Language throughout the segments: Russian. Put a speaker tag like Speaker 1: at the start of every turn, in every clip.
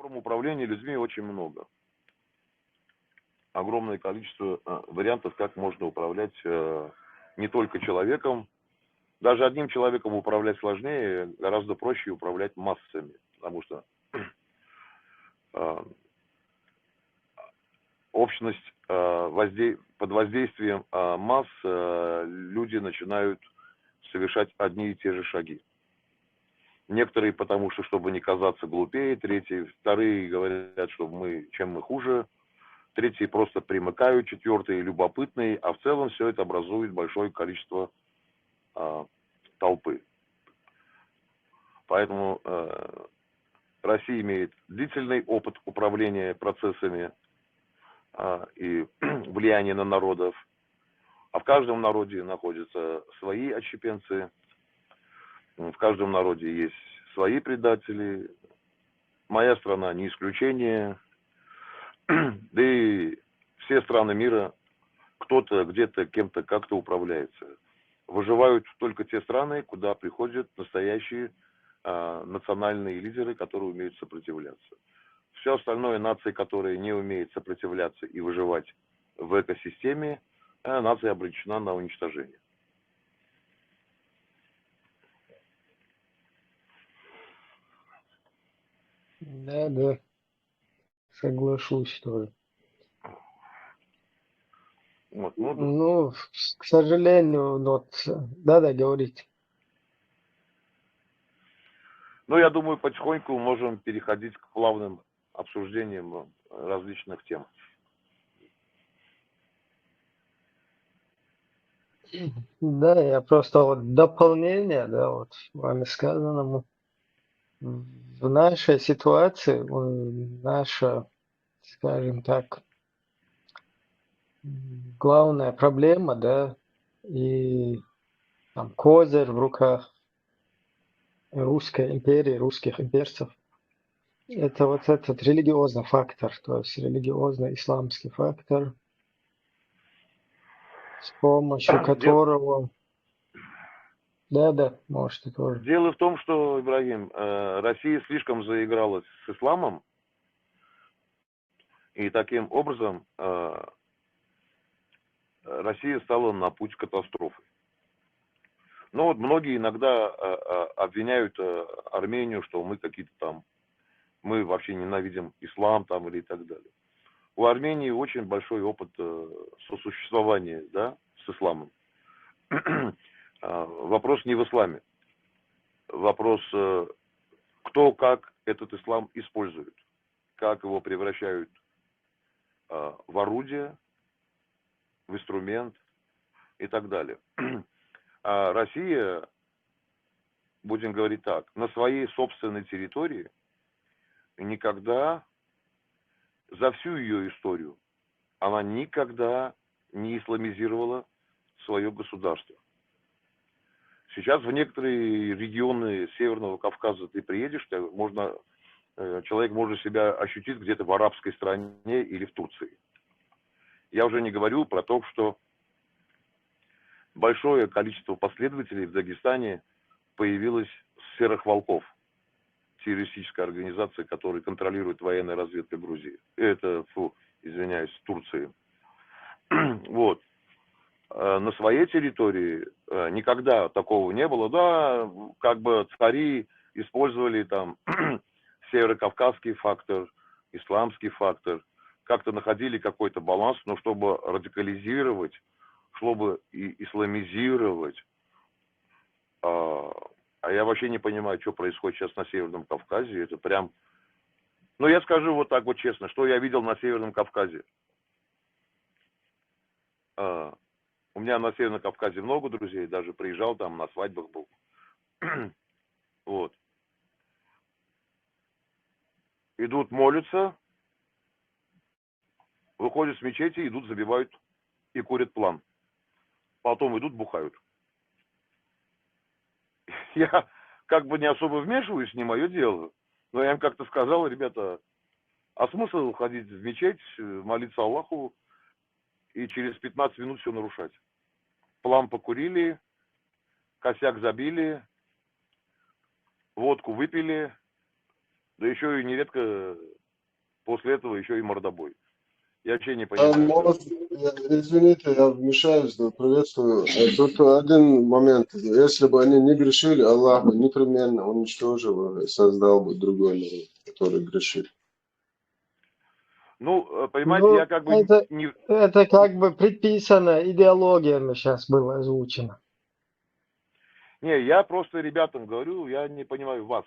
Speaker 1: форм управления людьми очень много. Огромное количество вариантов, как можно управлять не только человеком. Даже одним человеком управлять сложнее, гораздо проще управлять массами. Потому что общность под воздействием масс люди начинают совершать одни и те же шаги. Некоторые потому что, чтобы не казаться глупее, третьи, вторые говорят, что чем мы хуже, третьи просто примыкают, четвертые любопытные, а в целом все это образует большое количество толпы. Поэтому Россия имеет длительный опыт управления процессами и влияния на народов, а в каждом народе находятся свои отщепенцы, в каждом народе есть свои предатели. Моя страна не исключение. Да и все страны мира кто-то где-то кем-то как-то управляется. Выживают только те страны, куда приходят настоящие национальные лидеры, которые умеют сопротивляться. Все остальное, нации, которые не умеют сопротивляться и выживать в экосистеме, нация обречена на уничтожение.
Speaker 2: Да, соглашусь тоже.
Speaker 1: Вот,
Speaker 2: Ну, к сожалению, да, говорите.
Speaker 1: Ну, я думаю, потихоньку можем переходить к плавным обсуждениям различных тем.
Speaker 2: Да, я просто дополнение, вами сказанному. В нашей ситуации, наша, скажем так, главная проблема, и там козырь в руках Русской империи, русских имперцев, это вот этот религиозный фактор, то есть религиозно-исламский фактор, с помощью которого... Да, можете тоже.
Speaker 1: Дело в том, что, Ибрагим, Россия слишком заигралась с исламом, и таким образом Россия стала на путь катастрофы. Но вот многие иногда обвиняют Армению, что мы какие-то там, мы вообще ненавидим ислам там или так далее. У Армении очень большой опыт сосуществования, да, с исламом. Вопрос не в исламе. Вопрос, кто как этот ислам использует, как его превращают в орудие, в инструмент и так далее. А Россия, будем говорить так, на своей собственной территории никогда, за всю ее историю, она никогда не исламизировала свое государство. Сейчас в некоторые регионы Северного Кавказа ты приедешь, человек может себя ощутить где-то в арабской стране или в Турции. Я уже не говорю про то, что большое количество последователей в Дагестане появилось серых волков, террористическая организация, которая контролирует военная разведка Грузии. Турции. Вот. На своей территории никогда такого не было. Да, как бы цари использовали там северокавказский фактор, исламский фактор, как-то находили какой-то баланс, но чтобы радикализировать, чтобы исламизировать, а я вообще не понимаю, что происходит сейчас на Северном Кавказе. Это прям... Ну, я скажу вот так вот честно, что я видел на Северном Кавказе. У меня на Северном Кавказе много друзей, даже приезжал там, на свадьбах был. Вот. Идут молятся, выходят с мечети, идут, забивают и курят план. Потом идут, бухают. Я как бы не особо вмешиваюсь, не мое дело. Но я им как-то сказал, ребята, а смысл ходить в мечеть, молиться Аллаху и через 15 минут все нарушать? План покурили, косяк забили, водку выпили, Да еще и нередко после этого еще и мордобой. Я вообще не понимаю.
Speaker 3: Извините, я вмешаюсь, да, приветствую. Только один момент. Если бы они не грешили, Аллах бы непременно уничтожил и создал бы другой народ, который грешит.
Speaker 1: Ну, понимаете,
Speaker 2: Ну,
Speaker 1: я как бы не...
Speaker 2: это как бы предписано идеологиями сейчас было озвучено.
Speaker 1: Не, я просто ребятам говорю, я не понимаю вас.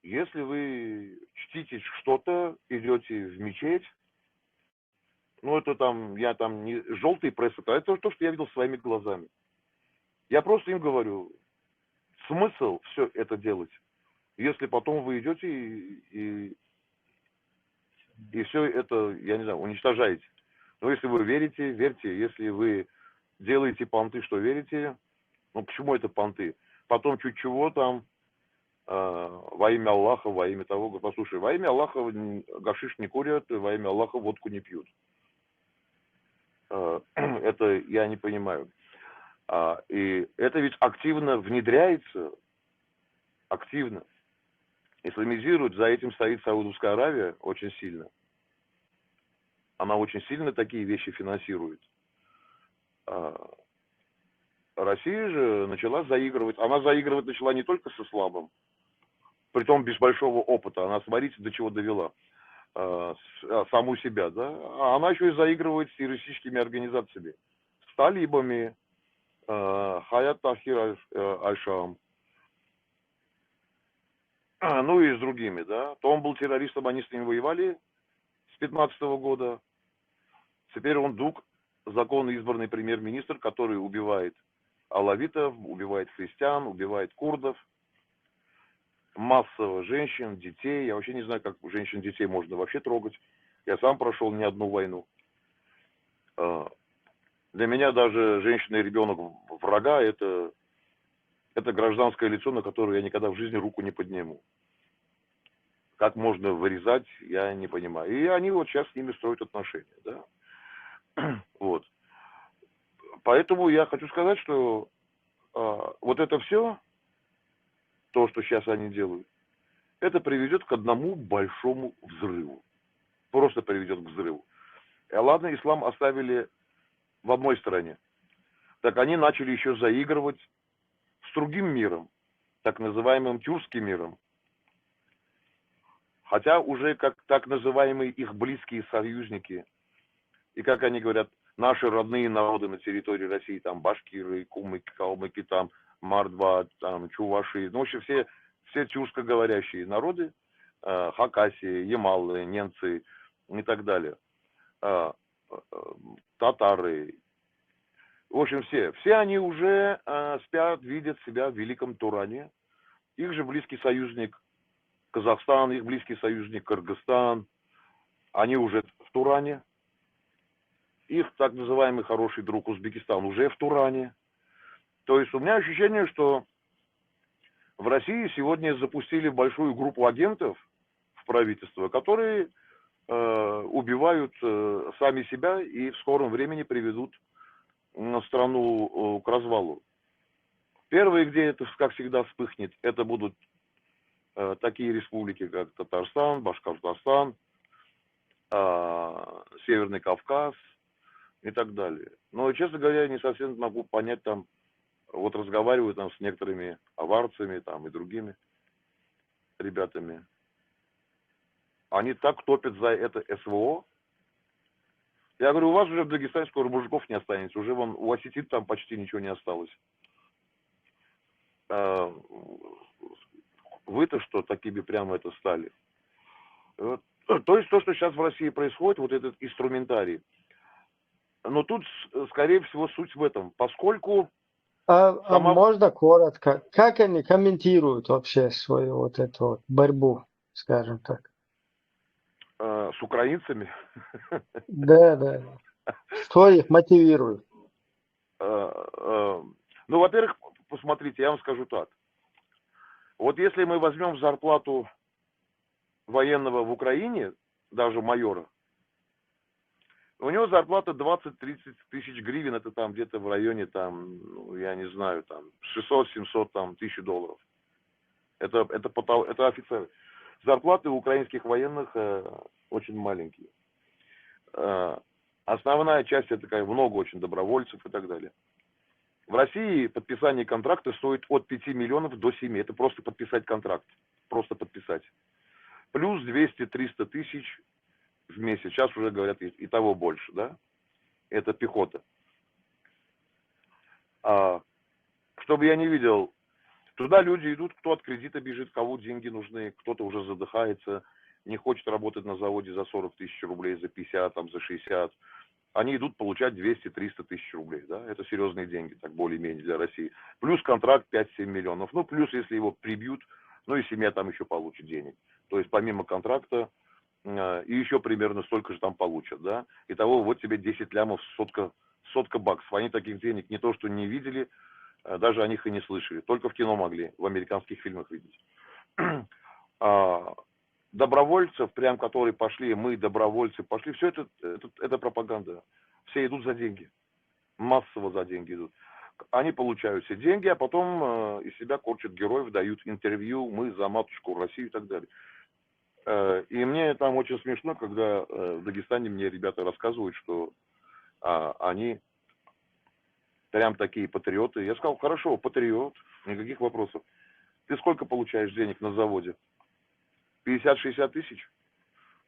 Speaker 1: Если вы чтите что-то, идете в мечеть, ну, это там, я там не желтый пресс, это то, что я видел своими глазами. Я просто им говорю, смысл все это делать, если потом вы идете и все это, я не знаю, уничтожаете. Но если вы верите, верьте. Если вы делаете понты, что верите, ну, почему это понты? Потом чуть чего там, во имя Аллаха, во имя того, послушай, во имя Аллаха гашиш не курят, во имя Аллаха водку не пьют. Это я не понимаю. И это ведь активно внедряется, активно. Исламизируют, за этим стоит Саудовская Аравия очень сильно. Она очень сильно такие вещи финансирует. Россия же начала заигрывать. Она заигрывать начала не только с исламом, притом без большого опыта. Она, смотрите, до чего довела саму себя, да? А она еще и заигрывает с террористическими организациями. С талибами, Хаят Тахир Аль-Шам, ну и с другими, да. То он был террористом, они с ним воевали с 15 года. Теперь он вдруг законно избранный премьер-министр, который убивает алавитов, убивает христиан, убивает курдов, массово женщин, детей. Я вообще не знаю, как женщин, детей можно вообще трогать. Я сам прошел не одну войну. Для меня даже женщина и ребенок врага это гражданское лицо, на которое я никогда в жизни руку не подниму. Как можно вырезать, я не понимаю. И они вот сейчас с ними строят отношения, да. Вот. Поэтому я хочу сказать, что вот это все, то, что сейчас они делают, это приведет к одному большому взрыву. Просто приведет к взрыву. И ладно, ислам оставили в одной стороне. Так они начали еще заигрывать с другим миром, так называемым тюркским миром. Хотя уже как так называемые их близкие союзники, и как они говорят, наши родные народы на территории России, там башкиры, кумыки, калмыки, там мордва, там чуваши, ну, в общем, все тюркскоговорящие народы, Хакасия, Ямалы, немцы и так далее, татары, в общем, все они уже спят, видят себя в великом Туране. Их же близкий союзник Казахстан, их близкий союзник Кыргызстан, они уже в Туране. Их так называемый хороший друг Узбекистан уже в Туране. То есть у меня ощущение, что в России сегодня запустили большую группу агентов в правительство, которые убивают сами себя и в скором времени приведут страну к развалу. Первые, где это, как всегда, вспыхнет, это будут такие республики, как Татарстан, Башкортостан, Северный Кавказ и так далее. Но, честно говоря, я не совсем могу понять там, вот разговариваю там с некоторыми аварцами там и другими ребятами. Они так топят за это СВО. Я говорю, у вас уже в Дагестане скоро мужиков не останется. Уже вон у осетин там почти ничего не осталось. Вы-то что, такими прямо это стали? Вот. То есть то, что сейчас в России происходит, вот этот инструментарий. Но тут, скорее всего, суть в этом. Поскольку
Speaker 2: А можно коротко, как они комментируют вообще свою вот эту вот борьбу, скажем так?
Speaker 1: С украинцами?
Speaker 2: Да. Что их мотивирует?
Speaker 1: Ну, во-первых, посмотрите, я вам скажу так. Вот если мы возьмем зарплату военного в Украине, даже майора, у него зарплата 20-30 тысяч гривен, это там где-то в районе, там, ну, я не знаю, там, 600-700 там, тысяч долларов. Это офицеры. Зарплаты у украинских военных очень маленькие. Основная часть это такая, много очень добровольцев и так далее. В России подписание контракта стоит от 5 миллионов до 7. Это просто подписать контракт. Просто подписать. Плюс 200-300 тысяч в месяц. Сейчас уже говорят и того больше, да? Это пехота. Чтобы я не видел, туда люди идут, кто от кредита бежит, кому деньги нужны, кто-то уже задыхается, не хочет работать на заводе за 40 тысяч рублей, за 50, там, за 60. Они идут получать 200-300 тысяч рублей, да? Это серьезные деньги, так более-менее для России. Плюс контракт 5-7 миллионов. Ну, плюс, если его прибьют, ну и семья там еще получит денег. То есть, помимо контракта, и еще примерно столько же там получат, да? Итого, вот тебе 10 лямов, сотка баксов. Они таких денег не то что не видели, даже о них и не слышали. Только в кино могли, в американских фильмах видеть. Добровольцев, прям которые пошли, мы добровольцы пошли, все это пропаганда. Все идут за деньги. Массово за деньги идут. Они получают все деньги, а потом из себя корчат героев, дают интервью, мы за матушку Россию и так далее. И мне там очень смешно, когда в Дагестане мне ребята рассказывают, что они прям такие патриоты. Я сказал, хорошо, патриот, никаких вопросов. Ты сколько получаешь денег на заводе? 50-60 тысяч?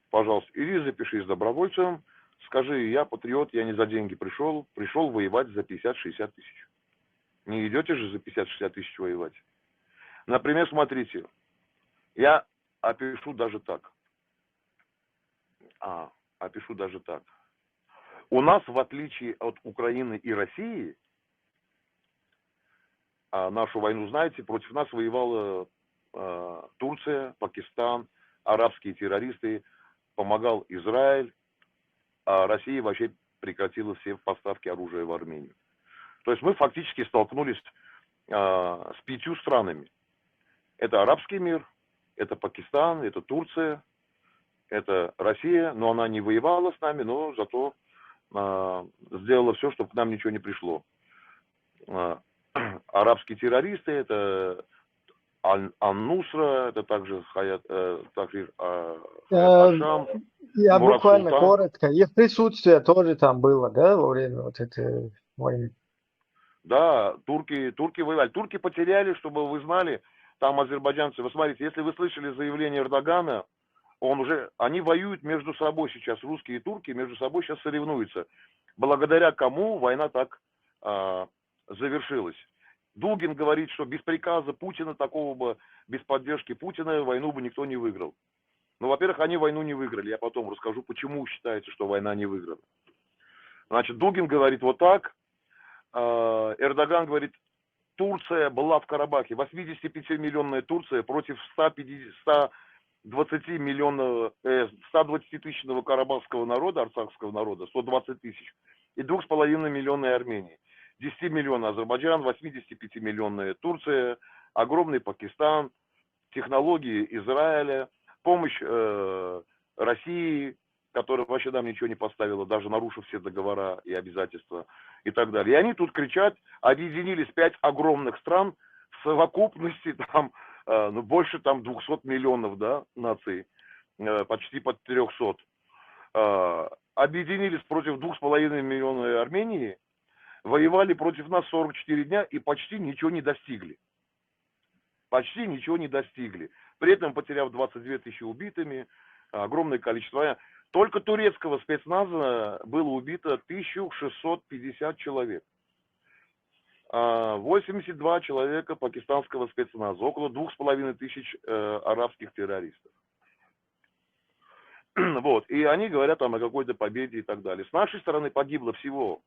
Speaker 1: Пожалуйста, иди запишись добровольцем, скажи, я патриот, я не за деньги пришел воевать за 50-60 тысяч. Не идете же за 50-60 тысяч воевать? Например, смотрите, я опишу даже так. У нас, в отличие от Украины и России, нашу войну, знаете, против нас воевала Турция, Пакистан, арабские террористы, помогал Израиль, а Россия вообще прекратила все поставки оружия в Армению. То есть мы фактически столкнулись с 5 странами. Это арабский мир, это Пакистан, это Турция, это Россия, но она не воевала с нами, но зато сделала все, чтобы к нам ничего не пришло. Арабские террористы, это Ан-Нусра, это также Хаят Ашам,
Speaker 2: Я
Speaker 1: Мурат
Speaker 2: буквально
Speaker 1: Султан.
Speaker 2: коротко. Их присутствие тоже там было, да, во время вот этой войны?
Speaker 1: Да, турки воевали. Турки потеряли, чтобы вы знали, там азербайджанцы. Вы смотрите, если вы слышали заявление Эрдогана, они воюют между собой сейчас, русские и турки между собой сейчас соревнуются. Благодаря кому война так завершилась. Дугин говорит, что без приказа Путина, такого бы, без поддержки Путина, войну бы никто не выиграл. Ну, во-первых, они войну не выиграли. Я потом расскажу, почему считается, что война не выиграна. Значит, Дугин говорит вот так. Эрдоган говорит, Турция была в Карабахе. 85-миллионная Турция против 120-тысячного карабахского народа, арцахского народа, 120 тысяч. И 2,5 миллионной Армении. 10 миллионов Азербайджан, 85-миллионная Турция, огромный Пакистан, технологии Израиля, помощь России, которая вообще нам ничего не поставила, даже нарушив все договора и обязательства и так далее. И они тут кричат, объединились 5 огромных стран, в совокупности там больше там 200 миллионов, да, наций, почти под 300. Объединились против 2,5 миллиона Армении, воевали против нас 44 дня и почти ничего не достигли. Почти ничего не достигли. При этом потеряв 22 тысячи убитыми, огромное количество. Только турецкого спецназа было убито 1650 человек. 82 человека пакистанского спецназа. Около 2500 арабских террористов. Вот. И они говорят там о какой-то победе и так далее. С нашей стороны погибло всего.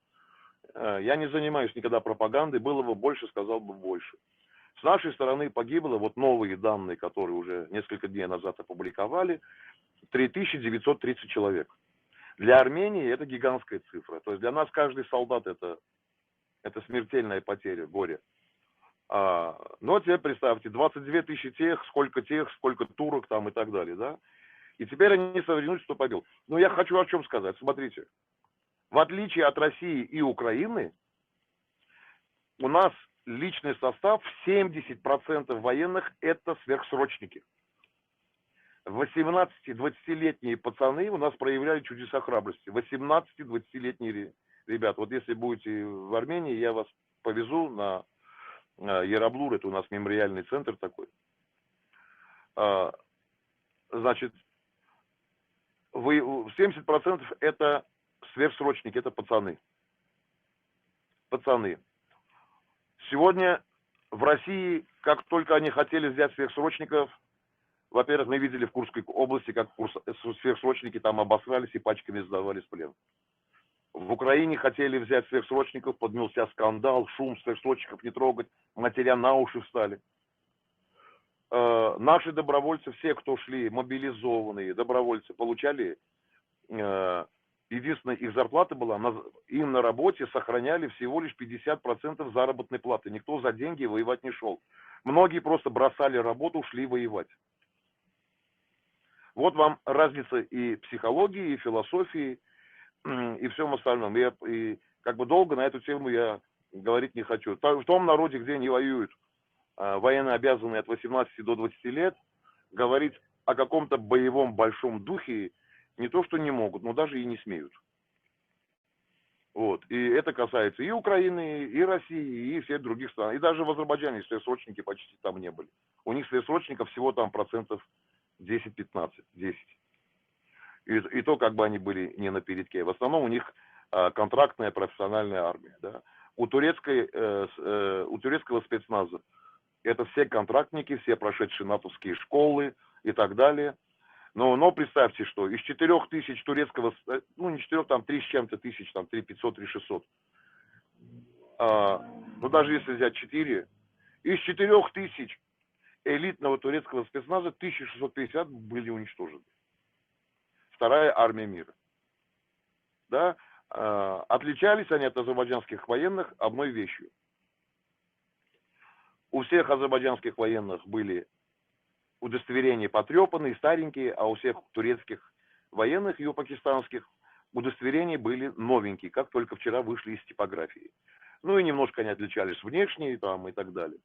Speaker 1: Я не занимаюсь никогда пропагандой. Было бы больше, сказал бы больше. С нашей стороны погибло, вот новые данные, которые уже несколько дней назад опубликовали, 3930 человек. Для Армении это гигантская цифра. То есть для нас каждый солдат это смертельная потеря, горе. Но теперь представьте, 22 тысячи тех, сколько турок там и так далее, да? И теперь они соревнуются, кто победил. Но я хочу о чем сказать. Смотрите, в отличие от России и Украины, у нас личный состав 70% военных это сверхсрочники. 18-20-летние пацаны у нас проявляли чудеса храбрости. 18-20-летние ребята. Вот если будете в Армении, я вас повезу на Яраблур, это у нас мемориальный центр такой. Значит, 70% это сверхсрочники, это пацаны. Пацаны. Сегодня в России, как только они хотели взять сверхсрочников, во-первых, мы видели в Курской области, как сверхсрочники там обосрались и пачками сдавались в плен. В Украине хотели взять сверхсрочников, поднялся скандал, шум, сверхсрочников не трогать, матеря на уши встали. Наши добровольцы, все, кто шли, мобилизованные добровольцы, получали, единственная их зарплата была, им на работе сохраняли всего лишь 50% заработной платы. Никто за деньги воевать не шел. Многие просто бросали работу, шли воевать. Вот вам разница и психологии, и философии, и всем остальном. И как бы долго на эту тему я говорить не хочу. В том народе, где не воюют военно обязанные от 18 до 20 лет, говорить о каком-то боевом большом духе не то, что не могут, но даже и не смеют. Вот. И это касается и Украины, и России, и всех других стран. И даже в Азербайджане сверхсрочники почти там не были. У них сверхсрочников всего там процентов 10-15, 10. И то, как бы они были не на передке. В основном у них контрактная профессиональная армия. Да? У турецкого спецназа это все контрактники, все прошедшие натовские школы и так далее. Но представьте, что из 4000 турецкого, ну не 4, там 3 с чем-то тысяч, там 3500, 3600. Ну даже если взять 4, из 4000 элитного турецкого спецназа 1650 были уничтожены. Вторая армия мира. Да? Отличались они от азербайджанских военных одной вещью. У всех азербайджанских военных были удостоверения потрепанные, старенькие, а у всех турецких военных и у пакистанских удостоверения были новенькие, как только вчера вышли из типографии. Ну и немножко они отличались внешне там, и так далее.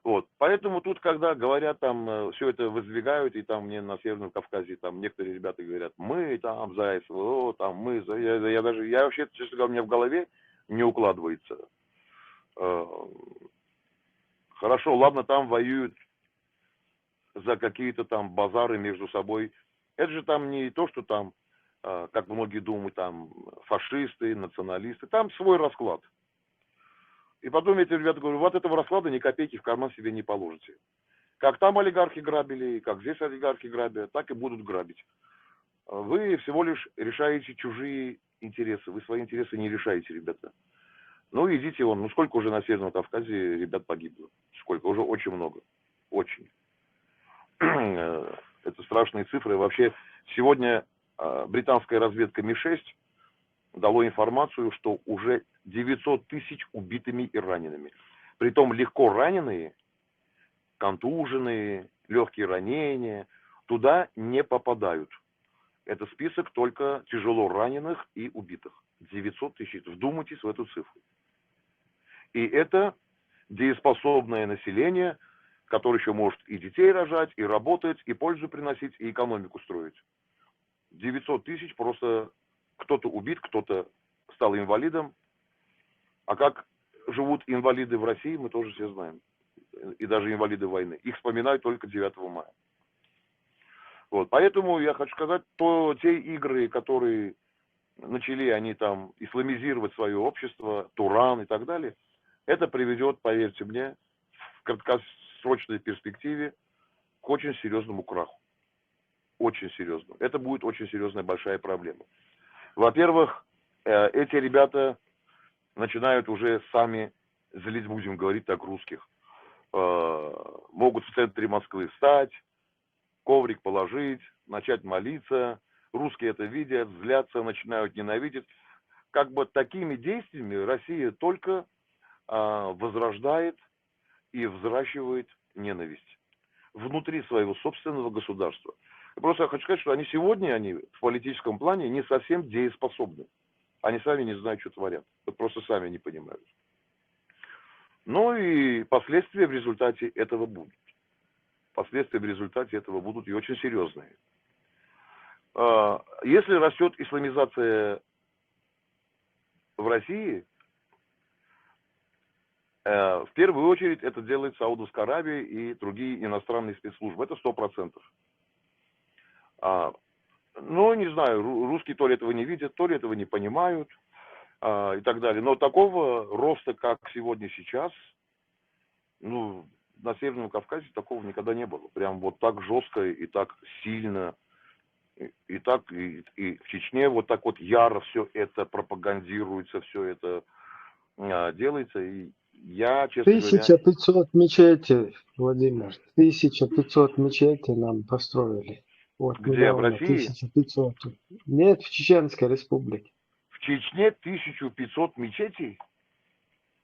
Speaker 1: Вот. Поэтому тут, когда говорят, там, все это воздвигают, и там мне на Северном Кавказе, там, некоторые ребята говорят, мы там, Зайцев, о, там, мы, я вообще, честно говоря, у меня в голове не укладывается. Хорошо, ладно, там воюют за какие-то там базары между собой. Это же там не то, что там, как многие думают, там, фашисты, националисты, там свой расклад. И потом эти ребята говорят, вот этого расклада ни копейки в карман себе не положите. Как там олигархи грабили, как здесь олигархи грабят, так и будут грабить. Вы всего лишь решаете чужие интересы, вы свои интересы не решаете, ребята. Ну, идите вон, ну сколько уже на Северном Кавказе ребят погибло? Сколько? Уже очень много. Очень. Это страшные цифры. Вообще, сегодня британская разведка Ми-6 дало информацию, что уже 900 тысяч убитыми и ранеными. Притом легко раненые, контуженные, легкие ранения, туда не попадают. Это список только тяжело раненых и убитых. 900 тысяч. Вдумайтесь в эту цифру. И это дееспособное население, которое еще может и детей рожать, и работать, и пользу приносить, и экономику строить. 900 тысяч просто кто-то убит, кто-то стал инвалидом. А как живут инвалиды в России, мы тоже все знаем. И даже инвалиды войны. Их вспоминают только 9 мая. Вот. Поэтому я хочу сказать, то те игры, которые начали они там исламизировать свое общество, Туран и так далее, это приведет, поверьте мне, в краткосрочной перспективе к очень серьезному краху. Очень серьезному. Это будет очень серьезная большая проблема. Во-первых, эти ребята начинают уже сами злить, будем говорить так, русских. Могут в центре Москвы встать, коврик положить, начать молиться. Русские это видят, злятся, начинают ненавидеть. Как бы такими действиями Россия только возрождает и взращивает ненависть внутри своего собственного государства. Просто я хочу сказать, что они сегодня, в политическом плане не совсем дееспособны. Они сами не знают, что творят. Вот просто сами не понимают. Ну и последствия в результате этого будут. последствия в результате этого будут и очень серьезные. Если растет исламизация в России, в первую очередь это делает Саудовская Аравия и другие иностранные спецслужбы. Это 100%. Ну, не знаю, русские то ли этого не видят, то ли этого не понимают и так далее. Но такого роста, как сегодня сейчас, ну, на Северном Кавказе такого никогда не было. Прям вот так жестко и так сильно, и так, и в Чечне вот так вот яро все это пропагандируется, все это делается. И я, честно говоря...
Speaker 2: 1500 мечетей, Владимир, 1500 мечетей нам построили. Вот
Speaker 1: Где? В
Speaker 2: недавно,
Speaker 1: России?
Speaker 2: 1500. Нет, в Чеченской республике.
Speaker 1: В Чечне 1500 мечетей?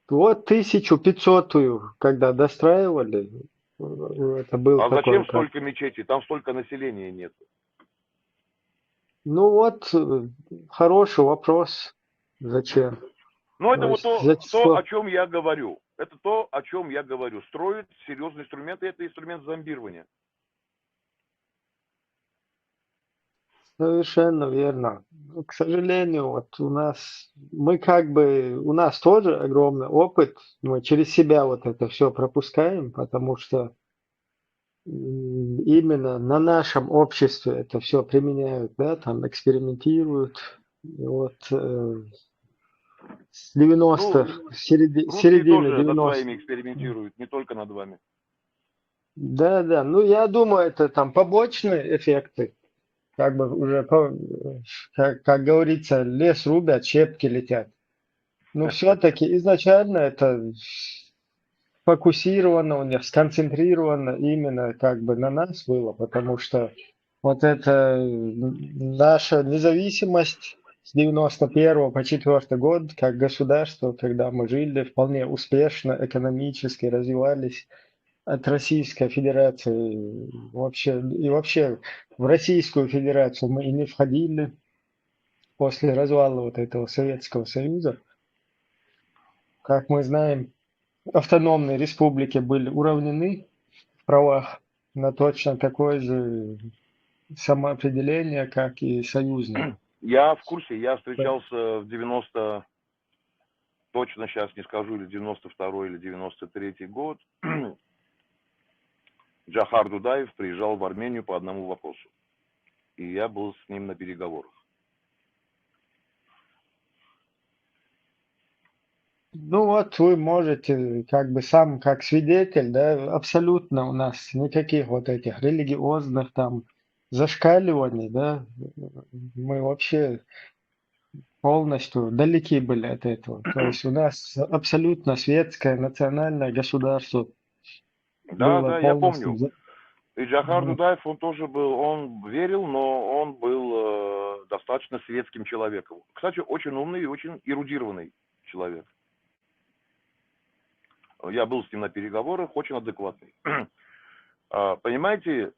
Speaker 2: Вот 1500-ю, когда достраивали, это был
Speaker 1: А
Speaker 2: такой
Speaker 1: зачем
Speaker 2: как...
Speaker 1: столько мечетей? Там столько населения нет.
Speaker 2: Ну вот, хороший вопрос. Зачем?
Speaker 1: Ну, это
Speaker 2: То
Speaker 1: вот
Speaker 2: есть,
Speaker 1: то, о чем я говорю. Это то, о чем я говорю. Строить серьезный инструмент, и это инструмент зомбирования.
Speaker 2: Совершенно верно. Но, к сожалению, вот у нас, у нас тоже огромный опыт, мы через себя вот это все пропускаем, потому что именно на нашем обществе это все применяют, да, там экспериментируют. И вот с 90-х,
Speaker 1: Ну, русские
Speaker 2: середины
Speaker 1: тоже над
Speaker 2: 90-х.
Speaker 1: своими экспериментируют, не только над вами.
Speaker 2: Да, да, ну я думаю, это там побочные эффекты. Как бы уже, как говорится, лес рубят, щепки летят. Но все-таки изначально это фокусировано, у них сконцентрировано именно как бы на нас было, потому что вот это наша независимость с 91 по 4 год, как государство, когда мы жили вполне успешно, экономически развивались от Российской Федерации вообще, и вообще в Российскую Федерацию мы и не входили после развала вот этого Советского Союза. Как мы знаем, автономные республики были уравнены в правах на точно такое же самоопределение, как и союзные.
Speaker 1: Я в курсе, я встречался в 90, точно сейчас не скажу, или 92 или 93 год. Джохар Дудаев приезжал в Армению по одному вопросу. И я был с ним на переговорах.
Speaker 2: Ну вот вы можете как бы сам как свидетель, да, абсолютно у нас никаких вот этих религиозных там зашкаливаний, да, мы вообще полностью далеки были от этого. То есть у нас абсолютно светское национальное государство
Speaker 1: Да,
Speaker 2: было
Speaker 1: да, я
Speaker 2: полностью...
Speaker 1: помню. И Джохар
Speaker 2: Вот.
Speaker 1: Дудаев, он тоже был, он верил, но он был достаточно светским человеком. Кстати, очень умный и очень эрудированный человек. Я был с ним на переговорах, очень адекватный. Понимаете,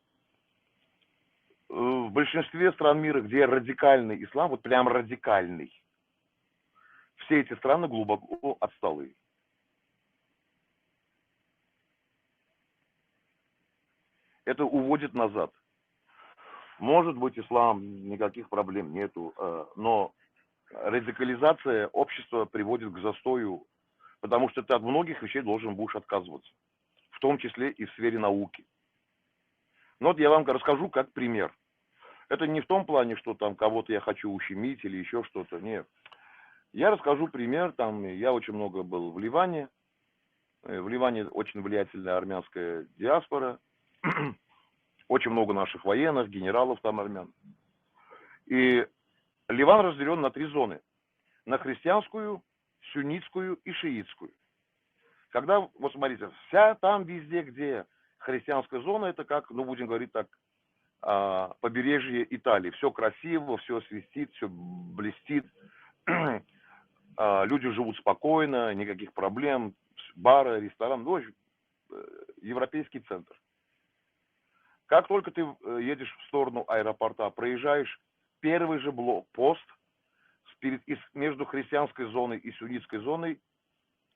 Speaker 1: в большинстве стран мира, где радикальный ислам, вот прям радикальный, все эти страны глубоко отсталые. Это уводит назад. Может быть, ислам, никаких проблем нету, но радикализация общества приводит к застою, потому что ты от многих вещей должен будешь отказываться, в том числе и в сфере науки. Ну вот я вам расскажу как пример. Это не в том плане, что там кого-то я хочу ущемить или еще что-то, нет. Я расскажу пример, там я очень много был в Ливане. В Ливане очень влиятельная армянская диаспора. Очень много наших военных, генералов там армян. И Ливан разделен на 3 зоны. На христианскую, суннитскую и шиитскую. Когда, вот смотрите, вся там везде, где христианская зона, это как, ну будем говорить так, побережье Италии. Все красиво, все свистит, все блестит. Люди живут спокойно, никаких проблем. Бары, ресторан, ну, европейский центр. Как только ты едешь в сторону аэропорта, проезжаешь первый же блокпост между христианской зоной и суннитской зоной,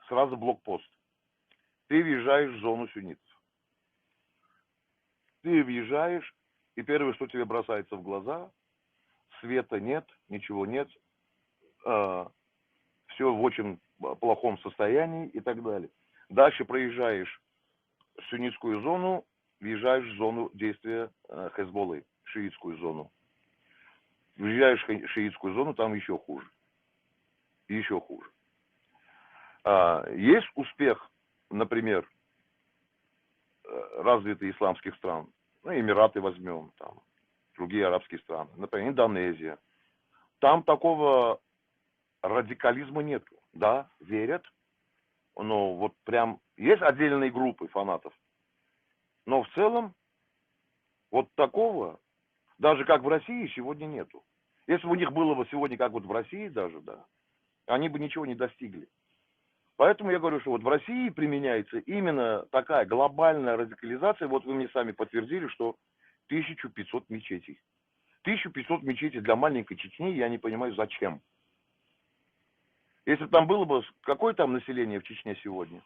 Speaker 1: сразу блокпост. Ты въезжаешь в зону суннитов. Ты въезжаешь, и первое, что тебе бросается в глаза, света нет, ничего нет, все в очень плохом состоянии и так далее. Дальше проезжаешь суннитскую зону, въезжаешь в зону действия Хезболлы, шиитскую зону. Въезжаешь в шиитскую зону, там еще хуже. Еще хуже. Есть успех, например, развитых исламских стран, ну, Эмираты возьмем, там, другие арабские страны, например, Индонезия. Там такого радикализма нету. Да, верят, но вот прям есть отдельные группы фанатов. Но в целом вот такого, даже как в России, сегодня нету. Если бы у них было бы сегодня как вот в России даже, да, они бы ничего не достигли. Поэтому я говорю, что вот в России применяется именно такая глобальная радикализация. Вот вы мне сами подтвердили, что 1500 мечетей. 1500 мечетей для маленькой Чечни, я не понимаю, зачем. Если там было бы, какое там население в Чечне сегодня?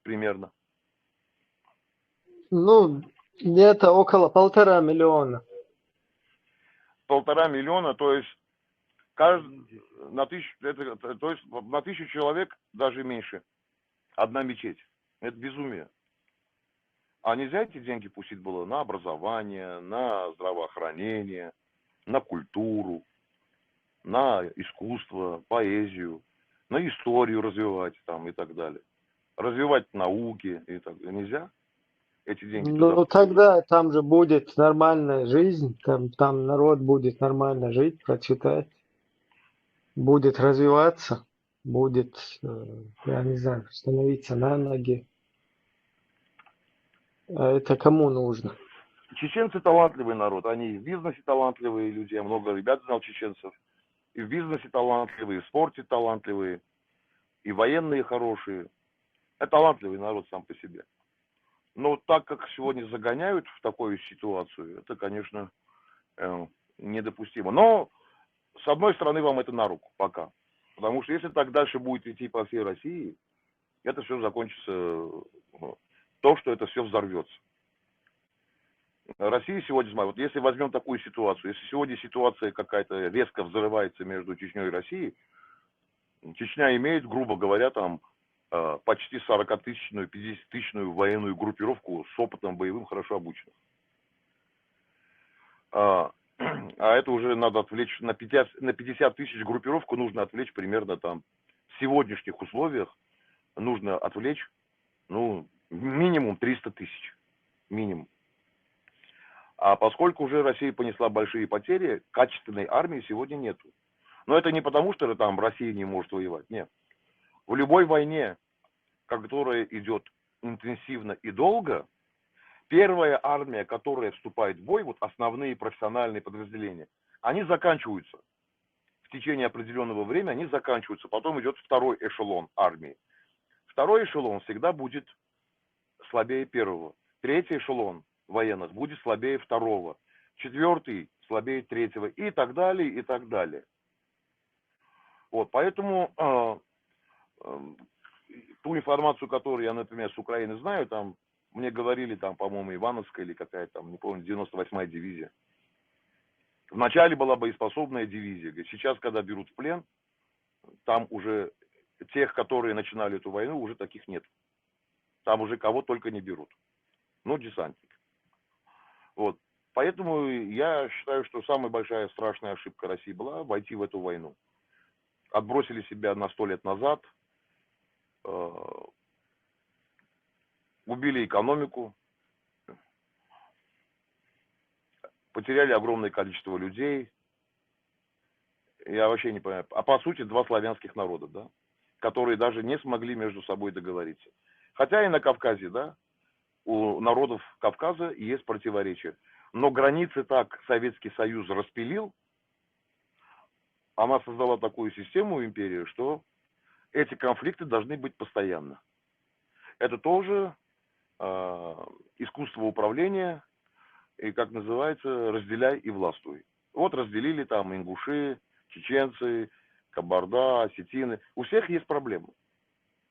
Speaker 1: Примерно.
Speaker 2: Ну, где-то около 1,5 миллиона.
Speaker 1: 1,5 миллиона, то есть на 1000 человек, даже меньше, одна мечеть. Это безумие. А нельзя эти деньги пустить было на образование, на здравоохранение, на культуру, на искусство, поэзию, на историю развивать там и так далее. Развивать науки и так далее. Нельзя эти деньги туда
Speaker 2: Ну,
Speaker 1: пустить?
Speaker 2: тогда там же будет нормальная жизнь, там народ будет нормально жить, процветать, будет развиваться, будет, я не знаю, становиться на ноги. А это кому нужно?
Speaker 1: Чеченцы талантливый народ, они и в бизнесе талантливые люди, я много ребят знал чеченцев, и в бизнесе талантливые, и в спорте талантливые, и военные хорошие. Это талантливый народ сам по себе. Но вот так как сегодня загоняют в такую ситуацию, это, конечно, недопустимо. Но, с одной стороны, вам это на руку пока. Потому что если так дальше будет идти по всей России, это все закончится, то, что это все взорвется. Россия сегодня, смотри, вот если возьмем такую ситуацию, если сегодня ситуация какая-то резко взрывается между Чечней и Россией, Чечня имеет, грубо говоря, там почти 40-тысячную, 50-тысячную военную группировку с опытом боевым, хорошо обученных. А это уже надо отвлечь на 50 тысяч группировку, нужно отвлечь примерно там в сегодняшних условиях, нужно отвлечь, ну, минимум 300 тысяч. Минимум. А поскольку уже Россия понесла большие потери, качественной армии сегодня нету. Но это не потому, что там Россия не может воевать, нет. В любой войне, которая идет интенсивно и долго, первая армия, которая вступает в бой, вот основные профессиональные подразделения, они заканчиваются. В течение определенного времени они заканчиваются. Потом идет второй эшелон армии. Второй эшелон всегда будет слабее первого. Третий эшелон военных будет слабее второго. Четвертый слабее третьего. И так далее, и так далее. Вот, поэтому ту информацию, которую я, например, с Украины знаю, там мне говорили, там, по-моему, Ивановская или какая-то там, не помню, 98-я дивизия. Вначале была боеспособная дивизия. Сейчас, когда берут в плен, там уже тех, которые начинали эту войну, уже таких нет. Там уже кого только не берут. Ну, десантник. Вот. Поэтому я считаю, что самая большая страшная ошибка России была войти в эту войну. Отбросили себя на 100 лет назад, убили экономику, потеряли огромное количество людей. Я вообще не понимаю. А по сути, два славянских народа, да, которые даже не смогли между собой договориться. Хотя и на Кавказе, да, у народов Кавказа есть противоречия. Но границы так Советский Союз распилил, она создала такую систему, империю, что эти конфликты должны быть постоянно. Это тоже искусство управления, и, как называется, разделяй и властвуй. Вот разделили там ингуши, чеченцы, кабарда, осетины. У всех есть проблемы.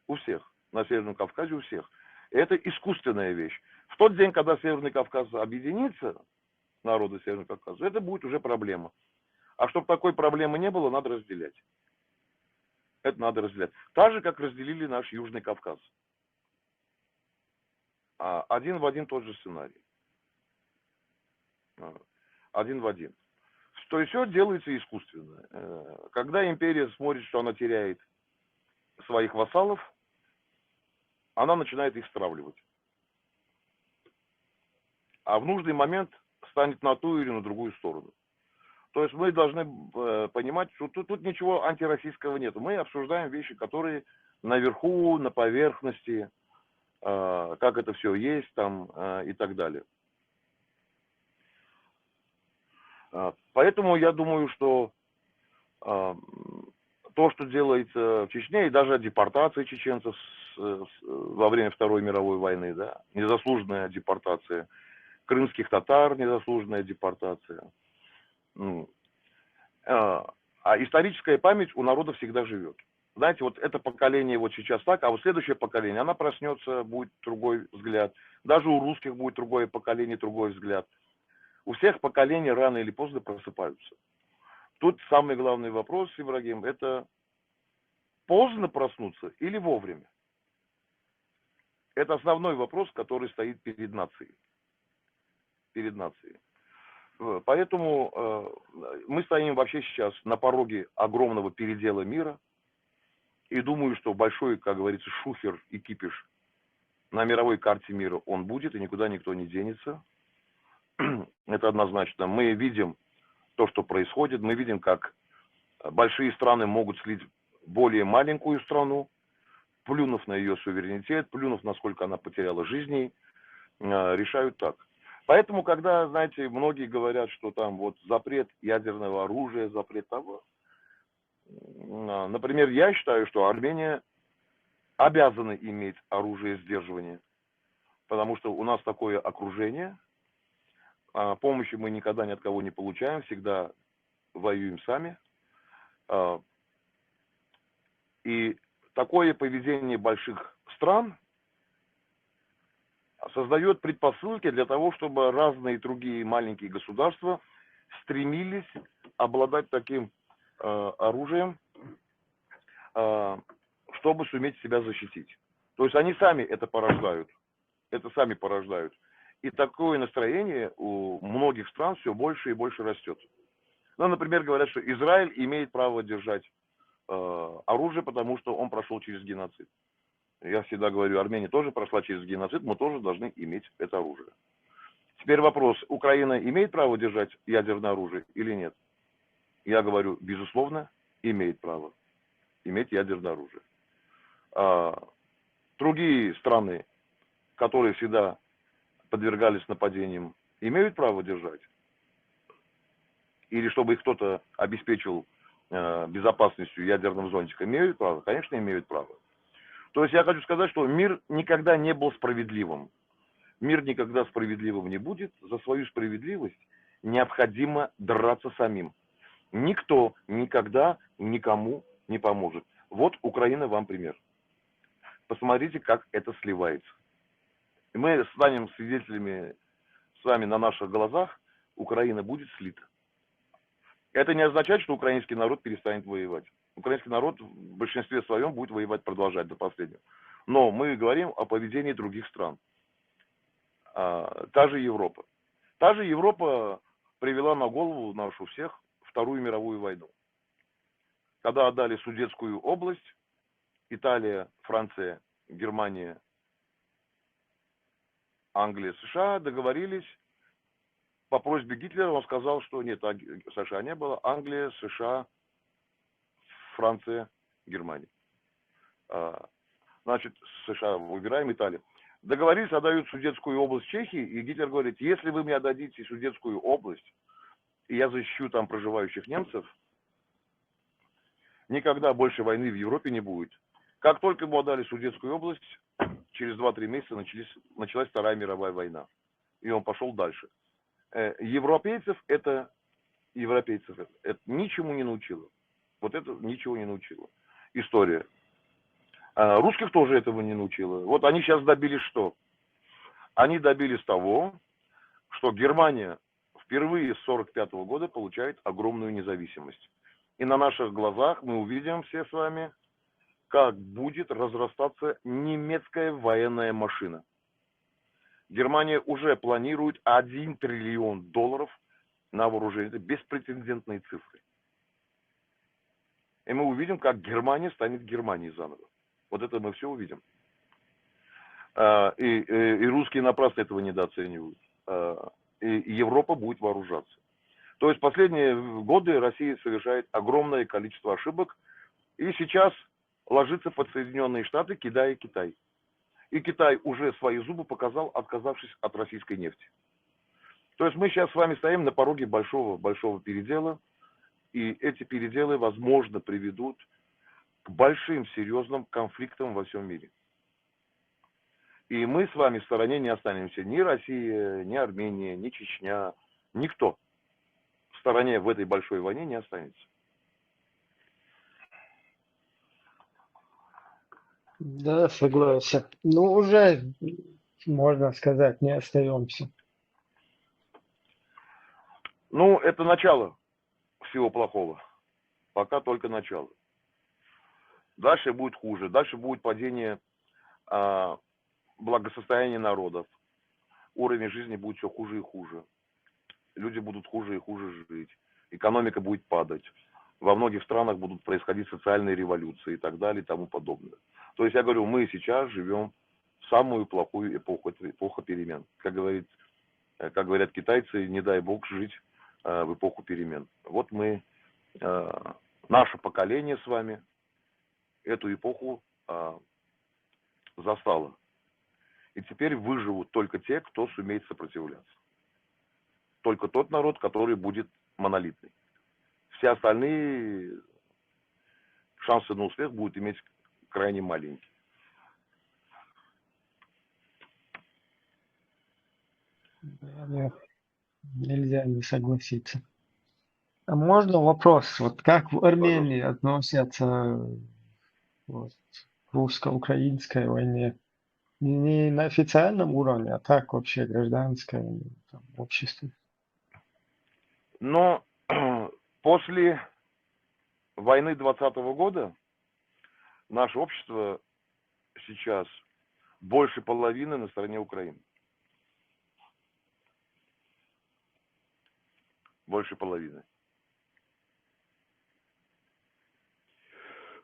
Speaker 1: У всех. На Северном Кавказе у всех. Это искусственная вещь. В тот день, когда Северный Кавказ объединится, народы Северного Кавказа, это будет уже проблема. А чтобы такой проблемы не было, надо разделять. Это надо разделять. Так же, как разделили наш Южный Кавказ. Один в один тот же сценарий. Один в один. То есть все делается искусственно. Когда империя смотрит, что она теряет своих вассалов, она начинает их стравливать. А в нужный момент станет на ту или на другую сторону. То есть мы должны понимать, что тут ничего антироссийского нет. Мы обсуждаем вещи, которые наверху, на поверхности, как это все есть там и так далее. Поэтому я думаю, что то, что делается в Чечне, и даже депортация чеченцев во время Второй мировой войны, да, незаслуженная депортация, крымских татар, незаслуженная депортация. А историческая память у народа всегда живет. Знаете, вот это поколение вот сейчас так, а вот следующее поколение, она проснется, будет другой взгляд. Даже у русских будет другое поколение, другой взгляд. У всех поколений рано или поздно просыпаются. Тут самый главный вопрос, Ибрагим, это поздно проснуться или вовремя? Это основной вопрос, который стоит перед нацией. Перед нацией. Поэтому мы стоим вообще сейчас на пороге огромного передела мира. И думаю, что большой, как говорится, шухер и кипиш на мировой карте мира он будет, и никуда никто не денется. Это однозначно. Мы видим то, что происходит. Мы видим, как большие страны могут слить более маленькую страну, плюнув на ее суверенитет, плюнув, насколько она потеряла жизней, решают так. Поэтому, когда, знаете, многие говорят, что там вот запрет ядерного оружия, запрет того, например, я считаю, что Армения обязана иметь оружие сдерживания, потому что у нас такое окружение, помощи мы никогда ни от кого не получаем, всегда воюем сами. И такое поведение больших стран создает предпосылки для того, чтобы разные другие маленькие государства стремились обладать таким оружием, чтобы суметь себя защитить. То есть они сами это порождают. Это сами порождают. И такое настроение у многих стран все больше и больше растет. Ну, например, говорят, что Израиль имеет право держать оружие, потому что он прошел через геноцид. Я всегда говорю, Армения тоже прошла через геноцид, мы тоже должны иметь это оружие. Теперь вопрос, Украина имеет право держать ядерное оружие или нет? Я говорю, безусловно, имеет право иметь ядерное оружие. Другие страны, которые всегда подвергались нападениям, имеют право держать? Или чтобы их кто-то обеспечил безопасностью ядерным зонтиком, имеют право? Конечно, имеют право. То есть я хочу сказать, что мир никогда не был справедливым. Мир никогда справедливым не будет. За свою справедливость необходимо драться самим. Никто никогда никому не поможет. Вот Украина вам пример. Посмотрите, как это сливается. Мы станем свидетелями с вами на наших глазах, Украина будет слита. Это не означает, что украинский народ перестанет воевать. Украинский народ в большинстве своем будет воевать, продолжать до последнего. Но мы говорим о поведении других стран. Та же Европа. Та же Европа привела на голову нашу всех Вторую мировую войну. Когда отдали Судетскую область, Италия, Франция, Германия, Англия, США договорились по просьбе Гитлера. Он сказал, что нет, США не было, Англия, США, Франция, Германия. Значит, США выбираем, Италию. Договорились, отдают Судетскую область Чехии, и Гитлер говорит, если вы мне отдадите Судетскую область, и я защищу там проживающих немцев, никогда больше войны в Европе не будет. Как только ему отдали Судетскую область, через 2-3 месяца началась Вторая мировая война. И он пошел дальше. Европейцев это ничему не научило. Вот это ничего не научило. История. Русских тоже этого не научила. Вот они сейчас добились что? они добились того, что Германия впервые с 1945 года получает огромную независимость. И на наших глазах мы увидим все с вами, как будет разрастаться немецкая военная машина. Германия уже планирует $1 триллион на вооружение. Это беспрецедентные цифры. И мы увидим, как Германия станет Германией заново. Вот это мы все увидим. И русские напрасно этого недооценивают. И Европа будет вооружаться. То есть последние годы Россия совершает огромное количество ошибок. И сейчас ложится под Соединенные Штаты, Китай и Китай. И Китай уже свои зубы показал, отказавшись от российской нефти. То есть мы сейчас с вами стоим на пороге большого передела. И эти переделы, возможно, приведут к большим серьезным конфликтам во всем мире. И мы с вами в стороне не останемся. Ни Россия, ни Армения, ни Чечня, никто в стороне в этой большой войне не останется.
Speaker 2: Да, согласен. Ну, уже, можно сказать, не остаемся.
Speaker 1: Ну, это начало всего плохого. Пока только начало. Дальше будет хуже. Дальше будет падение благосостояния народов. Уровень жизни будет все хуже и хуже. Люди будут хуже и хуже жить. Экономика будет падать. Во многих странах будут происходить социальные революции и так далее и тому подобное. То есть я говорю, мы сейчас живем в самую плохую эпоху, это эпоха перемен. Как говорят китайцы, не дай бог жить в эпоху перемен. Вот мы, наше поколение с вами, эту эпоху застало. И теперь выживут только те, кто сумеет сопротивляться. Только тот народ, который будет монолитный. Все остальные шансы на успех будут иметь крайне маленькие.
Speaker 2: Да, нельзя не согласиться. А можно вопрос? Вот как в Армении относятся вот, к русско-украинской войне? Не на официальном уровне, а так вообще гражданское там, общество.
Speaker 1: Но после войны 2020 года наше общество сейчас больше половины на стороне Украины. Больше половины.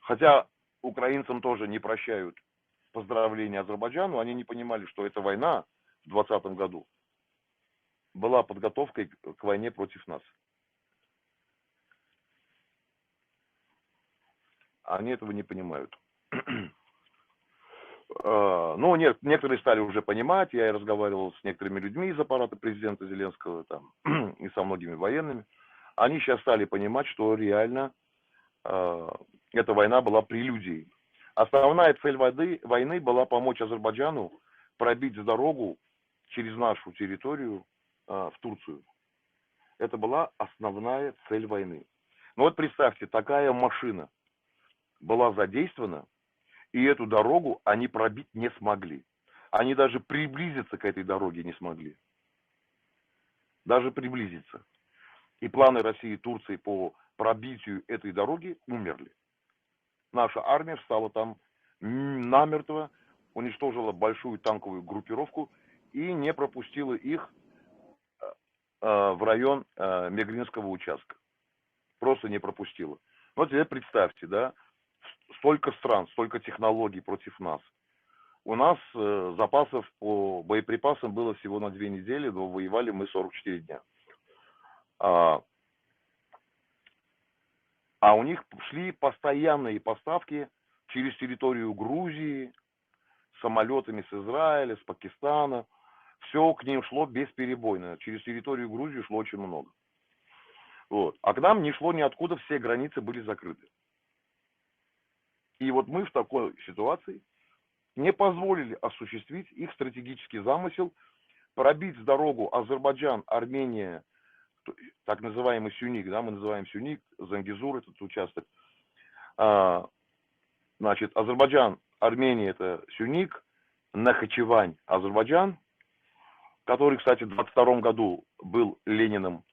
Speaker 1: Хотя украинцам тоже не прощают поздравления Азербайджану, они не понимали, что эта война в 2020 году была подготовкой к войне против нас. Они этого не понимают. Ну, некоторые стали уже понимать, я и разговаривал с некоторыми людьми из аппарата президента Зеленского там, и со многими военными. Они сейчас стали понимать, что реально эта война была прелюдией. Основная цель войны была помочь Азербайджану пробить дорогу через нашу территорию в Турцию. Это была основная цель войны. Но вот представьте, такая машина была задействована, и эту дорогу они пробить не смогли. Они даже приблизиться к этой дороге не смогли. Даже приблизиться. И планы России и Турции по пробитию этой дороги умерли. Наша армия встала там намертво, уничтожила большую танковую группировку и не пропустила их в район Мегринского участка. Просто не пропустила. Вот теперь представьте, да, столько стран, столько технологий против нас. У нас запасов по боеприпасам было всего на 2 недели, но воевали мы 44 дня. А у них шли постоянные поставки через территорию Грузии, самолетами с Израиля, с Пакистана. Все к ним шло бесперебойно. Через территорию Грузии шло очень много. Вот. А к нам не шло ниоткуда, все границы были закрыты. И вот мы в такой ситуации не позволили осуществить их стратегический замысел, пробить дорогу Азербайджан, Армения, так называемый Сюник, да, мы называем Сюник, Зангизур этот участок. Значит, Азербайджан, Армения это Сюник, Нахичевань, Азербайджан, который, кстати, в 22 году был Лениным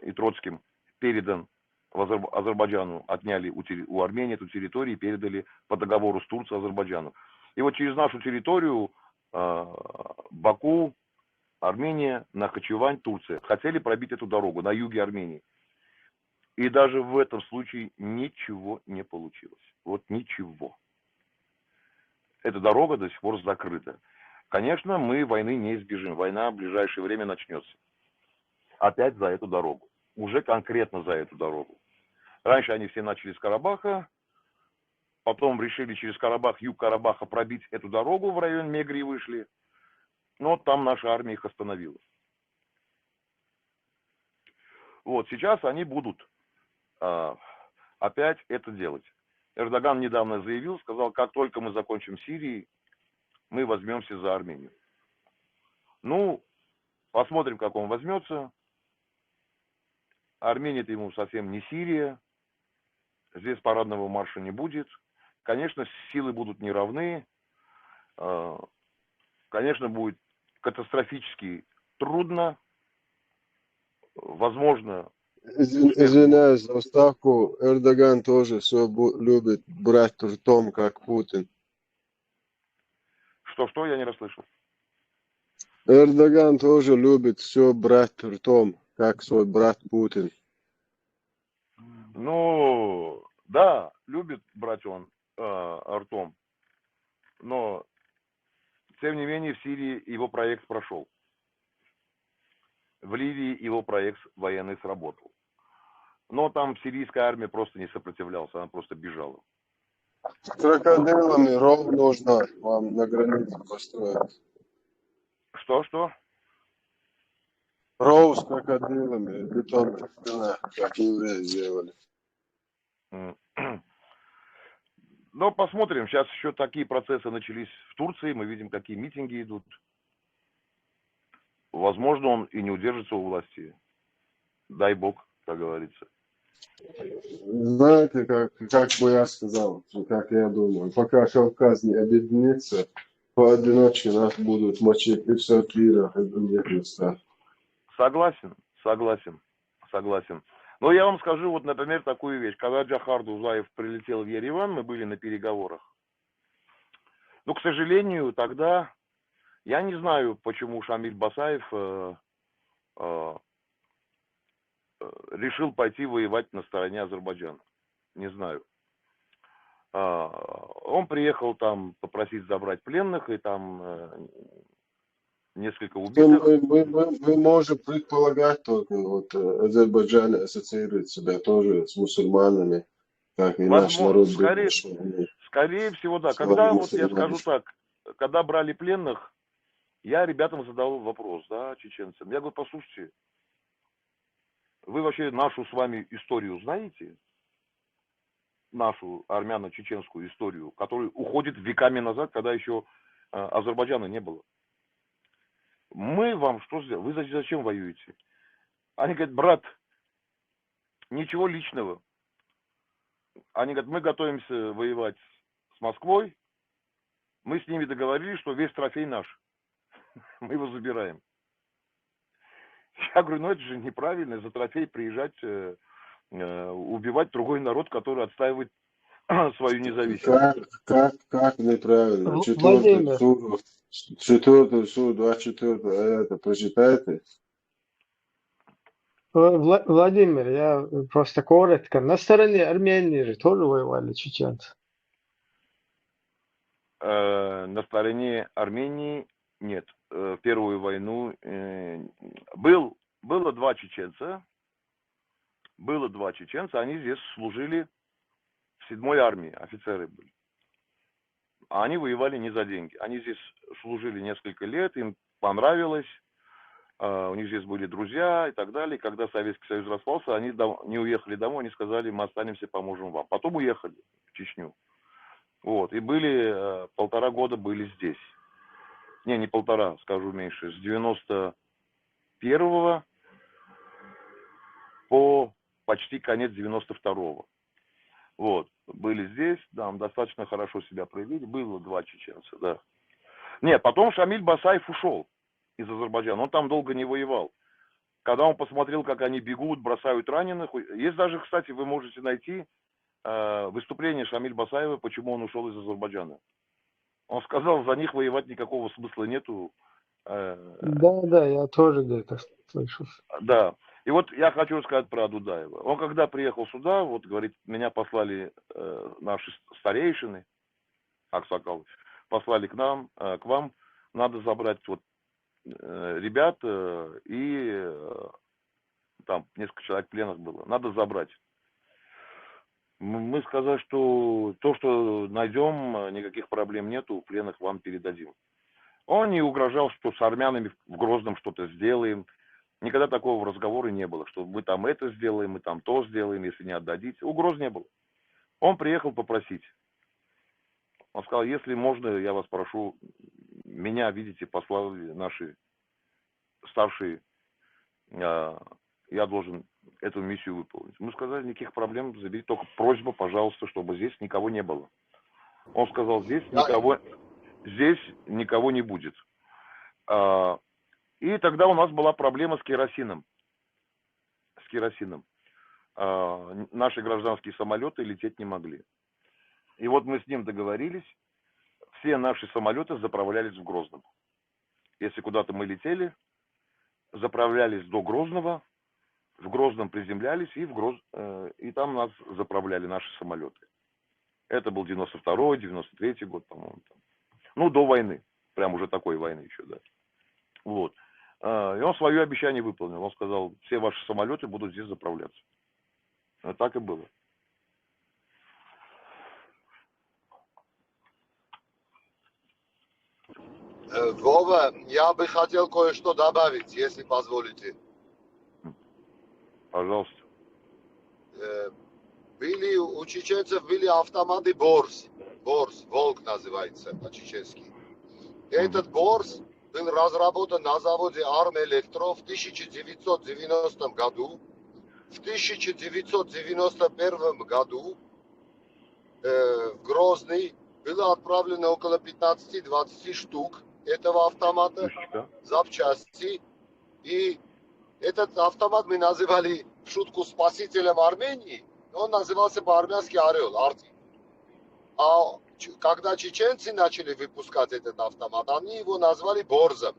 Speaker 1: и Троцким передан в Азербайджану, отняли у Армении эту территорию и передали по договору с Турцией Азербайджану. И вот через нашу территорию Баку, Армения, Нахичевань, Турция хотели пробить эту дорогу на юге Армении. И даже в этом случае ничего не получилось. Вот ничего. Эта дорога до сих пор закрыта. Конечно, мы войны не избежим. Война в ближайшее время начнется. Опять за эту дорогу. Уже конкретно за эту дорогу. Раньше они все начали с Карабаха. Потом решили через Карабах, юг Карабаха пробить эту дорогу в район Мегрии вышли. Но там наша армия их остановила. Вот сейчас они будут опять это делать. Эрдоган недавно заявил, сказал, как только мы закончим Сирией, мы возьмемся за Армению. Ну, посмотрим, как он возьмется. Армения-то ему совсем не Сирия. Здесь парадного марша не будет. Конечно, силы будут неравны. Конечно, будет катастрофически трудно. Возможно...
Speaker 3: Извиняюсь за вставку. Эрдоган тоже все любит брать ртом, как Путин.
Speaker 1: Что? Я не расслышал.
Speaker 3: Эрдоган тоже любит все брать ртом, как свой брат Путин.
Speaker 1: Ну, да, любит брать он ртом. Но, тем не менее, в Сирии его проект прошел. В Ливии его проект военный сработал. Но там сирийская армия просто не сопротивлялась, она просто бежала.
Speaker 3: С крокодилами ров нужно вам на границе построить.
Speaker 1: Что?
Speaker 3: Ров с крокодилами, бетонная стена, как евреи сделали.
Speaker 1: Но посмотрим, сейчас еще такие процессы начались в Турции, мы видим, какие митинги идут. Возможно, он и не удержится у власти. Дай бог, как говорится.
Speaker 3: Знаете, как бы я сказал, как я думаю, пока Кавказ не объединится, поодиночке нас будут мочить и в сортирах, и в других местах.
Speaker 1: Согласен. Но я вам скажу, вот, например, такую вещь. Когда Джохар Дузаев прилетел в Ереван, мы были на переговорах. Но, к сожалению, тогда, я не знаю, почему Шамиль Басаев решил пойти воевать на стороне Азербайджана. Не знаю. Он приехал там попросить забрать пленных, и там несколько убитых.
Speaker 3: Мы можем предполагать только, вот Азербайджан ассоциирует себя тоже с мусульманами, как и наш народ.
Speaker 1: Скорее всего, да. Когда, вот я скажу так, когда брали пленных, я ребятам задал вопрос, да, чеченцам. Я говорю, послушайте, вы вообще нашу с вами историю знаете? Нашу армяно-чеченскую историю, которая уходит веками назад, когда еще Азербайджана не было. Мы вам что сделали? Вы зачем воюете? Они говорят, брат, ничего личного. Они говорят, мы готовимся воевать с Москвой. Мы с ними договорились, что весь трофей наш. Мы его забираем. Я говорю, ну это же неправильно, за трофей приезжать, убивать другой народ, который отстаивает свою независимость.
Speaker 3: Как неправильно?
Speaker 2: Владимир.
Speaker 3: 4 суд, 24 это прочитайте.
Speaker 2: Владимир, я просто коротко. На стороне Армении же тоже воевали чеченцы.
Speaker 1: На стороне Армении нет. В Первую войну было два чеченца. Они здесь служили в 7-й армии, офицеры были. А они воевали не за деньги. Они здесь служили несколько лет, им понравилось. У них здесь были друзья и так далее. Когда Советский Союз распался, они не уехали домой, они сказали, мы останемся, поможем вам. Потом уехали в Чечню. Вот. И были 1,5 года были здесь. Не 1,5, скажу меньше. С 91-го по почти конец 92-го. Вот. Были здесь, да, достаточно хорошо себя проявили. Было 2 чеченца, да. Нет, потом Шамиль Басаев ушел. из Азербайджана. Он там долго не воевал. Когда он посмотрел, как они бегут, бросают раненых, есть даже, кстати, вы можете найти выступление Шамиль Басаева, почему он ушел из Азербайджана. Он сказал, за них воевать никакого смысла нету.
Speaker 2: Да, я тоже где-то слышал.
Speaker 1: Да. И вот я хочу сказать про Дудаева. Он когда приехал сюда, вот говорит, меня послали наши старейшины, Аксакалович, послали к нам, к вам, надо забрать вот ребят и там несколько человек пленных было, надо забрать. Мы сказали, что то, что найдем, никаких проблем нету, пленных вам передадим. Он не угрожал, что с армянами в Грозном что-то сделаем. Никогда такого разговора не было, что мы там это сделаем, мы там то сделаем, если не отдадите. Угроз не было. Он приехал попросить. Он сказал, если можно, я вас прошу, меня, видите, послали наши старшие, я должен эту миссию выполнить. Мы сказали, никаких проблем, заберите, только просьба, пожалуйста, чтобы здесь никого не было. Он сказал, здесь никого не будет. И тогда у нас была проблема с керосином. Наши гражданские самолеты лететь не могли. И вот мы с ним договорились, все наши самолеты заправлялись в Грозном. Если куда-то мы летели, заправлялись до Грозного, в Грозном приземлялись, и там нас заправляли наши самолеты. Это был 92-й, 93-й год, по-моему. Ну, до войны. Прям уже такой войны еще, да. Вот. И он свое обещание выполнил. Он сказал, все ваши самолеты будут здесь заправляться. Вот так и было.
Speaker 4: Вова, я бы хотел кое-что добавить, если позволите.
Speaker 1: Пожалуйста.
Speaker 4: У чеченцев были автоматы Борс. Борс, Волк называется по-чеченски. Этот Борс был разработан на заводе Армэлектро в 1990 году. В 1991 году в Грозный было отправлено около 15-20 штук этого автомата, запчасти. И этот автомат мы называли в шутку спасителем Армении. Он назывался по-армянски Орел, Арти. А когда чеченцы начали выпускать этот автомат, они его назвали Борзом.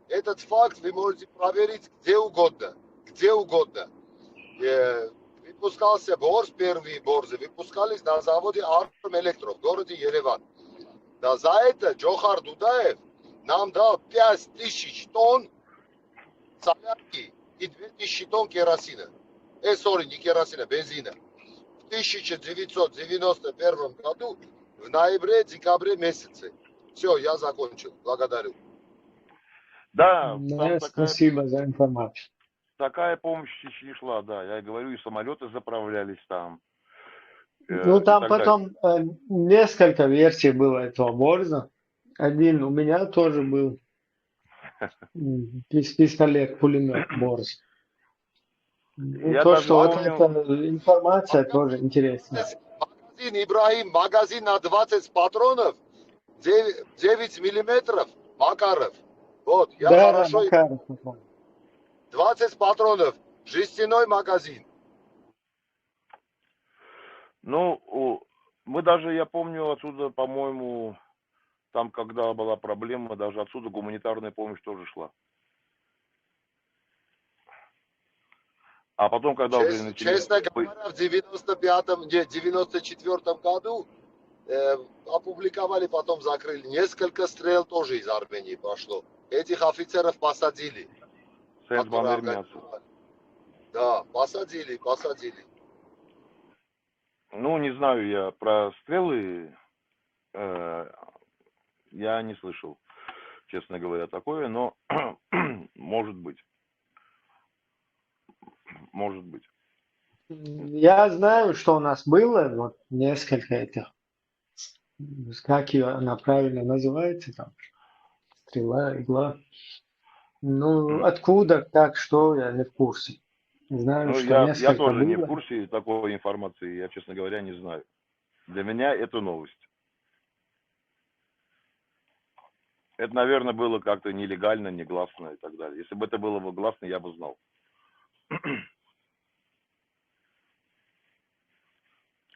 Speaker 4: Этот факт вы можете проверить где угодно. Где угодно. Выпускался Борз, первые Борзы выпускались на заводе Армэлектро в городе Ереван. Да за это Джохар Дудаев нам дал 5000 тонн солярки и 2000 тонн керосина. Не керосина, бензина. В 1991 году в ноябре-декабре месяце. Все, я закончил. Благодарю.
Speaker 1: Да,
Speaker 2: спасибо за информацию.
Speaker 1: Такая помощь в Чечне шла, да. Я говорю, и самолеты заправлялись там.
Speaker 2: Ну, там потом несколько версий было этого Борза. Один у меня тоже был. Пистолет-пулемет Борз. То, что вот эта информация тоже интересна.
Speaker 4: Магазин, Ибрагим, магазин на 20 патронов, 9 миллиметров, Макаров. Вот, я хорошо...
Speaker 2: Макаров.
Speaker 4: 20 патронов, жестяной магазин.
Speaker 1: Ну, мы даже, я помню, отсюда, по-моему, там, когда была проблема, даже отсюда гуманитарная помощь тоже шла. А потом, когда уже начали...
Speaker 4: Честно говоря, в 94 году опубликовали, потом закрыли. Несколько стрел тоже из Армении пошло. Этих офицеров посадили. Да, посадили.
Speaker 1: Ну, не знаю я про стрелы. Я не слышал, честно говоря, такое, но может быть. Может быть.
Speaker 2: Я знаю, что у нас было, вот несколько этих, как ее она правильно называется, там, стрела, игла. Ну, откуда, как, что, я не в курсе. Знаю, что
Speaker 1: я тоже не в курсе такой информации, я, честно говоря, не знаю. Для меня это новость. Это, наверное, было как-то нелегально, негласно и так далее. Если бы это было бы гласно, я бы знал.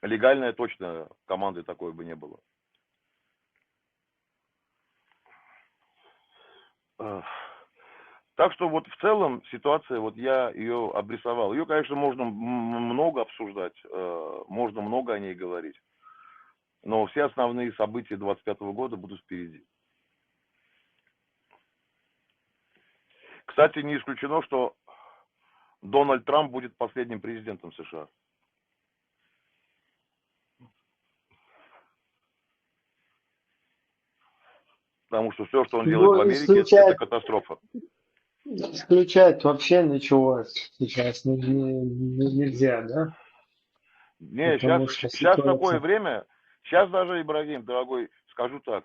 Speaker 1: Легальное точно команды такой бы не было. Так что вот в целом ситуация, вот я ее обрисовал. Ее, конечно, можно много обсуждать, можно много о ней говорить. Но все основные события 25 года будут впереди. Кстати, не исключено, что Дональд Трамп будет последним президентом США. Потому что все, что он делает в
Speaker 2: Ну,
Speaker 1: Америке, это катастрофа.
Speaker 2: исключать вообще ничего сейчас нельзя, да?
Speaker 1: Не,
Speaker 2: Потому что
Speaker 1: сейчас такое
Speaker 2: ситуация...
Speaker 1: время, сейчас даже, Ибрагим, дорогой, скажу так,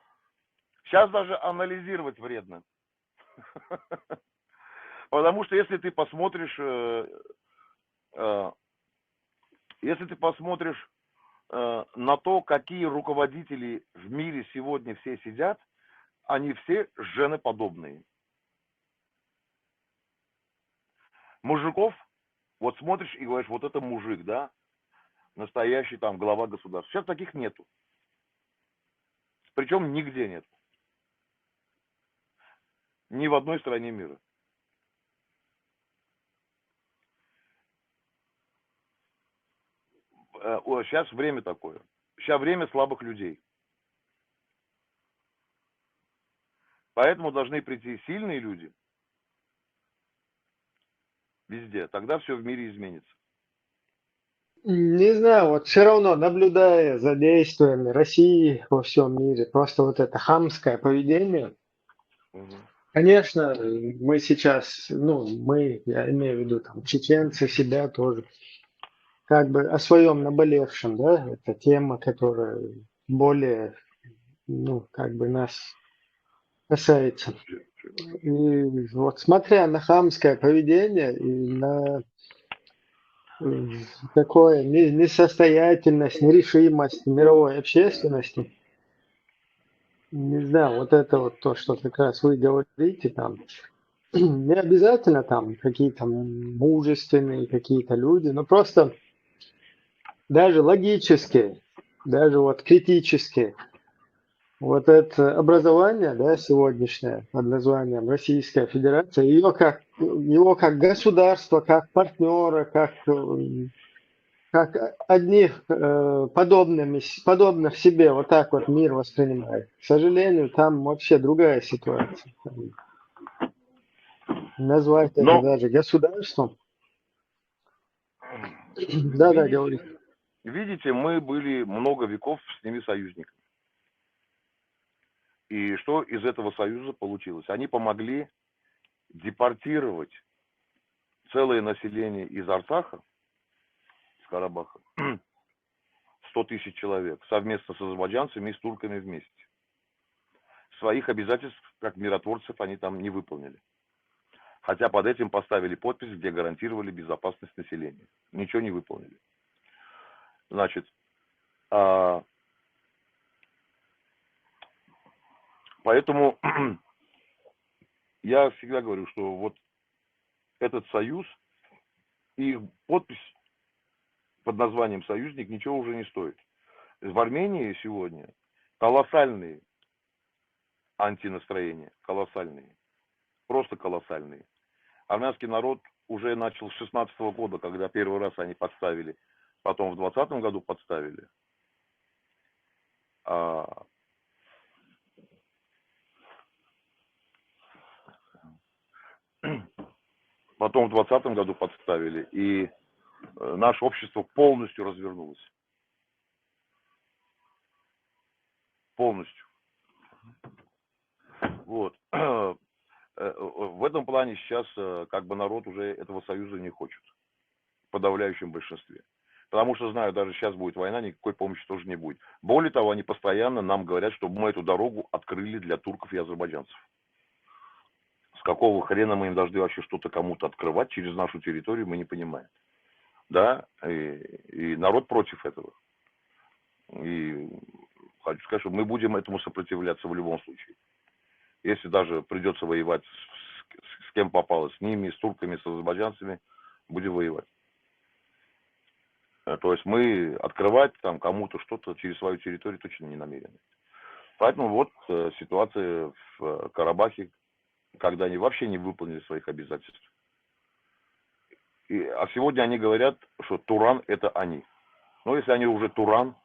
Speaker 1: сейчас даже анализировать вредно. Потому что если ты посмотришь на то, какие руководители в мире сегодня все сидят, они все женоподобные. Мужиков, вот смотришь и говоришь, вот это мужик, да, настоящий там глава государства. Сейчас таких нету. Причем нигде нет. Ни в одной стране мира. Сейчас время такое. Сейчас время слабых людей. Поэтому должны прийти сильные люди везде. Тогда все в мире изменится.
Speaker 2: Не знаю, вот все равно, наблюдая за действиями России во всем мире, просто вот это хамское поведение, конечно, мы сейчас, я имею в виду, там, чеченцы себя тоже, как бы о своем наболевшем, да, это тема, которая более, как бы нас касается. И вот смотря на хамское поведение и на такое несостоятельность, нерешимость мировой общественности, не знаю, вот это вот то, что как раз вы говорите там, не обязательно там какие-то мужественные какие-то люди, но просто даже логически, даже вот критически, вот это образование, да, сегодняшнее под названием Российская Федерация, его как государство, как партнера, как одних подобных себе вот так вот мир воспринимает. К сожалению, там вообще другая ситуация. Назвать это
Speaker 1: Но,
Speaker 2: даже государством. Да, говори.
Speaker 1: видите, мы были много веков с ними союзниками. И что из этого союза получилось? Они помогли депортировать целое население из Арцаха, из Карабаха, 100 тысяч человек, совместно с азербайджанцами и с турками вместе. Своих обязательств, как миротворцев, они там не выполнили. Хотя под этим поставили подпись, где гарантировали безопасность населения. Ничего не выполнили. Значит, поэтому я всегда говорю, что вот этот союз и их подпись под названием «Союзник» ничего уже не стоит. В Армении сегодня колоссальные антинастроения, колоссальные, просто колоссальные. Армянский народ уже начал с 16 года, когда первый раз они подставили, потом в 20 году подставили. Потом в 20 году подставили, и наше общество полностью развернулось. Полностью. Вот. В этом плане сейчас как бы народ уже этого союза не хочет. В подавляющем большинстве. Потому что, знаю, даже сейчас будет война, никакой помощи тоже не будет. Более того, они постоянно нам говорят, чтобы мы эту дорогу открыли для турков и азербайджанцев. С какого хрена мы им должны вообще что-то кому-то открывать через нашу территорию, мы не понимаем. Да, и народ против этого. И хочу сказать, что мы будем этому сопротивляться в любом случае. если даже придется воевать с кем попало, с ними, с турками, с азербайджанцами, будем воевать. То есть мы открывать там кому-то что-то через свою территорию точно не намерены. Поэтому вот ситуация в Карабахе, когда они вообще не выполнили своих обязательств. А сегодня они говорят, что Туран это они. Но если они уже Туран,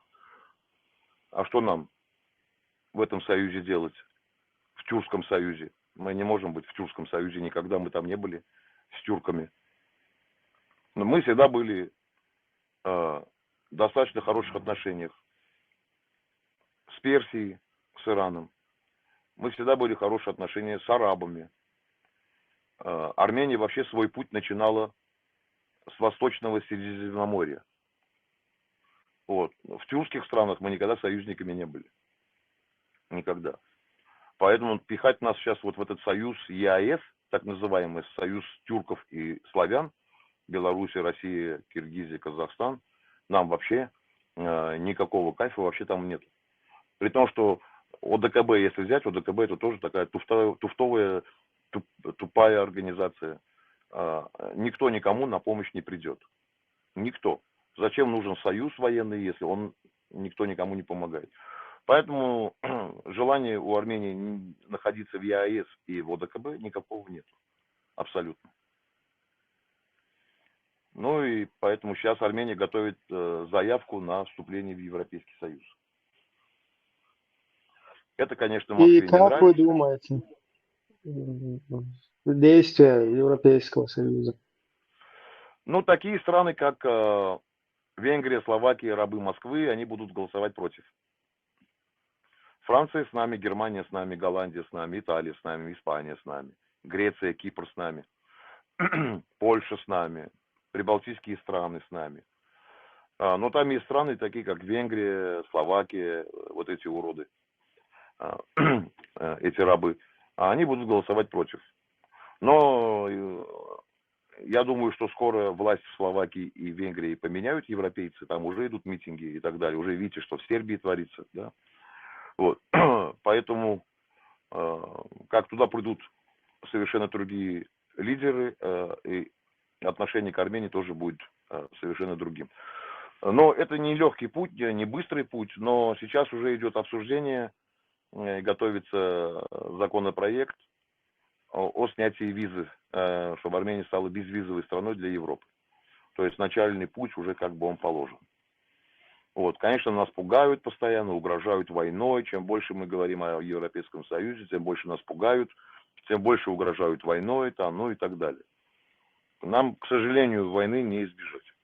Speaker 1: а что нам в этом союзе делать? В Тюркском союзе. Мы не можем быть в Тюркском союзе, никогда мы там не были с тюрками. Но мы всегда были в достаточно хороших отношениях с Персией, с Ираном. Мы всегда были в хороших отношениях с арабами. Армения вообще свой путь начинала с восточного Средиземноморья. Вот. В тюркских странах мы никогда союзниками не были. Никогда. Поэтому пихать нас сейчас вот в этот союз ЕАЭС, так называемый союз тюрков и славян, Беларусь, Россия, Киргизия, Казахстан, нам вообще никакого кайфа вообще там нет. При том, что ОДКБ, если взять, ОДКБ это тоже такая тупая организация. Никто никому на помощь не придет. Никто. Зачем нужен союз военный, если никто никому не помогает? Поэтому желания у Армении находиться в ЕАЭС и в ОДКБ никакого нет. Абсолютно. Ну и поэтому сейчас Армения готовит заявку на вступление в Европейский Союз. Это, конечно, Москве не нравится.
Speaker 2: И как вы думаете, действия Европейского Союза?
Speaker 1: Ну, такие страны, как Венгрия, Словакия, рабы Москвы, они будут голосовать против. Франция с нами, Германия с нами, Голландия с нами, Италия с нами, Испания с нами, Греция, Кипр с нами, Польша с нами, прибалтийские страны с нами. Но там есть страны, такие как Венгрия, Словакия, вот эти уроды, эти рабы, они будут голосовать против. Но я думаю, что скоро власть в Словакии и Венгрии поменяют европейцы, там уже идут митинги и так далее. Уже видите, что в Сербии творится, да. Вот. Поэтому, как туда придут совершенно другие лидеры, и отношение к Армении тоже будет совершенно другим. Но это не легкий путь, не быстрый путь, но сейчас уже идет обсуждение, готовится законопроект о снятии визы, чтобы Армения стала безвизовой страной для Европы. То есть начальный путь уже как бы он положен. Вот, конечно, нас пугают постоянно, угрожают войной. Чем больше мы говорим о Европейском Союзе, тем больше нас пугают, тем больше угрожают войной, там, ну и так далее. Нам, к сожалению, войны не избежать.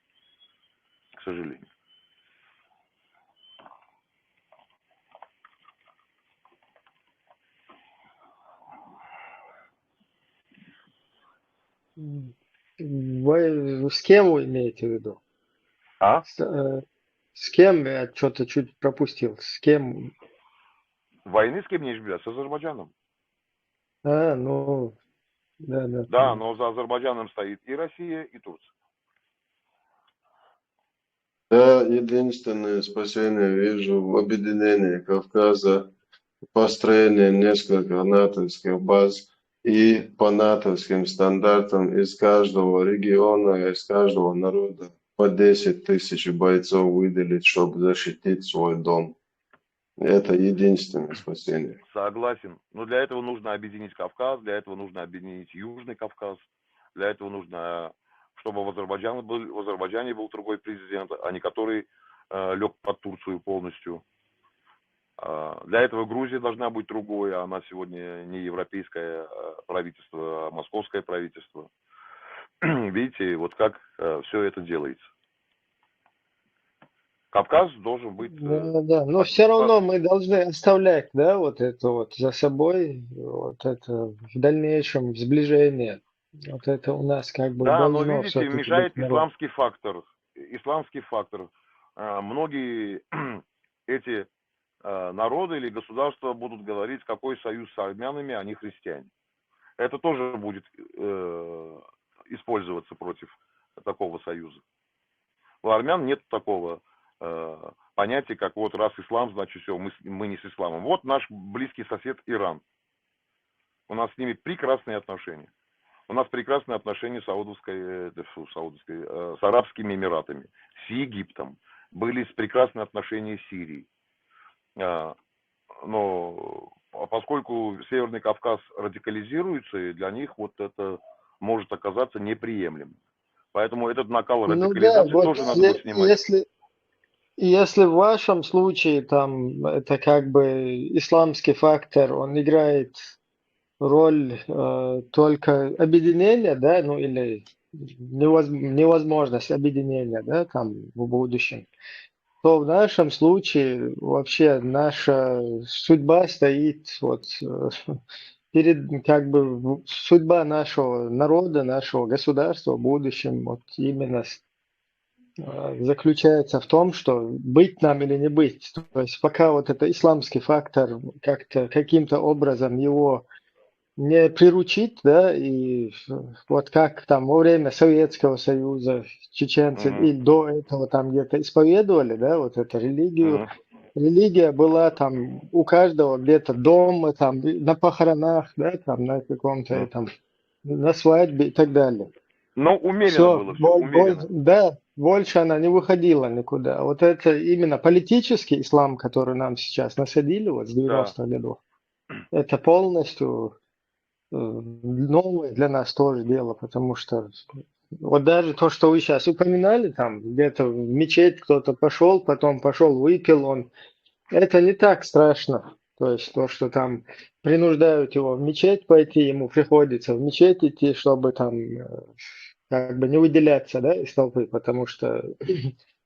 Speaker 1: К сожалению.
Speaker 2: Вы с кем вы имеете в виду?
Speaker 1: А?
Speaker 2: С кем? Я что-то чуть пропустил. С кем?
Speaker 1: Войны с кем не избежать? С Азербайджаном.
Speaker 2: Ну, да.
Speaker 1: Да, но за Азербайджаном стоит и Россия, и Турция.
Speaker 3: Да, единственное спасение вижу в объединении Кавказа, построение нескольких натовских баз и по натовским стандартам из каждого региона, из каждого народа по 10 тысяч бойцов выделить, чтобы защитить свой дом. Это единственное спасение.
Speaker 1: Согласен. Но для этого нужно объединить Кавказ, для этого нужно объединить Южный Кавказ, для этого нужно, чтобы в Азербайджане был другой президент, а не который лег под Турцию полностью. Для этого Грузия должна быть другой, а она сегодня не европейское правительство, а московское правительство. Видите, вот как все это делается. Кавказ должен быть...
Speaker 2: Да, но все равно мы должны оставлять, да, вот это вот за собой, вот это в дальнейшем сближение. Вот это у нас как бы
Speaker 1: Да, но
Speaker 2: должно
Speaker 1: видите,
Speaker 2: все-таки
Speaker 1: мешает
Speaker 2: быть народ.
Speaker 1: исламский фактор. Исламский фактор. Многие эти народы или государства будут говорить, какой союз с армянами, они христиане. Это тоже будет использоваться против такого союза. У армян нет такого понятия, как вот раз ислам, значит все, мы не с исламом. Вот наш близкий сосед Иран. У нас с ними прекрасные отношения. У нас прекрасные отношения с Арабскими Эмиратами, с Египтом. Были прекрасные отношения с Сирией. Но поскольку Северный Кавказ радикализируется, для них вот это может оказаться неприемлемым. Поэтому этот накал
Speaker 2: Ну да,
Speaker 1: радикализации
Speaker 2: вот
Speaker 1: тоже надо будет снимать.
Speaker 2: если в вашем случае там это как бы исламский фактор, он играет роль только объединения, да, ну или невозможность объединения, да, там в будущем, то в нашем случае вообще наша судьба стоит вот перед как бы судьба нашего народа, нашего государства в будущем вот именно заключается в том, что быть нам или не быть. То есть пока вот это исламский фактор как-то каким-то образом его не приручить, да, и вот как там во время Советского Союза чеченцы и до этого там где-то исповедовали, да, вот эту религию. Религия была там у каждого где-то дома, там на похоронах, да, там на каком-то там, на свадьбе и так далее.
Speaker 1: Но умеренно
Speaker 2: Все,
Speaker 1: было, все умеренно.
Speaker 2: да, больше она не выходила никуда. Вот это именно политический ислам, который нам сейчас насадили вот с 90-х годов, это полностью новое для нас тоже дело, потому что вот даже то, что вы сейчас упоминали, там где-то в мечеть кто-то пошел, потом пошел, выпил он, это не так страшно. То есть то, что там принуждают его в мечеть пойти, ему приходится в мечеть идти, чтобы там как бы не выделяться, да, из толпы, потому что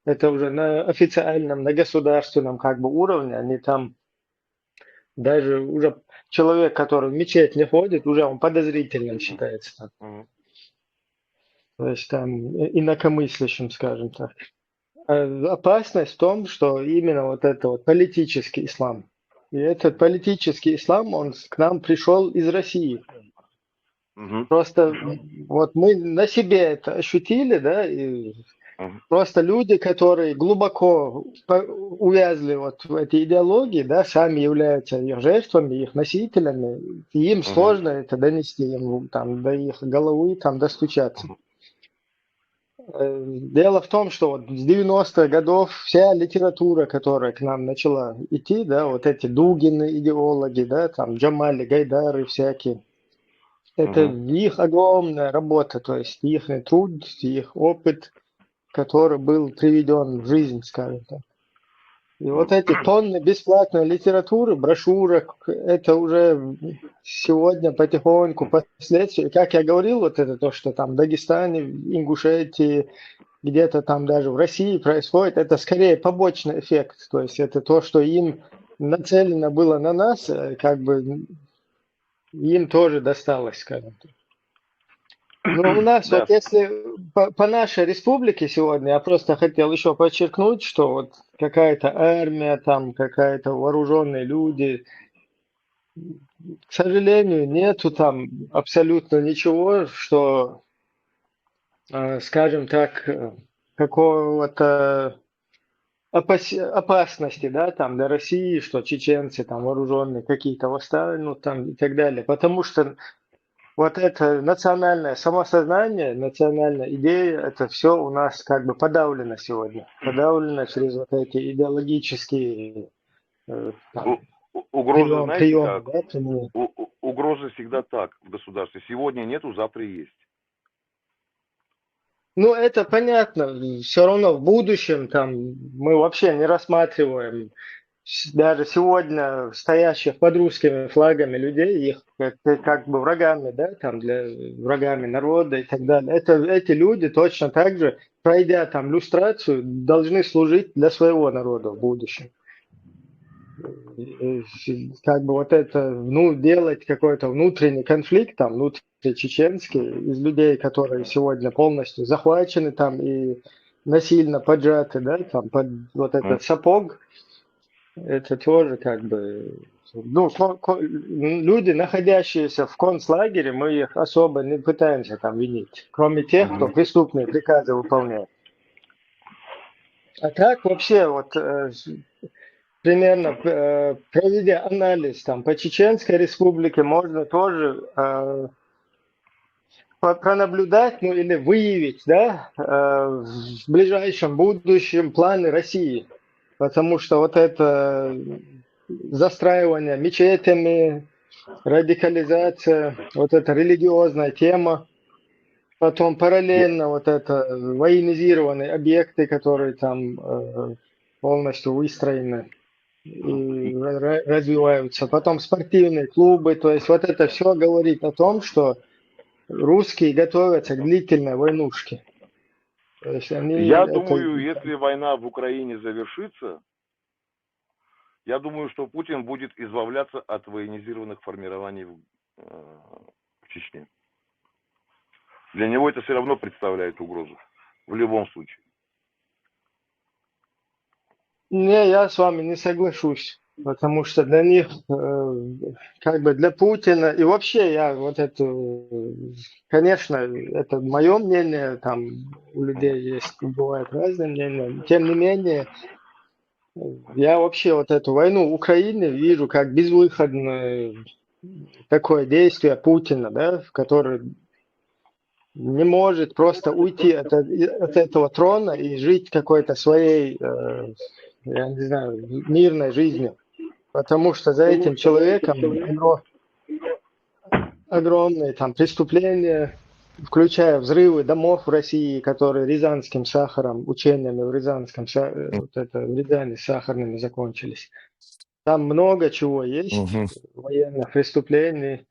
Speaker 2: это уже на официальном, на государственном как бы уровне, они там даже уже человек, который в мечеть не ходит, уже он подозрительным считается. То есть там инакомыслящим, скажем так. А опасность в том, что именно вот это вот политический ислам. И этот политический ислам, он к нам пришел из России. Просто вот мы на себе это ощутили, да, и просто люди, которые глубоко увязли вот в этой идеологии, да, сами являются их жертвами, их носителями, и им сложно это донести, им там до их головы там достучаться. Дело в том, что вот с 90-х годов вся литература, которая к нам начала идти, да, вот эти Дугины идеологи, да, там Джамали, Гайдары всякие, это их огромная работа, то есть их труд, их опыт, который был приведен в жизнь, скажем так. И вот эти тонны бесплатной литературы, брошюрок, это уже сегодня потихоньку последствия. Как я говорил, вот это то, что там в Дагестане, в Ингушетии, где-то там даже в России происходит, это скорее побочный эффект. То есть это то, что им нацелено было на нас, как бы им тоже досталось, скажем так. Ну, у нас вот если по нашей республике сегодня, я просто хотел еще подчеркнуть, что вот какая-то армия, там какая-то вооруженные люди, к сожалению, нету там абсолютно ничего, что, скажем так, какого-то опасности, да, там для России, что чеченцы там вооруженные какие-то восстанут там и так далее, потому что вот это национальное самосознание, национальная идея, это все у нас как бы подавлено сегодня. Подавлено через вот эти идеологические
Speaker 1: угрозы, знаете
Speaker 2: приемы.
Speaker 1: как?
Speaker 2: Да,
Speaker 1: угрозы всегда так в государстве. Сегодня нету, завтра есть.
Speaker 2: Ну, это понятно. Все равно в будущем там мы вообще не рассматриваем даже сегодня стоящих под русскими флагами людей, их как бы врагами, да, там врагами народа и так далее. Эти люди точно так же, пройдя там люстрацию, должны служить для своего народа в будущем. Как бы вот это, ну, делать какой-то внутренний конфликт, там, внутричеченский, из людей, которые сегодня полностью захвачены там и насильно поджаты, да, там, под вот этот сапог, это тоже как бы, ну, люди, находящиеся в концлагере, мы их особо не пытаемся там винить, кроме тех, кто преступные приказы выполняет. А так вообще вот примерно проведя анализ там по Чеченской республике, можно тоже пронаблюдать, ну или выявить, да, в ближайшем будущем планы России. Потому что вот это застраивание мечетями, радикализация, вот эта религиозная тема, потом параллельно вот это военизированные объекты, которые там полностью выстроены и развиваются, потом спортивные клубы, то есть вот это все говорит о том, что русские готовятся к длительной войнушке. То есть они
Speaker 1: Я
Speaker 2: это...
Speaker 1: думаю, если война в Украине завершится, я думаю, что Путин будет избавляться от военизированных формирований в Чечне. Для него это все равно представляет угрозу. В любом случае.
Speaker 2: Не, я с вами не соглашусь. Потому что для них, как бы для Путина, и вообще я вот это, конечно, это мое мнение, там у людей есть, бывают разные мнения, тем не менее, я вообще вот эту войну Украины вижу как безвыходное такое действие Путина, да, который не может просто уйти от этого трона и жить какой-то своей, я не знаю, мирной жизнью. Потому что за этим человеком огромные там преступления, включая взрывы домов в России, которые рязанским сахаром, учениями в Рязанском, вот это, в Рязани с сахарными закончились. Там много чего есть, военных преступлений,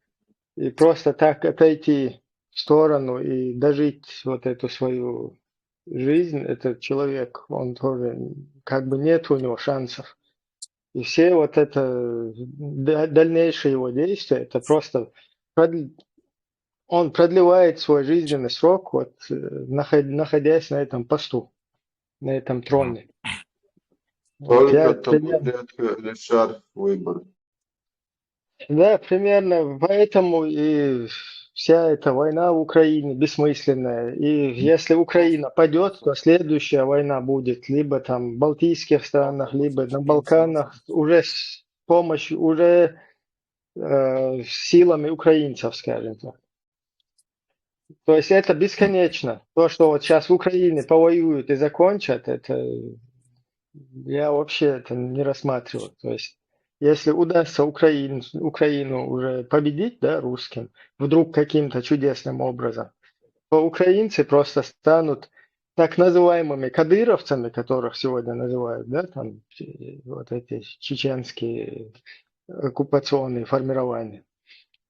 Speaker 2: и просто так отойти в сторону и дожить вот эту свою жизнь, этот человек, он тоже, как бы нет у него шансов. И все вот это дальнейшие его действия, это просто он продлевает свой жизненный срок, вот, находясь на этом посту, на этом троне. Вот,
Speaker 3: Только табуретка или шар выбор.
Speaker 2: Да, примерно поэтому и вся эта война в Украине бессмысленная. И если Украина падет, то следующая война будет либо там в Балтийских странах, либо на Балканах, уже с помощью, уже силами украинцев, скажем так. То есть это бесконечно. То, что вот сейчас в Украине повоюют и закончат, это я вообще это не рассматриваю. То есть если удастся Украину уже победить, да, русским, вдруг каким-то чудесным образом, то украинцы просто станут так называемыми кадыровцами, которых сегодня называют, да, там вот эти чеченские оккупационные формирования.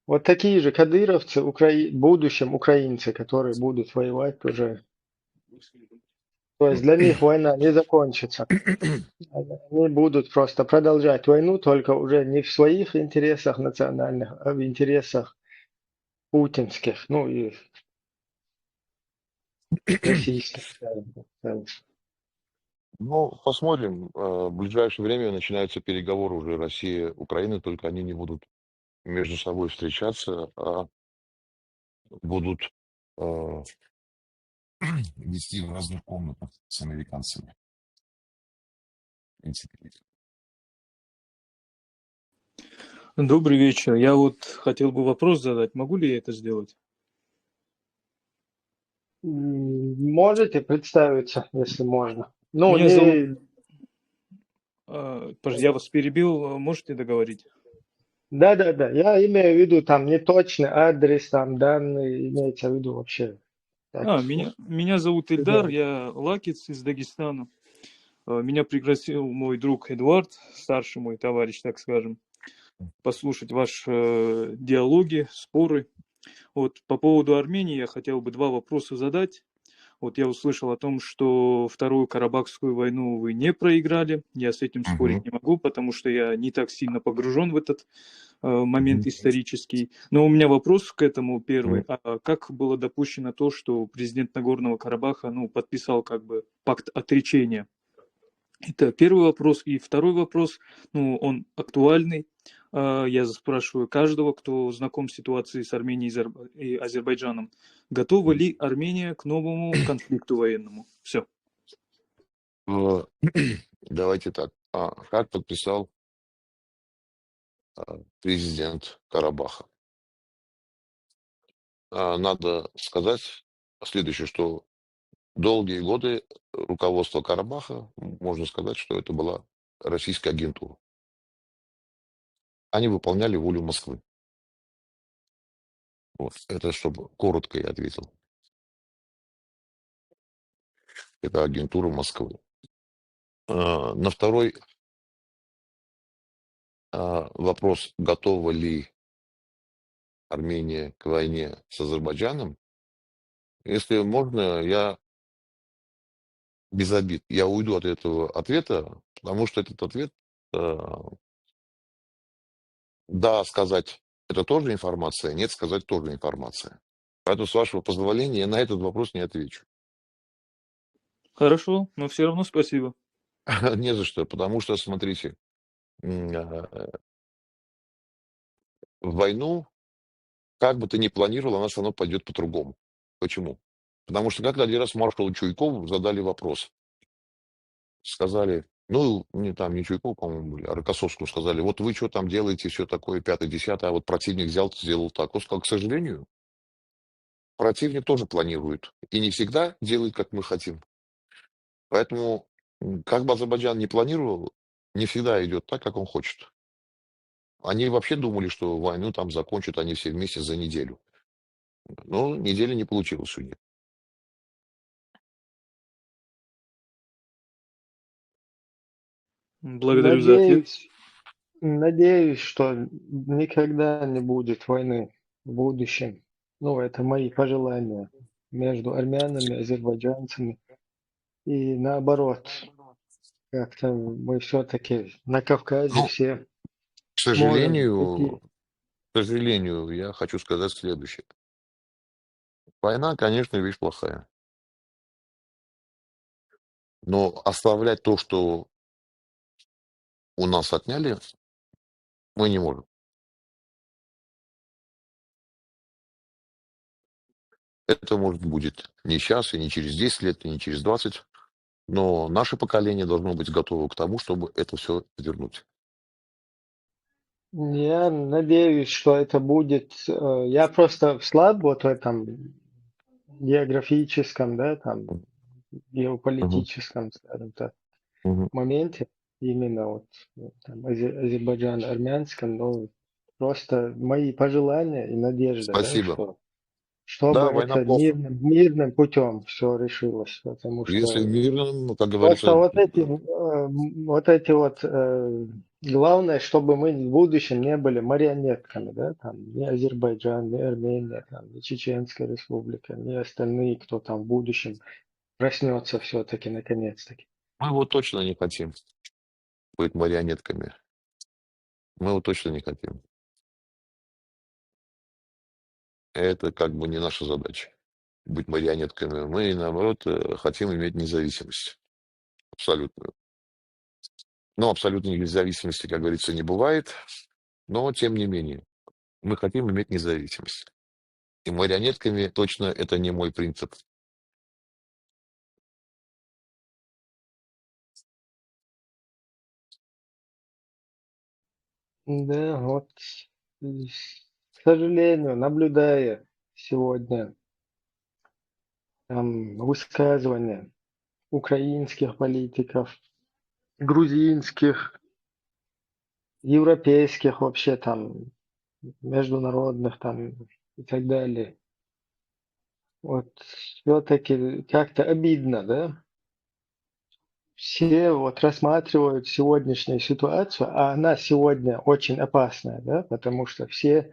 Speaker 2: Вот такие же кадыровцы, в будущем украинцы, которые будут воевать уже. То есть для них война не закончится. Они будут просто продолжать войну, только уже не в своих интересах национальных, а в интересах путинских, ну и российских.
Speaker 1: Ну, посмотрим. В ближайшее время начинаются переговоры уже Россия, Украина, только они не будут между собой встречаться, а будут вести в разных комнатах с американцами. В принципе.
Speaker 5: Добрый вечер. Я вот хотел бы вопрос задать. Могу ли я это сделать?
Speaker 2: Можете представиться, если можно? Ну,
Speaker 5: Меня
Speaker 2: не...
Speaker 5: зовут... Я вас перебил. Можете договорить?
Speaker 2: Да. Я имею в виду там не точный адрес, там данные, имеется в виду вообще. Так,
Speaker 5: Меня зовут Ильдар, я лакец из Дагестана. Меня пригласил мой друг Эдуард, старший мой товарищ, так скажем, послушать ваши диалоги, споры. Вот по поводу Армении я хотел бы два вопроса задать. Вот я услышал о том, что Вторую Карабахскую войну вы не проиграли. Я с этим спорить не могу, потому что я не так сильно погружен в этот момент исторический. Но у меня вопрос к этому первый. А как было допущено то, что президент Нагорного Карабаха подписал как бы пакт отречения? Это первый вопрос. И второй вопрос, он актуальный. Я спрашиваю каждого, кто знаком с ситуацией с Арменией и Азербайджаном. Готова ли Армения к новому конфликту военному? Все.
Speaker 1: Давайте так.
Speaker 6: как подписал президент Карабаха. Надо сказать следующее, что долгие годы руководство Карабаха, можно сказать, что это была российская агентура. Они выполняли волю Москвы. Вот. Это чтобы коротко я ответил. Это агентура Москвы. На второй вопрос, готова ли Армения к войне с Азербайджаном, если можно, я без обид, я уйду от этого ответа, потому что этот ответ, да, сказать, это тоже информация, нет, сказать тоже информация. Поэтому, с вашего позволения, я на этот вопрос не отвечу.
Speaker 5: Хорошо, но все равно спасибо.
Speaker 6: Не за что, потому что, смотрите, в войну, как бы ты ни планировал, она все равно пойдет по-другому. Почему? Потому что как один раз маршалу Чуйкову задали вопрос. Сказали, ну, не Чуйкову, по-моему, были, а Рокоссовскому сказали, вот вы что там делаете, все такое, 5-10, а вот противник взял, сделал так. Он сказал, к сожалению, противник тоже планирует. И не всегда делает, как мы хотим. Поэтому, как бы Азербайджан не планировал, не всегда идет так, как он хочет. Они вообще думали, что войну там закончат они все вместе за неделю. Но неделя не получилась у них.
Speaker 5: Благодарю за ответ.
Speaker 2: Надеюсь, что никогда не будет войны в будущем. Ну, это мои пожелания между армянами и азербайджанцами. И наоборот, как-то мы все-таки на Кавказе
Speaker 6: Ну,
Speaker 2: все
Speaker 6: к
Speaker 2: можем
Speaker 6: сожалению,
Speaker 2: идти.
Speaker 6: я хочу сказать следующее. Война, конечно, вещь плохая. Но оставлять то, что у нас отняли, мы не можем. Это, может, будет не сейчас, и не через 10 лет, и не через 20. Но наше поколение должно быть готово к тому, чтобы это все вернуть.
Speaker 2: Я надеюсь, что это будет... Я просто слаб вот в этом географическом, да, там,
Speaker 6: Мгм.
Speaker 2: геополитическом, скажем так,
Speaker 6: Мгм.
Speaker 2: моменте, именно вот там, азербайджано-армянском, но просто мои пожелания и надежда, да,
Speaker 6: Спасибо.
Speaker 2: что чтобы
Speaker 6: Да, война
Speaker 2: это
Speaker 6: плохо.
Speaker 2: мирным путем все решилось, потому
Speaker 6: Если
Speaker 2: что
Speaker 6: мирно, ну, как
Speaker 2: просто
Speaker 6: говорится,
Speaker 2: вот эти главное, чтобы мы в будущем не были марионетками, да, там, ни Азербайджан, ни Армения, там, ни Чеченская республика, ни остальные, кто там в будущем проснется все-таки наконец-таки.
Speaker 6: мы его точно не хотим быть марионетками. Мы его точно не хотим. Это как бы не наша задача быть марионетками. Мы, наоборот, хотим иметь независимость. Абсолютную. Но абсолютной независимости, как говорится, не бывает. Но, тем не менее, мы хотим иметь независимость. И марионетками точно это не мой принцип.
Speaker 2: Да, вот, к сожалению, наблюдая сегодня там высказывания украинских политиков, грузинских, европейских вообще там, международных там и так далее. Вот все-таки как-то обидно, да? Все вот рассматривают сегодняшнюю ситуацию, а она сегодня очень опасная, да, потому что все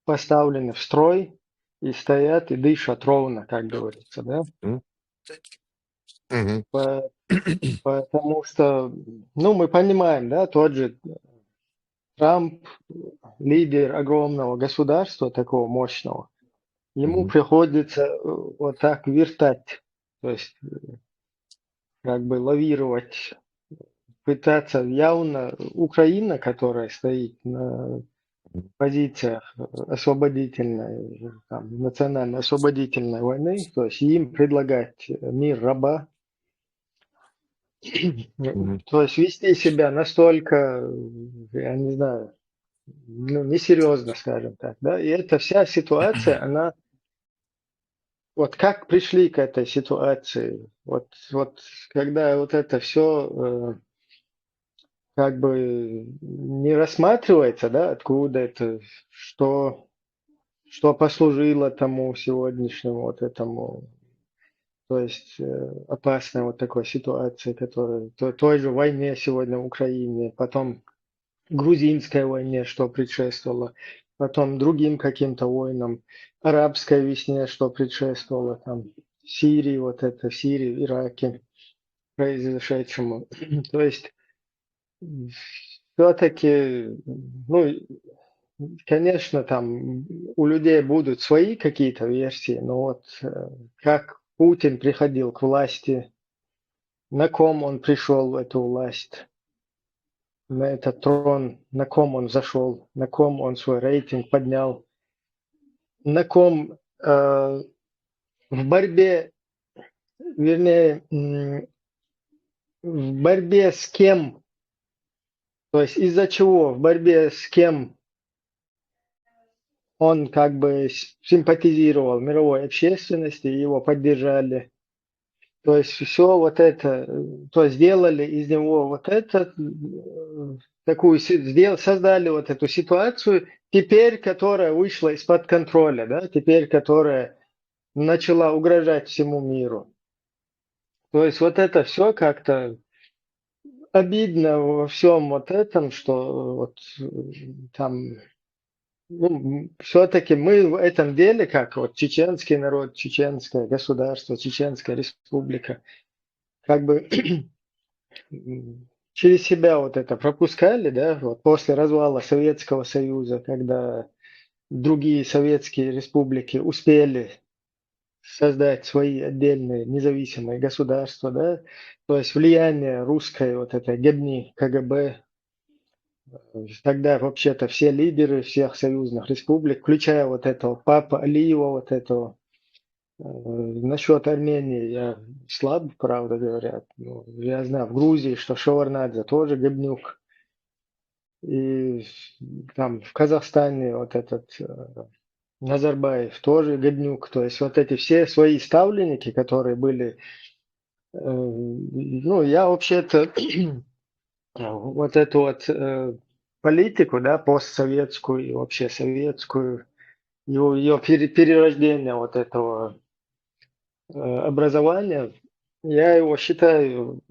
Speaker 2: поставлены в строй и стоят и дышат ровно, как говорится, да.
Speaker 6: М? Мгм.
Speaker 2: По- Потому что, ну, мы понимаем, да, тот же Трамп, лидер огромного государства, такого мощного, ему
Speaker 6: Мгм.
Speaker 2: приходится вот так вертать, то есть как бы лавировать, пытаться явно Украина, которая стоит на позициях освободительной, там, национально-освободительной войны, то есть им предлагать мир раба,
Speaker 6: Мгм.
Speaker 2: То есть вести себя настолько, я не знаю, ну, несерьезно, скажем так, да, и эта вся ситуация, она, вот как пришли к этой ситуации, вот когда вот это все как бы не рассматривается, да, откуда это, что послужило тому сегодняшнему вот этому, то есть опасной вот такой ситуации, которая, той же войне сегодня в Украине, потом грузинской войне, что предшествовало, потом другим каким-то войнам, арабской весне, что предшествовало, там, Сирии, вот это, в Сирии, Ираке произошедшему. То есть все-таки, ну, конечно, там у людей будут свои какие-то версии, но вот как Путин приходил к власти, на ком он пришел в эту власть, на этот трон, на ком он зашел, на ком он свой рейтинг поднял, на ком в борьбе, вернее, в борьбе с кем, то есть из-за чего, в борьбе с кем он как бы симпатизировал мировой общественности, его поддержали. То есть все вот это, то есть сделали из него вот это, такую, создали вот эту ситуацию, теперь которая вышла из-под контроля, да, теперь которая начала угрожать всему миру. То есть вот это все как-то обидно во всем вот этом, что вот там, ну, все-таки мы в этом деле, как вот чеченский народ, чеченское государство, Чеченская республика, как бы через себя вот это пропускали, да, вот после развала Советского Союза, когда другие советские республики успели создать свои отдельные независимые государства, да, то есть влияние русской вот этой ГЕБНИ, КГБ, тогда вообще-то все лидеры всех союзных республик, включая вот этого папа Алиева, вот этого, насчет Армении я слаб, правда говоря. Ну, я знаю, в Грузии, что Шеварнадзе тоже говнюк. И там в Казахстане вот этот Назарбаев тоже говнюк. То есть вот эти все свои ставленники, которые были... ну, я вообще-то вот эту вот политику, да, постсоветскую и вообще советскую, ее перерождение вот этого образования, я его считаю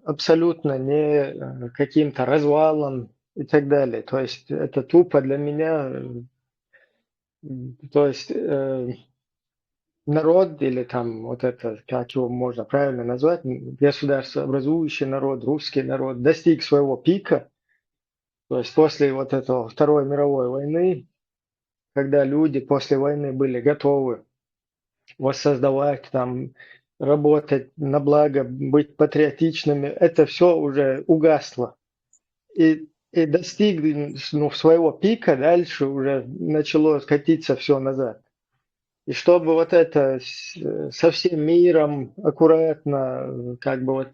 Speaker 2: абсолютно не каким-то развалом и так далее. То есть это тупо для меня, то есть народ или там вот это, как его можно правильно назвать, государство образующий народ, русский народ достиг своего пика. То есть после вот этого Второй мировой войны, когда люди после войны были готовы воссоздавать, там, работать на благо, быть патриотичными, это все уже угасло. И достиг ну, своего пика, дальше уже начало катиться все назад. И чтобы вот это со всем миром аккуратно, как бы вот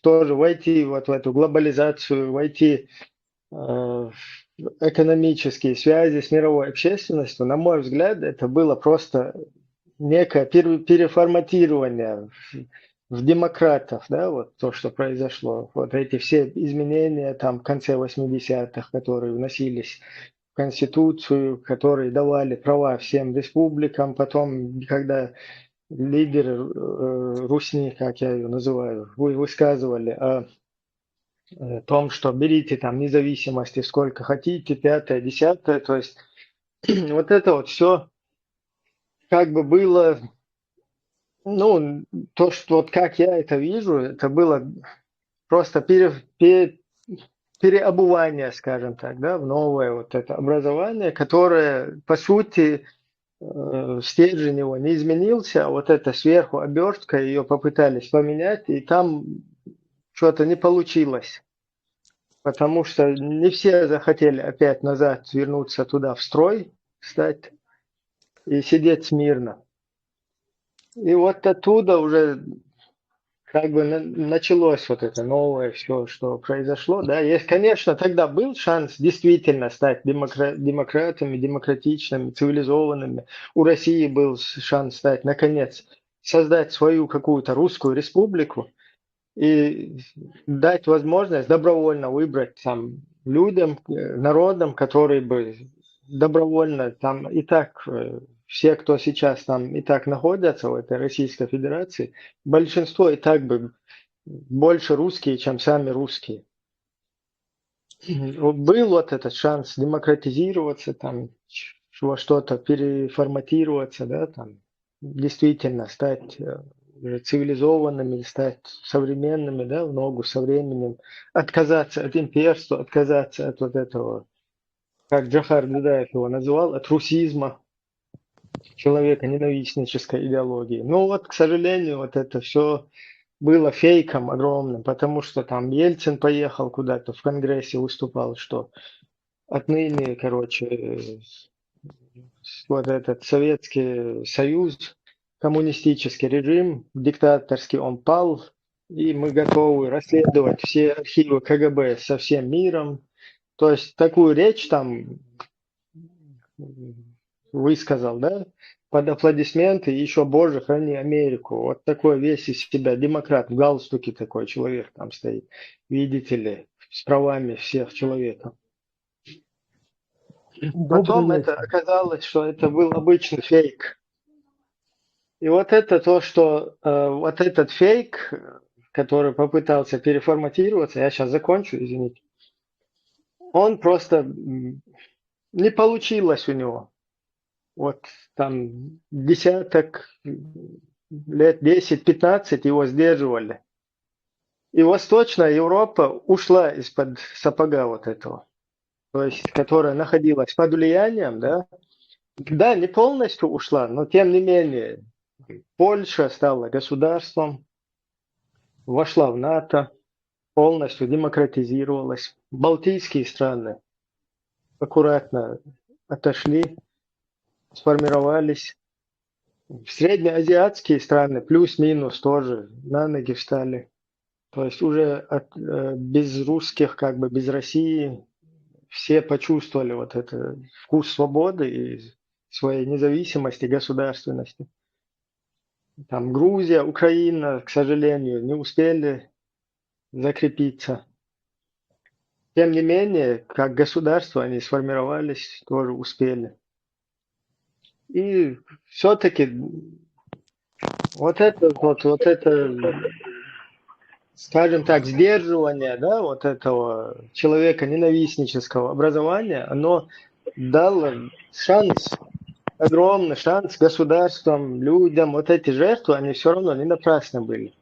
Speaker 2: тоже войти вот в эту глобализацию, войти в экономические связи с мировой общественностью, на мой взгляд, это было просто некое переформатирование в демократов, да, вот то, что произошло, вот эти все изменения там в конце 80-х, которые вносились в Конституцию, которые давали права всем республикам, потом, когда лидеры Русни, как я ее называю, высказывали о том, что берите там независимости сколько хотите, пятое, десятое, то есть вот это вот все как бы было, ну, то, что вот как я это вижу, это было просто переобувание, скажем так, да, в новое вот это образование, которое, по сути, стержень его не изменился, а вот это сверху обертка, ее попытались поменять, и там что-то не получилось. Потому что не все захотели опять назад вернуться туда в строй, встать и сидеть смирно. И вот оттуда уже как бы началось вот это новое все, что произошло, да, есть, конечно, тогда был шанс действительно стать демократами, демократичными, цивилизованными. У России был шанс стать, наконец, создать свою какую-то русскую республику и дать возможность добровольно выбрать там людям, народам, которые бы добровольно там и так все, кто сейчас там и так находятся в этой Российской Федерации, большинство и так бы больше русские, чем сами русские. Был вот этот шанс демократизироваться, там, во что-то переформатироваться, да, там, действительно стать цивилизованными, стать современными, да, в ногу со временем, отказаться от имперства, отказаться от вот этого, как Джохар Дудаев его называл, от русизма, человека ненавистнической идеологии. Ну вот, к сожалению, вот это все было фейком огромным, потому что там Ельцин поехал куда-то в Конгрессе, выступал, что отныне, короче, вот этот Советский Союз, коммунистический режим, диктаторский, он пал, и мы готовы расследовать все архивы КГБ со всем миром. То есть такую речь там высказал, да, под аплодисменты, и еще, Боже, храни Америку. Вот такой весь из себя демократ, в галстуке такой человек там стоит, видите ли, с правами всех человека. Потом это оказалось, что это был обычный фейк. И вот это то, что вот этот фейк, который попытался переформатироваться, я сейчас закончу, извините, он просто не получилось у него. Вот там десяток лет, 10-15 его сдерживали. И Восточная Европа ушла из-под сапога вот этого, то есть которая находилась под влиянием, да, не полностью ушла, но тем не менее Польша стала государством, вошла в НАТО, полностью демократизировалась. Балтийские страны аккуратно отошли, сформировались. Среднеазиатские страны плюс-минус тоже на ноги встали. То есть уже без русских, как бы без России, все почувствовали вот этот вкус свободы и своей независимости, государственности. Там Грузия, Украина, к сожалению, не успели закрепиться. Тем не менее, как государство они сформировались, тоже успели. И все-таки вот это, скажем так, сдерживание, да, вот этого человека ненавистнического образования, оно дало шанс, огромный шанс государствам, людям. Вот эти жертвы, они все равно не напрасны были.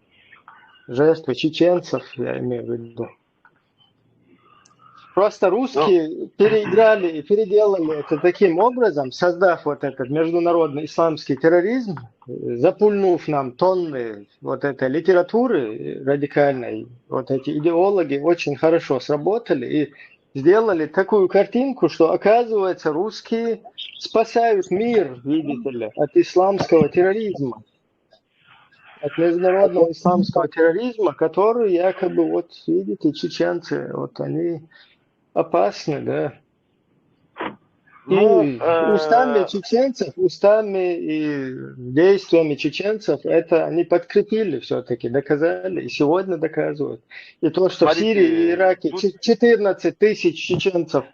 Speaker 2: Жертвы чеченцев, я имею в виду. Просто русские переиграли и переделали это таким образом, создав вот этот международный исламский терроризм, запульнув нам тонны вот этой литературы радикальной. Вот эти идеологи очень хорошо сработали и сделали такую картинку, что, оказывается, русские спасают мир, видите ли, от исламского терроризма. От международного исламского терроризма, который якобы, вот видите, чеченцы, вот они опасны, да. И устами чеченцев, устами и действиями чеченцев это они подкрепили все-таки, доказали, и сегодня доказывают. И то, что в Сирии и Ираке 14 тысяч чеченцев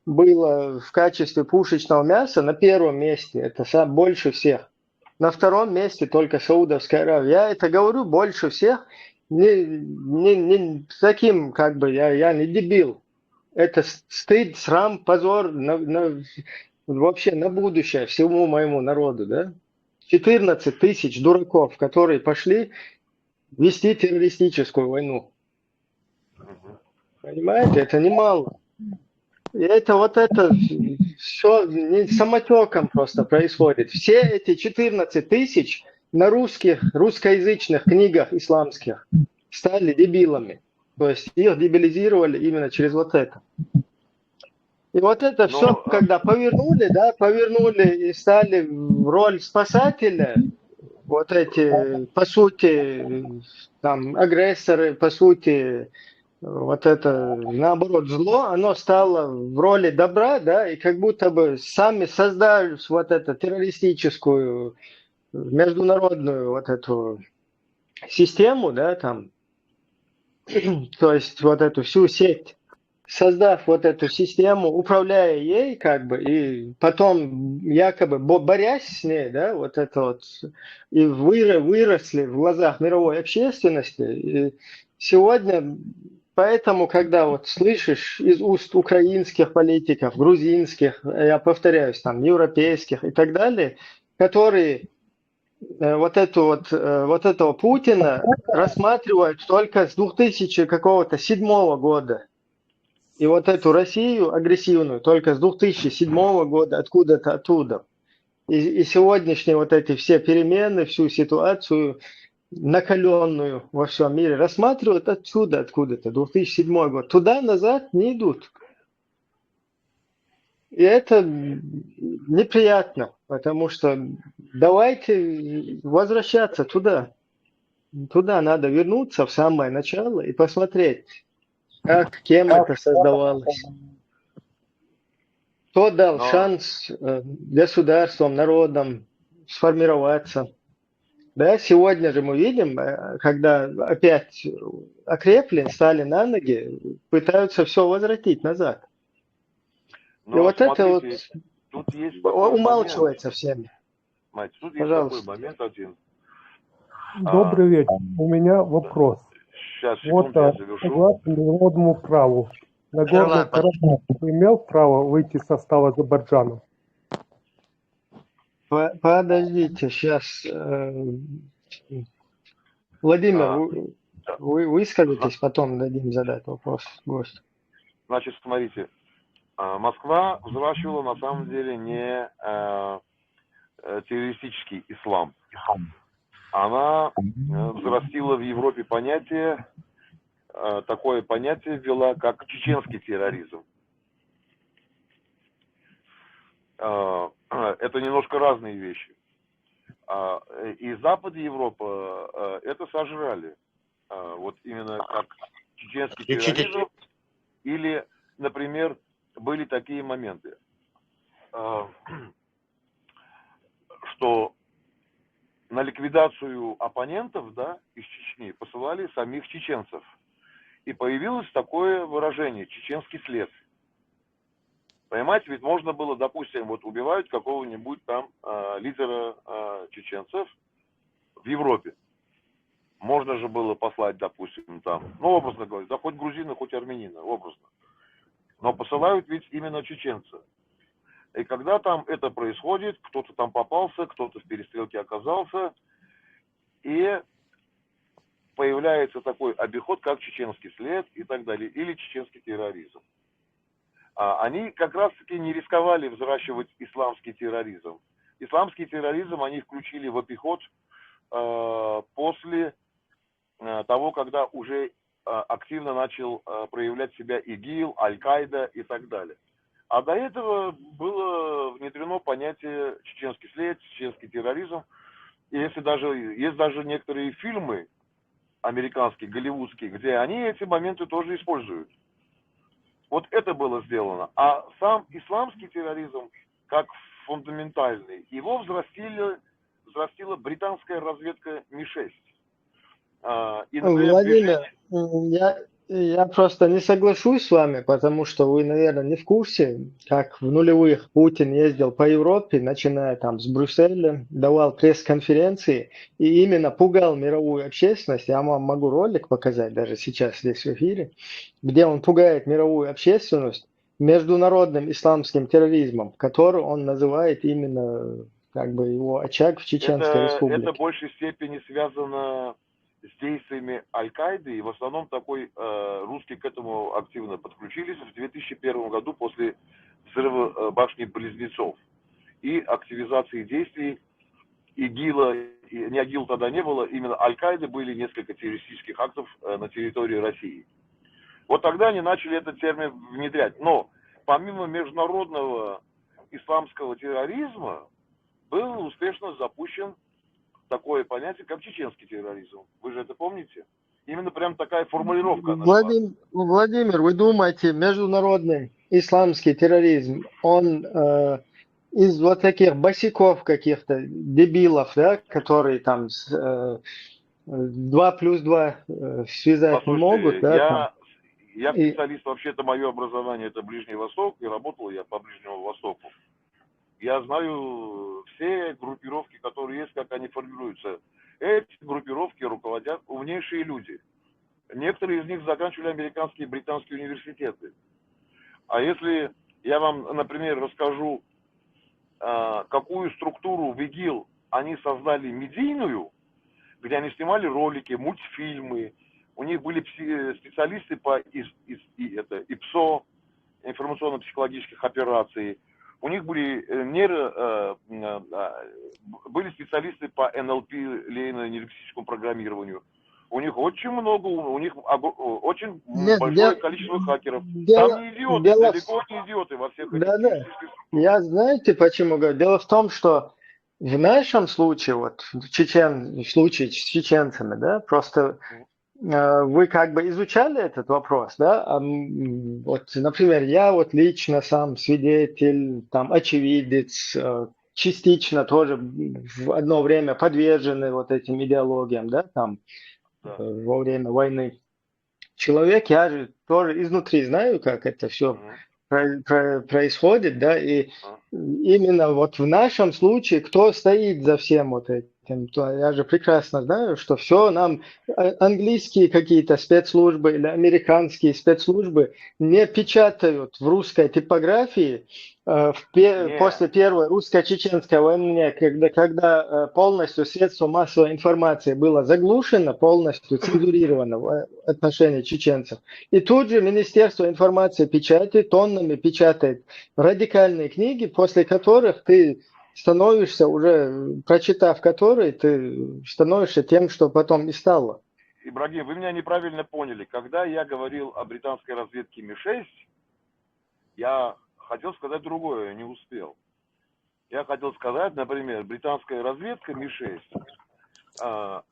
Speaker 2: было в качестве пушечного мяса на первом месте, это больше всех. На втором месте только Саудовская Аравия. Я это говорю больше всех, не таким, как бы, я не дебил. Это стыд, срам, позор вообще на будущее всему моему народу, да? 14 тысяч дураков, которые пошли вести террористическую войну. Понимаете, это немало. И это вот это все самотеком просто происходит. Все эти 14 тысяч на русскоязычных книгах исламских стали дебилами. То есть их дебилизировали именно через вот это. И вот это все, когда повернули и стали в роль спасателя, вот эти, по сути, там, агрессоры, по сути, вот это, наоборот, зло, оно стало в роли добра, да, и как будто бы сами создали вот эту террористическую, международную вот эту систему, да, там, то есть вот эту всю сеть, создав вот эту систему, управляя ей, как бы, и потом якобы борясь с ней, да, вот это вот, и выросли в глазах мировой общественности. И сегодня, поэтому, когда вот слышишь из уст украинских политиков, грузинских, я повторяюсь, там, европейских и так далее, которые вот этого Путина рассматривают только с 2007 года. И вот эту Россию агрессивную только с 2007 года, откуда-то оттуда. И сегодняшние вот эти все перемены, всю ситуацию накаленную во всем мире рассматривают отсюда, откуда-то, 2007 год. Туда-назад не идут. И это неприятно, потому что давайте возвращаться туда. Туда надо вернуться в самое начало и посмотреть, как, кем это создавалось. Кто дал шанс государствам, народам сформироваться. Да, сегодня же мы видим, когда опять окрепли, стали на ноги, пытаются все возвратить назад.
Speaker 1: Но
Speaker 2: и вот
Speaker 1: смотрите,
Speaker 2: это вот
Speaker 1: тут есть такой
Speaker 2: умалчивается всеми.
Speaker 1: Мать, тут
Speaker 2: Пожалуйста.
Speaker 1: есть такой момент один.
Speaker 7: Добрый вечер. У меня вопрос.
Speaker 1: Сейчас, секунду, я завершу.
Speaker 7: Согласно международному праву, Нагорный Карабах имел право выйти из состава Азербайджана?
Speaker 2: Подождите, сейчас. Владимир, вы выскажетесь, потом дадим задать вопрос гостю.
Speaker 1: Значит, смотрите, Москва взращивала на самом деле не террористический ислам. Она взрастила в Европе такое понятие ввела, как чеченский терроризм. Это немножко разные вещи. И Запад и Европа это сожрали. Вот именно как чеченский терроризм. Или, например, были такие моменты, что на ликвидацию оппонентов, да, из Чечни посылали самих чеченцев. И появилось такое выражение «чеченский след». Понимаете, ведь можно было, допустим, вот убивают какого-нибудь там лидера чеченцев в Европе. Можно же было послать, допустим, там, ну, образно говоря, да хоть грузина, хоть армянина, образно. Но посылают ведь именно чеченца. И когда там это происходит, кто-то там попался, кто-то в перестрелке оказался, и появляется такой обиход, как чеченский след и так далее, или чеченский терроризм. Они как раз-таки не рисковали взращивать исламский терроризм. Исламский терроризм они включили в обиход после того, когда уже активно начал проявлять себя ИГИЛ, Аль-Каида и так далее. А до этого было внедрено понятие чеченский след, чеченский терроризм. И есть даже некоторые фильмы американские, голливудские, где они эти моменты тоже используют. Вот это было сделано. А сам исламский терроризм, как фундаментальный, его взрастила британская разведка Ми-6. И, например,
Speaker 2: Владимир, я просто не соглашусь с вами, потому что вы, наверное, не в курсе, как в нулевых Путин ездил по Европе, начиная там с Брюсселя, давал пресс-конференции и именно пугал мировую общественность. Я вам могу ролик показать даже сейчас здесь в эфире, где он пугает мировую общественность международным исламским терроризмом, который он называет именно как бы его очаг в Чеченской республике.
Speaker 1: Это в большей степени связано с действиями Аль-Каиды, и в основном русские к этому активно подключились в 2001 году после взрыва башни Близнецов и активизации действий ИГИЛа, не ИГИЛ тогда не было, именно Аль-Каиды были несколько террористических актов на территории России. Вот тогда они начали этот термин внедрять. Но помимо международного исламского терроризма был успешно запущен такое понятие, как чеченский терроризм. Вы же это помните? Именно прям такая формулировка нашла.
Speaker 2: Владимир, вы думаете, международный исламский терроризм, он из вот таких босиков каких-то, дебилов, да, которые там 2 плюс 2 связать не могут, да?
Speaker 1: Я специалист, вообще-то мое образование это Ближний Восток, и работал я по Ближнему Востоку. Я знаю все группировки, которые есть, как они формируются. Эти группировки руководят умнейшие люди. Некоторые из них заканчивали американские и британские университеты. А если я вам, например, расскажу, какую структуру в ИГИЛ они создали медийную, где они снимали ролики, мультфильмы, у них были специалисты по ИПСО, информационно-психологических операций, у них были были специалисты по НЛП, нейролингвистическому программированию. У них очень много, у них очень большое количество хакеров. Там не идиоты, далеко не идиоты во всех этих террористических структурах.
Speaker 2: Я знаете, почему говорю? Дело в том, что в нашем случае, вот в случае с чеченцами, да, просто вы как бы изучали этот вопрос, да? Вот, например, я вот лично сам свидетель, там, очевидец, частично тоже в одно время подвержены вот этим идеологиям, да, там, во время войны. Человек, я же тоже изнутри знаю, как это все происходит, да, и именно вот в нашем случае, кто стоит за всем вот этим, то я же прекрасно знаю, что все нам английские какие-то спецслужбы или американские спецслужбы не печатают в русской типографии после первой русско-чеченской войны, когда полностью средство массовой информации было заглушено, полностью цензурировано в отношении чеченцев. И тут же Министерство информации печати тоннами печатает радикальные книги, после которых ты становишься уже, прочитав которые, ты становишься тем, что потом и стало.
Speaker 1: Ибрагим, вы меня неправильно поняли. Когда я говорил о британской разведке Ми-6, я хотел сказать другое, не успел. Я хотел сказать, например, британская разведка Ми-6,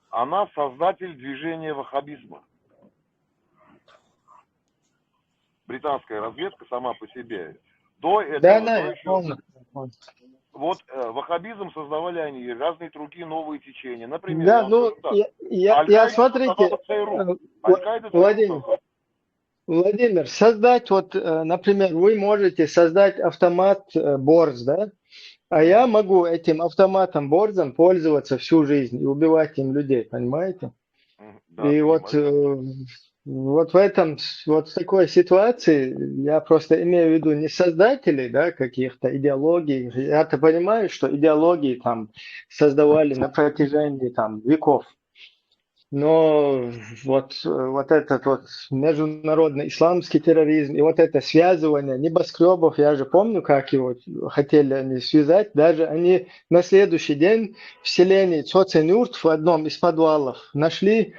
Speaker 1: она создатель движения ваххабизма. Британская разведка сама по себе. До этого вот ваххабизм создавали они, разные другие новые течения. Например,
Speaker 2: смотрите, Владимир, создать, вот, например, вы можете создать автомат Борз, да? А я могу этим автоматом Борзом пользоваться всю жизнь и убивать им людей, понимаете? Да, и вот в этом, вот в такой ситуации я просто имею в виду не создателей, да, каких-то идеологий. Я-то понимаю, что идеологии там создавали на протяжении там веков. Но вот этот вот международный исламский терроризм и вот это связывание небоскребов, я же помню, как его хотели они связать. Даже они на следующий день в селении Цоценюрт в одном из подвалов нашли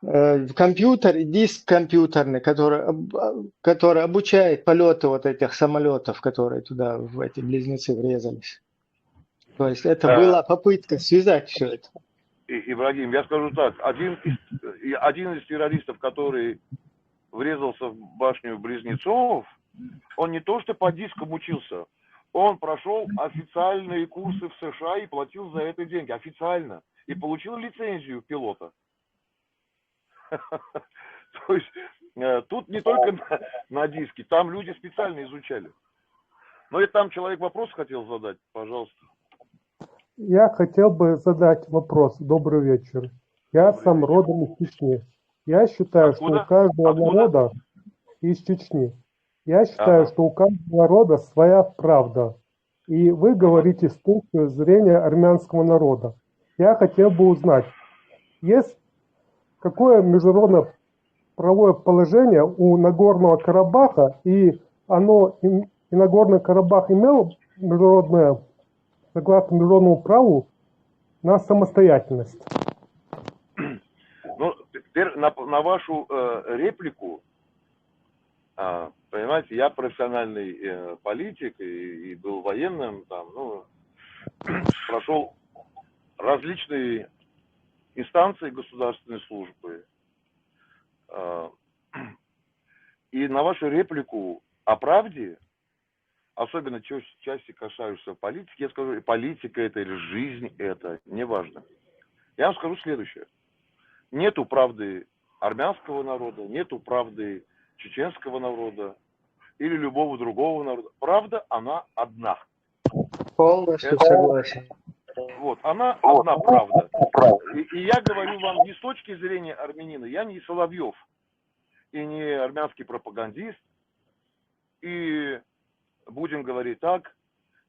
Speaker 2: компьютер и диск компьютерный, который обучает полеты вот этих самолетов, которые туда, в эти близнецы, врезались. То есть это была попытка связать все это.
Speaker 1: Ибрагим, я скажу так, один из террористов, который врезался в башню близнецов, он не то что по дискам учился, он прошел официальные курсы в США и платил за это деньги, официально, и получил лицензию пилота. То есть тут не только на диске, там люди специально изучали. Но и там человек вопрос хотел задать, пожалуйста.
Speaker 7: Я хотел бы задать вопрос. Добрый вечер. Я сам родом из Чечни. Я считаю, что у каждого народа из Чечни. Я считаю, что у каждого народа своя правда. И вы говорите с точки зрения армянского народа. Я хотел бы узнать, какое международное правовое положение у Нагорного Карабаха, и Нагорный Карабах имел международное, согласно международному праву, на самостоятельность?
Speaker 1: Ну, теперь на вашу реплику, понимаете, я профессиональный политик и был военным, там, ну, прошел различные инстанции государственной службы. И на вашу реплику о правде, особенно части касающейся политики, я скажу, политика это или жизнь это, неважно. Я вам скажу следующее. Нету правды армянского народа, нету правды чеченского народа или любого другого народа. Правда, она одна.
Speaker 2: Полностью согласен.
Speaker 1: Вот, она одна правда. И я говорю вам не с точки зрения армянина, я не Соловьев и не армянский пропагандист, и будем говорить так,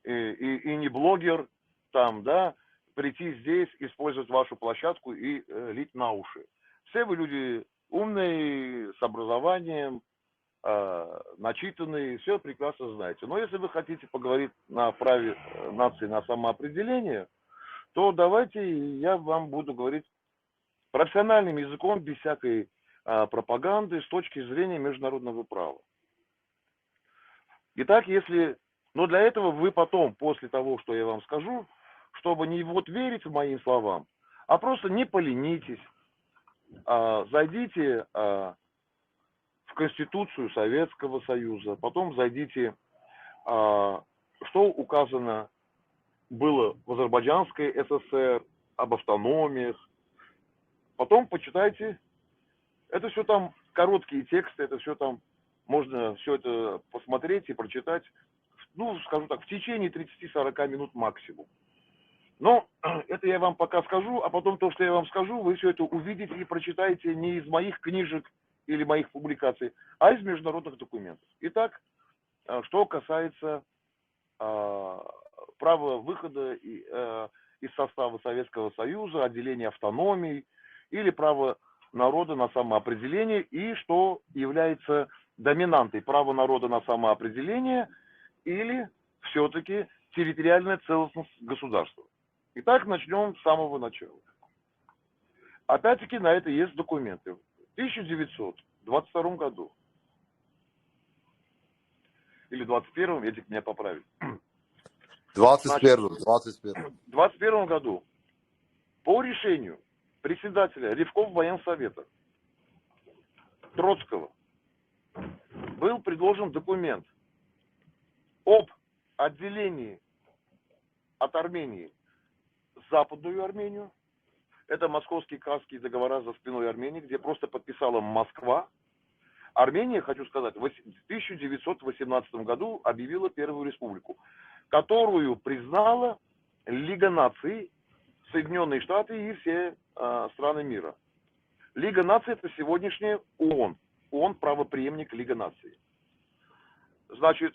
Speaker 1: и не блогер, там, да, прийти здесь, использовать вашу площадку и лить на уши. Все вы люди умные, с образованием, начитанные, все прекрасно знаете. Но если вы хотите поговорить на праве нации на самоопределение, то давайте я вам буду говорить профессиональным языком, без всякой пропаганды, с точки зрения международного права. Итак, если... Но для этого вы потом, после того, что я вам скажу, чтобы не вот верить моим словам, а просто не поленитесь, зайдите в Конституцию Советского Союза, потом зайдите, что указано было в Азербайджанской ССР, об автономиях, потом почитайте, это все там короткие тексты, это все там, можно все это посмотреть и прочитать, ну, скажу так, в течение 30-40 минут максимум. Но это я вам пока скажу, а потом то, что я вам скажу, вы все это увидите и прочитаете не из моих книжек или моих публикаций, а из международных документов. Итак, что касается права выхода из состава Советского Союза, отделения автономий или права народа на самоопределение, и что является доминантой права народа на самоопределение или все-таки территориальная целостность государства. Итак, начнем с самого начала. Опять-таки на это есть документы. В 1922 году, или 21-м, если меня поправить. 21 году по решению председателя Ревкомвоенсовета Троцкого был предложен документ об отделении от Армении Западную Армению. Это московские Касские договора за спиной Армении, где просто подписала Москва. Армения, хочу сказать, в 1918 году объявила Первую Республику, которую признала Лига наций, Соединенные Штаты и все страны мира. Лига наций — это сегодняшняя ООН. ООН — правопреемник Лига наций. Значит,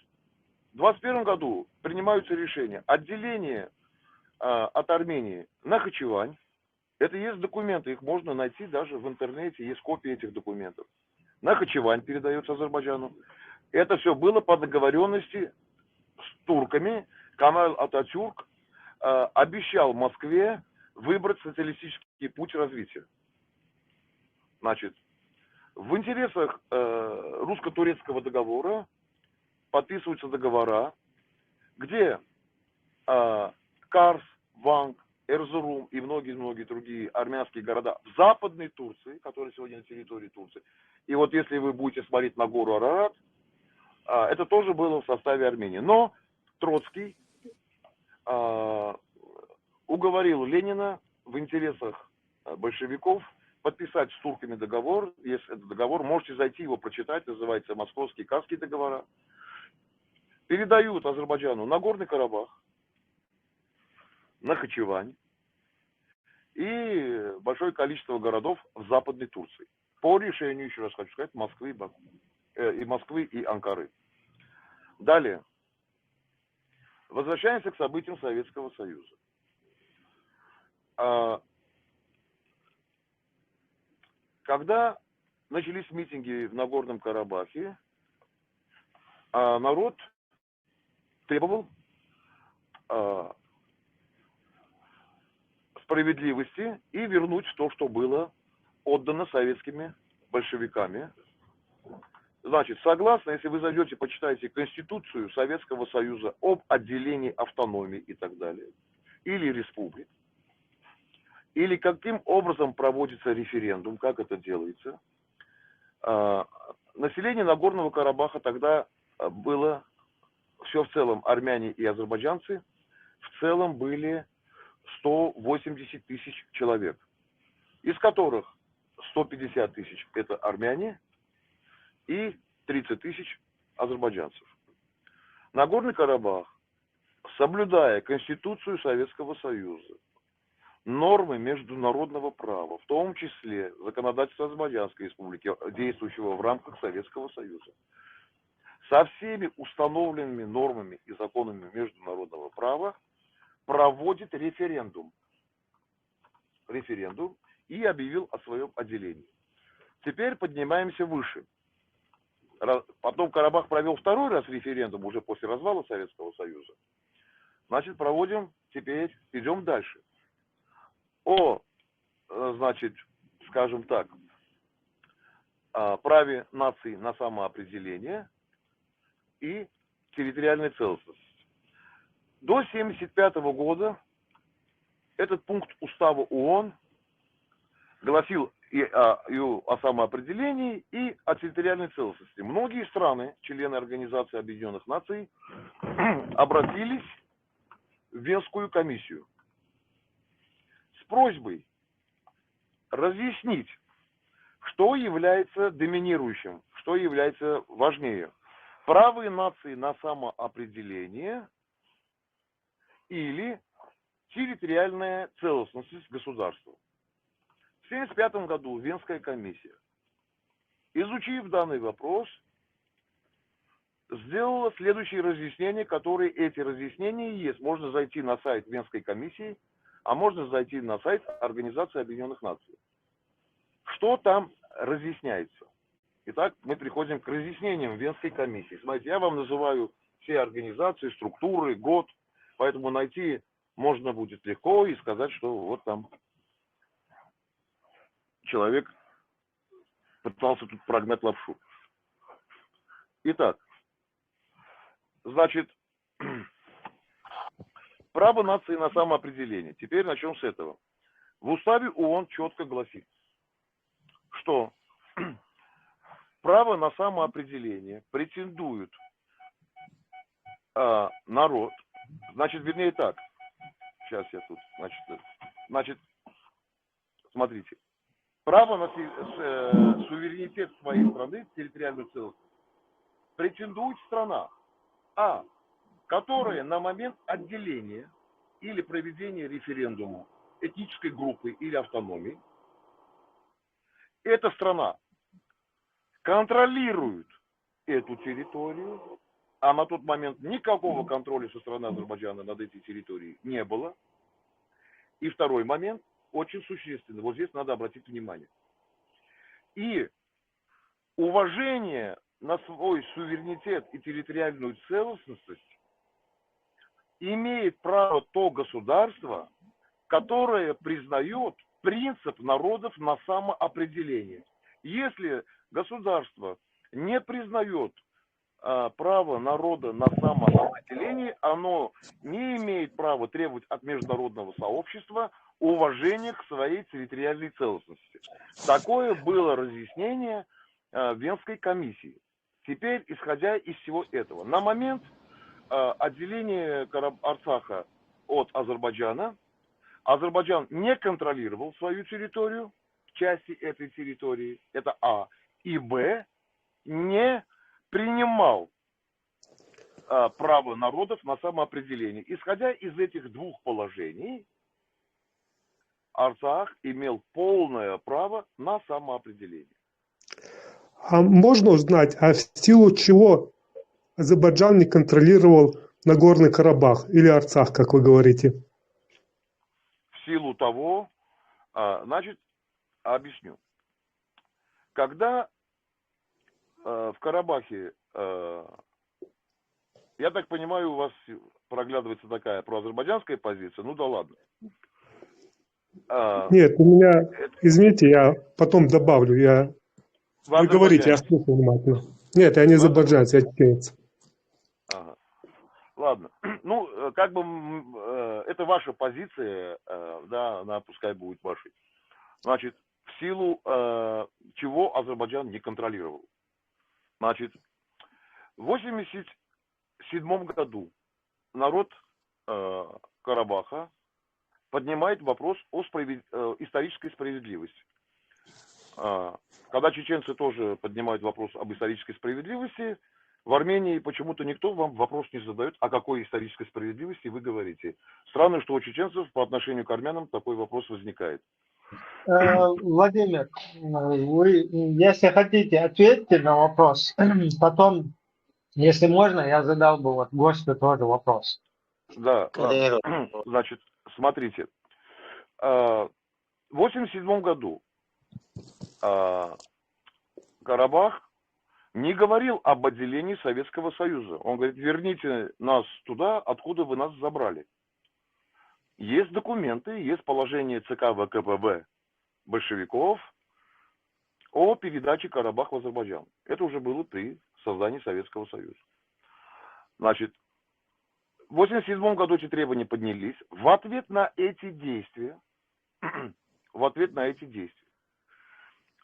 Speaker 1: в 1921 году принимаются решения отделения от Армении Нахичевань. Это есть документы, их можно найти даже в интернете, есть копии этих документов. Нахичевань передается Азербайджану. Это все было по договоренности с турками. Кемаль Ататюрк обещал Москве выбрать социалистический путь развития. Значит, в интересах русско-турецкого договора подписываются договора, где Карс, Ванг, Эрзурум и многие-многие другие армянские города в Западной Турции, которые сегодня на территории Турции. И вот если вы будете смотреть на гору Арарат, это тоже было в составе Армении. Но Троцкий уговорил Ленина в интересах большевиков подписать с турками договор. Если это договор, можете зайти его прочитать, называется «Московские Касские договора». Передают Азербайджану Нагорный Карабах, Нахичевань и большое количество городов в Западной Турции. По решению, еще раз хочу сказать, Москвы и Анкары. Далее. Возвращаемся к событиям Советского Союза. Когда начались митинги в Нагорном Карабахе, народ требовал справедливости и вернуть то, что было отдано советскими большевиками. Значит, согласно, если вы зайдете, почитаете Конституцию Советского Союза об отделении автономии и так далее, или республик, или каким образом проводится референдум, как это делается. Население Нагорного Карабаха тогда было, все в целом, армяне и азербайджанцы, в целом были 180 тысяч человек, из которых 150 тысяч это армяне и 30 тысяч азербайджанцев. Нагорный Карабах, соблюдая Конституцию Советского Союза, нормы международного права, в том числе законодательство Азербайджанской Республики, действующего в рамках Советского Союза, со всеми установленными нормами и законами международного права, проводит референдум и объявил о своем отделении. Теперь поднимаемся выше. Потом Карабах провел второй раз референдум уже после развала Советского Союза. Значит, идем дальше. Значит, скажем так, праве наций на самоопределение и территориальной целостности. До 1975 года этот пункт устава ООН гласил и о самоопределении, и о территориальной целостности. Многие страны, члены Организации Объединенных Наций, обратились в Венскую комиссию с просьбой разъяснить, что является доминирующим, что является важнее. Право нации на самоопределение или территориальная целостность государства. В 1975 году Венская комиссия, изучив данный вопрос, сделала следующие разъяснения, которые эти разъяснения есть. Можно зайти на сайт Венской комиссии, а можно зайти на сайт Организации Объединенных Наций. Что там разъясняется? Итак, мы приходим к разъяснениям Венской комиссии. Смотрите, я вам называю все организации, структуры, год, поэтому найти можно будет легко и сказать, что вот там человек пытался тут прогнать лапшу. Итак, значит, право нации на самоопределение. Теперь начнем с этого. В уставе ООН четко гласит, что право на самоопределение претендует народ, значит, вернее так, сейчас я тут, значит, смотрите, право на суверенитет своей страны, территориальную целостность, претендует страна, которая на момент отделения или проведения референдума этнической группы или автономии, эта страна контролирует эту территорию, а на тот момент никакого контроля со стороны Азербайджана над этой территорией не было. И второй момент, очень существенный, вот здесь надо обратить внимание. И уважение на свой суверенитет и территориальную целостность имеет право то государство, которое признает принцип народов на самоопределение. Если государство не признает право народа на самоопределение, оно не имеет права требовать от международного сообщества уважения к своей территориальной целостности. Такое было разъяснение Венской комиссии. Теперь, исходя из всего этого, на момент отделения Арцаха от Азербайджана, Азербайджан не контролировал свою территорию, части этой территории, это А, и Б, не принимал право народов на самоопределение. Исходя из этих двух положений, Арцах имел полное право на самоопределение.
Speaker 7: А можно узнать, в силу чего Азербайджан не контролировал Нагорный Карабах или Арцах, как вы говорите?
Speaker 1: В силу того, значит, объясню. Когда в Карабахе, я так понимаю, у вас проглядывается такая проазербайджанская позиция, ну да ладно.
Speaker 7: Нет, у меня, извините, я потом добавлю, вы говорите, я слушаю внимательно. Нет, я не азербайджанец, я чеченец.
Speaker 1: Ага. Ладно. Ну, как бы это ваша позиция, да, она пускай будет вашей. Значит, в силу чего Азербайджан не контролировал. Значит, в 1987 году народ Карабаха поднимает вопрос о исторической справедливости. Когда чеченцы тоже поднимают вопрос об исторической справедливости, в Армении почему-то никто вам вопрос не задает, о какой исторической справедливости вы говорите. Странно, что у чеченцев по отношению к армянам такой вопрос возникает.
Speaker 2: Владимир, вы, если хотите, ответьте на вопрос. Потом, если можно, я задал бы вот гостю тоже вопрос.
Speaker 1: Да, ладно. Значит, смотрите. В 1987 году Карабах не говорил об отделении Советского Союза. Он говорит, верните нас туда, откуда вы нас забрали. Есть документы, есть положение ЦК ВКПБ большевиков о передаче Карабаха в Азербайджан. Это уже было при создании Советского Союза. Значит, в 1987 году эти требования поднялись. В ответ на эти действия,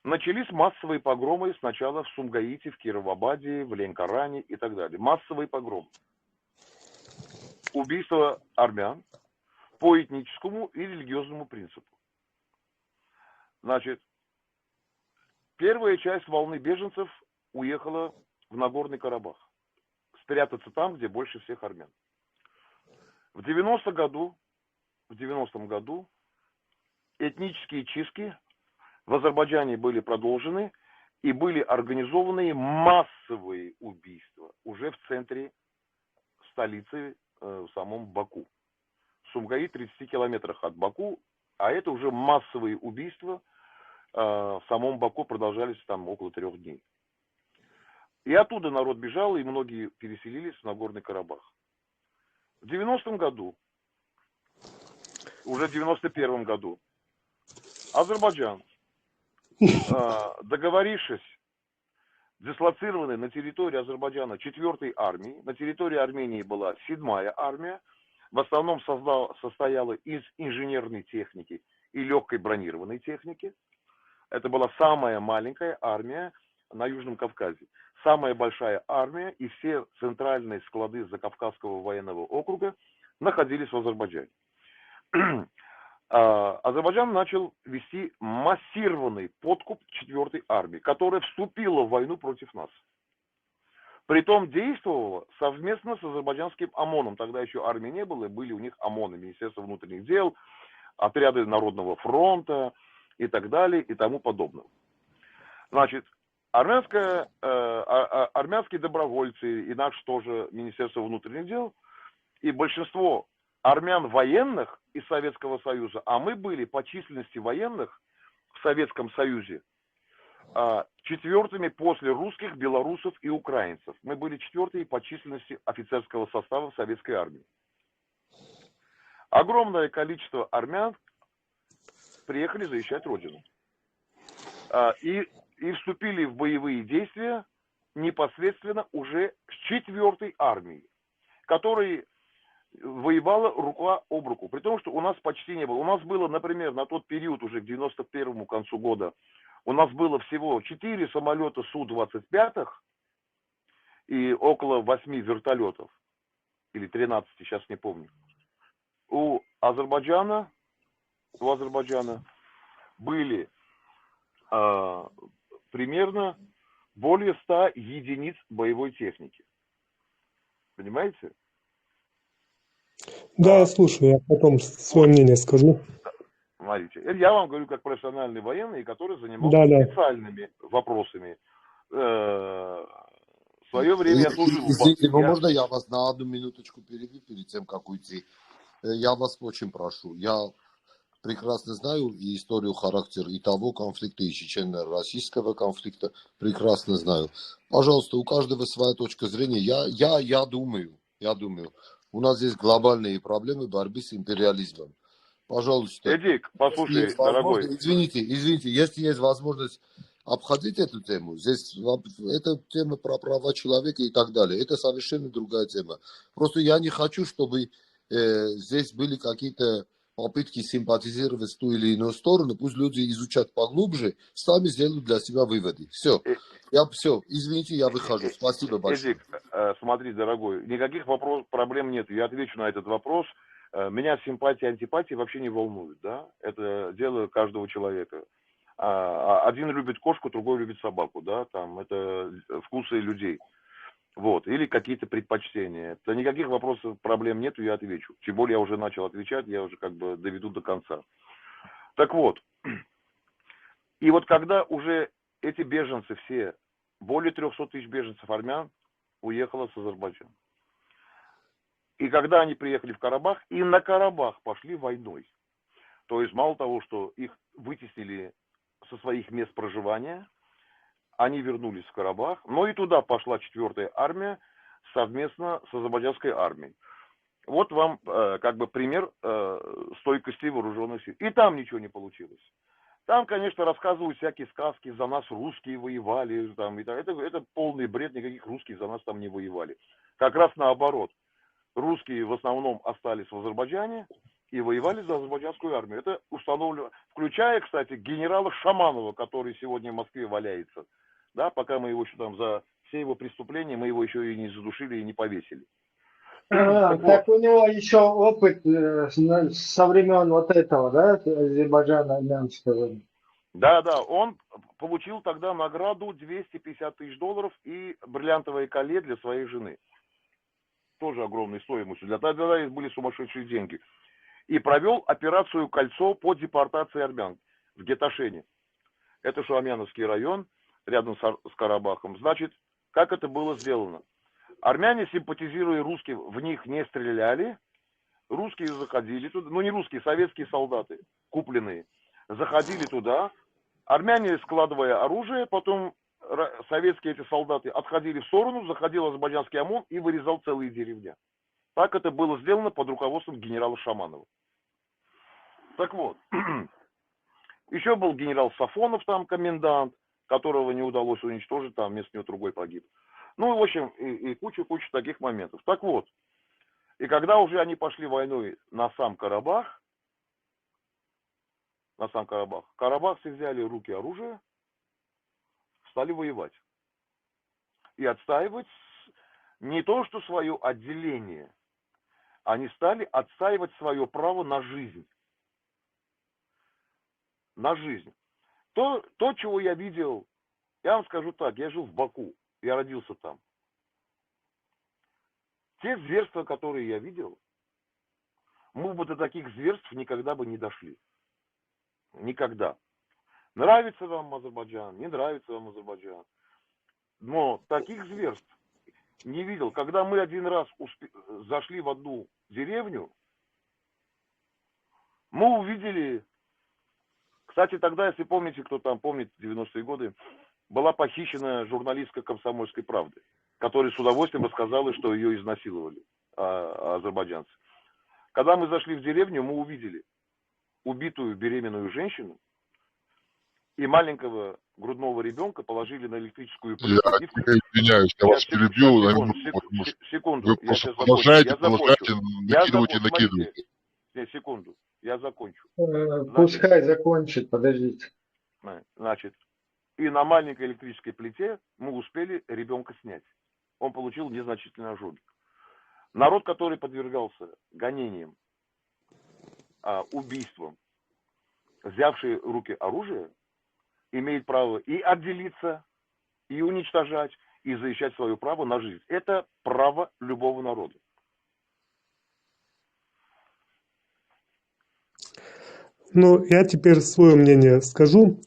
Speaker 1: начались массовые погромы сначала в Сумгаите, в Кировабаде, в Ленкоране и так далее. Массовые погромы. Убийство армян по этническому и религиозному принципу. Значит, первая часть волны беженцев уехала в Нагорный Карабах. Спрятаться там, где больше всех армян. В 90-м году этнические чистки в Азербайджане были продолжены и были организованы массовые убийства уже в центре столицы, в самом Баку. Сумгаит в 30 километрах от Баку, а это уже массовые убийства в самом Баку продолжались там около 3 дней. И оттуда народ бежал, и многие переселились в Нагорный Карабах. В 90-м году, уже в 91-м году, Азербайджан, договорившись, дислоцированный на территории Азербайджана 4-й армии, на территории Армении была 7-я армия, в основном состояла из инженерной техники и легкой бронированной техники. Это была самая маленькая армия на Южном Кавказе. Самая большая армия и все центральные склады Закавказского военного округа находились в Азербайджане. Азербайджан начал вести массированный подкуп 4-й армии, которая вступила в войну против нас. Притом действовала совместно с азербайджанским ОМОНом. Тогда еще армии не было, были у них ОМОНы, Министерство внутренних дел, отряды Народного фронта и так далее и тому подобное. Значит, армянские добровольцы и наш тоже Министерство внутренних дел и большинство армян военных из Советского Союза, а мы были по численности военных в Советском Союзе 4-ми после русских, белорусов и украинцев. Мы были 4-й по численности офицерского состава Советской армии. Огромное количество армян приехали защищать Родину. И вступили в боевые действия непосредственно уже с 4-й армией, которая воевала рука об руку. При том, что у нас почти не было. У нас было, например, на тот период, уже к 91-му концу года, у нас было всего 4 самолета Су-25 и около 8 вертолетов. Или 13, сейчас не помню. У Азербайджана были примерно более 100 единиц боевой техники. Понимаете?
Speaker 7: Да, я слушаю, я потом свое мнение скажу.
Speaker 1: Смотрите, я вам говорю как профессиональный военный, который занимался специальными вопросами. В свое время я служил.
Speaker 4: Извините, можно я вас на одну минуточку перебью перед тем, как уйти? Я вас очень прошу. Я прекрасно знаю и историю, характер и того конфликта, и чечено-российского конфликта. Прекрасно знаю. Пожалуйста, у каждого своя точка зрения. Я думаю, у нас здесь глобальные проблемы борьбы с империализмом. Пожалуйста.
Speaker 1: Эдик, послушай, дорогой.
Speaker 4: Извините, если есть возможность обходить эту тему. Здесь это тема про права человека и так далее. Это совершенно другая тема. Просто я не хочу, чтобы здесь были какие-то попытки симпатизировать в ту или иную сторону. Пусть люди изучат поглубже, сами сделают для себя выводы. Все. Все. Извините, я выхожу. Спасибо большое.
Speaker 1: Эдик, смотри, дорогой, никаких проблем нет. Я отвечу на этот вопрос. Меня симпатия и антипатия вообще не волнуют, да? Это дело каждого человека. Один любит кошку, другой любит собаку, да? Там это вкусы людей. Вот. Или какие-то предпочтения. Да никаких вопросов, проблем нету, я отвечу. Тем более я уже начал отвечать, я уже как бы доведу до конца. Так вот. И вот когда уже эти беженцы все, более 300 тысяч беженцев армян уехало с Азербайджана. И когда они приехали в Карабах, и на Карабах пошли войной. То есть мало того, что их вытеснили со своих мест проживания, они вернулись в Карабах, но и туда пошла 4-я армия совместно с азербайджанской армией. Вот вам как бы пример стойкости вооруженных сил. И там ничего не получилось. Там, конечно, рассказывают всякие сказки, за нас русские воевали. Там, и так. Это полный бред, никаких русских за нас там не воевали. Как раз наоборот. Русские в основном остались в Азербайджане и воевали за азербайджанскую армию. Это установлено, включая, кстати, генерала Шаманова, который сегодня в Москве валяется. Да, пока мы его еще там за все его преступления, мы его еще и не задушили, и не повесили.
Speaker 2: Так у него еще опыт со времен вот этого, да, Азербайджана армянского.
Speaker 1: Да, он получил тогда награду $250 тысяч и бриллиантовое колье для своей жены. Тоже огромной стоимостью. Для тогда были сумасшедшие деньги. И провел операцию «Кольцо» по депортации армян в Геташене. Это Шуамяновский район, рядом с Карабахом. Значит, как это было сделано? Армяне, симпатизируя русским, в них не стреляли. Русские заходили туда, ну не русские, советские солдаты, купленные, заходили туда. Армяне, складывая оружие, потом советские эти солдаты отходили в сторону, заходил азербайджанский ОМОН и вырезал целые деревня. Так это было сделано под руководством генерала Шаманова. Так вот, еще был генерал Сафонов, там комендант, которого не удалось уничтожить, там вместо него другой погиб. Ну, в общем, и куча таких моментов. Так вот, и когда уже они пошли войной на сам Карабах, карабахцы взяли в руки оружие, стали воевать. И отстаивать не то, что свое отделение, они стали отстаивать свое право на жизнь. На жизнь. То, чего я видел, я вам скажу так, я жил в Баку, я родился там. Те зверства, которые я видел, мы бы до таких зверств никогда бы не дошли. Никогда. Нравится вам Азербайджан, не нравится вам Азербайджан. Но таких зверств не видел. Когда мы один раз зашли в одну деревню, мы увидели... Кстати, тогда, если помните, кто там помнит 90-е годы, была похищена журналистка «Комсомольской правды», которая с удовольствием рассказала, что ее изнасиловали азербайджанцы. Когда мы зашли в деревню, мы увидели убитую беременную женщину и маленького грудного ребенка положили на электрическую плиту.
Speaker 8: Я извиняюсь, я вас перебью на минуту.
Speaker 1: Секунду.
Speaker 8: Вы просто продолжаете, накидываете и накидываете.
Speaker 1: Секунду, я закончу.
Speaker 2: Пускай закончит, подождите.
Speaker 1: Значит, и на маленькой электрической плите мы успели ребенка снять. Он получил незначительные ожоги. Народ, который подвергался гонениям, убийствам, взявший в руки оружие, имеет право и отделиться, и уничтожать, и защищать свое право на жизнь. Это право любого народа.
Speaker 7: Ну, я теперь свое мнение скажу.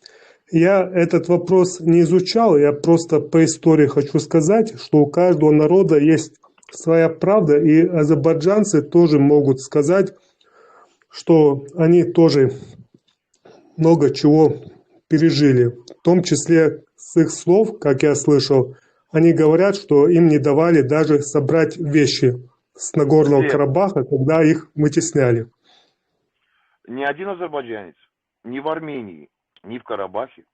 Speaker 7: Я этот вопрос не изучал, я просто по истории хочу сказать, что у каждого народа есть своя правда, и азербайджанцы тоже могут сказать, что они тоже много чего пережили. В том числе с их слов, как я слышал, они говорят, что им не давали даже собрать вещи с Нагорного Карабаха, когда их вытесняли.
Speaker 1: Ни один азербайджанец, ни в Армении, ни в Карабахе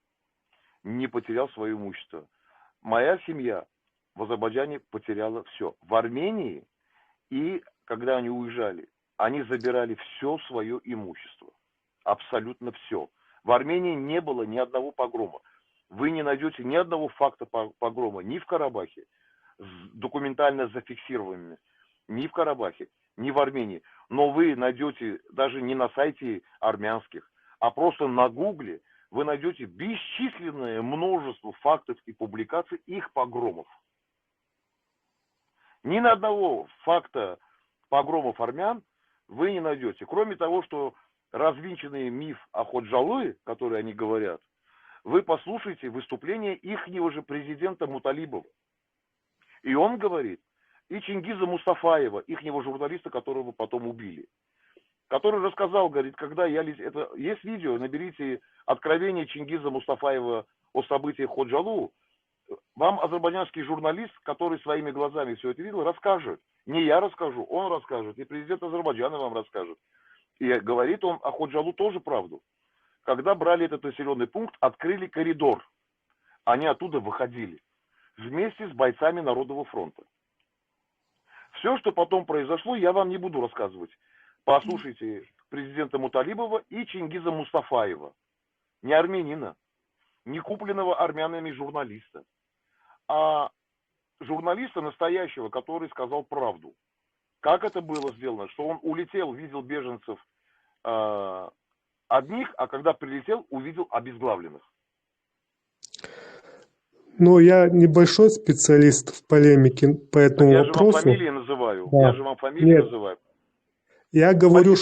Speaker 1: не потерял свое имущество. Моя семья в Азербайджане потеряла все. В Армении, и когда они уезжали, они забирали все свое имущество. Абсолютно все. В Армении не было ни одного погрома. Вы не найдете ни одного факта погрома ни в Карабахе, документально зафиксированными, ни в Карабахе, ни в Армении. Но вы найдете даже не на сайте армянских, а просто на Гугле вы найдете бесчисленное множество фактов и публикаций их погромов. Ни на одного факта погромов армян вы не найдете. Кроме того, что развинченный миф о Ходжалы, который они говорят, вы послушайте выступление ихнего же президента Муталибова. И он говорит, и Чингиза Мустафаева, ихнего журналиста, которого потом убили, который рассказал, говорит, когда я... Это, есть видео, наберите «Откровение Чингиза Мустафаева о событиях Ходжалу». Вам азербайджанский журналист, который своими глазами все это видел, расскажет. Не я расскажу, он расскажет, и президент Азербайджана вам расскажет. И говорит он о Ходжалу тоже правду. Когда брали этот населенный пункт, открыли коридор. Они оттуда выходили. Вместе с бойцами Народного фронта. Все, что потом произошло, я вам не буду рассказывать. Послушайте президента Муталибова и Чингиза Мустафаева. Не армянина, не купленного армянами журналиста, а журналиста настоящего, который сказал правду. Как это было сделано? Что он улетел, видел беженцев одних, а когда прилетел, увидел обезглавленных.
Speaker 7: Ну, я небольшой специалист в полемике по этому
Speaker 1: я
Speaker 7: вопросу.
Speaker 1: Же вам фамилии называю.
Speaker 7: Да.
Speaker 1: Я же вам фамилии
Speaker 7: Нет.
Speaker 1: называю.
Speaker 7: Я говорю,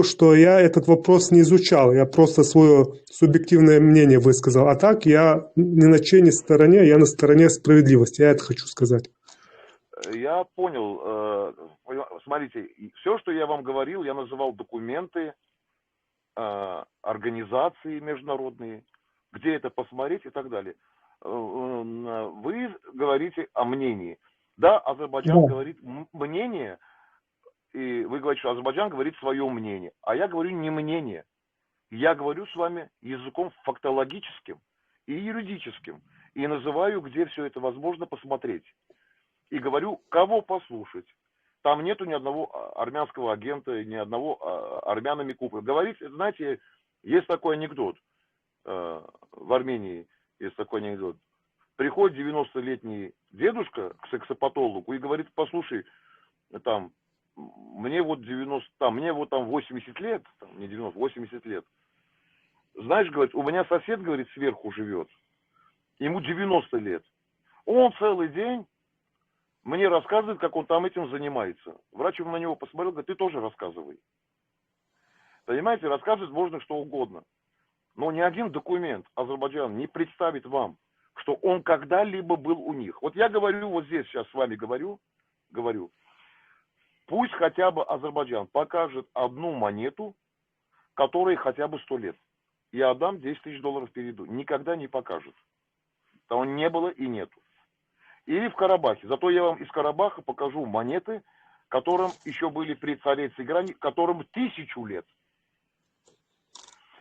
Speaker 7: что я этот вопрос не изучал. Я просто свое субъективное мнение высказал. А так я не на чьей стороне, я на стороне справедливости. Я это хочу сказать.
Speaker 1: Я понял. Смотрите, все, что я вам говорил, я называл документы, организации международные, где это посмотреть и так далее. Вы говорите о мнении. Да, Азербайджан говорит мнение, и вы говорите, что Азербайджан говорит свое мнение, а я говорю не мнение. Я говорю с вами языком фактологическим и юридическим, и называю, где все это возможно посмотреть. И говорю, кого послушать. Там нету ни одного армянского агента, ни одного армянами купа. Говорит, знаете, есть такой анекдот. В Армении есть такой анекдот. Приходит 90-летний дедушка к сексопатологу и говорит, послушай, там, мне вот 80 лет, там, не 90, 80 лет. Знаешь, говорит, у меня сосед, говорит, сверху живет. Ему 90 лет. Он целый день мне рассказывает, как он там этим занимается. Врач на него посмотрел, говорит, ты тоже рассказывай. Понимаете, рассказывать можно что угодно. Но ни один документ Азербайджан не представит вам, что он когда-либо был у них. Вот я говорю, вот здесь сейчас с вами говорю, пусть хотя бы Азербайджан покажет одну монету, которой хотя бы 100 лет. Я отдам $10 000 перейду. Никогда не покажет. Там не было и нету. Или в Карабахе. Зато я вам из Карабаха покажу монеты, которым еще были при царе Цигане, которым 1000 лет.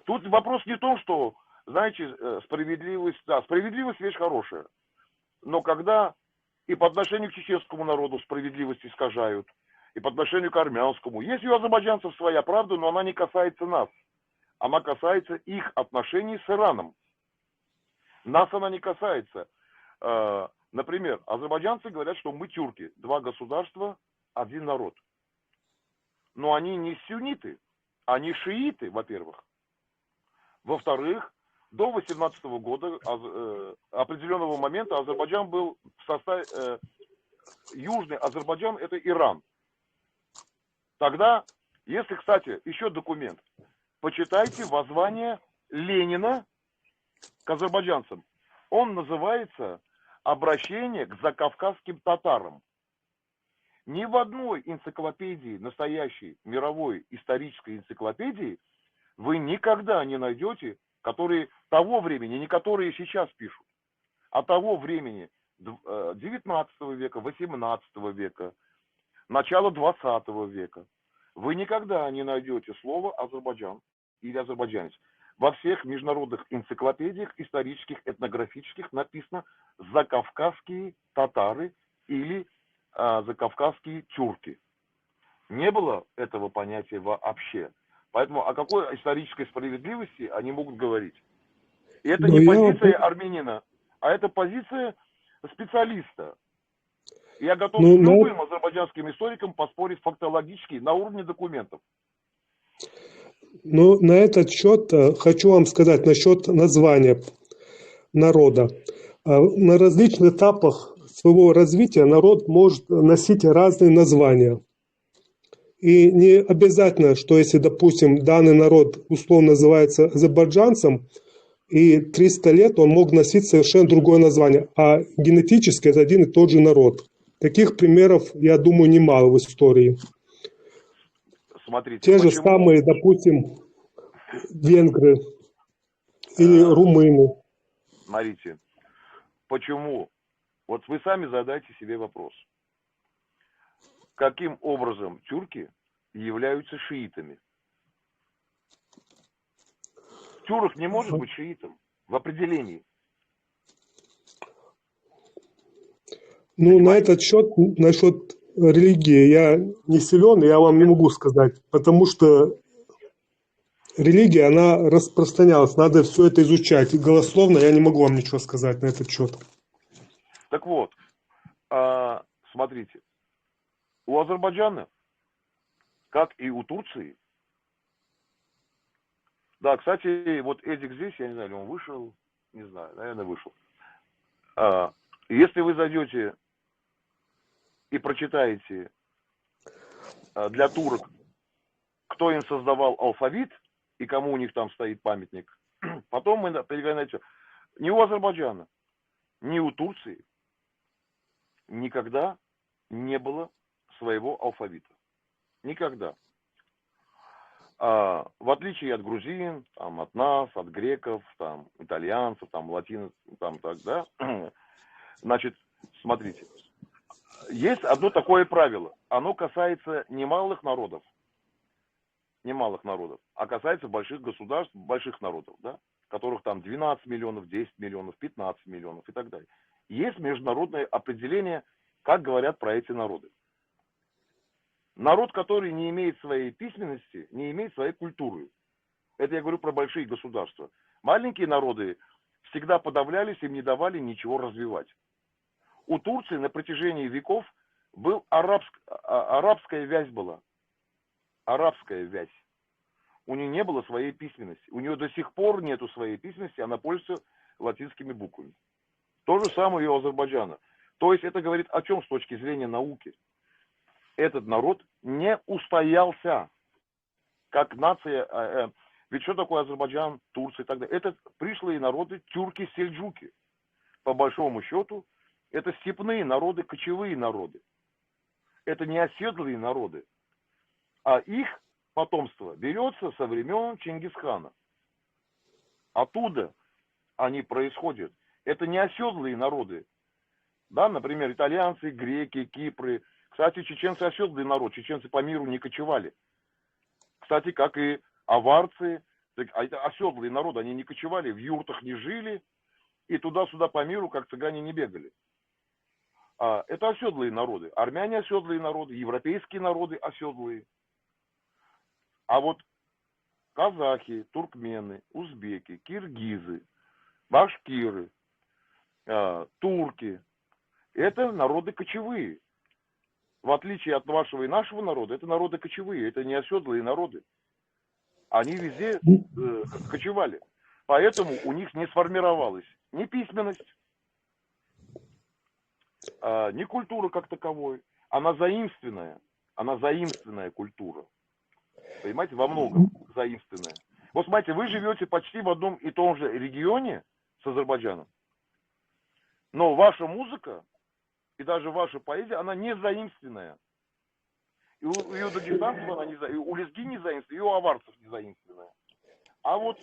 Speaker 1: Тут вопрос не в том, что, знаете, справедливость, да, справедливость вещь хорошая. Но когда и по отношению к чеченскому народу справедливость искажают, и по отношению к армянскому. Есть у азербайджанцев своя правда, но она не касается нас. Она касается их отношений с Ираном. Нас она не касается. Например, азербайджанцы говорят, что мы тюрки. 2 государства, 1 народ. Но они не сунниты, они шииты, во-первых. Во-вторых, до 18 года определенного момента Азербайджан был в составе... Южный Азербайджан – это Иран. Тогда, если, кстати, еще документ, почитайте воззвание Ленина к азербайджанцам. Он называется «Обращение к закавказским татарам». Ни в одной энциклопедии, настоящей мировой исторической энциклопедии, вы никогда не найдете, которые того времени, не которые сейчас пишут, а того времени 19 века, 18 века, начала 20 века. Вы никогда не найдете слово Азербайджан или азербайджанец. Во всех международных энциклопедиях исторических, этнографических написано закавказские татары или закавказские тюрки. Не было этого понятия вообще. Поэтому о какой исторической справедливости они могут говорить? И это не позиция армянина, а это позиция специалиста. Я готов с любым азербайджанским историком поспорить фактологически на уровне документов.
Speaker 7: Ну, на этот счет хочу вам сказать насчет названия народа. На различных этапах своего развития народ может носить разные названия. И не обязательно, что если, допустим, данный народ условно называется азербайджанцем, и 300 лет он мог носить совершенно другое название, а генетически это один и тот же народ. Таких примеров, я думаю, немало в истории.
Speaker 1: Смотрите,
Speaker 7: те же самые, допустим, венгры или румыны.
Speaker 1: Смотрите, почему? Вот вы сами задайте себе вопрос. Каким образом тюрки являются шиитами? Тюрок не может быть шиитом в определении.
Speaker 7: Ну, на этот счет, насчет религии, я не силен, я вам не могу сказать, потому что религия, она распространялась, надо все это изучать. И голословно я не могу вам ничего сказать на этот счет.
Speaker 1: Так вот, смотрите, у Азербайджана, как и у Турции, да, кстати, вот Эдик здесь, я не знаю, он вышел, не знаю, наверное, вышел. Если вы зайдете и прочитаете для турок, кто им создавал алфавит и кому у них там стоит памятник, потом мы переговорим. Ни у Азербайджана, ни у Турции никогда не было своего алфавита. Никогда. В отличие от грузин, там, от нас, от греков, там, итальянцев, там, латинцев, там, так, да. Значит, смотрите. Есть одно такое правило. Оно касается не малых народов, а касается больших государств, больших народов, да, которых там 12 миллионов, 10 миллионов, 15 миллионов и так далее. Есть международное определение, как говорят про эти народы. Народ, который не имеет своей письменности, не имеет своей культуры. Это я говорю про большие государства. Маленькие народы всегда подавлялись, им не давали ничего развивать. У Турции на протяжении веков был арабская вязь была. Арабская вязь. У нее не было своей письменности. У нее до сих пор нету своей письменности, она пользуется латинскими буквами. То же самое и у Азербайджана. То есть это говорит о чем с точки зрения науки? Этот народ не устоялся как нация. Ведь что такое Азербайджан, Турция и так далее? Это пришлые народы, тюрки-сельджуки. По большому счету, это степные народы, кочевые народы. Это не оседлые народы. А их потомство берется со времен Чингисхана. Оттуда они происходят. Это не оседлые народы. Да, например, итальянцы, греки, кипры. Кстати, чеченцы оседлый народ. Чеченцы по миру не кочевали. Кстати, как и аварцы. Это оседлые народы. Они не кочевали, в юртах не жили. И туда-сюда по миру, как цыгане, не бегали. Это оседлые народы. Армяне оседлые народы, европейские народы оседлые. А вот казахи, туркмены, узбеки, киргизы, башкиры, турки – это народы кочевые. В отличие от вашего и нашего народа, это народы кочевые, это не оседлые народы. Они везде кочевали. Поэтому у них не сформировалась ни письменность, ни культура как таковой. Она заимственная культура. Понимаете, во многом заимственная. Вот смотрите, вы живете почти в одном и том же регионе с Азербайджаном, но ваша музыка и даже ваша поэзия, она не заимственная. И у дагестанцев она не заимственная, и у лезги не заимственная, и у аварцев не заимственная. А вот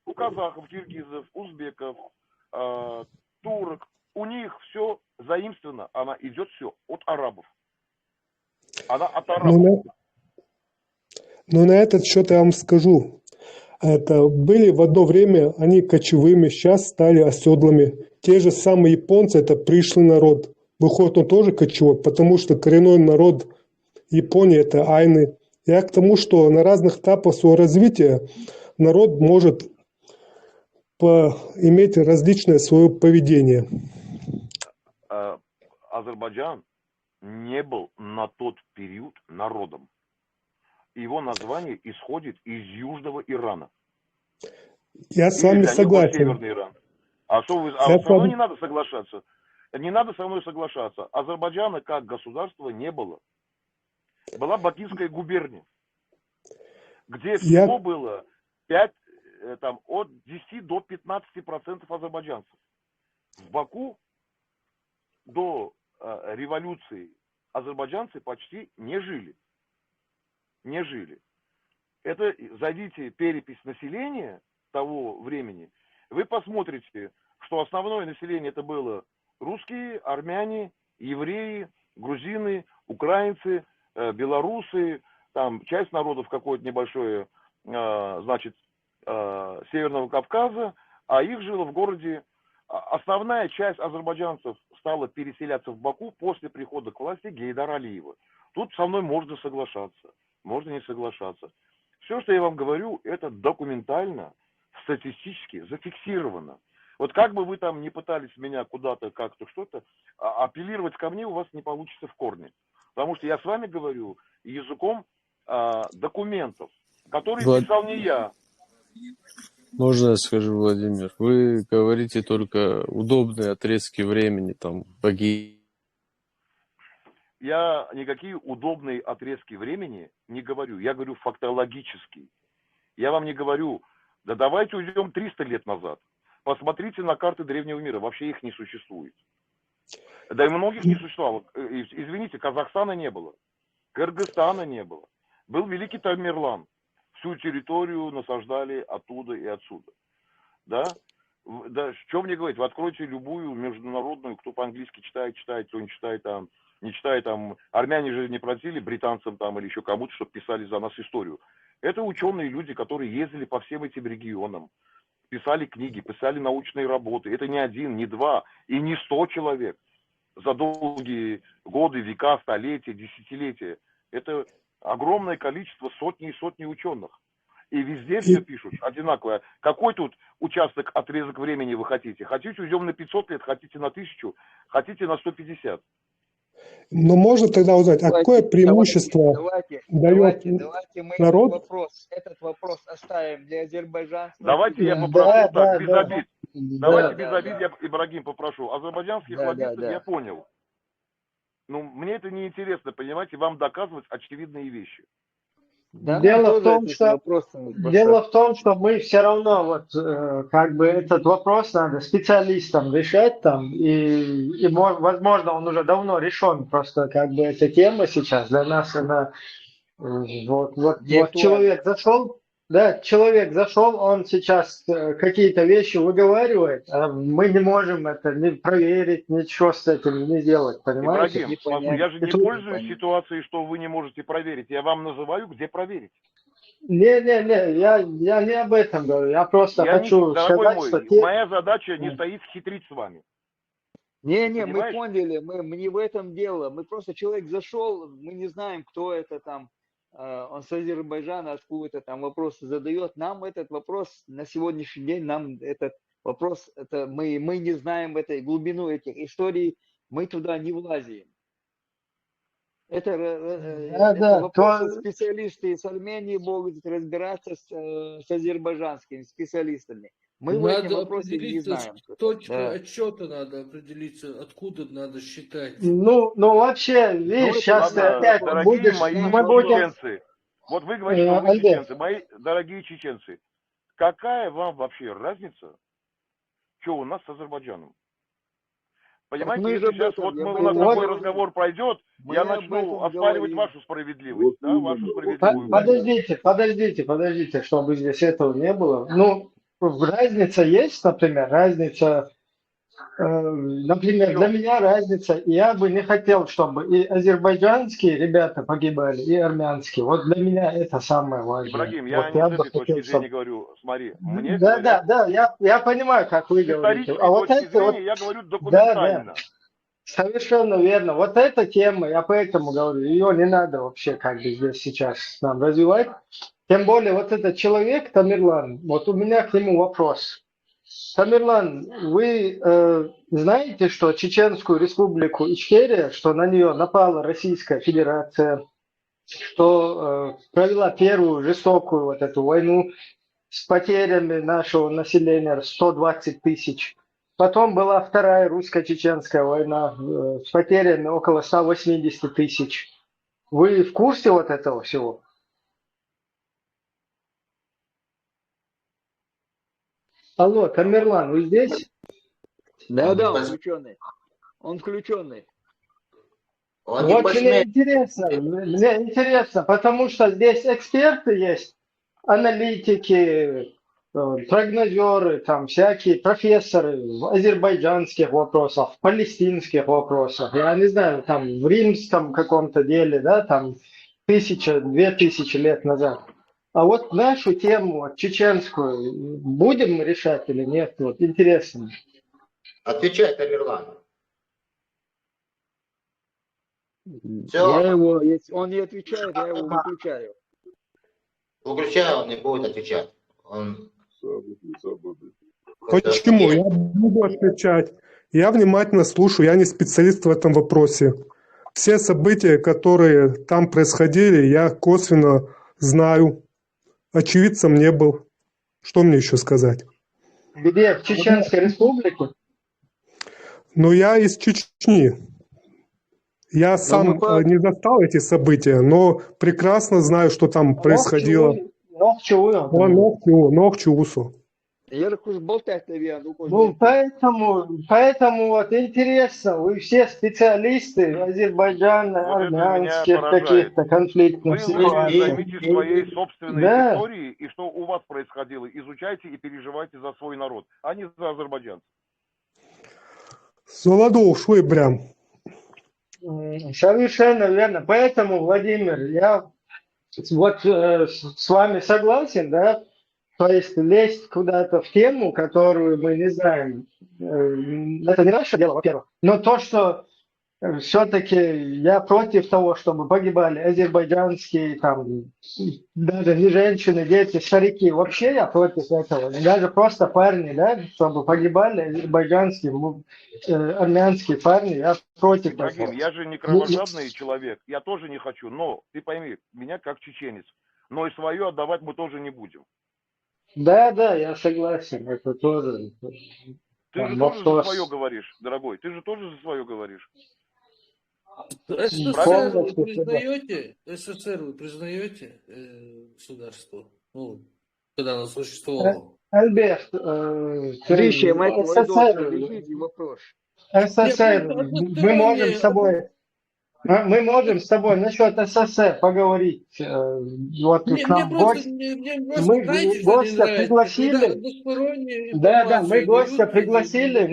Speaker 1: у казахов, киргизов, узбеков, турок, у них все заимственно, она идет все от арабов. Она от арабов.
Speaker 7: Но на этот счет я вам скажу. Это были в одно время, они кочевыми, сейчас стали оседлыми. Те же самые японцы, это пришлый народ. Выходит, он тоже кочевой, потому что коренной народ Японии это айны. Я к тому, что на разных этапах своего развития народ может иметь различное свое поведение.
Speaker 1: Азербайджан не был на тот период народом. Его название исходит из Южного Ирана.
Speaker 7: Я с вами согласен.
Speaker 1: Северный Иран. А что вы... со мной не надо соглашаться. Не надо со мной соглашаться. Азербайджана как государства не было. Была Бакинская губерния, где всего было от 10 до 15% азербайджанцев. В Баку до революции азербайджанцы почти не жили. Не жили. Это, зайдите перепись населения того времени, вы посмотрите, что основное население это было русские, армяне, евреи, грузины, украинцы, белорусы, там часть народов какое-то небольшое, значит, Северного Кавказа, а их жило в городе. Основная часть азербайджанцев стала переселяться в Баку после прихода к власти Гейдара Алиева. Тут со мной можно соглашаться, можно не соглашаться. Все, что я вам говорю, это документально, статистически зафиксировано. Вот как бы вы там не пытались меня куда-то, как-то, что-то, апеллировать ко мне у вас не получится в корне. Потому что я с вами говорю языком документов, которые писал не я.
Speaker 9: Можно я скажу, Владимир? Вы говорите только удобные отрезки времени, там, боги.
Speaker 1: Я никакие удобные отрезки времени не говорю. Я говорю фактологически. Я вам не говорю, да давайте уйдем 300 лет назад. Посмотрите на карты древнего мира. Вообще их не существует. Да и многих не существовало. Извините, Казахстана не было. Кыргызстана не было. Был Великий Тамерлан. Всю территорию насаждали оттуда и отсюда. Да? Да, что мне говорить? Вы откройте любую международную, кто по-английски читает, кто не читает там, не читает там. Армяне же не платили британцам там или еще кому-то, чтобы писали за нас историю. Это ученые люди, которые ездили по всем этим регионам, писали книги, писали научные работы. Это не один, не два и не 100 человек за долгие годы, века, столетия, десятилетия. Это огромное количество, сотни и сотни ученых. И везде все пишут одинаково. Какой тут участок, отрезок времени вы хотите? Хотите, уйдем на 500 лет, хотите на 1000, хотите на 150.
Speaker 7: Но можно тогда узнать, а какое преимущество дает народ?
Speaker 10: Этот вопрос оставим для азербайджанцев.
Speaker 1: Давайте я попрошу так, без обид. Давайте без обид, я, Ибрагим, попрошу. Азербайджанских лоббистов я понял. Ну, мне это не интересно, понимаете, вам доказывать очевидные вещи.
Speaker 2: Да, дело в том, что мы все равно вот как бы этот вопрос надо специалистам решать там, и возможно он уже давно решен, просто как бы эта тема сейчас для нас она вот человек зашел. Да, человек зашел, он сейчас какие-то вещи выговаривает, а мы не можем это не проверить, ничего с этим не делать, понимаете?
Speaker 1: Ибрагим, я же не пользуюсь ситуацией, что вы не можете проверить. Я вам называю, где проверить.
Speaker 2: Не, я не об этом говорю, я просто хочу сказать, что...
Speaker 1: Моя задача не стоит хитрить с вами.
Speaker 10: Не, мы поняли, мы не в этом дело. Мы просто человек зашел, мы не знаем, кто это там. Он с Азербайджана откуда-то там вопросы задает. Нам этот вопрос на сегодняшний день, нам этот вопрос, это мы не знаем этой глубину этих историй, мы туда не влазим. Это вопросы специалисты из Армении могут разбираться с азербайджанскими специалистами. Мы в этом вопросе не знаем.
Speaker 11: Точка отсчета надо определиться, откуда надо считать.
Speaker 2: Ну вообще, видишь, сейчас ты опять будешь...
Speaker 1: Чеченцы. Вот вы говорите, что вы чеченцы. Мои дорогие чеченцы, какая вам вообще разница, что у нас с Азербайджаном? Понимаете, если сейчас у нас такой разговор пройдет, я начну оспаривать вашу справедливость. Да, вашу справедливость.
Speaker 2: Подождите, чтобы здесь этого не было. Ну, разница есть, например, разница Например, для меня разница, я бы не хотел, чтобы и азербайджанские ребята погибали, и армянские. Вот для меня это самое важное.
Speaker 1: Ибрагим,
Speaker 2: Вот
Speaker 1: я не
Speaker 2: я
Speaker 1: с
Speaker 2: бы
Speaker 1: этой точки
Speaker 2: хотел,
Speaker 1: зрения
Speaker 2: чтобы...
Speaker 1: говорю, смотри, мне
Speaker 2: Да,
Speaker 1: говорят,
Speaker 2: я понимаю, как вы
Speaker 1: с
Speaker 2: говорите.
Speaker 1: исторической
Speaker 2: А вот
Speaker 1: точки
Speaker 2: это вот,
Speaker 1: зрения я говорю
Speaker 2: да,
Speaker 1: документально.
Speaker 2: совершенно верно. Вот эта тема, я поэтому говорю, ее не надо вообще как бы здесь сейчас нам развивать. Тем более вот этот человек, Тамерлан, вот у меня к нему вопрос. Тамерлан, вы знаете, что Чеченскую республику Ичкерия, что на нее напала Российская Федерация, что провела первую жестокую вот эту войну с потерями нашего населения 120 тысяч. Потом была вторая русско-чеченская война с потерями около 180 тысяч. Вы в курсе вот этого всего? Алло, Тамерлан, вы здесь?
Speaker 10: Да, он включенный. Он включенный.
Speaker 2: Вот мне интересно, потому что здесь эксперты есть, аналитики, прогнозеры, там всякие профессоры в азербайджанских вопросах, в палестинских вопросах, я не знаю, там в римском каком-то деле, да, там 1000-2000 лет назад. А вот нашу тему, вот, чеченскую, будем решать или нет? Вот интересно.
Speaker 12: Отвечай, Тамерлан.
Speaker 10: Я его, если он не отвечает, я его выключаю.
Speaker 12: Выключаю, он не будет отвечать.
Speaker 7: Почему? Я буду отвечать. Я внимательно слушаю, я не специалист в этом вопросе. Все события, которые там происходили, я косвенно знаю. Очевидцем не был. Что мне еще сказать?
Speaker 2: Где? В Чеченской республике?
Speaker 7: Но я из Чечни. Я сам не застал эти события, но прекрасно знаю, что там происходило. Нохчиусу.
Speaker 2: Ну, поэтому вот интересно, вы все специалисты Азербайджана,
Speaker 1: Вот
Speaker 2: армянских каких-то конфликтных ситуаций.
Speaker 1: Вы займитесь своей собственной историей, и что у вас происходило, изучайте и переживайте за свой народ, а не за азербайджанцев.
Speaker 7: Солодов, швы прям.
Speaker 2: Совершенно верно. Поэтому, Владимир, я вот с вами согласен, да, то есть лезть куда-то в тему, которую мы не знаем, это не наше дело, во-первых. Но то, что все-таки я против того, чтобы погибали азербайджанские, там, даже не женщины, дети, старики. Вообще я против этого. Даже просто парни, да, чтобы погибали азербайджанские, армянские парни, я против
Speaker 1: Ибрагим,
Speaker 2: этого.
Speaker 1: я же не кровожадный человек, я тоже не хочу, но ты пойми, меня как чеченец, но и свое отдавать мы тоже не будем.
Speaker 2: Да, я согласен, это тоже.
Speaker 1: Ты же тоже за свое говоришь, дорогой, ты же тоже за свое говоришь.
Speaker 11: СССР вы признаете? СССР вы признаете государство? Ну, когда оно существовало?
Speaker 2: Альберт, СССР, мы можем с тобой... Мы можем с тобой насчет СССР поговорить. Вот к нам мы гостя пригласили. Да, мы гостя пригласили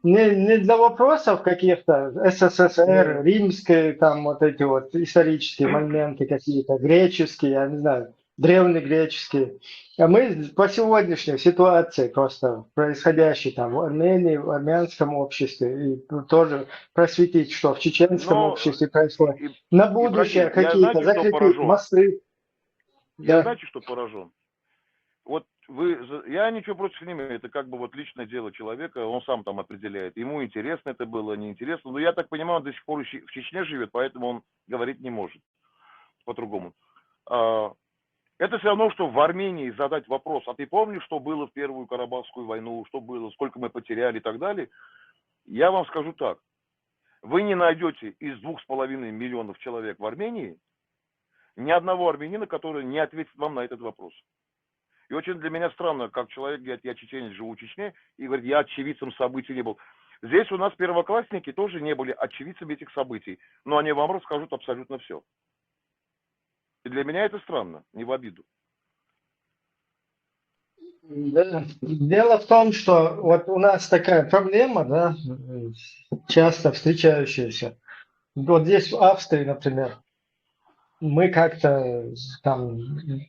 Speaker 2: не для вопросов каких-то СССР, римские, там вот эти вот исторические моменты какие-то, греческие, я не знаю, древнегреческие. А мы по сегодняшней ситуации просто происходящей там в Армении, в армянском обществе, и тоже просветить, что в чеченском обществе происходит. На будущее какие-то закрепить мосты.
Speaker 1: Я знаете, что поражен? Вот я ничего против не имею, это как бы вот личное дело человека, он сам там определяет, ему интересно это было, неинтересно, но я так понимаю, он до сих пор в Чечне живет, поэтому он говорить не может по-другому. Это все равно, что в Армении задать вопрос, а ты помнишь, что было в Первую Карабахскую войну, что было, сколько мы потеряли и так далее. Я вам скажу так, вы не найдете из 2,5 миллионов человек в Армении ни одного армянина, который не ответит вам на этот вопрос. И очень для меня странно, как человек говорит, я чеченец, живу в Чечне, и говорит, я очевидцем событий не был. Здесь у нас первоклассники тоже не были очевидцами этих событий, но они вам расскажут абсолютно все. И для меня это странно, не в обиду.
Speaker 2: Да. Дело в том, что вот у нас такая проблема, да, часто встречающаяся. Вот здесь в Австрии, например, мы как-то там,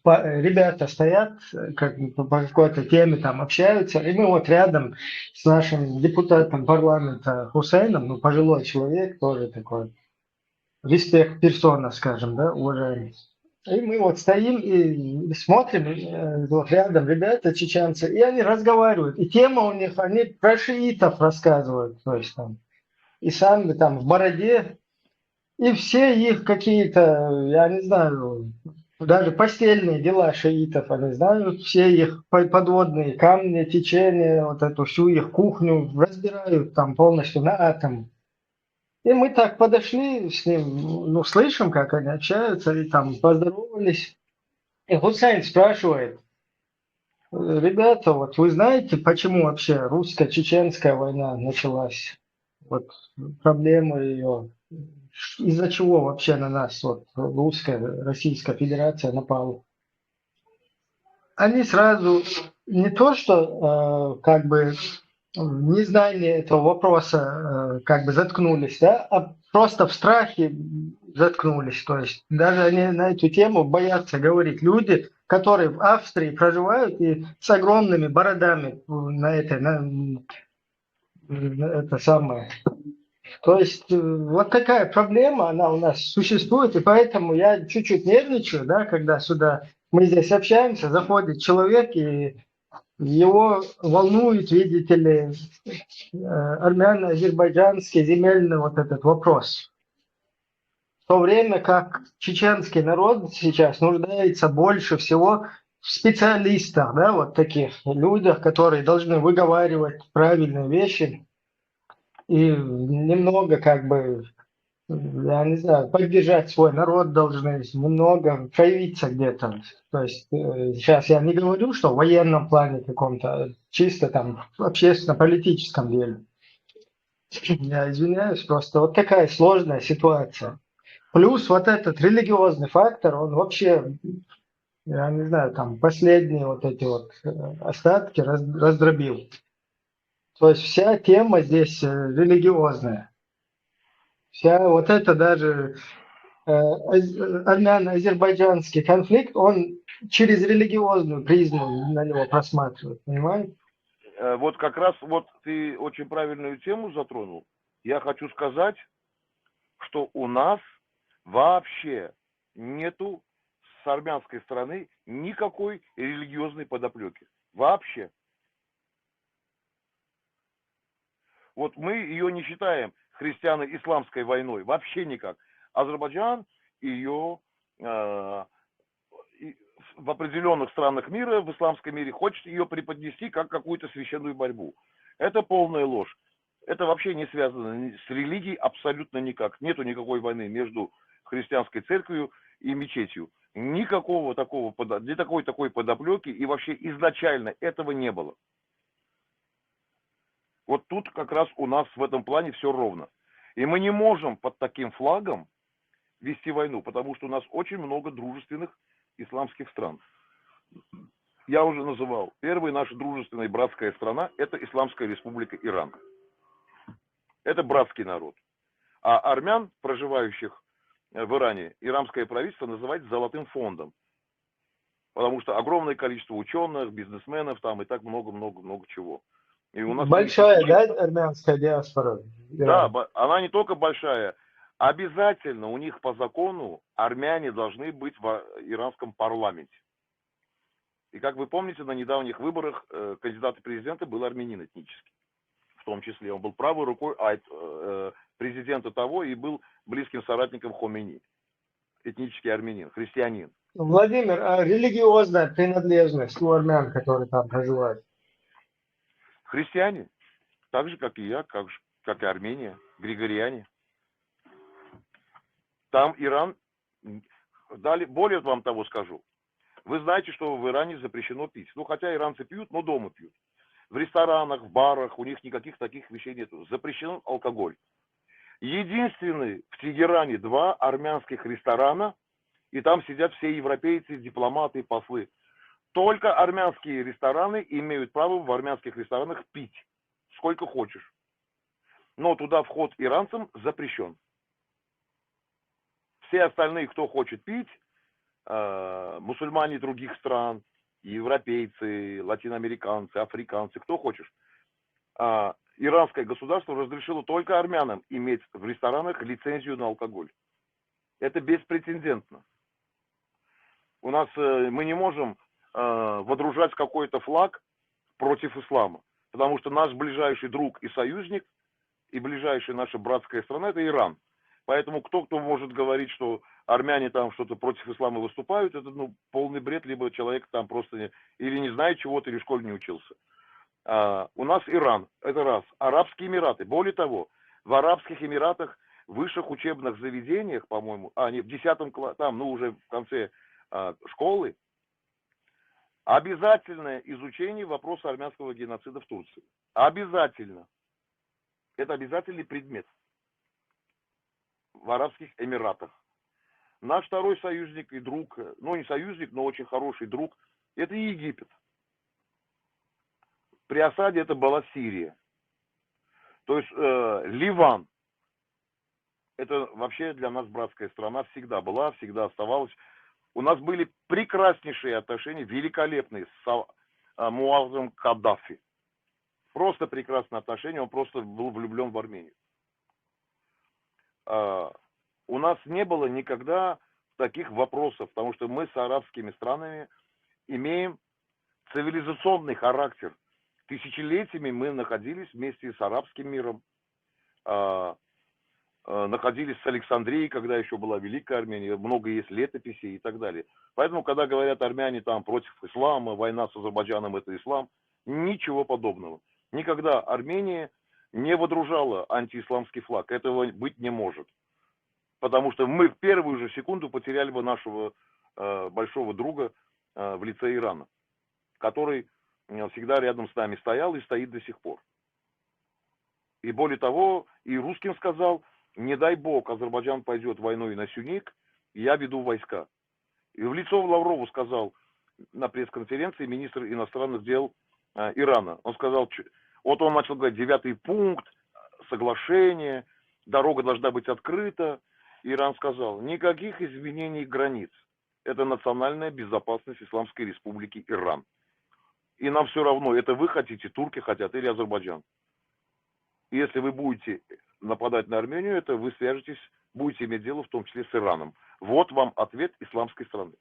Speaker 2: ребята стоят, как по какой-то теме там общаются, и мы вот рядом с нашим депутатом парламента Хусейном, ну, пожилой человек, тоже такой, респект персона, скажем, да, уважаемый. И мы вот стоим и смотрим, вот рядом ребята чеченцы, и они разговаривают. И тема у них, они про шиитов рассказывают, то есть там, и сами там в бороде, и все их какие-то, я не знаю, даже постельные дела шиитов, они знают, все их подводные камни, течения, вот эту всю их кухню разбирают там полностью на атом. И мы так подошли с ним, ну, слышим, как они общаются, и там поздоровались. И Хусейн спрашивает: ребята, вот вы знаете, почему вообще русско-чеченская война началась? Вот проблема ее, из-за чего вообще на нас вот русская, Российская Федерация напала? Они сразу не то, что как бы в незнании этого вопроса как бы заткнулись, да, а просто в страхе заткнулись. То есть даже они на эту тему боятся говорить. Люди, которые в Австрии проживают и с огромными бородами на этой, на это самое. То есть вот такая проблема, она у нас существует, и поэтому я чуть-чуть нервничаю, да, когда сюда мы здесь общаемся, заходит человек, и его волнует, видите ли, армяно-азербайджанский земельный вот этот вопрос. В то время как чеченский народ сейчас нуждается больше всего в специалистах, да, вот таких людях, которые должны выговаривать правильные вещи и немного как бы, я не знаю, поддержать свой народ должны, немного проявиться где-то. То есть сейчас я не говорю, что в военном плане каком-то, а чисто там в общественно-политическом деле. Я извиняюсь, просто вот такая сложная ситуация. Плюс вот этот религиозный фактор, он вообще, я не знаю, там последние вот эти вот остатки раздробил. То есть вся тема здесь религиозная. Вся вот это даже армяно-азербайджанский конфликт, он через религиозную призму на него просматривает, понимаете?
Speaker 1: Вот как раз вот ты очень правильную тему затронул. Я хочу сказать, что у нас вообще нету с армянской стороны никакой религиозной подоплеки. Вообще. Вот мы ее не считаем христиано-исламской войной. Вообще никак. Азербайджан ее в определенных странах мира, в исламском мире, хочет ее преподнести как какую-то священную борьбу. Это полная ложь. Это вообще не связано с религией абсолютно никак. Нету никакой войны между христианской церковью и мечетью. Никакого такого, такой подоплеки, и вообще изначально этого не было. Вот тут как раз у нас в этом плане все ровно. И мы не можем под таким флагом вести войну, потому что у нас очень много дружественных исламских стран. Я уже называл, первая наша дружественная братская страна – это Исламская Республика Иран. Это братский народ. А армян, проживающих в Иране, иранское правительство называет золотым фондом. Потому что огромное количество ученых, бизнесменов там и так много-много-много чего. И у нас
Speaker 2: большая, да, армянская диаспора?
Speaker 1: Да, она не только большая. Обязательно у них по закону армяне должны быть в иранском парламенте. И как вы помните, на недавних выборах кандидат в президенты был армянин этнический. В том числе он был правой рукой президента того и был близким соратником Хомейни. Этнический армянин, христианин.
Speaker 2: Владимир, а религиозная принадлежность у армян, которые там проживают?
Speaker 1: Христиане. Так же, как и я, как и Армения, григориане. Там Иран, более вам того скажу. Вы знаете, что в Иране запрещено пить. Ну, хотя иранцы пьют, но дома пьют. В ресторанах, в барах, у них никаких таких вещей нет. Запрещен алкоголь. Единственный в Тегеране 2 армянских ресторана, и там сидят все европейцы, дипломаты, послы. Только армянские рестораны имеют право в армянских ресторанах пить сколько хочешь. Но туда вход иранцам запрещен. Все остальные, кто хочет пить, мусульмане других стран, европейцы, латиноамериканцы, африканцы, кто хочешь, иранское государство разрешило только армянам иметь в ресторанах лицензию на алкоголь. Это беспрецедентно. У нас мы не можем водружать какой-то флаг против ислама, потому что наш ближайший друг и союзник, и ближайшая наша братская страна — это Иран. Поэтому кто может говорить, что армяне там что-то против ислама выступают, это полный бред, либо человек там просто или не знает чего-то, или в школе не учился. У нас Иран, это раз. Арабские Эмираты. Более того, в Арабских Эмиратах в высших учебных заведениях, по-моему, не в 10 классе, там, уже в конце школы, обязательное изучение вопроса армянского геноцида в Турции. Обязательно. Это обязательный предмет в Арабских Эмиратах. Наш второй союзник и друг, не союзник, но очень хороший друг, это Египет. При осаде это была Сирия. То есть Ливан. Это вообще для нас братская страна всегда была, всегда оставалась. У нас были прекраснейшие отношения, великолепные, с Муаззом Каддафи. Просто прекрасные отношения, он просто был влюблен в Армению. У нас не было никогда таких вопросов, потому что мы с арабскими странами имеем цивилизационный характер. Тысячелетиями мы находились вместе с арабским миром, находились с Александрией, когда еще была Великая Армения, много есть летописей и так далее. Поэтому, когда говорят армяне там против ислама, война с Азербайджаном — это ислам, ничего подобного. Никогда Армения не водружала антиисламский флаг. Этого быть не может. Потому что мы в первую же секунду потеряли бы нашего большого друга в лице Ирана, который всегда рядом с нами стоял и стоит до сих пор. И более того, и русским сказал: не дай бог, Азербайджан пойдет войной на Сюник, я веду войска. И в лицо Лаврову сказал на пресс-конференции министр иностранных дел Ирана. Он сказал, вот он начал говорить: 9-й пункт, соглашение, дорога должна быть открыта. Иран сказал: никаких изменений границ. Это национальная безопасность Исламской Республики Иран. И нам все равно, это вы хотите, турки хотят или Азербайджан. И если вы будете нападать на Армению, это вы свяжетесь, будете иметь дело в том числе с Ираном. Вот вам ответ исламской страны.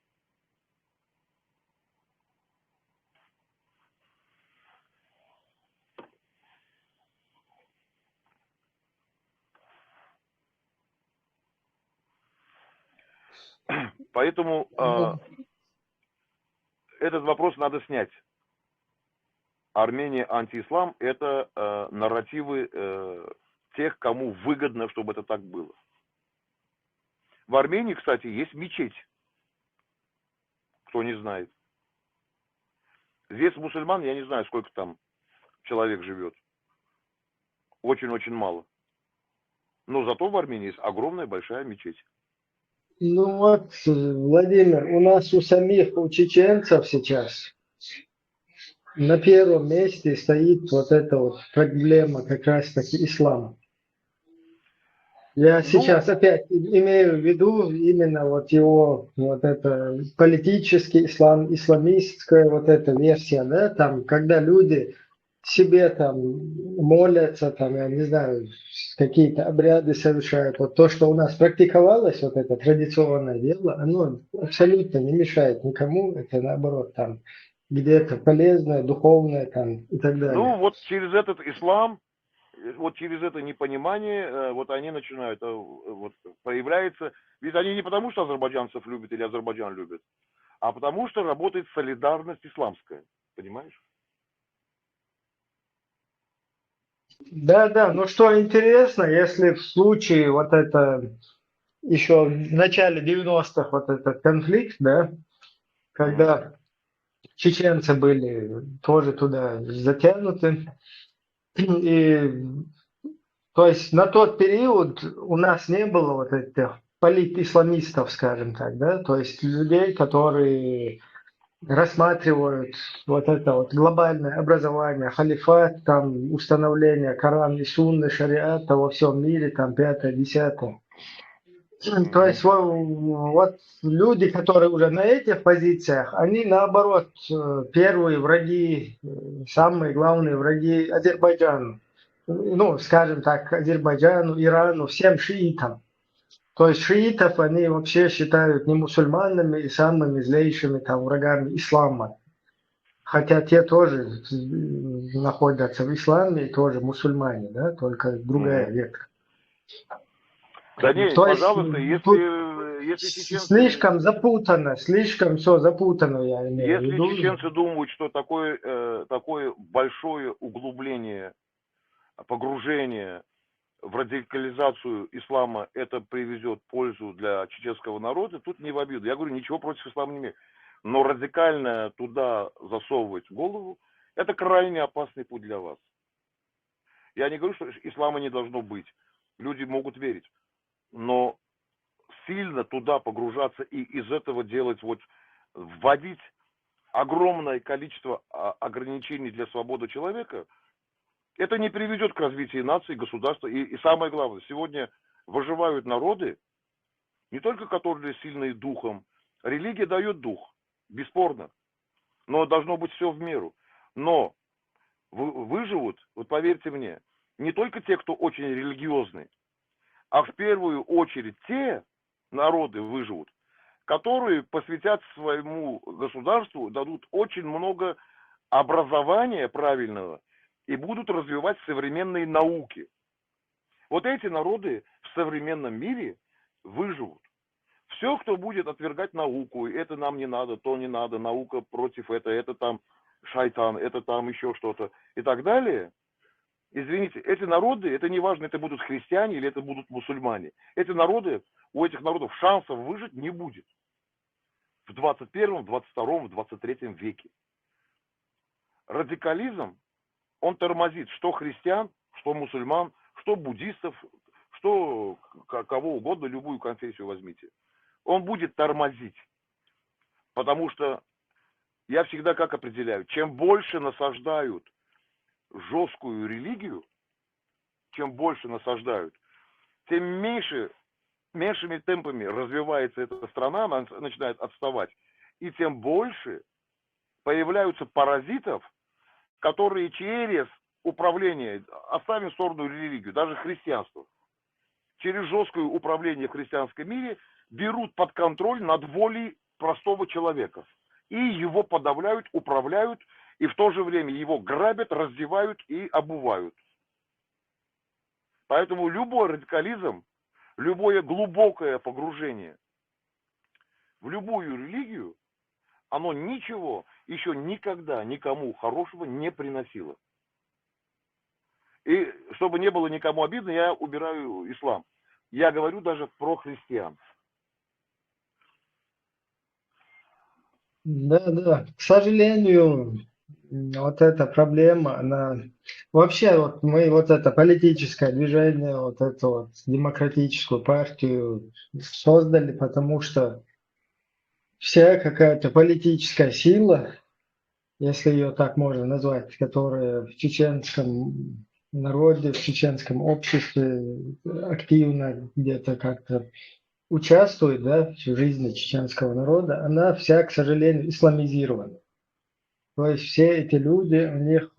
Speaker 1: Поэтому этот вопрос надо снять. Армения антиислам — это нарративы тех, кому выгодно, чтобы это так было. В Армении, кстати, есть мечеть. Кто не знает. Здесь мусульман, я не знаю, сколько там человек живет. Очень-очень мало. Но зато в Армении есть огромная большая мечеть.
Speaker 2: Ну вот, Владимир, у нас у самих, у чеченцев сейчас на первом месте стоит вот эта вот проблема как раз таки ислама. Я сейчас опять имею в виду именно вот его вот это политический ислам, исламистская вот эта версия, да, там, когда люди себе там молятся, там, я не знаю, какие-то обряды совершают. Вот то, что у нас практиковалось, вот это традиционное дело, оно абсолютно не мешает никому, это наоборот там где-то полезное, духовное там и так далее.
Speaker 1: Ну вот через этот ислам, вот через это непонимание, вот они начинают, вот проявляется, ведь они не потому, что азербайджанцев любят или Азербайджан любит, а потому что работает солидарность исламская, понимаешь?
Speaker 2: Да, но что интересно, если в случае вот это еще в начале 90-х вот этот конфликт, да, когда чеченцы были тоже туда затянуты, и то есть на тот период у нас не было вот этих политисламистов, скажем так, да, то есть людей, которые рассматривают вот это вот глобальное образование, халифат, там установление Корана и Сунны, шариата во всем мире, там 5-10. То есть вот люди, которые уже на этих позициях, они наоборот первые враги, самые главные враги Азербайджану. Ну, скажем так, Азербайджану, Ирану, всем шиитам. То есть шиитов они вообще считают не мусульманами и самыми злейшими там врагами ислама. Хотя те тоже находятся в исламе и тоже мусульмане, да, только другая ветка.
Speaker 1: Да нет,
Speaker 2: То
Speaker 1: пожалуйста,
Speaker 2: есть,
Speaker 1: если чеченцы...
Speaker 2: Слишком запутано, слишком все запутано, я имею в виду.
Speaker 1: Если чеченцы думают, что такое большое углубление, погружение в радикализацию ислама, это приведет пользу для чеченского народа, тут не в обиду. Я говорю, ничего против ислама не имею. Но радикально туда засовывать голову, это крайне опасный путь для вас. Я не говорю, что ислама не должно быть. Люди могут верить. Но сильно туда погружаться и из этого делать, вот, вводить огромное количество ограничений для свободы человека, это не приведет к развитию нации, государства. И самое главное, сегодня выживают народы, не только которые сильные духом. Религия дает дух, бесспорно. Но должно быть все в меру. Но выживут, вот поверьте мне, не только те, кто очень религиозный, а в первую очередь те народы выживут, которые посвятят своему государству, дадут очень много образования правильного и будут развивать современные науки. Вот эти народы в современном мире выживут. Все, кто будет отвергать науку, это нам не надо, то не надо, наука против это там шайтан, это там еще что-то и так далее. Извините, эти народы, это не важно, это будут христиане или это будут мусульмане. Эти народы, у этих народов шансов выжить не будет. В 21, 22, 23 веке. Радикализм, он тормозит что христиан, что мусульман, что буддистов, что кого угодно, любую конфессию возьмите. Он будет тормозить. Потому что я всегда как определяю, чем больше насаждают жесткую религию, чем больше насаждают, тем меньшими темпами развивается эта страна, она начинает отставать, и тем больше появляются паразитов, которые через управление, оставим в сторону религию, даже христианство, через жесткое управление в христианском мире берут под контроль над волей простого человека. И его подавляют, управляют, и в то же время его грабят, раздевают и обувают. Поэтому любой радикализм, любое глубокое погружение в любую религию, оно ничего еще никогда никому хорошего не приносило. И чтобы не было никому обидно, я убираю ислам. Я говорю даже про христиан.
Speaker 2: Да. К сожалению, вот эта проблема, она... Вообще, вот мы вот это политическое движение, вот эту вот демократическую партию создали, потому что вся какая-то политическая сила, если ее так можно назвать, которая в чеченском народе, в чеченском обществе активно где-то как-то участвует, да, в жизни чеченского народа, она вся, к сожалению, исламизирована. То есть все эти люди, у них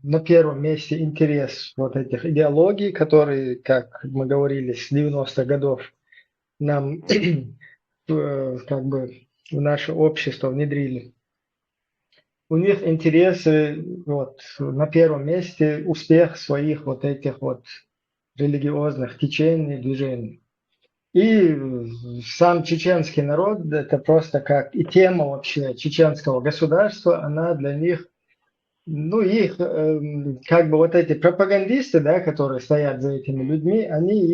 Speaker 2: на первом месте интерес вот этих идеологий, которые, как мы говорили, с 90-х годов нам как бы в наше общество внедрили. У них интересы вот, на первом месте успех своих вот этих вот религиозных течений, движений. И сам чеченский народ, это просто как и тема вообще чеченского государства, она для них, ну их как бы вот эти пропагандисты, да, которые стоят за этими людьми, они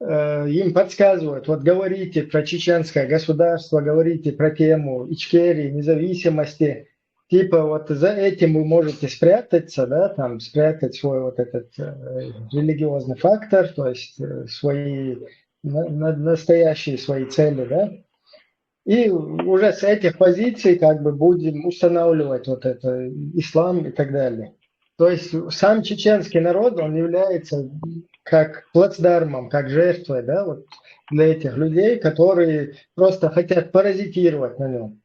Speaker 2: им подсказывают, вот говорите про чеченское государство, говорите про тему Ичкерии, независимости, типа вот за этим вы можете спрятаться, да, там спрятать свой вот этот религиозный фактор, то есть свои настоящие свои цели, да. И уже с этих позиций как бы будем устанавливать вот это ислам и так далее. То есть сам чеченский народ, он является как плацдармом, как жертвой, да, вот для этих людей, которые просто хотят паразитировать на нем.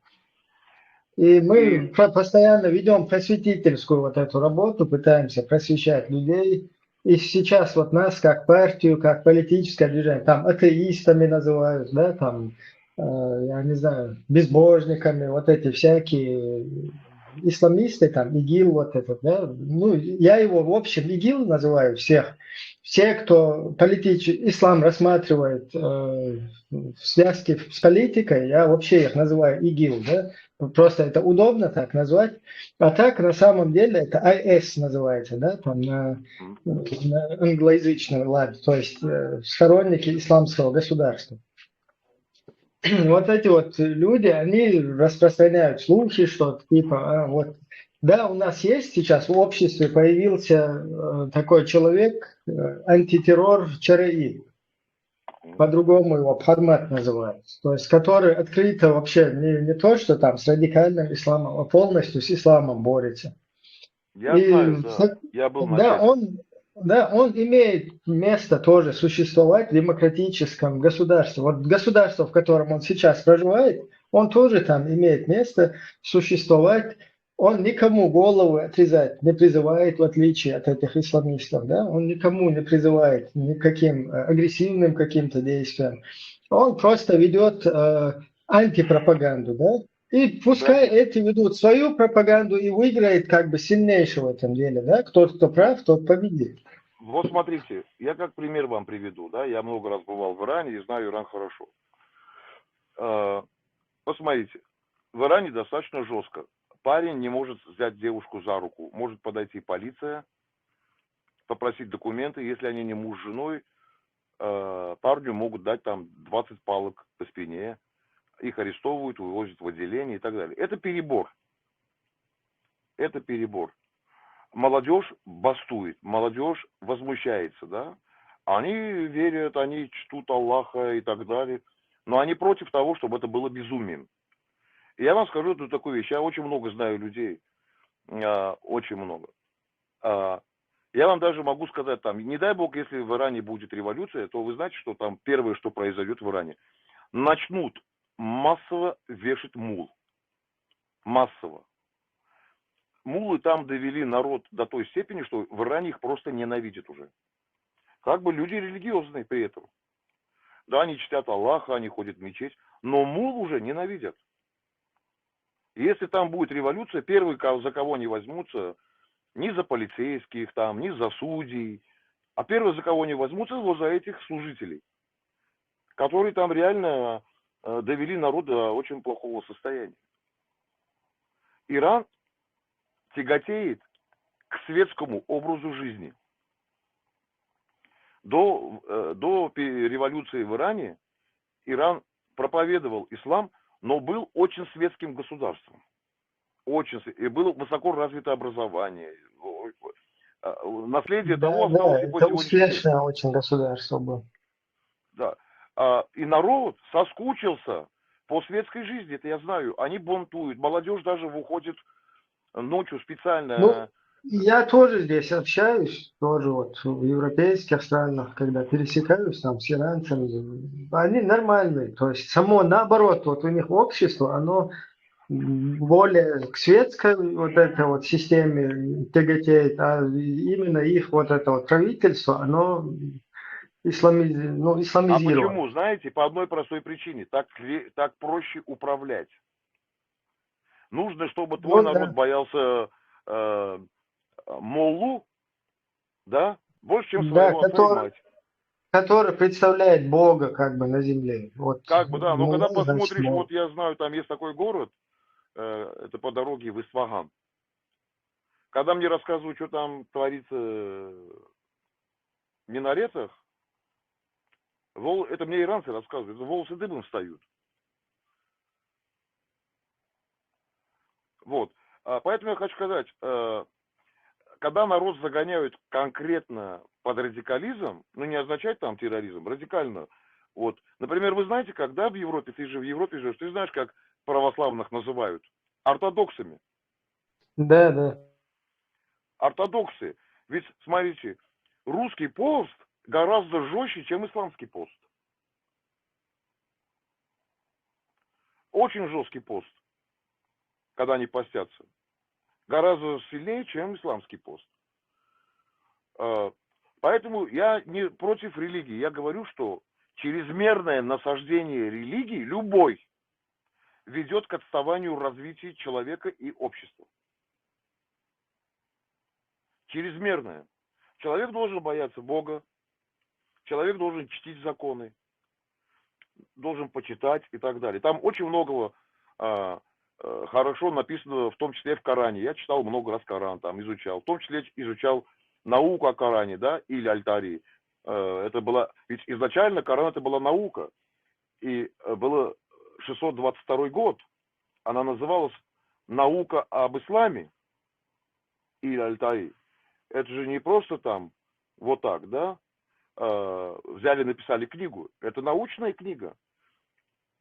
Speaker 2: И мы постоянно ведем просветительскую вот эту работу, пытаемся просвещать людей. И сейчас вот нас как партию, как политическое движение, там атеистами называют, да, там, я не знаю, безбожниками, вот эти всякие исламисты, там, ИГИЛ вот этот, да, ну, я его в общем ИГИЛ называю всех. Все, кто ислам рассматривает в связке с политикой, я вообще их называю ИГИЛ, да, просто это удобно так назвать. А так, на самом деле, это IS называется, да, там на англоязычном ладе, то есть сторонники исламского государства. Вот эти вот люди, они распространяют слухи, что типа, вот, да, у нас есть сейчас в обществе появился такой человек, антитеррор ЧРИ, по-другому его Бхармат называется, то есть который открыто вообще не то, что там с радикальным исламом, а полностью с исламом борется.
Speaker 1: Я знаю, да, я был на
Speaker 2: да, он имеет место тоже существовать в демократическом государстве. Вот государство, в котором он сейчас проживает, он тоже там имеет место существовать. Он никому головы отрезать не призывает, в отличие от этих исламистов. Да? Он никому не призывает никаким агрессивным каким-то действиям. Он просто ведет антипропаганду. Да? И пускай эти ведут свою пропаганду и выиграет как бы сильнейший в этом деле. Да? Кто прав, тот победит.
Speaker 1: Вот смотрите, я как пример вам приведу. Да? Я много раз бывал в Иране и знаю Иран хорошо. Посмотрите, в Иране достаточно жестко. Парень не может взять девушку за руку. Может подойти полиция, попросить документы. Если они не муж с женой, парню могут дать там 20 палок по спине. Их арестовывают, вывозят в отделение и так далее. Это перебор. Это перебор. Молодежь бастует, молодежь возмущается, да? Они верят, они чтут Аллаха и так далее. Но они против того, чтобы это было безумием. И я вам скажу такую вещь. Я очень много знаю людей. Очень много. Я вам даже могу сказать, там, не дай бог, если в Иране будет революция, то вы знаете, что там первое, что произойдет в Иране. Начнут массово вешать мул. Массово. Мулы там довели народ до той степени, что в Иране их просто ненавидят уже. Как бы люди религиозные при этом. Да, они чтят Аллаха, они ходят в мечеть, но мул уже ненавидят. Если там будет революция, первые, за кого они возьмутся, не за полицейских, там, не за судей, а первые, за кого они возьмутся, вот за этих служителей, которые там реально довели народ до очень плохого состояния. Иран тяготеет к светскому образу жизни. До революции в Иране Иран проповедовал ислам, но был очень светским государством. Очень, и было высоко развитое образование. Наследие того осталось и по
Speaker 2: это успешное очень государство было.
Speaker 1: Да. И народ соскучился по светской жизни, это я знаю. Они бунтуют. Молодежь даже выходит ночью специально.
Speaker 2: Ну, я тоже здесь общаюсь, тоже вот в европейских странах, когда пересекаюсь там с иранцами, они нормальные. То есть само наоборот, вот у них общество, оно более к светской вот этой вот системе тяготеет, а именно их вот это вот правительство, оно исламизировано.
Speaker 1: А почему? Знаете, по одной простой причине. Так проще управлять. Нужно, чтобы твой народ боялся моллу, да, больше, чем своего отца и мать.
Speaker 2: Который представляет Бога как бы на земле. Вот,
Speaker 1: как бы, да, но когда посмотришь, вот я знаю, там есть такой город, это по дороге в Исфаган. Когда мне рассказывают, что там творится в минаретах, это мне иранцы рассказывают, волосы дыбом встают. Вот. Поэтому я хочу сказать, когда народ загоняют конкретно под радикализм, ну не означает там терроризм, радикально Вот. Например, вы знаете, когда в Европе, ты же в Европе живешь, ты знаешь, как православных называют? Ортодоксами.
Speaker 2: Да, да.
Speaker 1: Ортодоксы. Ведь, смотрите, русский пост гораздо жестче, чем исламский пост. Очень жесткий пост, когда они постятся. Гораздо сильнее, чем исламский пост. Поэтому я не против религии. Я говорю, что чрезмерное насаждение религии, любой, ведет к отставанию развития человека и общества. Чрезмерное. Человек должен бояться Бога, человек должен чтить законы, должен почитать и так далее. Там очень многого хорошо написано, в том числе в Коране. Я читал много раз Коран, там изучал. В том числе изучал науку о Коране, да, или Аль-Тари. Это было, ведь изначально Коран это была наука. И было 622 год. Она называлась «Наука об исламе» или Аль-Тари. Это же не просто там вот так, да, взяли, написали книгу. Это научная книга.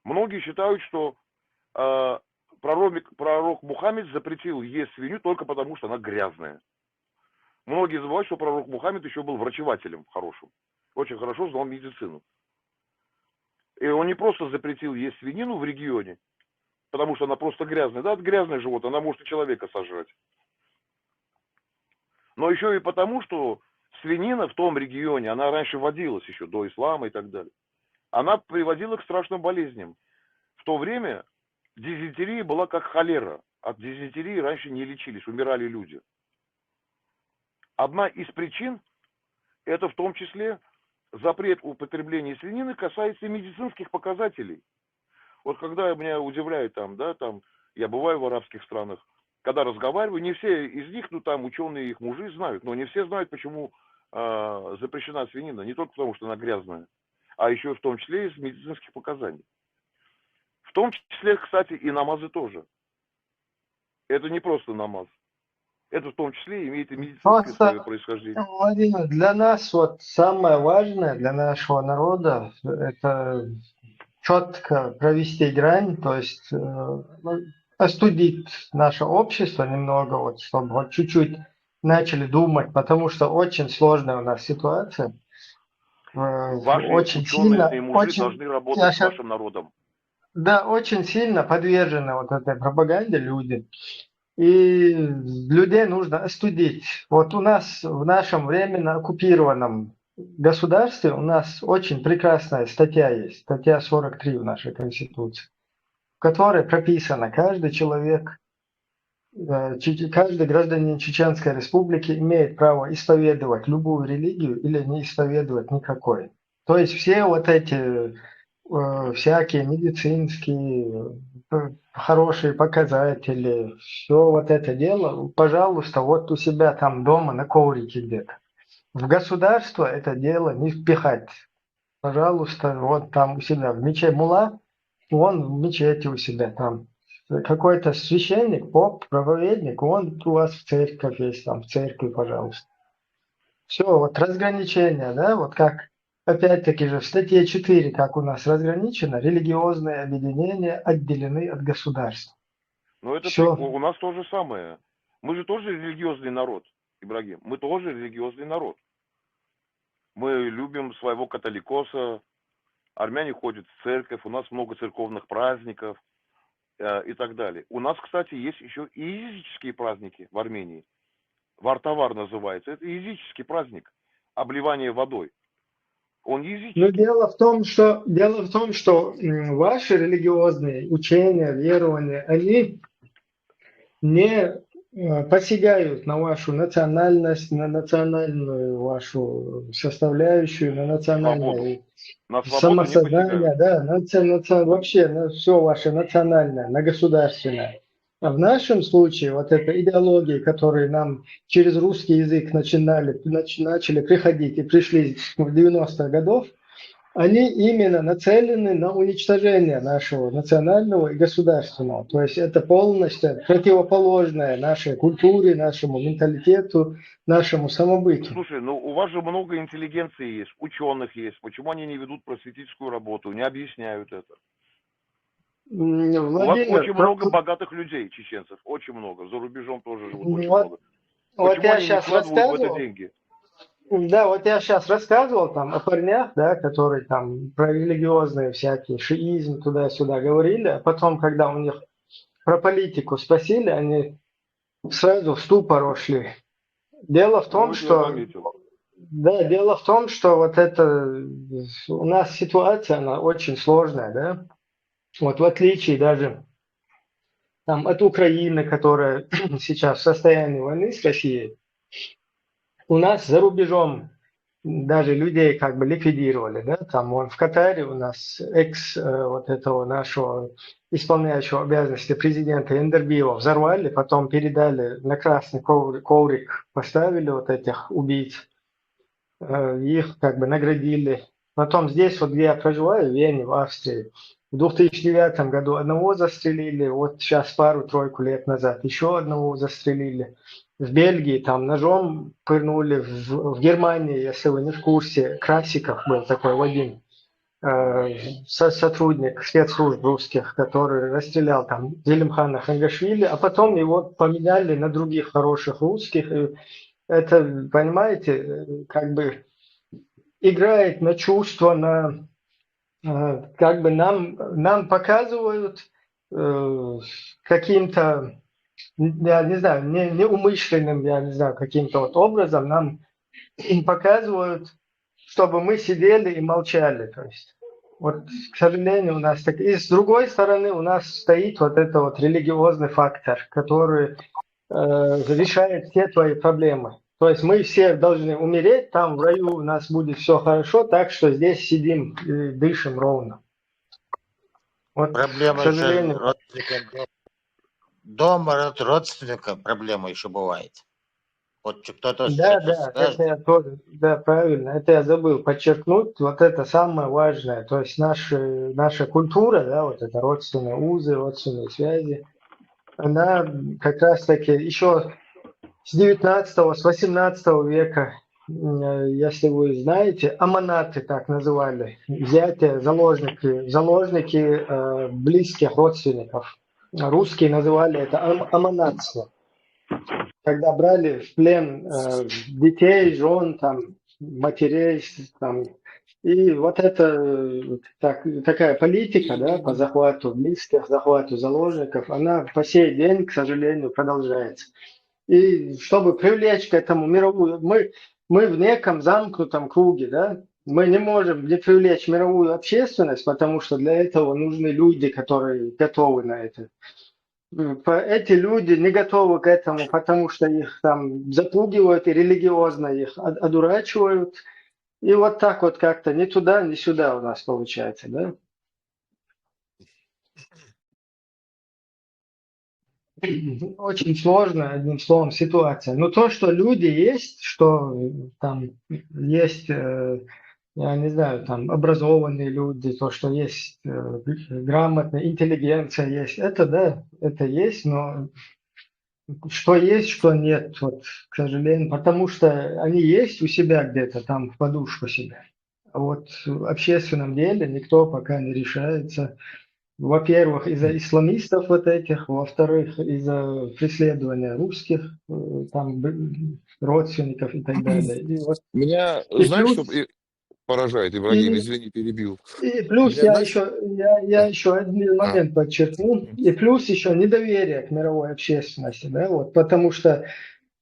Speaker 1: Многие считают, что пророк Мухаммед запретил есть свинью только потому, что она грязная. Многие забывают, что пророк Мухаммед еще был врачевателем хорошим. Очень хорошо знал медицину. И он не просто запретил есть свинину в регионе, потому что она просто грязная. Да, это грязное животное, она может и человека сожрать. Но еще и потому, что свинина в том регионе, она раньше водилась еще до ислама и так далее. Она приводила к страшным болезням. В то время дизентерия была как холера. От дизентерии раньше не лечились, умирали люди. Одна из причин, это в том числе запрет употребления свинины касается медицинских показателей. Вот когда меня удивляют там, да, там, я бываю в арабских странах, когда разговариваю, не все из них, ну там ученые, их мужи знают, но не все знают, почему запрещена свинина. Не только потому, что она грязная, а еще в том числе из медицинских показаний. В том числе, кстати, и намазы тоже. Это не просто намаз. Это в том числе имеет и медицинское свое происхождение.
Speaker 2: Владимир, для нас вот самое важное, для нашего народа, это четко провести грань, то есть остудить наше общество немного, вот, чтобы вот чуть-чуть начали думать, потому что очень сложная у нас ситуация.
Speaker 1: Ваши
Speaker 2: очень
Speaker 1: ученые
Speaker 2: сильно,
Speaker 1: и мужи
Speaker 2: очень,
Speaker 1: должны работать с вашим народом.
Speaker 2: да, очень сильно подвержены вот этой пропаганде люди. И людей нужно остудить. Вот у нас в нашем временно оккупированном государстве у нас очень прекрасная статья есть, статья 43 в нашей Конституции, в которой прописано, каждый человек, каждый гражданин Чеченской Республики имеет право исповедовать любую религию или не исповедовать никакой. То есть все вот эти всякие медицинские хорошие показатели, все вот это дело, пожалуйста, вот у себя там дома на коврике где-то. В государство это дело не впихать. Пожалуйста, вот там у себя в мечети мулла, он в мечети у себя там. Какой-то священник, поп, проповедник, он у вас в церковь есть, там в церкви, пожалуйста. Все, вот разграничение, да, вот как опять-таки же в статье 4, как у нас разграничено, религиозные объединения отделены от государства.
Speaker 1: Но это
Speaker 2: Всё.
Speaker 1: у нас то же самое. Мы же тоже религиозный народ, Ибрагим. Мы тоже религиозный народ. Мы любим своего католикоса, армяне ходят в церковь, у нас много церковных праздников и так далее. У нас, кстати, есть еще и языческие праздники в Армении. Вартавар называется. Это языческий праздник. Обливание водой. Он языческий.
Speaker 2: Но дело в том, что ваши религиозные учения, верования, они не посягают на вашу национальность, на национальную вашу составляющую, на национальное самосознание, да, вообще на все ваше национальное, на государственное. А в нашем случае вот эта идеология, которые нам через русский язык начали приходить и пришли в 90-х годов, они именно нацелены на уничтожение нашего национального и государственного. То есть это полностью противоположное нашей культуре, нашему менталитету, нашему самобытию.
Speaker 1: Слушай, ну у вас же много интеллигенции есть, ученых есть. Почему они не ведут просветительскую работу, не объясняют это?
Speaker 2: Владимир,
Speaker 1: у вас очень много богатых людей, чеченцев, очень много. За рубежом тоже живут очень много.
Speaker 2: Вот
Speaker 1: Почему
Speaker 2: я
Speaker 1: они
Speaker 2: сейчас
Speaker 1: не вкладывают в это
Speaker 2: рассказывал.
Speaker 1: деньги?
Speaker 2: Да, вот я сейчас рассказывал там о парнях, да, которые там про религиозные всякие, шиизм туда-сюда говорили, а потом, когда у них про политику спросили, они сразу в ступор ушли. Дело в том, что... Да, дело в том, что вот это... У нас ситуация, она очень сложная, да. Вот в отличие даже там, от Украины, которая сейчас в состоянии войны с Россией, у нас за рубежом даже людей как бы ликвидировали, да, там в Катаре у нас вот этого нашего исполняющего обязанности президента Эндербиева взорвали, потом передали на красный коврик, поставили вот этих убийц, их как бы наградили. Потом здесь, вот где я проживаю, в Вене, в Австрии, в 2009 году одного застрелили, вот сейчас пару-тройку лет назад еще одного застрелили. В Бельгии там ножом пырнули, в Германии, если вы не в курсе, Красиков был такой Вадим, сотрудник спецслужб русских, который расстрелял там Зелимхана Хангашвили, а потом его поменяли на других хороших русских. И это, понимаете, как бы играет на чувства, на как бы нам показывают каким-то, я не знаю, неумышленным, я не знаю, каким-то вот образом нам показывают, чтобы мы сидели и молчали. То есть, вот, к сожалению, у нас так. И с другой стороны, у нас стоит вот это вот религиозный фактор, который решает все твои проблемы. То есть мы все должны умереть, там в раю у нас будет все хорошо, так что здесь сидим и дышим ровно. Вот,
Speaker 12: проблема
Speaker 2: к сожалению.
Speaker 12: еще родственникам. Дома родственника проблема еще бывает. Вот кто-то
Speaker 2: Да,
Speaker 12: скажет.
Speaker 2: это я тоже, да, правильно, это я забыл подчеркнуть, вот это самое важное, то есть наша культура, да, вот это родственные узы, родственные связи, она как раз таки еще с 19-го, с 18 века, если вы знаете, аманаты так называли, взятие, заложники близких родственников. Русские называли это аманатство. Когда брали в плен детей, жен, там, матерей, там, и вот это такая политика, да, по захвату близких, захвату заложников, она по сей день, к сожалению, продолжается. И чтобы привлечь к этому мировую, мы в неком замкнутом круге, да, мы не можем не привлечь мировую общественность, потому что для этого нужны люди, которые готовы на это. Эти люди не готовы к этому, потому что их там запугивают и религиозно их одурачивают. И вот так вот как-то ни туда, ни сюда у нас получается, да? Очень сложная, одним словом, ситуация. Но то, что люди есть, что там есть, я не знаю, там образованные люди, то, что есть грамотная интеллигенция есть, это да, это есть, но что есть, что нет, вот, к сожалению, потому что они есть у себя где-то там в подушку себя. А вот в общественном деле никто пока не решается. Во-первых, из-за исламистов вот этих, во-вторых, из-за преследования русских, там, родственников и так далее. И вот,
Speaker 6: Меня, знаешь, что поражает, Ибрагим, извини, перебил.
Speaker 2: И плюс я еще один момент подчеркну. И плюс еще недоверие к мировой общественности, да, вот, потому что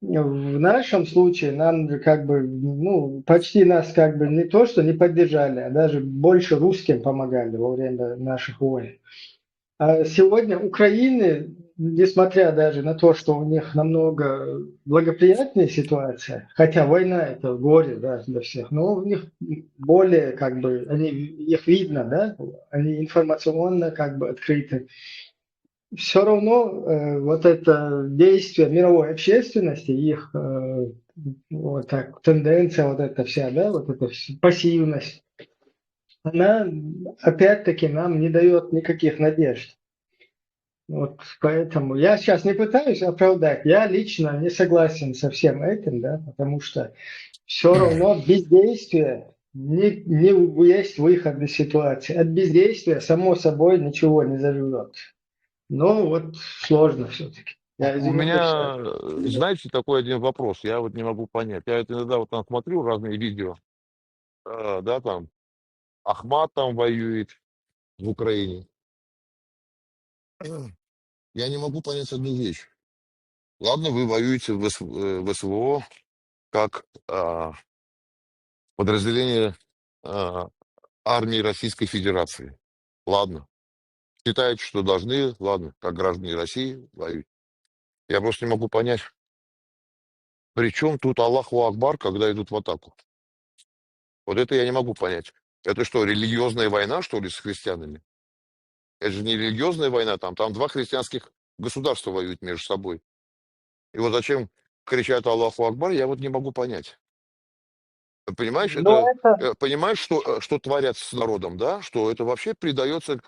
Speaker 2: в нашем случае нам как бы, ну, почти нас как бы не то, что не поддержали, а даже больше русским помогали во время наших войн. А сегодня Украины, несмотря даже на то, что у них намного благоприятнее ситуация, хотя война это горе, да, для всех, но у них более как бы, их видно, да, они информационно как бы открыты. Все равно вот это действие мировой общественности, их вот так, тенденция вот эта вся, да, вот эта пассивность, она опять-таки нам не дает никаких надежд. Вот поэтому я сейчас не пытаюсь оправдать. Я лично не согласен со всем этим, да, потому что все равно бездействие не есть выход из ситуации. От бездействия, само собой, ничего не заживет. Но вот сложно все-таки. Я
Speaker 6: У
Speaker 2: извините,
Speaker 6: меня,
Speaker 2: что...
Speaker 6: знаете, такой один вопрос, я вот не могу понять. Я вот иногда вот там смотрю разные видео, да, там, Ахмат там воюет в Украине. Я не могу понять одну вещь. Ладно, вы воюете в СВО как подразделение армии Российской Федерации. Ладно. Считаете, что должны, ладно, как граждане России воюют. Я просто не могу понять, при чем тут Аллаху Акбар, когда идут в атаку. Вот это я не могу понять. Это что, религиозная война, что ли, с христианами? Это же не религиозная война, там два христианских государства воюют между собой. И вот зачем кричат Аллаху Акбар, я вот не могу понять. Понимаешь,
Speaker 2: Но это...
Speaker 6: понимаешь, что творят с народом, да? Что это вообще придается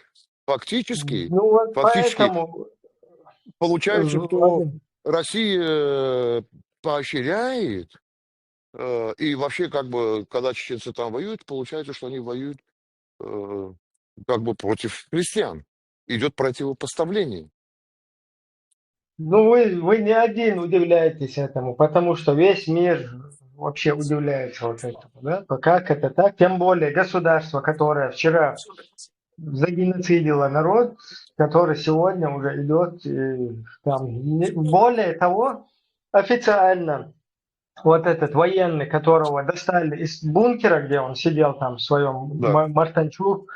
Speaker 6: фактически
Speaker 2: Ну вот поэтому...
Speaker 6: получается, что
Speaker 2: Владимир,
Speaker 6: Россия поощряет, и вообще, как бы, когда чеченцы там воюют, получается, что они воюют как бы против христиан. Идет противопоставление.
Speaker 2: ну вы не один удивляетесь этому, потому что весь мир вообще удивляется вот этому, да? Как это так? Тем более государство, которое вчера загеноцидило народ, который сегодня уже идет там. Более того, официально вот этот военный, которого достали из бункера, где он сидел там в своем
Speaker 6: Да.
Speaker 2: Мартанчу,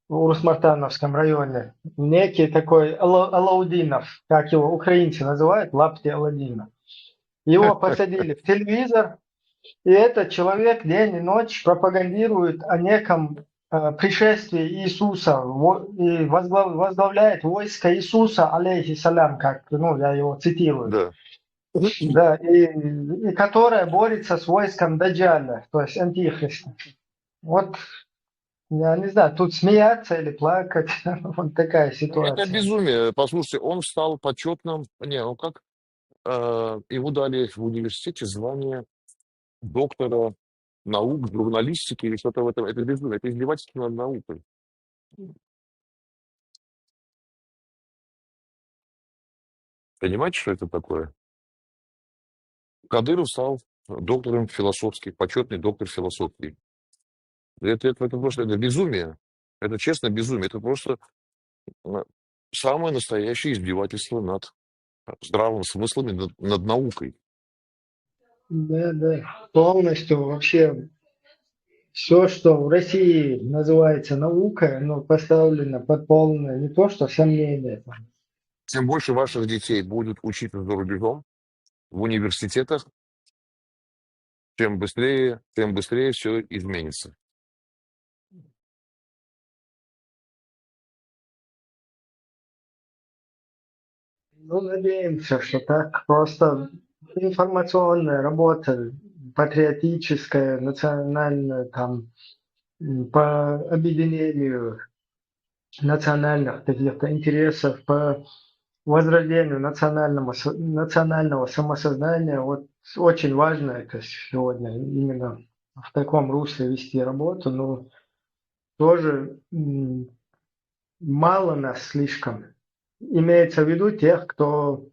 Speaker 2: в Урус-Мартановском районе, некий такой Алаудинов, как его украинцы называют, Лапти Аладдинов. Его посадили в телевизор, и этот человек день и ночь пропагандирует о неком пришествии Иисуса и возглавляет войско Иисуса, алейхиссалям, как, ну, я его цитирую.
Speaker 6: Да.
Speaker 2: Да, и которая борется с войском Даджаля, то есть антихриста. Вот, я не знаю, тут смеяться или плакать, вот такая
Speaker 6: Это
Speaker 2: ситуация.
Speaker 6: безумие. Послушайте, он стал почетным, ему дали в университете звание доктора наук, журналистики или что-то в этом. Это безумие, это издевательство над наукой. Понимаете, что это такое? Кадыров стал доктором философских, почетный доктор философии. Это просто это безумие. Это честно безумие. Это просто самое настоящее издевательство над здравым смыслом и над наукой.
Speaker 2: Да, да, полностью вообще все, что в России называется наукой, оно поставлено под полное не то, что сомнение.
Speaker 6: Чем больше ваших детей будут учиться за рубежом, в университетах, тем быстрее все изменится.
Speaker 2: Ну, надеемся, что так просто информационная работа, патриотическая, национальная, там, по объединению национальных каких-то интересов, по возрождению национального самосознания. Вот очень важно это сегодня именно в таком русле вести работу, но тоже мало нас слишком. Имеется в виду тех, кто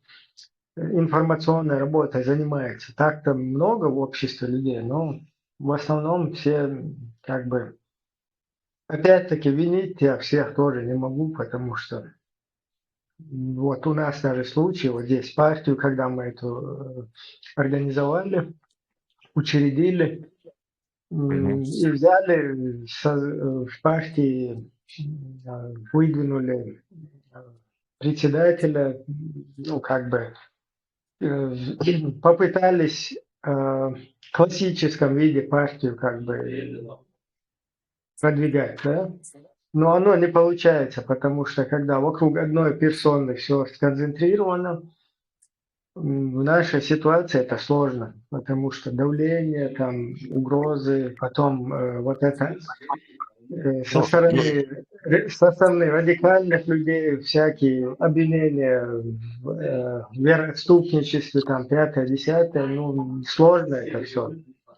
Speaker 2: информационной работой занимается. Так-то много в обществе людей, но в основном все как бы... Опять-таки винить я всех тоже не могу, потому что вот у нас даже случай, вот здесь партию, когда мы эту организовали, учредили, и взяли в партии, выдвинули председателя, ну как бы попытались в классическом виде партию как бы продвигать, да? Но оно не получается, потому что когда вокруг одной персоны все сконцентрировано, в нашей ситуации это сложно, потому что давление, там, угрозы, потом вот это Со
Speaker 6: Ну,
Speaker 2: стороны, со стороны радикальных людей всякие обвинения в вероотступничестве, там, пятое, десятое, ну, сложно это все,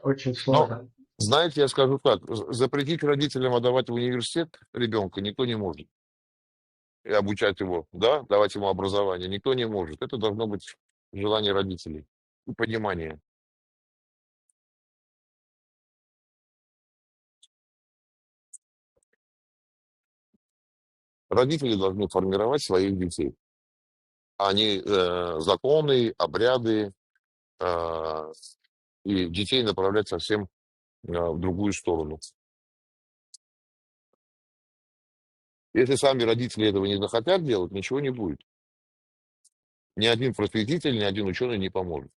Speaker 2: очень
Speaker 6: но,
Speaker 2: сложно.
Speaker 6: знаете, я скажу так, запретить родителям отдавать в университет ребенка никто не может. И обучать его, да, давать ему образование никто не может. Это должно быть желание родителей и понимание. Родители должны формировать своих детей, а не законы, обряды, э, и детей направлять совсем в другую сторону. Если сами родители этого не захотят делать, ничего не будет. Ни один просветитель, ни один ученый не поможет.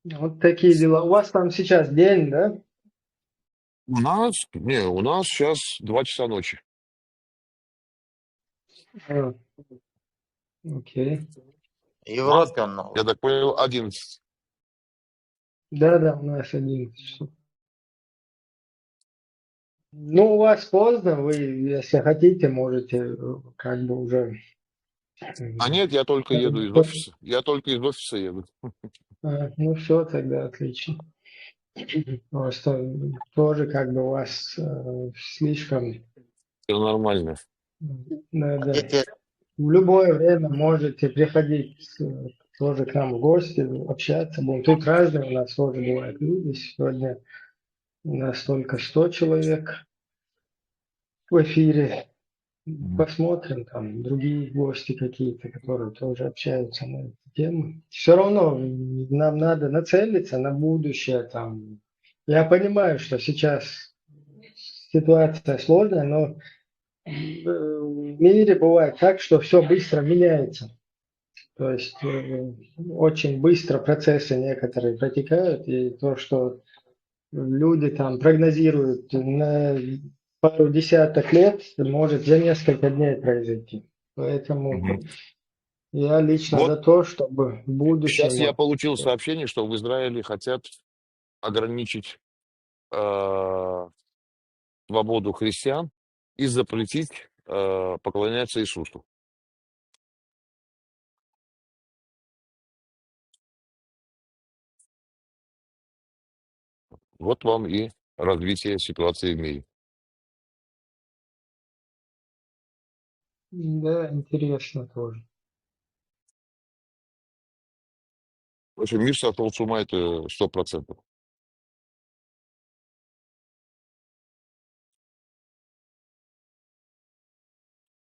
Speaker 2: Вот такие дела. У вас там сейчас день, да?
Speaker 6: У нас сейчас 2 часа ночи.
Speaker 2: А, окей.
Speaker 12: В Европе он
Speaker 6: Я
Speaker 12: новый.
Speaker 6: так понял, 11.
Speaker 2: Да, у нас 11 часов. Ну, у вас поздно, вы, если хотите, можете как бы уже...
Speaker 6: А нет, я только еду из офиса. Я только из офиса еду.
Speaker 2: Ну, все, тогда отлично. Просто тоже как бы у вас слишком...
Speaker 6: Все нормально.
Speaker 2: Да.
Speaker 12: Хотите,
Speaker 2: В любое время можете приходить тоже к нам в гости, общаться. Будем. Тут разные у нас тоже бывают люди. Сегодня у нас только 100 человек в эфире. Посмотрим, там другие гости какие-то, которые тоже общаются на эту тему. Все равно нам надо нацелиться на будущее. Там. Я понимаю, что сейчас ситуация сложная, но в мире бывает так, что все быстро меняется. То есть очень быстро процессы некоторые протекают, и то, что люди там прогнозируют на пару десяток лет, может за несколько дней произойти. Поэтому я лично
Speaker 6: Вот
Speaker 2: за то, чтобы в будущем...
Speaker 6: сейчас я получил сообщение, что в Израиле хотят ограничить свободу христиан и запретить поклоняться Иисусу. Вот вам и развитие ситуации в мире.
Speaker 2: Да, интересно тоже.
Speaker 6: В общем, мир сошел с ума, это 100%.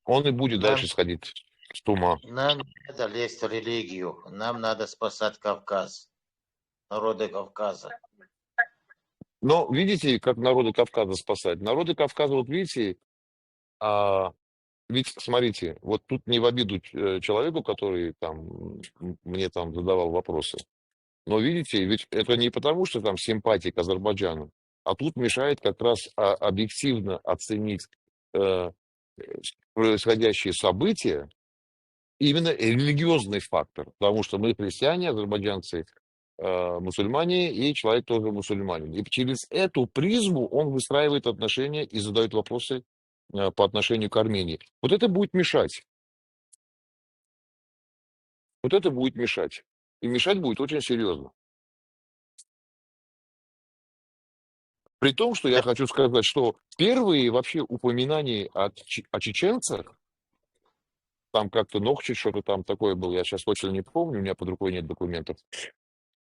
Speaker 6: Он и будет
Speaker 12: нам,
Speaker 6: дальше сходить с ума.
Speaker 12: нам не надо лезть в религию. Нам надо спасать Кавказ, народы Кавказа.
Speaker 6: Но видите, как народы Кавказа спасать? Народы Кавказа, вот видите, ведь смотрите, вот тут не в обиду человеку, который там мне там задавал вопросы. Но видите, ведь это не потому, что там симпатия к Азербайджану, а тут мешает как раз объективно оценить э, происходящие события, именно религиозный фактор, потому что мы христиане, азербайджанцы мусульмане, и человек тоже мусульманин. И через эту призму он выстраивает отношения и задает вопросы по отношению к Армении. Вот это будет мешать. Вот это будет мешать. И мешать будет очень серьезно. При том, что я хочу сказать, что первые вообще упоминания о чеченцах, там как-то Нохчи, что-то там такое было, я сейчас точно не помню, у меня под рукой нет документов.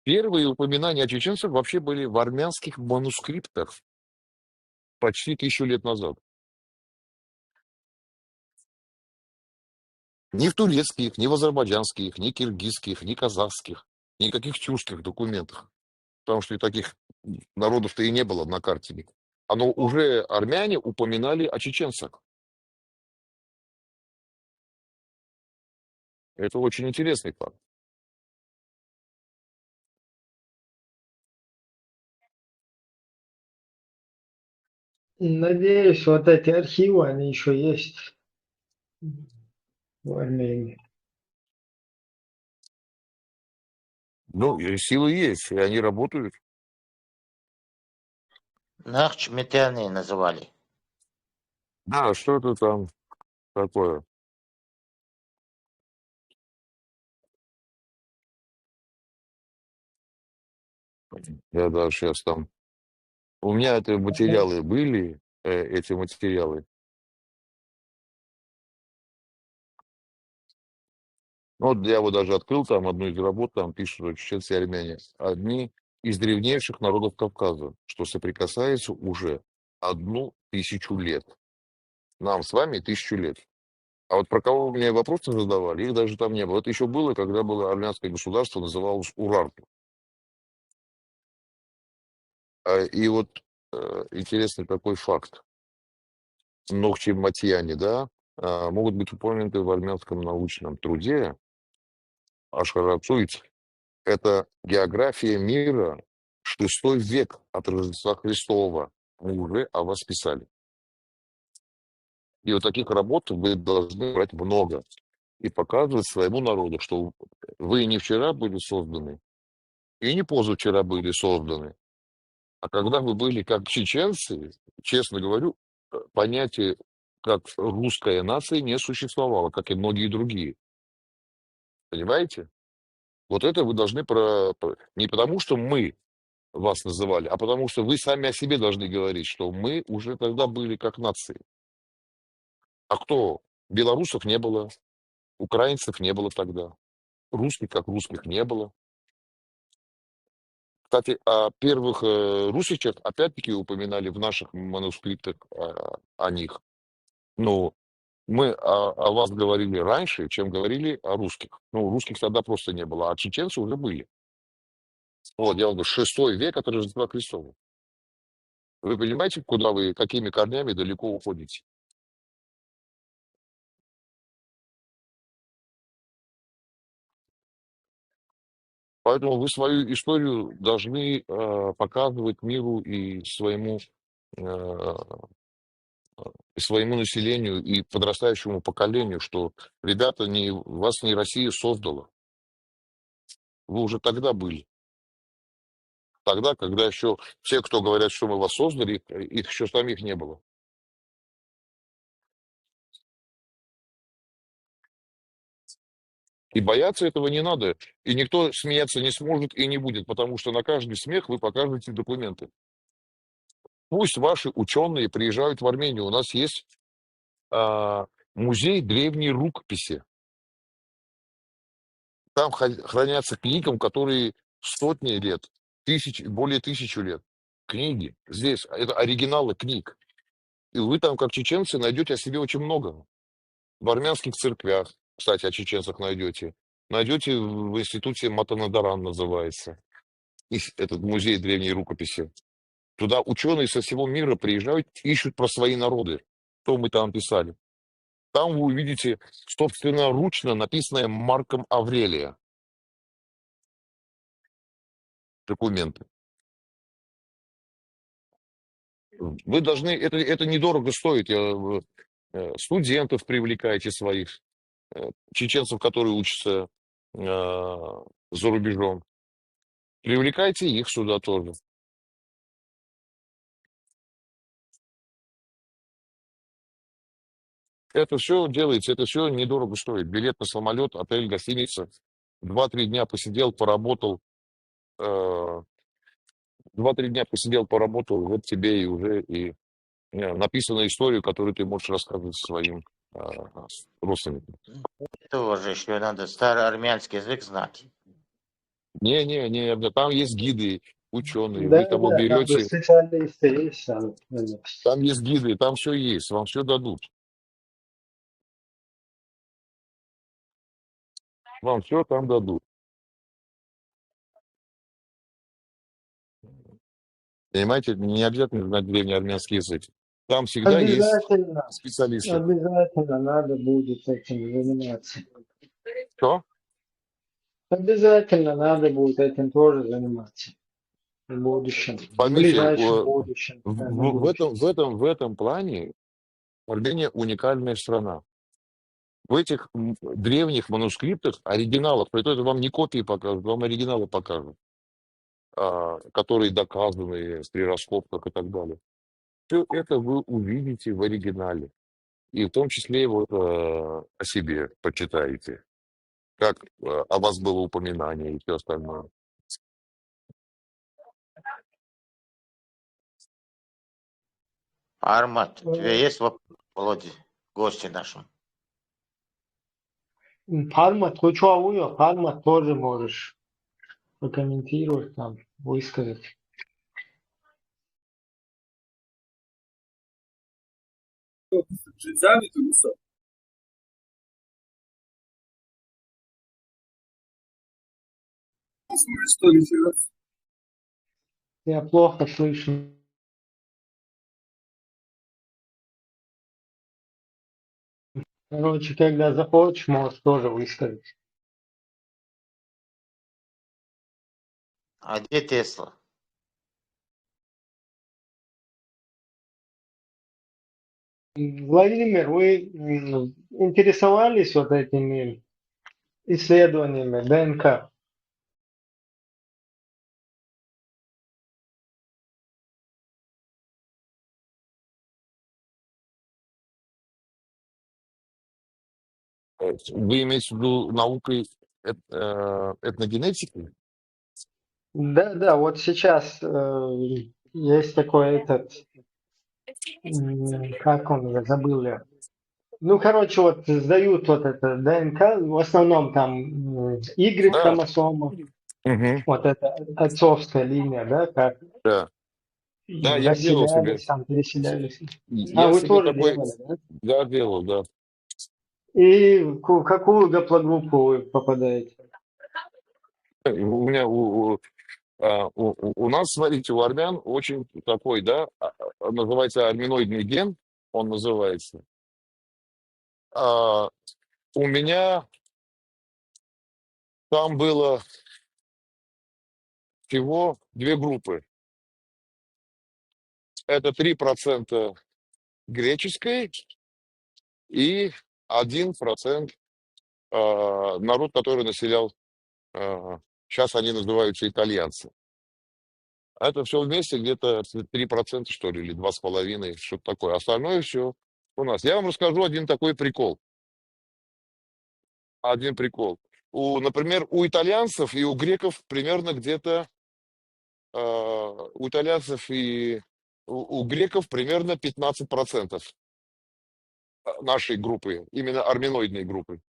Speaker 6: Первые упоминания о чеченцах вообще были в армянских манускриптах почти 1000 лет назад. Ни в турецких, ни в азербайджанских, ни киргизских, ни казахских, никаких тюркских документах. Потому что и таких народов-то и не было на карте. Но уже армяне упоминали о чеченцах. Это очень интересный факт.
Speaker 2: Надеюсь, вот эти архивы, они еще есть в Армении.
Speaker 6: Ну, и силы есть, и они работают.
Speaker 12: Нахчметяне называли.
Speaker 6: Да, что это там такое? Я даже сейчас там... У меня это материалы были, эти материалы. Ну, вот я вот даже открыл там одну из работ, там пишут, что чеченцы и армяне одни из древнейших народов Кавказа, что соприкасается уже 1000 лет. Нам с вами 1000 лет. А вот про кого вы мне вопросы задавали, их даже там не было. Это еще было, когда было армянское государство, называлось Урарту. И вот интересный такой факт. Нохчи-Матьяне, да, могут быть упомянуты в армянском научном труде Ашхарацуйц. Это география мира, 6 век от Рождества Христова. Мы уже о вас писали. И вот таких работ вы должны брать много и показывать своему народу, что вы не вчера были созданы, и не позавчера были созданы. А когда вы были как чеченцы, честно говорю, понятие как русская нация не существовало, как и многие другие. Понимаете? Вот это вы должны не потому, что мы вас называли, а потому что вы сами о себе должны говорить, что мы уже тогда были как нации. А кто? Белорусов не было, украинцев не было тогда, русских как русских не было. Кстати, о первых русичах опять-таки упоминали в наших манускриптах о них. Но мы о вас говорили раньше, чем говорили о русских. Ну, русских тогда просто не было, а чеченцы уже были. Вот, я вам говорю, 6 век от Рождества Христова. Вы понимаете, куда вы, какими корнями далеко уходите? Поэтому вы свою историю должны показывать миру и своему населению, и подрастающему поколению, что, ребята, вас не Россия создала. Вы уже тогда были. Тогда, когда еще те, кто говорят, что мы вас создали, их еще самих не было. И бояться этого не надо. И никто смеяться не сможет и не будет, потому что на каждый смех вы покажете документы. Пусть ваши ученые приезжают в Армению. У нас есть музей древней рукописи. Там хранятся книгам, которые сотни лет, более 1000 лет. Книги здесь, это оригиналы книг. И вы там, как чеченцы, найдете о себе очень много. В армянских церквях, кстати, о чеченцах найдете. Найдете в институте Матанадаран называется. Этот музей древней рукописи. Туда ученые со всего мира приезжают, ищут про свои народы. Что мы там писали. Там вы увидите собственноручно написанное Марком Аврелия документы. Вы должны, это недорого стоит. Студентов привлекайте своих, чеченцев, которые учатся за рубежом. Привлекайте их сюда тоже. Это все делается, это все недорого стоит. Билет на самолет, отель, гостиница. 2-3 дня посидел, поработал. 2-3 дня посидел, поработал, вот тебе и уже написана историю, которую ты можешь рассказывать своим родственникам.
Speaker 12: Тоже еще надо старый армянский язык знать.
Speaker 6: Не, там есть гиды, ученые,
Speaker 2: Да,
Speaker 6: вы того
Speaker 2: да, там же
Speaker 6: берете,
Speaker 2: специалисты есть.
Speaker 6: там есть гиды, там все есть, вам все дадут. Вам все там дадут. Понимаете, не обязательно знать древний армянский язык. Там всегда есть
Speaker 2: Обязательно,
Speaker 6: специалисты.
Speaker 2: обязательно надо будет этим заниматься.
Speaker 6: Что?
Speaker 2: Обязательно надо будет этим тоже заниматься в будущем, в
Speaker 6: Поймите,
Speaker 2: ближайшем будущем.
Speaker 6: в этом плане Армения уникальная страна. в этих древних манускриптах, оригиналах, то это вам не копии покажут, вам оригиналы покажут, которые доказаны при раскопках и так далее. Все это вы увидите в оригинале. И в том числе вот о себе почитаете, как о вас было упоминание и все остальное.
Speaker 12: Армат, у тебя есть вопрос, Володя, гости нашим?
Speaker 2: Пармат, ты что, Уё? Пармат тоже можешь прокомментировать, там, высказать. Я плохо слышу. Короче, когда захочешь, можешь тоже высказать.
Speaker 12: А где Тесла?
Speaker 2: Владимир, вы интересовались вот этими исследованиями ДНК?
Speaker 6: Вы имеете в виду наукой этногенетики?
Speaker 2: Да, вот сейчас есть такой как он, я забыл я. Ну, короче, вот сдают вот это ДНК, в основном там Y-хромосома, вот это отцовская линия, да, как
Speaker 6: Да. Да, я делал себе.
Speaker 2: расселялись, там переселялись.
Speaker 6: Я
Speaker 2: Вы
Speaker 6: себе
Speaker 2: тоже
Speaker 6: такой,
Speaker 2: делали, да?
Speaker 6: да, делал, да.
Speaker 2: И в какую гаплогруппу вы попадаете?
Speaker 6: У меня у нас, смотрите, у армян очень такой, да, называется арминоидный ген, он называется. У меня там было всего 2 группы. Это 3% греческой и 1% народ, который населял, сейчас они называются итальянцы. Это все вместе где-то 3%, что ли, или 2,5%, что-то такое. Остальное все у нас. Я вам расскажу один такой прикол. Один прикол. Например, у итальянцев и у греков примерно где-то, у итальянцев и у греков примерно 15% нашей группы, именно арминоидной группы.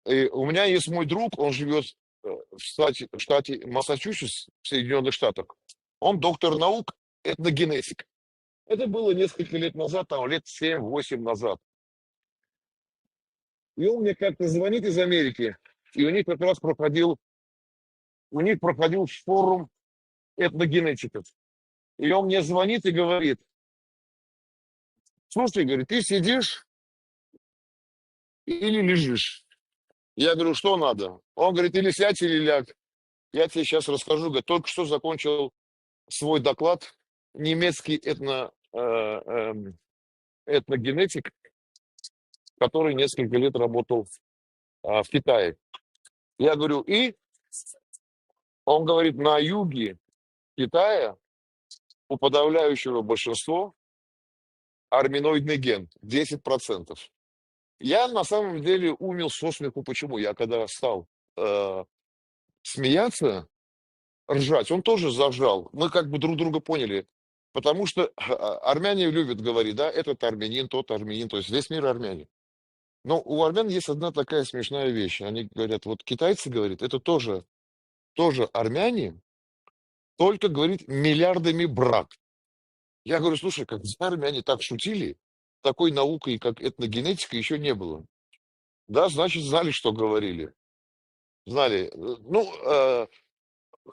Speaker 6: И у меня есть мой друг, он живет в штате Массачусетс, в Соединенных Штатах. Он доктор наук, этногенетик. Это было несколько лет назад, там лет 7-8 назад. И он мне как-то звонит из Америки, и у них как раз проходил форум этногенетиков. И он мне звонит и говорит: слушай, говорит, ты сидишь или лежишь? Я говорю, что надо? Он говорит, или сядь, или ляг. Я тебе сейчас расскажу. Говорит, только что закончил свой доклад немецкий этногенетик, который несколько лет работал в Китае. Я говорю, и? Он говорит, на юге Китая у подавляющего большинства арминоидный ген 10%. Я на самом деле умер со смеху. Почему? Я когда стал смеяться, ржать, он тоже заржал. Мы как бы друг друга поняли. Потому что армяне любят говорить, да, этот армянин, тот армянин, то есть весь мир армяне. Но у армян есть одна такая смешная вещь. Они говорят, вот китайцы говорят, это тоже армяне, только, говорит, миллиардами брак. Я говорю, слушай, как армяне так шутили, такой наукой, как этногенетика, еще не было. Да, значит, знали, что говорили. Знали. Ну,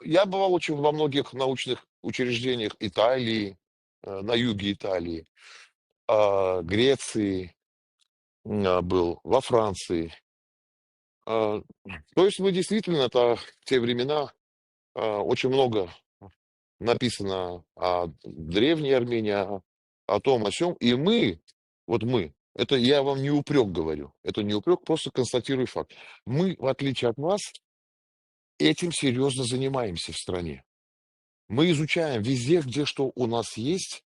Speaker 6: я бывал очень во многих научных учреждениях Италии, на юге Италии, Греции был, во Франции. То есть мы действительно, в те времена очень много написано о древней Армении, о том, о сём. И мы, Это я вам не упрек говорю. Это не упрек, просто констатирую факт. Мы, в отличие от вас, этим серьезно занимаемся в стране. Мы изучаем везде, где что у нас есть,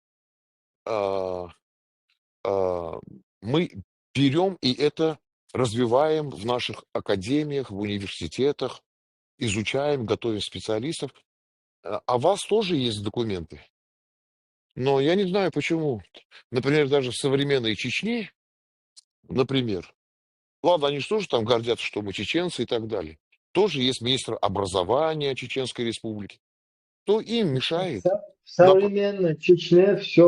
Speaker 6: а, мы берем и это развиваем в наших академиях, в университетах, изучаем, готовим специалистов. А у вас тоже есть документы. Но я не знаю, почему. Например, даже в современной Чечне, например, ладно, они же тоже там гордятся, что мы чеченцы и так далее. Тоже есть министр образования Чеченской Республики. Кто им мешает?
Speaker 2: В современной Чечне все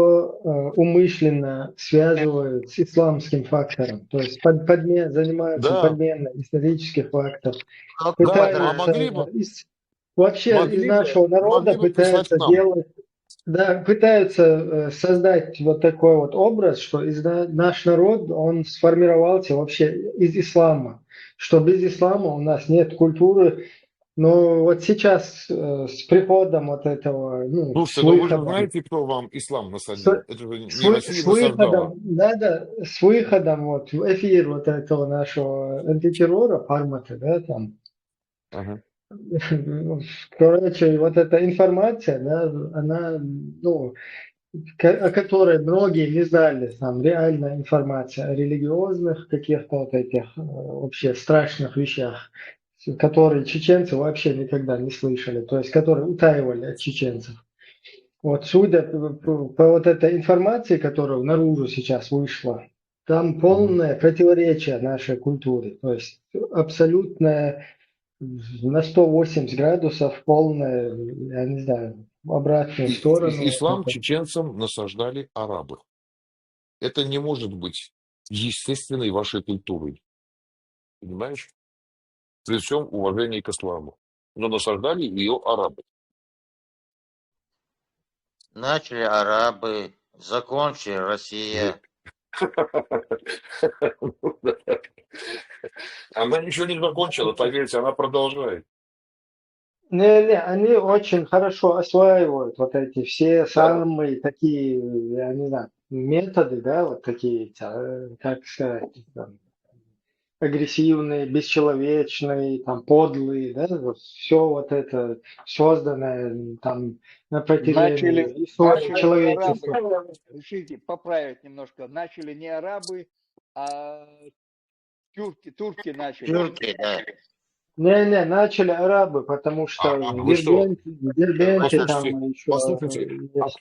Speaker 2: умышленно связывают с исламским фактором. То есть занимаются
Speaker 6: Да,
Speaker 2: подменой исторических фактов.
Speaker 6: да, а
Speaker 2: Пытаются вообще из нашего народа
Speaker 6: могли бы прислать к
Speaker 2: пытаются
Speaker 6: нам.
Speaker 2: делать, да, пытаются создать вот такой вот образ, что наш народ, он сформировался вообще из ислама, что без ислама у нас нет культуры. Но вот сейчас с приходом вот этого, с
Speaker 6: Слушайте, ну вы же
Speaker 2: выходом,
Speaker 6: знаете, кто вам ислам насадил? Это же не Россия
Speaker 2: с
Speaker 6: насаждала.
Speaker 2: выходом, с выходом вот в эфир вот этого нашего антитеррора, Пармата, да, там,
Speaker 6: Ага.
Speaker 2: короче, вот эта информация, да, она, о которой многие не знали, там, реальная информация о религиозных каких-то вот этих вообще страшных вещах, которые чеченцы вообще никогда не слышали, то есть которые утаивали от чеченцев. Вот судя по вот этой информации, которая наружу сейчас вышла, там полное противоречие нашей культуре, то есть абсолютное на 180 градусов полное, я не знаю, в обратную сторону.
Speaker 6: Ислам чеченцам насаждали арабы. Это не может быть естественной вашей культурой. Понимаешь? При всем уважении к исламу. Но насаждали ее арабы.
Speaker 12: Начали арабы, закончили Россия.
Speaker 6: Она ничего не закончила, поверьте, она продолжает.
Speaker 2: Не, они очень хорошо осваивают вот эти все самые такие, я не знаю, методы, да, вот такие, как сказать, там, агрессивные, бесчеловечные, там, подлые, да, вот все вот это созданное там на протяжении истории человечества.
Speaker 10: Арабы, решите поправить немножко, начали не арабы, а турки начали.
Speaker 12: Турки, да.
Speaker 2: Не, начали арабы, потому что в Дербенте там еще
Speaker 6: Послушайте, а
Speaker 2: есть.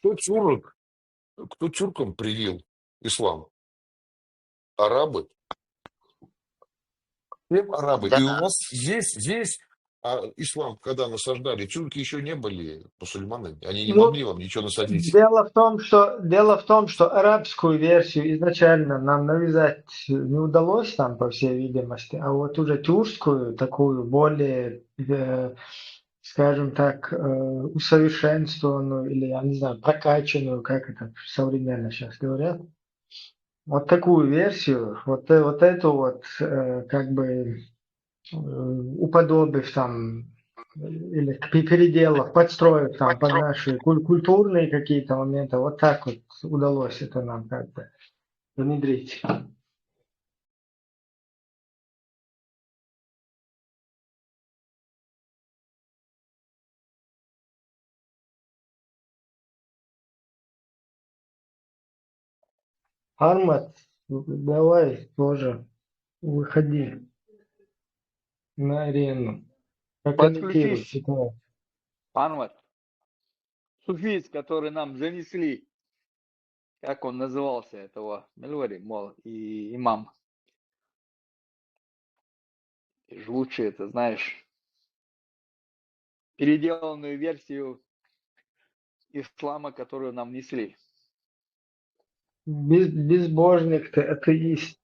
Speaker 6: кто тюркам привил ислам? Арабы? Всем арабы.
Speaker 12: Да.
Speaker 6: И у нас здесь ислам, когда насаждали, тюрки еще не были мусульманами. Они не могли вам ничего насадить.
Speaker 2: Дело в том, что арабскую версию изначально нам навязать не удалось, там, по всей видимости, а вот уже тюркскую, такую более, скажем так, усовершенствованную или, я не знаю, прокачанную, как это современно сейчас говорят, вот такую версию, вот эту вот, как бы, уподобив там, или переделав, подстроив там под наши культурные какие-то моменты, вот так вот удалось это нам как-то внедрить. Армат, давай тоже выходи на арену. Прокомментируй ситуацию.
Speaker 10: Армат, суфист, который нам занесли, как он назывался, этого Мельвари, мол, и имам. Ты же лучше это знаешь. Переделанную версию ислама, которую нам несли.
Speaker 2: Безбожник ты, атеист,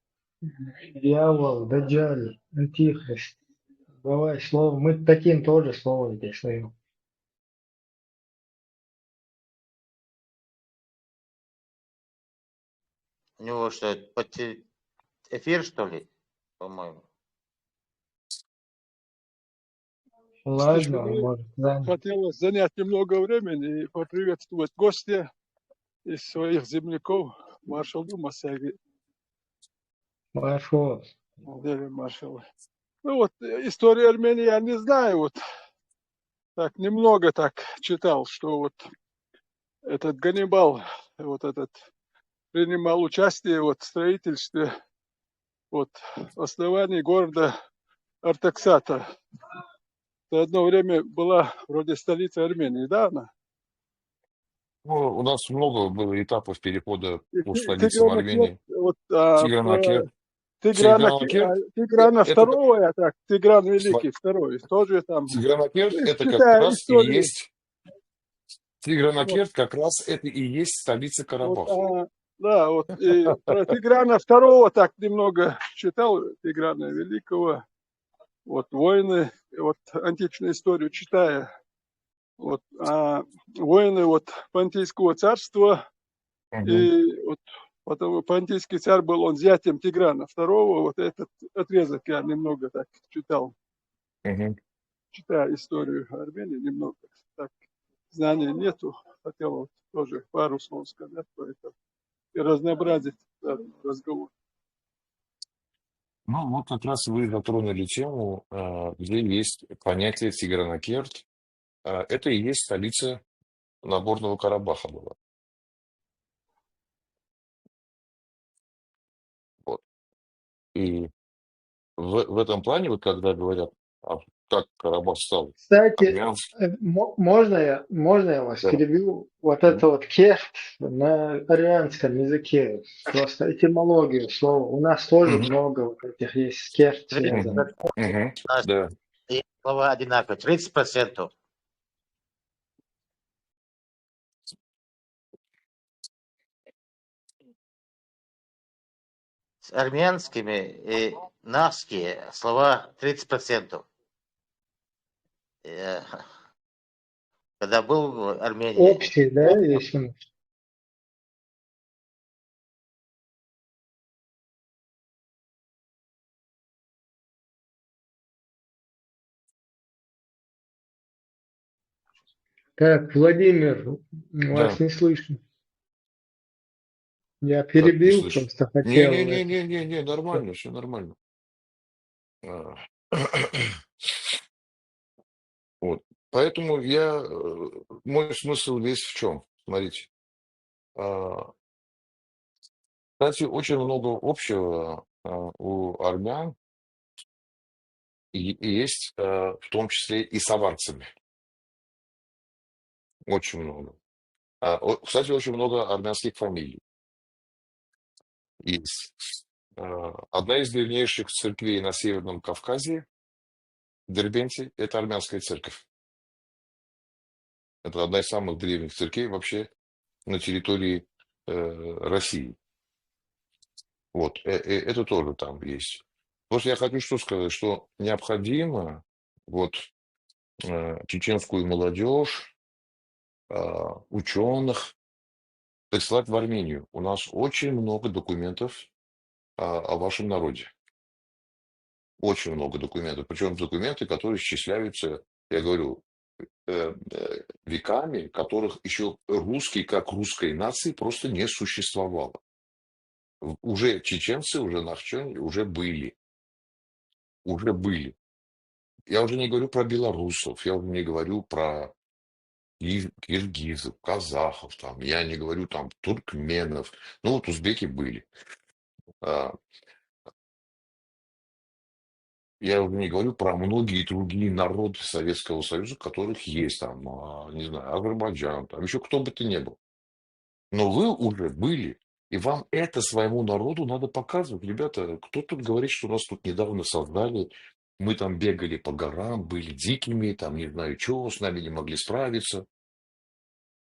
Speaker 2: дьявол, даджаль, антихрист. Давай слово. Мы таким тоже слово здесь даем.
Speaker 12: У него что, эфир, что ли, по-моему?
Speaker 2: Ладно, может, да.
Speaker 13: Хотелось занять немного времени и поприветствовать гостя из своих земляков, маршал Думасяги.
Speaker 2: Хорошо.
Speaker 13: Владимир маршала. Ну вот, историю Армении я не знаю, вот так немного так читал, что вот этот Ганнибал, вот этот, принимал участие вот в строительстве вот основания города Артаксата. Это одно время была вроде столица Армении, да, она?
Speaker 6: Ну, у нас много было этапов перехода
Speaker 13: И
Speaker 6: по столицам
Speaker 13: Тигранакерт,
Speaker 6: Армении.
Speaker 13: вот
Speaker 6: Тигранакерт.
Speaker 13: Тиграна
Speaker 6: Тигранакерт это
Speaker 13: второго, я так, Тигран Великий второй, тоже там,
Speaker 6: Тигранакерт это как
Speaker 13: читая
Speaker 6: раз и
Speaker 13: историю,
Speaker 6: есть
Speaker 13: вот,
Speaker 6: Тигранакерт как раз это и есть столица
Speaker 13: вот,
Speaker 6: Карабаха.
Speaker 13: да, вот, и про Тиграна второго так немного читал, Тиграна Великого, вот, войны, вот, античную историю читая, вот, войны, вот, Понтийского царства, и вот, потом Понтийский царь был, он зятем Тиграна второго, вот этот отрезок я немного так читал, читая историю Армении, немного так, знаний нету, хотел вот тоже пару слов сказать про это и разнообразить разговор.
Speaker 6: Ну, вот как раз вы затронули тему, где есть понятие Тигранакерт. Это и есть столица Нагорного Карабаха была. Вот. И в этом плане, вот когда говорят, как Карабах стал
Speaker 2: Кстати,
Speaker 6: армянским,
Speaker 2: можно я вас
Speaker 6: да.
Speaker 2: перебью? Вот это вот керт на арианском языке, просто этимологию слова. У нас тоже много вот этих есть с керт связано.
Speaker 6: Да.
Speaker 12: И слова одинаковые, 30%. С армянскими и навские слова 30%. Когда был в Армении...
Speaker 2: Общий, да, если... Так, Владимир, вас
Speaker 6: Да.
Speaker 2: не слышно. Я
Speaker 6: Как не
Speaker 2: перебил,
Speaker 6: слышу?
Speaker 2: просто хотел...
Speaker 6: Не, нормально, все нормально. Вот. Поэтому мой смысл весь в чем? Смотрите. Кстати, очень много общего у армян и есть, в том числе и с аварцами. Очень много. Кстати, очень много армянских фамилий. Есть. Одна из древнейших церквей на Северном Кавказе, в Дербенте, это армянская церковь. Это одна из самых древних церквей вообще на территории России. Вот, это тоже там есть. Просто я хочу что сказать, что необходимо вот чеченскую молодежь, ученых прислать в Армению. У нас очень много документов о вашем народе. Очень много документов. Причем документы, которые исчисляются, я говорю, веками, которых еще русский как русской нации просто не существовало. Уже чеченцы, уже нахчане, уже были. Уже были. Я уже не говорю про белорусов, я уже не говорю про киргизов, казахов, там, я не говорю там туркменов. Ну вот узбеки были. Я уже не говорю про многие другие народы Советского Союза, которых есть там, не знаю, Азербайджан, там еще кто бы то ни был. Но вы уже были, и вам это своему народу надо показывать. Ребята, кто тут говорит, что нас тут недавно создали, мы там бегали по горам, были дикими, там не знаю чего, с нами не могли справиться.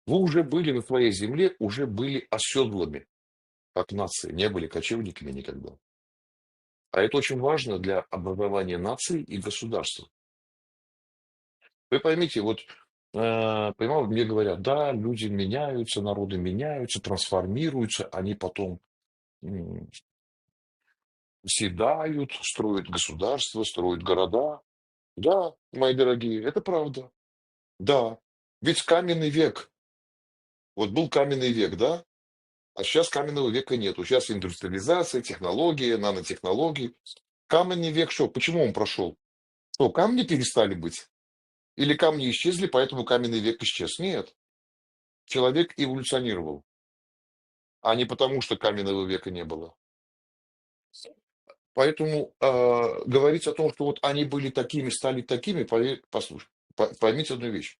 Speaker 6: Вы уже были на своей земле, уже были оседлыми, как нация, не были кочевниками никогда. А это очень важно для образования нации и государства. Вы поймите, вот, понимаете, мне говорят, да, люди меняются, народы меняются, трансформируются, они потом седают, строят государства, строят города. Да, мои дорогие, это правда. Да, ведь каменный век, вот был каменный век, да? А сейчас каменного века нету. Сейчас индустриализация, технологии, нанотехнологии. Каменный век что? Почему он прошел? Что, камни перестали быть? Или камни исчезли, поэтому каменный век исчез? Нет. Человек эволюционировал, а не потому, что каменного века не было. Поэтому говорить о том, что вот они были такими, стали такими, послушай, поймите одну вещь.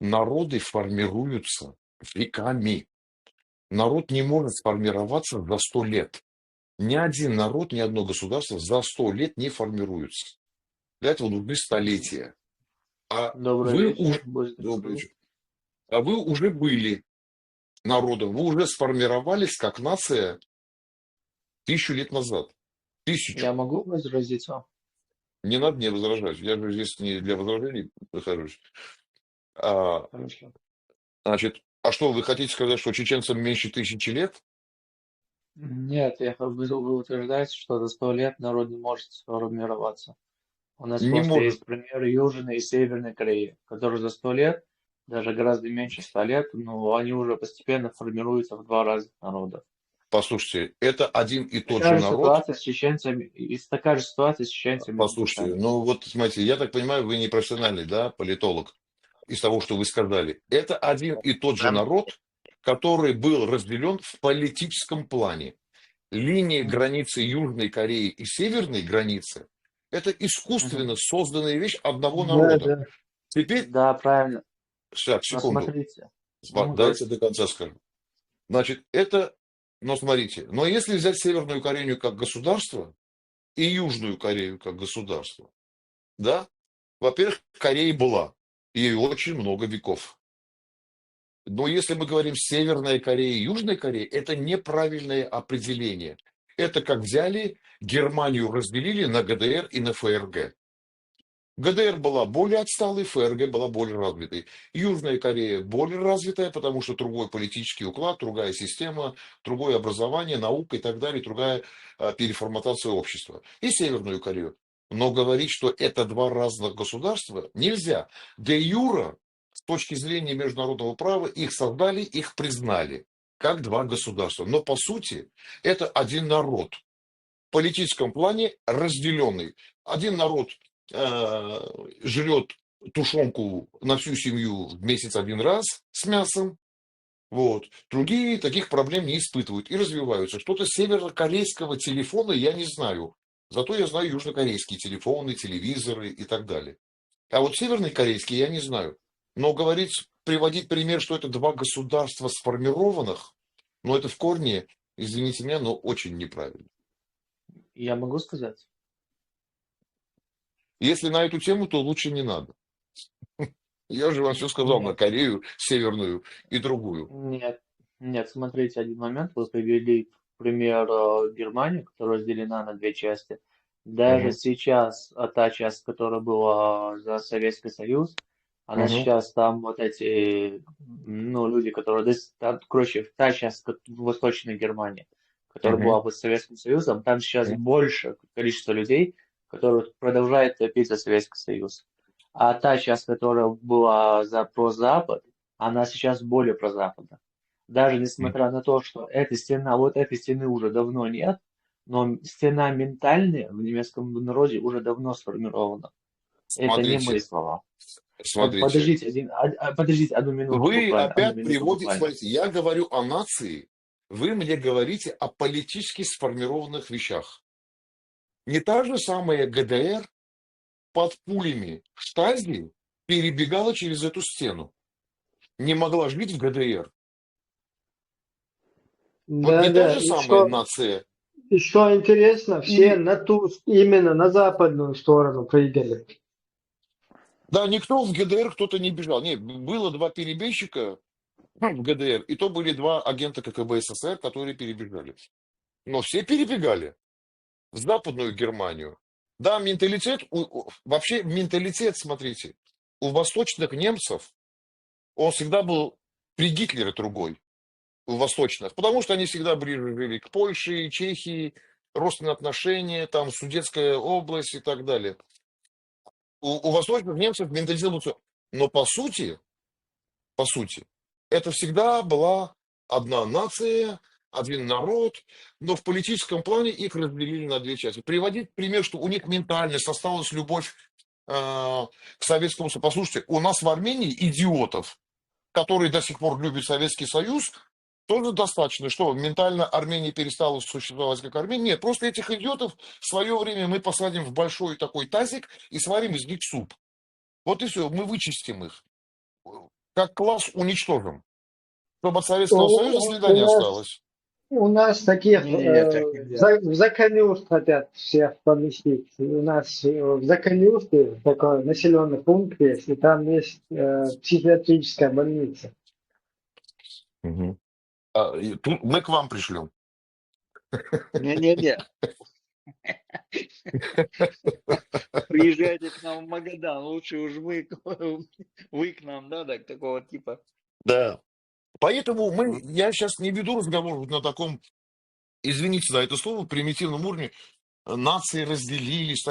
Speaker 6: Народы формируются веками. Народ не может сформироваться за 100 лет. Ни один народ, ни одно государство за 100 лет не формируется. Для этого нужны столетия.
Speaker 2: Добрый вечер.
Speaker 6: Добрый вечер. А вы уже были народом, вы уже сформировались как нация 1000 лет назад. 1000.
Speaker 2: Я могу возразить вам?
Speaker 6: Не надо мне возражать. Я же здесь не для возражений нахожусь.
Speaker 2: Хорошо.
Speaker 6: Значит, а что, вы хотите сказать, что чеченцам меньше 1000 лет?
Speaker 2: Нет, вы утверждаете, что за 100 лет народ не может сформироваться. У нас
Speaker 6: Не
Speaker 2: просто
Speaker 6: может.
Speaker 2: есть примеры Южной и Северной Кореи, которые за 100 лет, даже гораздо меньше 100 лет, но они уже постепенно формируются в 2 разных народа.
Speaker 6: Послушайте, это один и тот
Speaker 2: Такая
Speaker 6: же народ.
Speaker 2: Ситуация с чеченцами, и такая же ситуация с чеченцами.
Speaker 6: Послушайте, ну вот смотрите, я так понимаю, вы не профессиональный, да, политолог, из того, что вы сказали. Это один и тот же народ, который был разделен в политическом плане. Линия границы Южной Кореи и Северной границы – это искусственно созданная вещь одного народа.
Speaker 2: Да.
Speaker 6: Теперь…
Speaker 2: Да, правильно.
Speaker 6: Так, секунду.
Speaker 2: Смотрите.
Speaker 6: Дайте до конца скажу. Значит, это… Но смотрите, но если взять Северную Корею как государство и Южную Корею как государство, да, во-первых, Корея была, ей очень много веков. Но если мы говорим Северная Корея и Южная Корея, это неправильное определение. Это как взяли, Германию разделили на ГДР и на ФРГ. ГДР была более отсталой, ФРГ была более развитой. Южная Корея более развитая, потому что другой политический уклад, другая система, другое образование, наука и так далее, другая переформатация общества. И Северную Корею. Но говорить, что это 2 разных государства, нельзя. Де юра, с точки зрения международного права, их создали, их признали как 2 государства. Но по сути это один народ. В политическом плане разделенный. Один народ жрет тушенку на всю семью в месяц 1 раз с мясом. Вот. Другие таких проблем не испытывают и развиваются. Что-то северокорейского телефона я не знаю. Зато я знаю южнокорейские телефоны, телевизоры и так далее. А вот севернокорейские я не знаю. Но приводить пример, что это 2 государства сформированных, но это в корне, извините меня, но очень неправильно.
Speaker 2: Я могу сказать?
Speaker 6: Если на эту тему, то лучше не надо. Я же вам все сказал на Корею, Северную и другую.
Speaker 2: Нет, смотрите, один момент. Вы привели пример Германии, которая разделена на 2 части. Даже сейчас та часть, которая была за Советский Союз, она сейчас там вот эти, люди, которые, короче, та часть Восточной Германии, которая была под Советским Союзом, там сейчас больше количество людей, которые продолжают топить за Советский Союз. А та часть, которая была за прозапад, она сейчас более прозападна. Даже несмотря на то, что этой стены уже давно нет, но стена ментальная в немецком народе уже давно сформирована. Это не мои слова.
Speaker 6: Смотрите.
Speaker 2: Подождите 1 минуту.
Speaker 6: Вы
Speaker 2: буквально,
Speaker 6: опять приводите, смотрите, я говорю о нации, вы мне говорите о политически сформированных вещах. Не та же самая ГДР под пулями Штази перебегала через эту стену. Не могла жить в ГДР. Вот не та же самая нация.
Speaker 2: И что интересно, все именно на западную сторону прыгали.
Speaker 6: Да, никто в ГДР кто-то не бежал. Нет, было 2 перебежчика в ГДР, и то были 2 агента КГБ СССР, которые перебежали. Но все перебегали в Западную Германию. Да, вообще менталитет, смотрите, у восточных немцев, он всегда был при Гитлере другой, у восточных, потому что они всегда ближе жили к Польше, Чехии, родственные отношения, там, Судетская область и так далее. У восточных немцев менталитет был... Но по сути, это всегда была одна нация, один народ, но в политическом плане их разделили на две части. Приводить пример, что у них ментальность, осталась любовь к Советскому Союзу. Послушайте, у нас в Армении идиотов, которые до сих пор любят Советский Союз, тоже достаточно. Что, ментально Армения перестала существовать как Армения? Нет, просто этих идиотов в свое время мы посадим в большой такой тазик и сварим из них суп. Вот и все, мы вычистим их. Как класс уничтожим. Чтобы от Советского Союза следа не осталось.
Speaker 2: У нас таких
Speaker 10: Не,
Speaker 2: в Заканюст хотят всех поместить. У нас в Заканюсте такой населенный пункт есть, и там есть психиатрическая больница.
Speaker 6: Мгм. Тут мы к вам пришлем.
Speaker 10: не. Приезжайте к нам в Магадан, лучше уж вы к нам, да, так, такого типа.
Speaker 6: Да. Поэтому я сейчас не веду разговор на таком, извините за это слово, примитивном уровне. Нации разделились.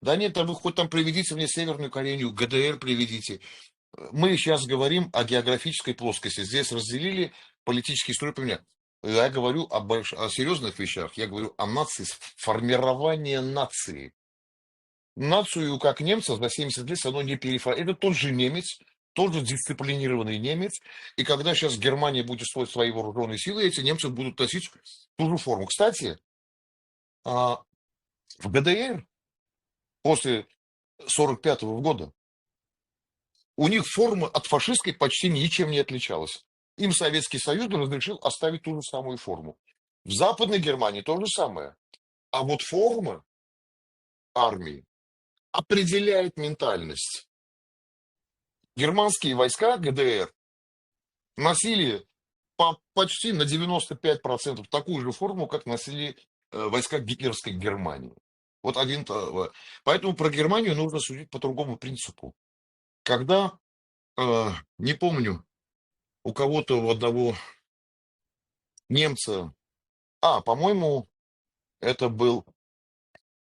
Speaker 6: Да нет, вы хоть там приведите мне Северную Корею, ГДР приведите. Мы сейчас говорим о географической плоскости. Здесь разделили, политический строй поменяли. Я говорю о серьезных вещах. Я говорю о нации, формировании нации. Нацию, как немцев, за 70 лет оно не переформировало. Это тот же немец, тот же дисциплинированный немец. И когда сейчас Германия будет строить свои вооруженные силы, эти немцы будут носить ту же форму. Кстати, в ГДР после 1945 года у них форма от фашистской почти ничем не отличалась. Им Советский Союз разрешил оставить ту же самую форму. В Западной Германии то же самое. А вот форма армии определяет ментальность. Германские войска ГДР носили почти на 95% такую же форму, как носили войска гитлеровской Германии. Вот один. Поэтому про Германию нужно судить по другому принципу. Когда, не помню, у кого-то, у одного немца, по-моему, это был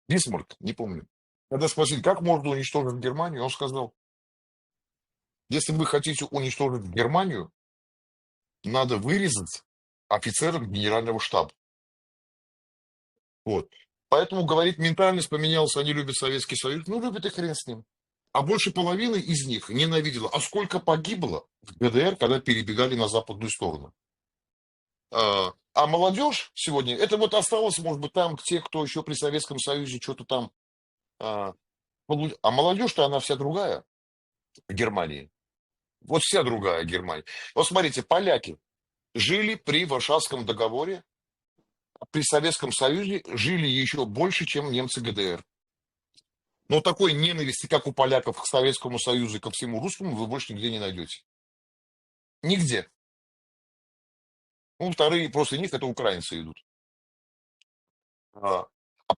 Speaker 6: Бисмарк, не помню. Когда спросили, как можно уничтожить Германию, он сказал, если вы хотите уничтожить Германию, надо вырезать офицеров генерального штаба. Вот. Поэтому, говорит, ментальность поменялась, они любят Советский Союз, любят и хрен с ним. А больше половины из них ненавидела. А сколько погибло в ГДР, когда перебегали на западную сторону? А молодежь сегодня, это вот осталось, может быть, там те, кто еще при Советском Союзе что-то там... А молодежь-то она вся другая в Германии. Вот вся другая Германия. Вот смотрите, поляки жили при Варшавском договоре, при Советском Союзе жили еще больше, чем немцы ГДР. Но такой ненависти, как у поляков к Советскому Союзу и ко всему русскому, вы больше нигде не найдете. Нигде. Вторые после них это украинцы идут. А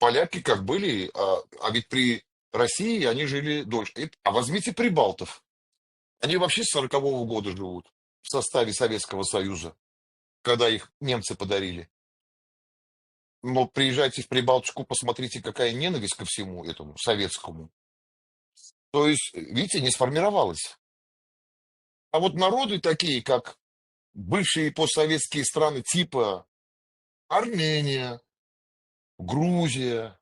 Speaker 6: поляки как были, а ведь при России они жили дольше. А возьмите прибалтов. Они вообще с 40-го года живут в составе Советского Союза, когда их немцы подарили. Но приезжайте в Прибалтику, посмотрите, какая ненависть ко всему этому советскому. То есть, видите, не сформировалась. А вот народы такие, как бывшие постсоветские страны типа Армения, Грузия,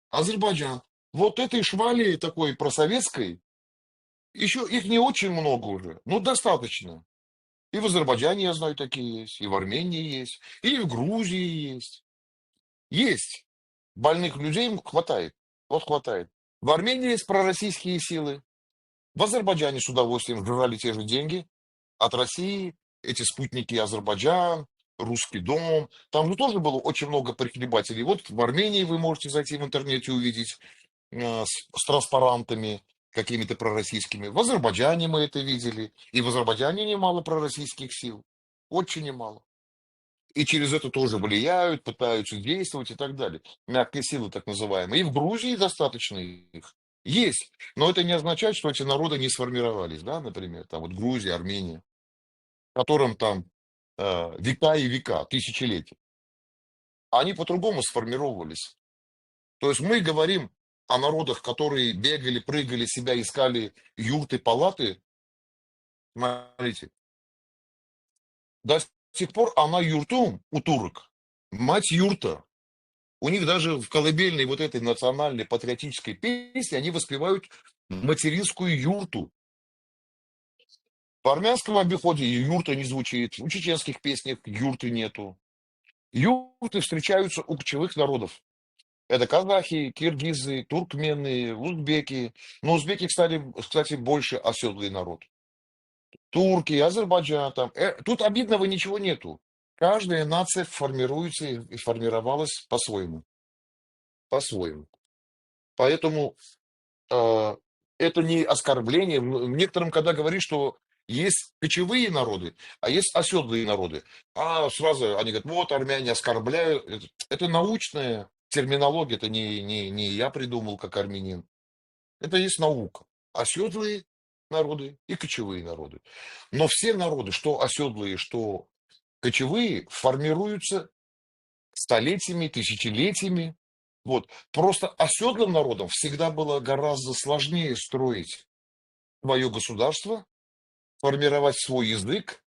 Speaker 6: Азербайджан, вот этой швали такой просоветской, еще их не очень много уже, но достаточно. И в Азербайджане, я знаю, такие есть, и в Армении есть, и в Грузии есть. Есть. Больных людей хватает. Вот хватает. В Армении есть пророссийские силы. В Азербайджане с удовольствием жрали те же деньги от России. Эти спутники Азербайджан, Русский дом. Там же тоже было очень много прихлебателей. Вот в Армении вы можете зайти в интернете увидеть с транспарантами какими-то пророссийскими. В Азербайджане мы это видели. И в Азербайджане немало пророссийских сил. Очень немало. И через это тоже влияют, пытаются действовать и так далее. Мягкие силы так называемые. И в Грузии достаточно их. Есть. Но это не означает, что эти народы не сформировались. Да, например, там вот Грузия, Армения, которым там века и века, тысячелетия. Они по-другому сформировались. То есть мы говорим о народах, которые бегали, прыгали, себя искали юрты, палаты. Смотрите. До сих пор она юртум у турок. Мать юрта. У них даже в колыбельной вот этой национальной патриотической песне они воспевают материнскую юрту. В армянском обиходе юрта не звучит, в чеченских песнях юрты нету. Юрты встречаются у кочевых народов. Это казахи, киргизы, туркмены, узбеки. Но узбеки, кстати, больше оседлый народ. Турки, Азербайджан. Там. Тут обидного ничего нету. Каждая нация формируется и формировалась по-своему. По-своему. Поэтому это не оскорбление. Некоторым, когда говоришь, что есть кочевые народы, а есть оседлые народы, а сразу они говорят, вот армяне оскорбляют. Это научная терминология, это не я придумал как армянин. Это есть наука. Оседлые народы и кочевые народы. Но все народы, что оседлые, что кочевые, формируются столетиями, тысячелетиями. Вот. Просто оседлым народам всегда было гораздо сложнее строить свое государство, формировать свой язык,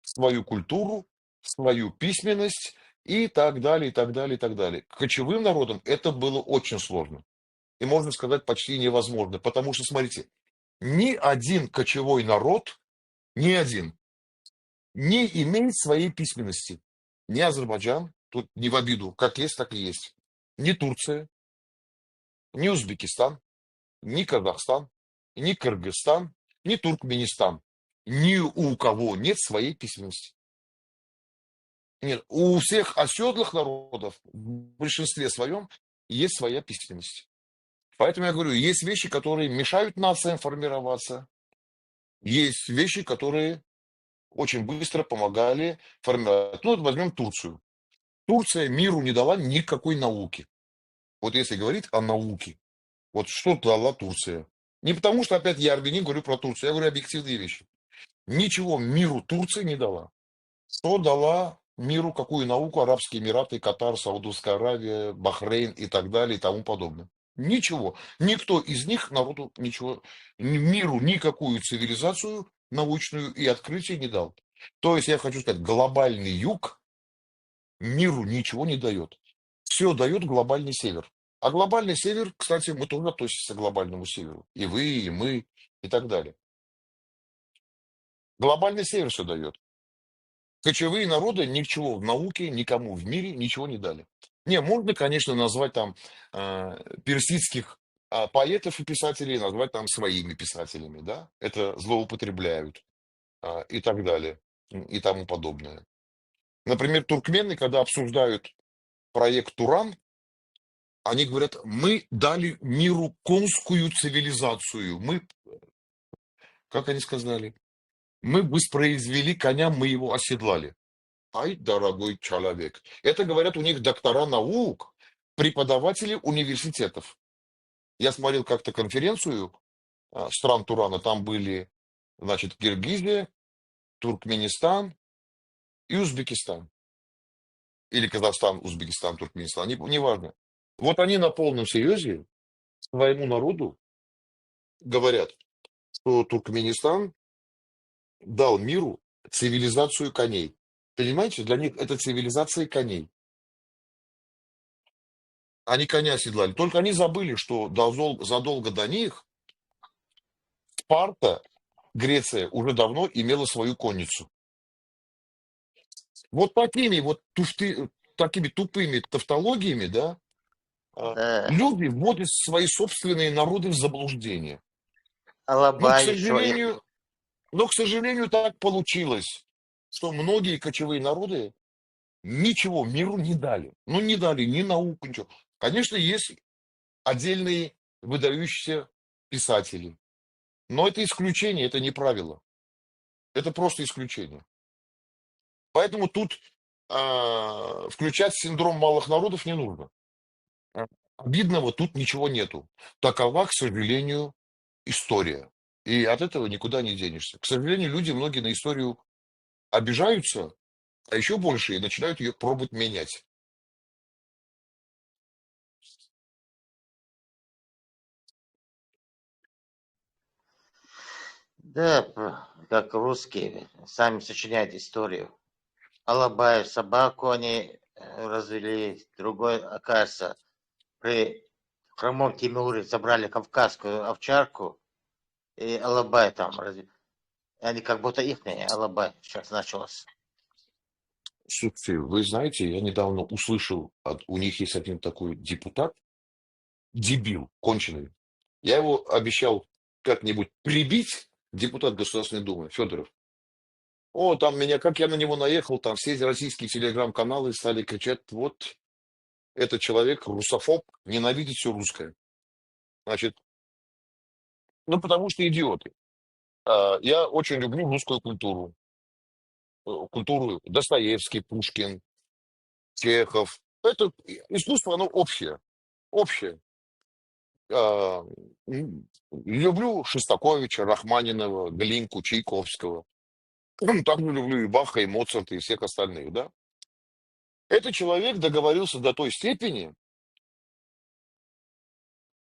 Speaker 6: свою культуру, свою письменность и так далее, и так далее, и так далее. Кочевым народам это было очень сложно. И можно сказать, почти невозможно. Потому что, смотрите, ни один кочевой народ, ни один, не имеет своей письменности. Ни Азербайджан, тут не в обиду, как есть, так и есть. Ни Турция, ни Узбекистан, ни Казахстан, ни Кыргызстан, ни Туркменистан. Ни у кого нет своей письменности. Нет, у всех оседлых народов, в большинстве своем, есть своя письменность. Поэтому я говорю, есть вещи, которые мешают нациям формироваться, есть вещи, которые очень быстро помогали формировать. Ну, вот возьмем Турцию. Турция миру не дала никакой науки. Вот если говорить о науке, вот что дала Турция? Не потому, что опять я армянин говорю про Турцию, я говорю объективные вещи. Ничего миру Турция не дала. Что дала миру, какую науку Арабские Эмираты, Катар, Саудовская Аравия, Бахрейн и так далее и тому подобное? Ничего. Никто из них народу ничего, миру никакую цивилизацию научную и открытие не дал. То есть я хочу сказать, глобальный юг миру ничего не дает. Все дает глобальный север. А глобальный север, кстати, мы тоже относимся к глобальному северу. И вы, и мы, и так далее. Глобальный север все дает. Кочевые народы ничего в науке, никому в мире ничего не дали. Не, можно, конечно, назвать там персидских поэтов и писателей, назвать там своими писателями, да? Это злоупотребляют и так далее, и тому подобное. Например, туркмены, когда обсуждают проект Туран, они говорят, мы дали миру конскую цивилизацию. Мы, как они сказали, мы воспроизвели коня, мы его оседлали. Ай, дорогой человек. Это говорят у них доктора наук, преподаватели университетов. Я смотрел как-то конференцию стран Турана, там были, значит, Киргизия, Туркменистан и Узбекистан. Или Казахстан, Узбекистан, Туркменистан, неважно. Вот они на полном серьезе своему народу говорят, что Туркменистан дал миру цивилизацию коней. Понимаете, для них это цивилизация коней. Они коня оседлали. Только они забыли, что задолго до них Спарта, Греция, уже давно имела свою конницу. Вот такими вот такими тупыми тавтологиями, да,
Speaker 12: Да.
Speaker 6: люди вводят свои собственные народы в заблуждение.
Speaker 12: Алаба
Speaker 6: Но,
Speaker 12: еще.
Speaker 6: к сожалению, так получилось, что многие кочевые народы ничего миру не дали. Ну, не дали ни науку, ничего. Конечно, есть отдельные выдающиеся писатели. Но это исключение, это не правило. Это просто исключение. Поэтому тут включать синдром малых народов не нужно. Обидного тут ничего нету. Такова, к сожалению, история. И от этого никуда не денешься. К сожалению, люди многие на историю обижаются, а еще больше и начинают ее пробовать менять.
Speaker 12: Да, как русские, сами сочиняют историю. Алабай, собаку они развели, другой, оказывается, при Хромом Тимуре забрали кавказскую овчарку, и Алабай там, они как будто ихние, Алабай сейчас началось.
Speaker 6: Слушайте, вы знаете, я недавно услышал, у них есть один такой депутат, дебил, конченый. Я его обещал как-нибудь прибить, депутат Государственной Думы, Федоров. О, там меня, как я на него наехал, там все российские телеграм-каналы стали кричать, вот, этот человек русофоб, ненавидит все русское. Значит, ну, потому что идиоты. Я очень люблю русскую культуру. Культуру Достоевский, Пушкин, Чехов. Это искусство, оно общее. Общее. Люблю Шостаковича, Рахманинова, Глинку, Чайковского. Также люблю и Баха, и Моцарта, и всех остальных, да. Этот человек договорился до той степени,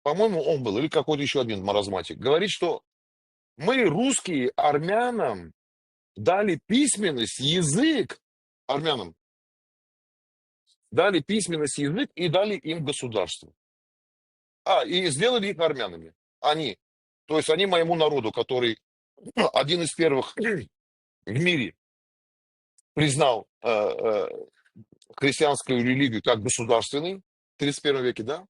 Speaker 6: по-моему, он был, или какой-то еще один маразматик, говорит, что мы, русские, армянам дали письменность, язык, армянам дали письменность, язык и дали им государство. И сделали их армянами. Они. То есть они моему народу, который один из первых в мире признал христианскую религию как государственной в 31 веке, да?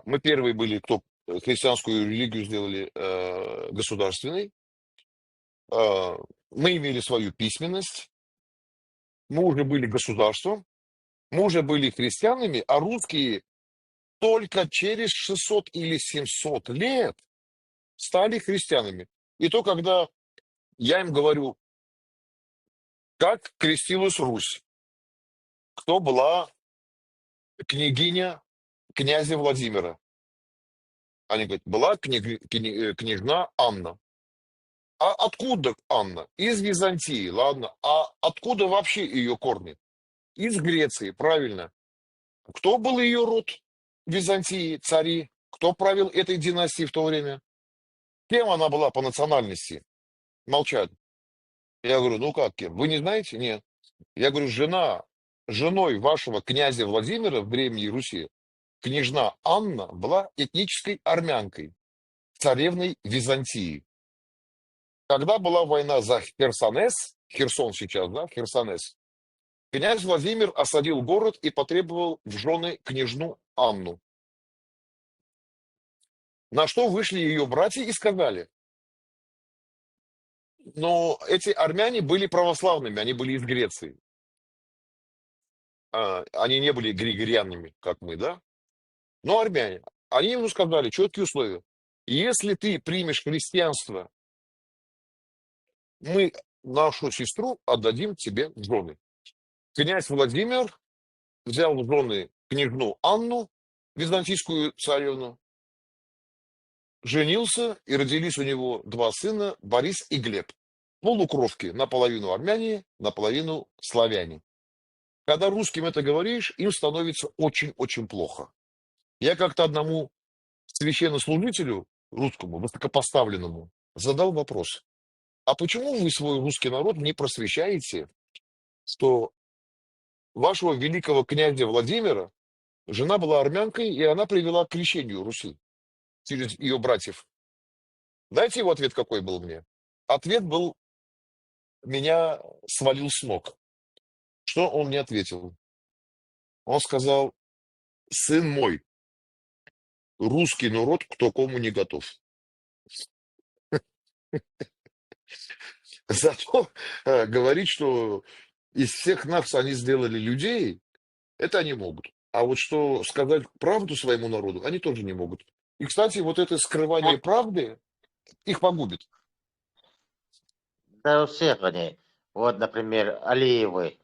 Speaker 6: Мы первые были, кто христианскую религию сделали государственной. Мы имели свою письменность. Мы уже были государством. Мы уже были христианами, а русские только через 600 или 700 лет стали христианами. И то, когда я им говорю, как крестилась Русь, кто была княгиня князя Владимира. Они говорят, была княжна Анна. А откуда Анна? Из Византии, ладно. А откуда вообще ее корни? Из Греции, правильно. Кто был ее род в Византии, цари? Кто правил этой династией в то время? Кем она была по национальности? Молчат. Я говорю, ну как кем? Вы не знаете? Нет. Я говорю, женой вашего князя Владимира в Древней Руси, княжна Анна, была этнической армянкой, царевной Византии. Когда была война за Херсонес, Херсон сейчас, да, Херсонес, князь Владимир осадил город и потребовал в жены княжну Анну. На что вышли ее братья и сказали, но эти армяне были православными, они были из Греции. Они не были григорианами, как мы, да? Но армяне. Они ему сказали четкие условия. Если ты примешь христианство, мы нашу сестру отдадим тебе в жены. Князь Владимир взял в жены княжну Анну, византийскую царевну, женился, и родились у него два сына, Борис и Глеб. Полукровки, наполовину армяне, наполовину славяне. Когда русским это говоришь, им становится очень-очень плохо. Я как-то одному священнослужителю, русскому, высокопоставленному, задал вопрос. А почему вы свой русский народ не просвещаете, что вашего великого князя Владимира жена была армянкой, и она привела к крещению Руси через ее братьев? Знаете, его ответ какой был мне? Ответ был, меня свалил с ног. Что он мне ответил? Он сказал, сын мой, русский народ к такому не готов. Зато говорить, что из всех нас они сделали людей, это они могут. А вот что сказать правду своему народу, они тоже не могут. И, кстати, вот это скрывание правды их погубит.
Speaker 12: Да, у всех они. Вот, например, Алиевы.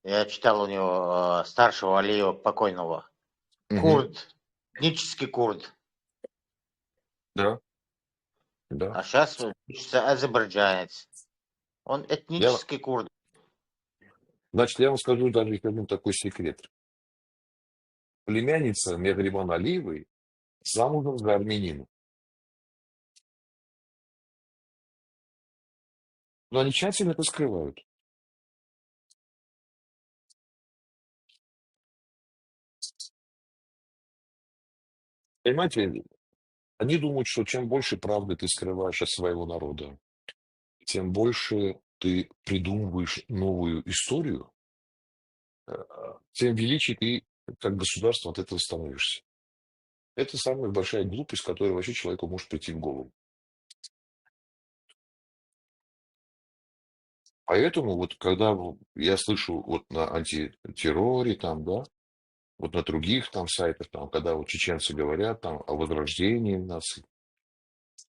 Speaker 12: Я читал у него старшего Алиева покойного. Курд, этнический курд.
Speaker 6: Да. Да.
Speaker 12: А сейчас учится азербайджанец. Он этнический курд.
Speaker 6: Значит, я вам скажу даже один такой секрет. Племянница Мехримана Алиевой замужем за армянином. Но они тщательно это скрывают. Понимаете, они думают, что чем больше правды ты скрываешь от своего народа, тем больше ты придумываешь новую историю, тем величие ты как государство от этого становишься. Это самая большая глупость, которая вообще человеку может прийти в голову. Поэтому вот когда я слышу вот на антитерроре там, да, вот на других там сайтах, там, когда вот чеченцы говорят там о возрождении нации,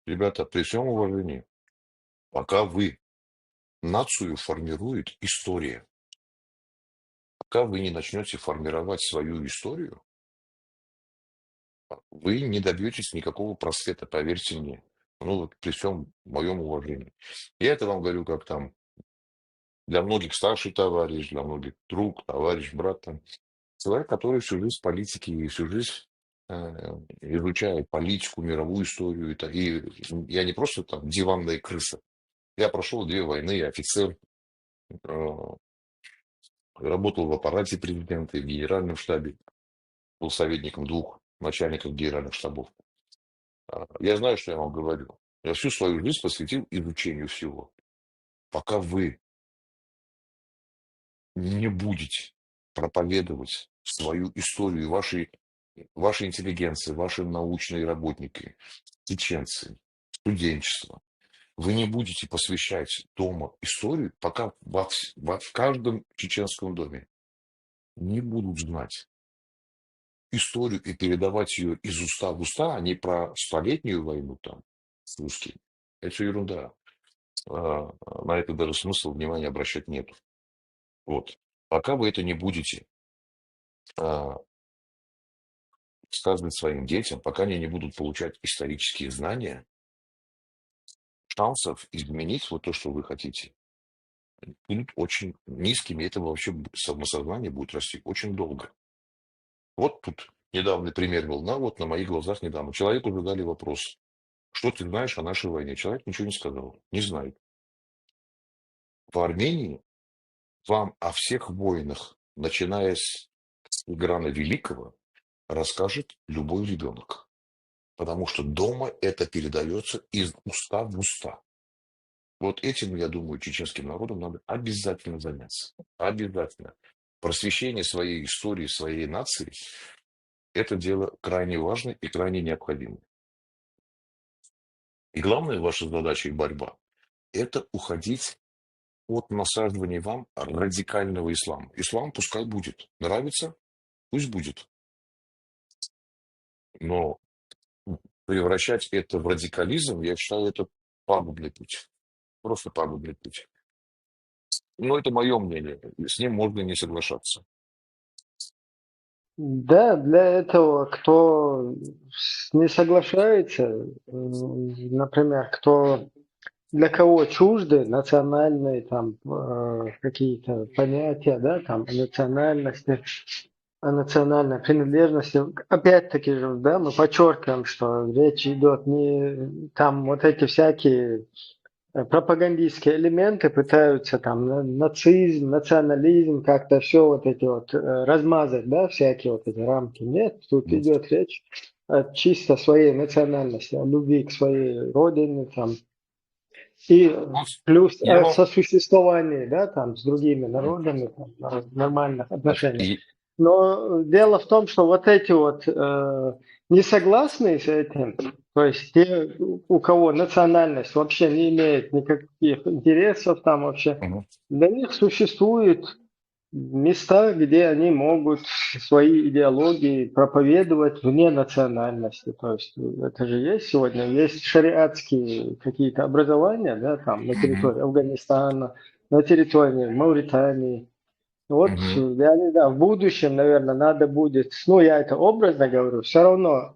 Speaker 6: ребята, при всем уважении, пока вы нацию формирует история, пока вы не начнете формировать свою историю, вы не добьетесь никакого просвета, поверьте мне. Ну вот при всем моем уважении. Я это вам говорю как там для многих старший товарищ, для многих друг, товарищ, брат. Там. Человек, который всю жизнь в политике и всю жизнь изучает политику, мировую историю. И я не просто там диванная крыса. Я прошел 2 войны, я офицер, работал в аппарате президента и в генеральном штабе, был советником 2 начальников генеральных штабов. Я знаю, что я вам говорю. Я всю свою жизнь посвятил изучению всего. Пока вы не будете проповедовать свою историю, ваши интеллигенции, ваши научные работники, чеченцы, студенчество, вы не будете посвящать дома историю, пока в каждом чеченском доме не будут знать историю и передавать ее из уста в уста, а не про столетнюю войну там с русскими. Это все ерунда. На это даже смысла внимания обращать нет. Вот. Пока вы это не будете сказывать своим детям, пока они не будут получать исторические знания, шансов изменить вот то, что вы хотите, будут очень низкими. Это вообще самосознание будет расти очень долго. Вот тут недавний пример был. Вот на моих глазах недавно. Человеку задали вопрос. Что ты знаешь о нашей войне? Человек ничего не сказал. Не знает. В Армении вам о всех войнах, начиная с Тиграна Великого, расскажет любой ребенок. Потому что дома это передается из уста в уста. Вот этим, я думаю, чеченским народам надо обязательно заняться. Обязательно. Просвещение своей истории, своей нации – это дело крайне важное и крайне необходимое. И главная ваша задача и борьба – это уходить от насаживания вам радикального ислама. Ислам пускай будет. Нравится? Пусть будет. Но превращать это в радикализм, я считаю, это пагубный путь. Просто пагубный путь. Но это мое мнение. С ним можно не соглашаться.
Speaker 2: Да, для этого, кто не соглашается, например, для кого чужды национальные там какие-то понятия, да, там национальности, национальной принадлежности. Опять-таки же, да, мы подчеркиваем, что речь идет не там вот эти всякие пропагандистские элементы пытаются там нацизм, национализм, как-то все вот эти вот размазать, да, всякие вот эти рамки. Нет, тут идет речь о чисто своей национальности, о любви к своей родине, там, и плюс о сосуществовании, да, там, с другими народами, там, нормальных отношениях. Но дело в том, что вот эти вот несогласные с этим, то есть те, у кого национальность вообще не имеет никаких интересов там вообще, для них существуют места, где они могут свои идеологии проповедовать вне национальности. То есть это же есть сегодня, есть шариатские какие-то образования, да, там на территории Афганистана, на территории Мавритании. Вот я не знаю, в будущем, наверное, надо будет, ну я это образно говорю, все равно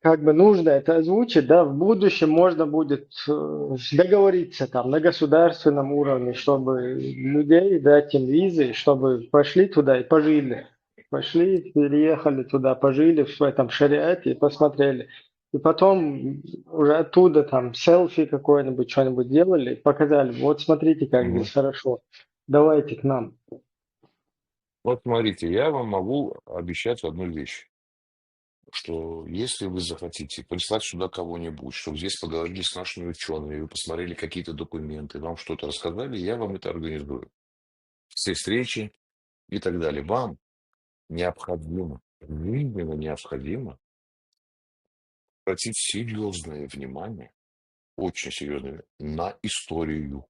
Speaker 2: как бы нужно это озвучить, да, в будущем можно будет договориться там на государственном уровне, чтобы людей дать им визы, чтобы пошли туда и пожили. Пошли, переехали туда, пожили в этом шариате и посмотрели. И потом уже оттуда там селфи какое-нибудь, что-нибудь делали, показали, вот смотрите, как здесь хорошо, давайте к нам.
Speaker 6: Вот смотрите, я вам могу обещать одну вещь. что если вы захотите прислать сюда кого-нибудь, чтобы здесь поговорили с нашими учеными, вы посмотрели какие-то документы, вам что-то рассказали, я вам это организую. Все встречи и так далее. Вам необходимо, жизненно необходимо обратить серьезное внимание, очень серьезное, на историю.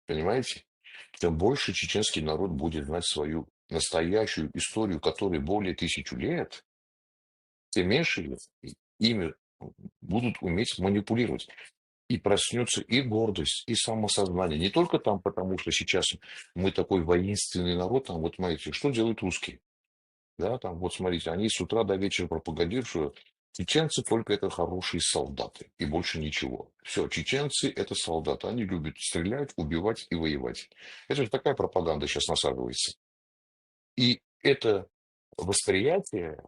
Speaker 6: Понимаете? Чем больше чеченский народ будет знать свою настоящую историю, которой более 1000 лет, тем меньше ими будут уметь манипулировать. И проснется и гордость, и самосознание. Не только там, потому что сейчас мы такой воинственный народ, там вот смотрите, что делают русские. Да, там вот смотрите, они с утра до вечера пропагандируют, что чеченцы только это хорошие солдаты и больше ничего. Все, чеченцы это солдаты, они любят стрелять, убивать и воевать. Это же такая пропаганда сейчас насаживается. И это восприятие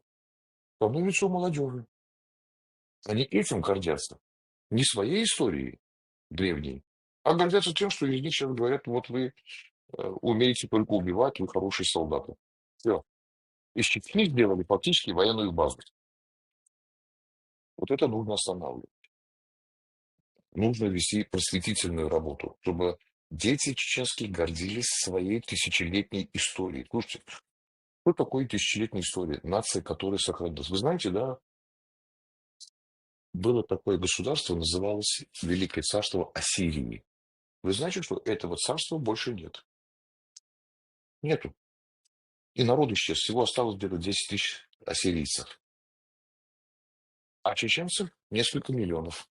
Speaker 6: становится у молодежи. Они этим гордятся. Не своей историей древней, а гордятся тем, что из них сейчас говорят, вот вы умеете только убивать, вы хорошие солдаты. Все. Из Чечни сделали фактически военную базу. Вот это нужно останавливать. Нужно вести просветительную работу, чтобы дети чеченские гордились своей тысячелетней историей. Слушайте, что такое тысячелетняя история? Нация, которая сохранилась. Вы знаете, да, было такое государство, называлось Великое царство Ассирии. Вы знаете, что этого царства больше нет? Нету. И народ исчез. Всего осталось где-то 10 тысяч ассирийцев. А чеченцев несколько миллионов.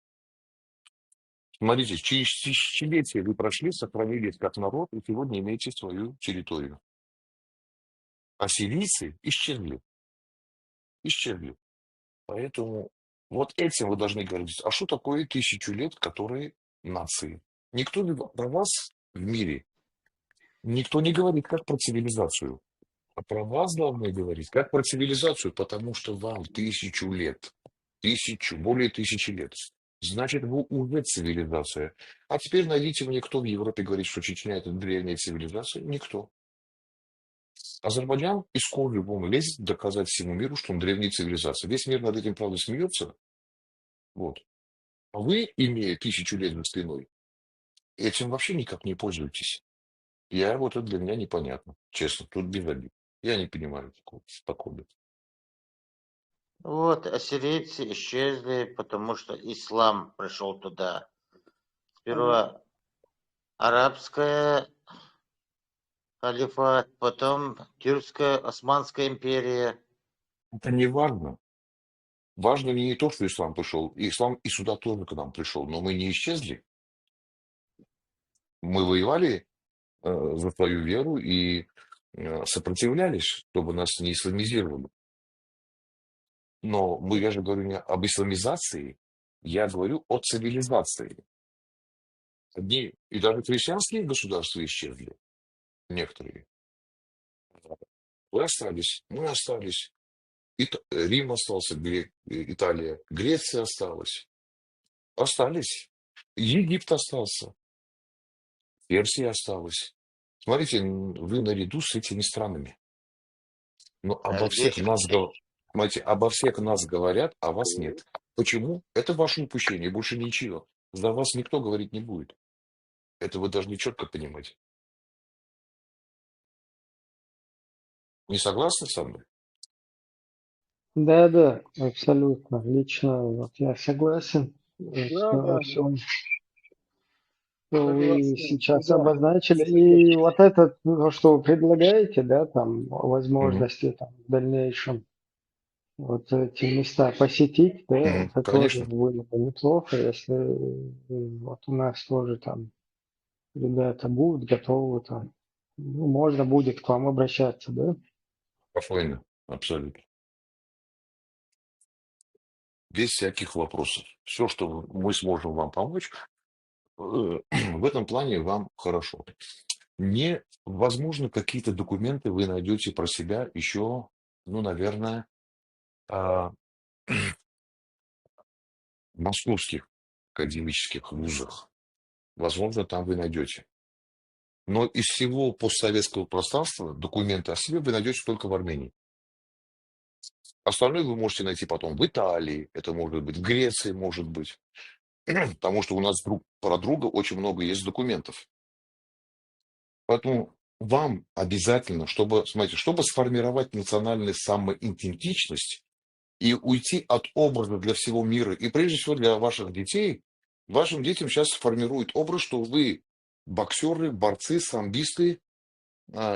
Speaker 6: Смотрите, через тысячелетия вы прошли, сохранились как народ, и сегодня имеете свою территорию. А сирийцы исчезли. Исчезли. Поэтому вот этим вы должны говорить. А что такое 1000 лет, которые нации? Никто не про вас в мире, никто не говорит, как про цивилизацию. А про вас должны говорить, как про цивилизацию, потому что вам 1000 лет. Более 1000 лет. Значит, вы уже цивилизация. А теперь найдите мне, кто в Европе говорит, что Чечня это древняя цивилизация. Никто. Азербайджан из кожи вон лезет доказать всему миру, что он древняя цивилизация. Весь мир над этим, правда, смеется. Вот. А вы, имея 1000 лет за спиной, этим вообще никак не пользуетесь. Вот это для меня непонятно. Честно, тут без обид. Я не понимаю такого подхода.
Speaker 12: Вот, ассирийцы исчезли, потому что ислам пришел туда. Сперва арабская халифат, потом тюркская, Османская империя.
Speaker 6: Это не важно. Важно не то, что ислам пришел. Ислам и сюда тоже к нам пришел. Но мы не исчезли. Мы воевали за свою веру и сопротивлялись, чтобы нас не исламизировали. Но я же говорю не об исламизации, я говорю о цивилизации. Одни, и даже христианские государства исчезли, некоторые. Вы остались, мы остались. Рим остался, Италия, Греция осталась. Остались. Египет остался. Персия осталась. Смотрите, вы наряду с этими странами. Но обо всех нас говорят, а вас нет. Почему? Это ваше упущение, больше ничего. За вас никто говорить не будет. Это вы должны четко понимать. Не согласны со мной?
Speaker 2: Да, абсолютно. Лично вот я согласен
Speaker 13: Да,
Speaker 2: во всем, что вы
Speaker 13: согласен.
Speaker 2: сейчас
Speaker 13: Да.
Speaker 2: обозначили. И вот это, что вы предлагаете, да, там, возможности там, в дальнейшем вот эти места посетить, да, это тоже
Speaker 6: Конечно.
Speaker 2: было бы неплохо, если вот у нас тоже там ребята будут готовы там, можно будет к вам обращаться, да?
Speaker 6: Спокойно, абсолютно. Без всяких вопросов. Все, что мы сможем вам помочь, в этом плане вам хорошо. Возможно, какие-то документы вы найдете про себя еще, наверное, в московских академических вузах. Возможно, там вы найдете. Но из всего постсоветского пространства документы о себе вы найдете только в Армении. Остальное вы можете найти потом в Италии, это может быть в Греции, может быть. Потому что у нас друг про друга очень много есть документов. Поэтому вам обязательно, смотрите, чтобы сформировать национальную самоидентичность и уйти от образа для всего мира, и прежде всего для ваших детей, вашим детям сейчас формирует образ, что вы боксеры, борцы, самбисты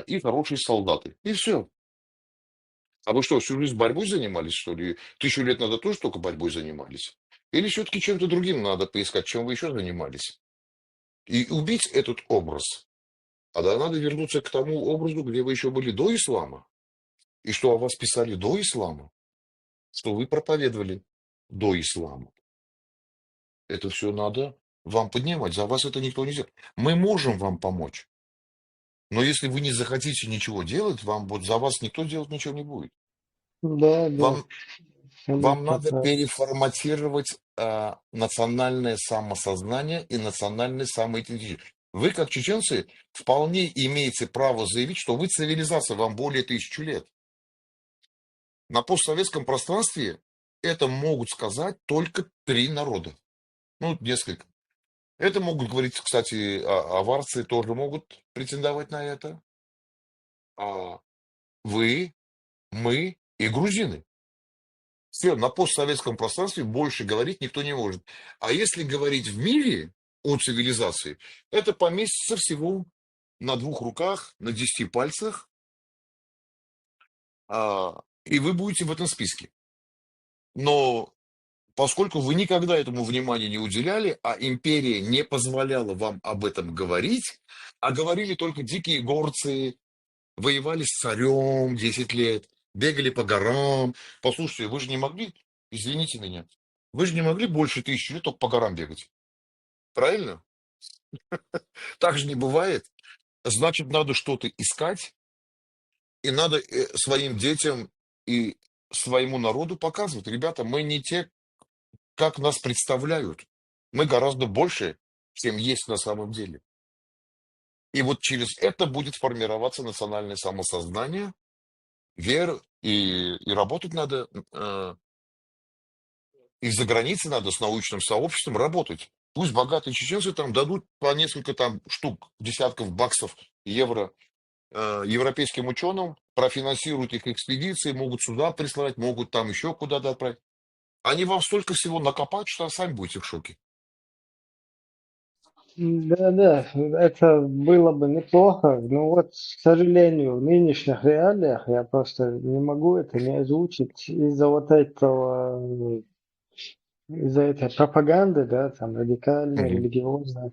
Speaker 6: и хорошие солдаты. И все. А вы что, всю жизнь борьбой занимались, что ли? 1000 лет назад тоже только борьбой занимались? Или все-таки чем-то другим надо поискать, чем вы еще занимались? И убить этот образ. А да, надо вернуться к тому образу, где вы еще были до ислама. И что о вас писали до ислама. Что вы проповедовали до ислама. Это все надо вам поднимать. За вас это никто не сделает. Мы можем вам помочь. Но если вы не захотите ничего делать, за вас никто делать ничего не будет.
Speaker 2: Да, да,
Speaker 6: Вам
Speaker 2: абсолютно
Speaker 6: надо
Speaker 2: прав.
Speaker 6: переформатировать национальное самосознание и национальное самоидентичность. Вы, как чеченцы, вполне имеете право заявить, что вы цивилизация, вам более 1000 лет. На постсоветском пространстве это могут сказать только 3 народа. Ну, несколько. Это могут говорить, кстати, аварцы тоже могут претендовать на это. Вы, мы и грузины. Все, на постсоветском пространстве больше говорить никто не может. А если говорить в мире о цивилизации, это поместится всего на 2 руках, на 10 пальцах, и вы будете в этом списке. Но поскольку вы никогда этому внимания не уделяли, а империя не позволяла вам об этом говорить, а говорили только дикие горцы, воевали с царем 10 лет, бегали по горам. Послушайте, вы же не могли, извините меня, вы же не могли больше 1000 лет только по горам бегать. Правильно? Так же не бывает. Значит, надо что-то искать, и надо своим детям и своему народу показывать. Ребята, мы не те, как нас представляют. Мы гораздо больше, чем есть на самом деле. И вот через это будет формироваться национальное самосознание, вера, и работать надо, и за границей надо с научным сообществом работать. Пусть богатые чеченцы там дадут по несколько там штук, десятков баксов, евро европейским ученым, профинансируют их экспедиции, могут сюда прислать, могут там еще куда-то отправить. Они вам столько всего накопают, что сами будете в шоке.
Speaker 2: Да, это было бы неплохо, но вот, к сожалению, в нынешних реалиях я просто не могу это не озвучить из-за вот этого, из-за этой пропаганды, да, там, радикальной, религиозной.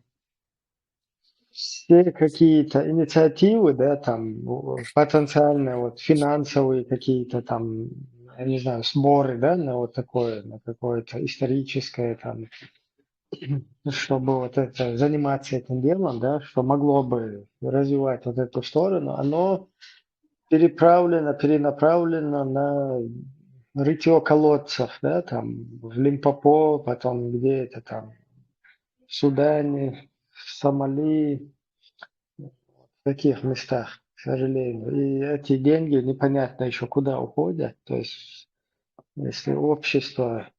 Speaker 2: Все какие-то инициативы, да, там, потенциальные, вот, финансовые какие-то там, я не знаю, сборы, да, на вот такое, на какое-то историческое, там, чтобы вот это, заниматься этим делом, да, что могло бы развивать вот эту сторону, оно перенаправлено на рытье колодцев, да, там, в Лимпопо, потом где это там, в Судане, в Сомали, в таких местах, к сожалению. И эти деньги непонятно еще куда уходят. То есть, если общество,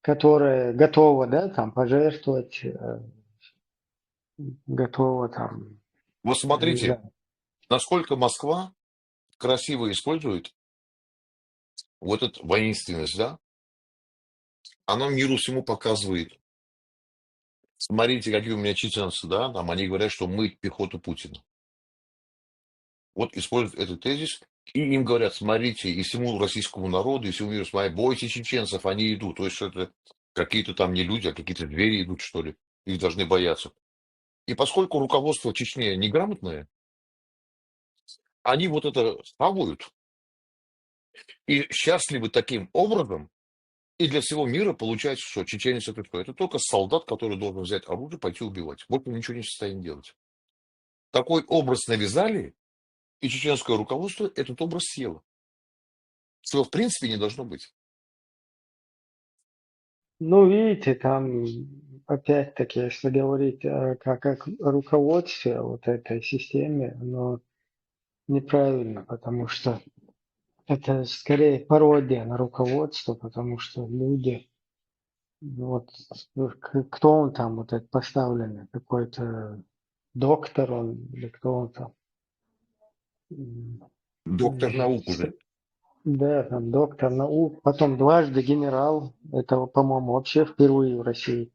Speaker 2: которое готово, да, там, пожертвовать, готово там,
Speaker 6: Вот
Speaker 2: не
Speaker 6: смотрите,
Speaker 2: знаю.
Speaker 6: насколько Москва красиво использует вот эту воинственность, да? Она миру всему показывает. Смотрите, какие у меня чеченцы, да? Там они говорят, что мы пехоту Путина. Вот используют этот тезис, и им говорят, смотрите, и всему российскому народу, и всему миру, смотрите, бойтесь чеченцев, они идут. То есть это какие-то там не люди, а какие-то звери идут, что ли. Их должны бояться. И поскольку руководство Чечни неграмотное, они вот это хавают и счастливы таким образом, и для всего мира получается, что чеченец это кто? Это только солдат, который должен взять оружие, пойти убивать. Больше ничего не в состоянии делать. Такой образ навязали, и чеченское руководство этот образ съело. Чего в принципе не должно быть.
Speaker 2: Ну, видите, там, опять-таки, если говорить как о руководстве вот этой системе, оно неправильно, потому что это скорее пародия на руководство, потому что люди, вот кто он там, вот этот поставленный, какой-то доктор он, или кто он там?
Speaker 6: Доктор наук уже.
Speaker 2: Да, там доктор наук, потом дважды генерал, это, по-моему, вообще впервые в России.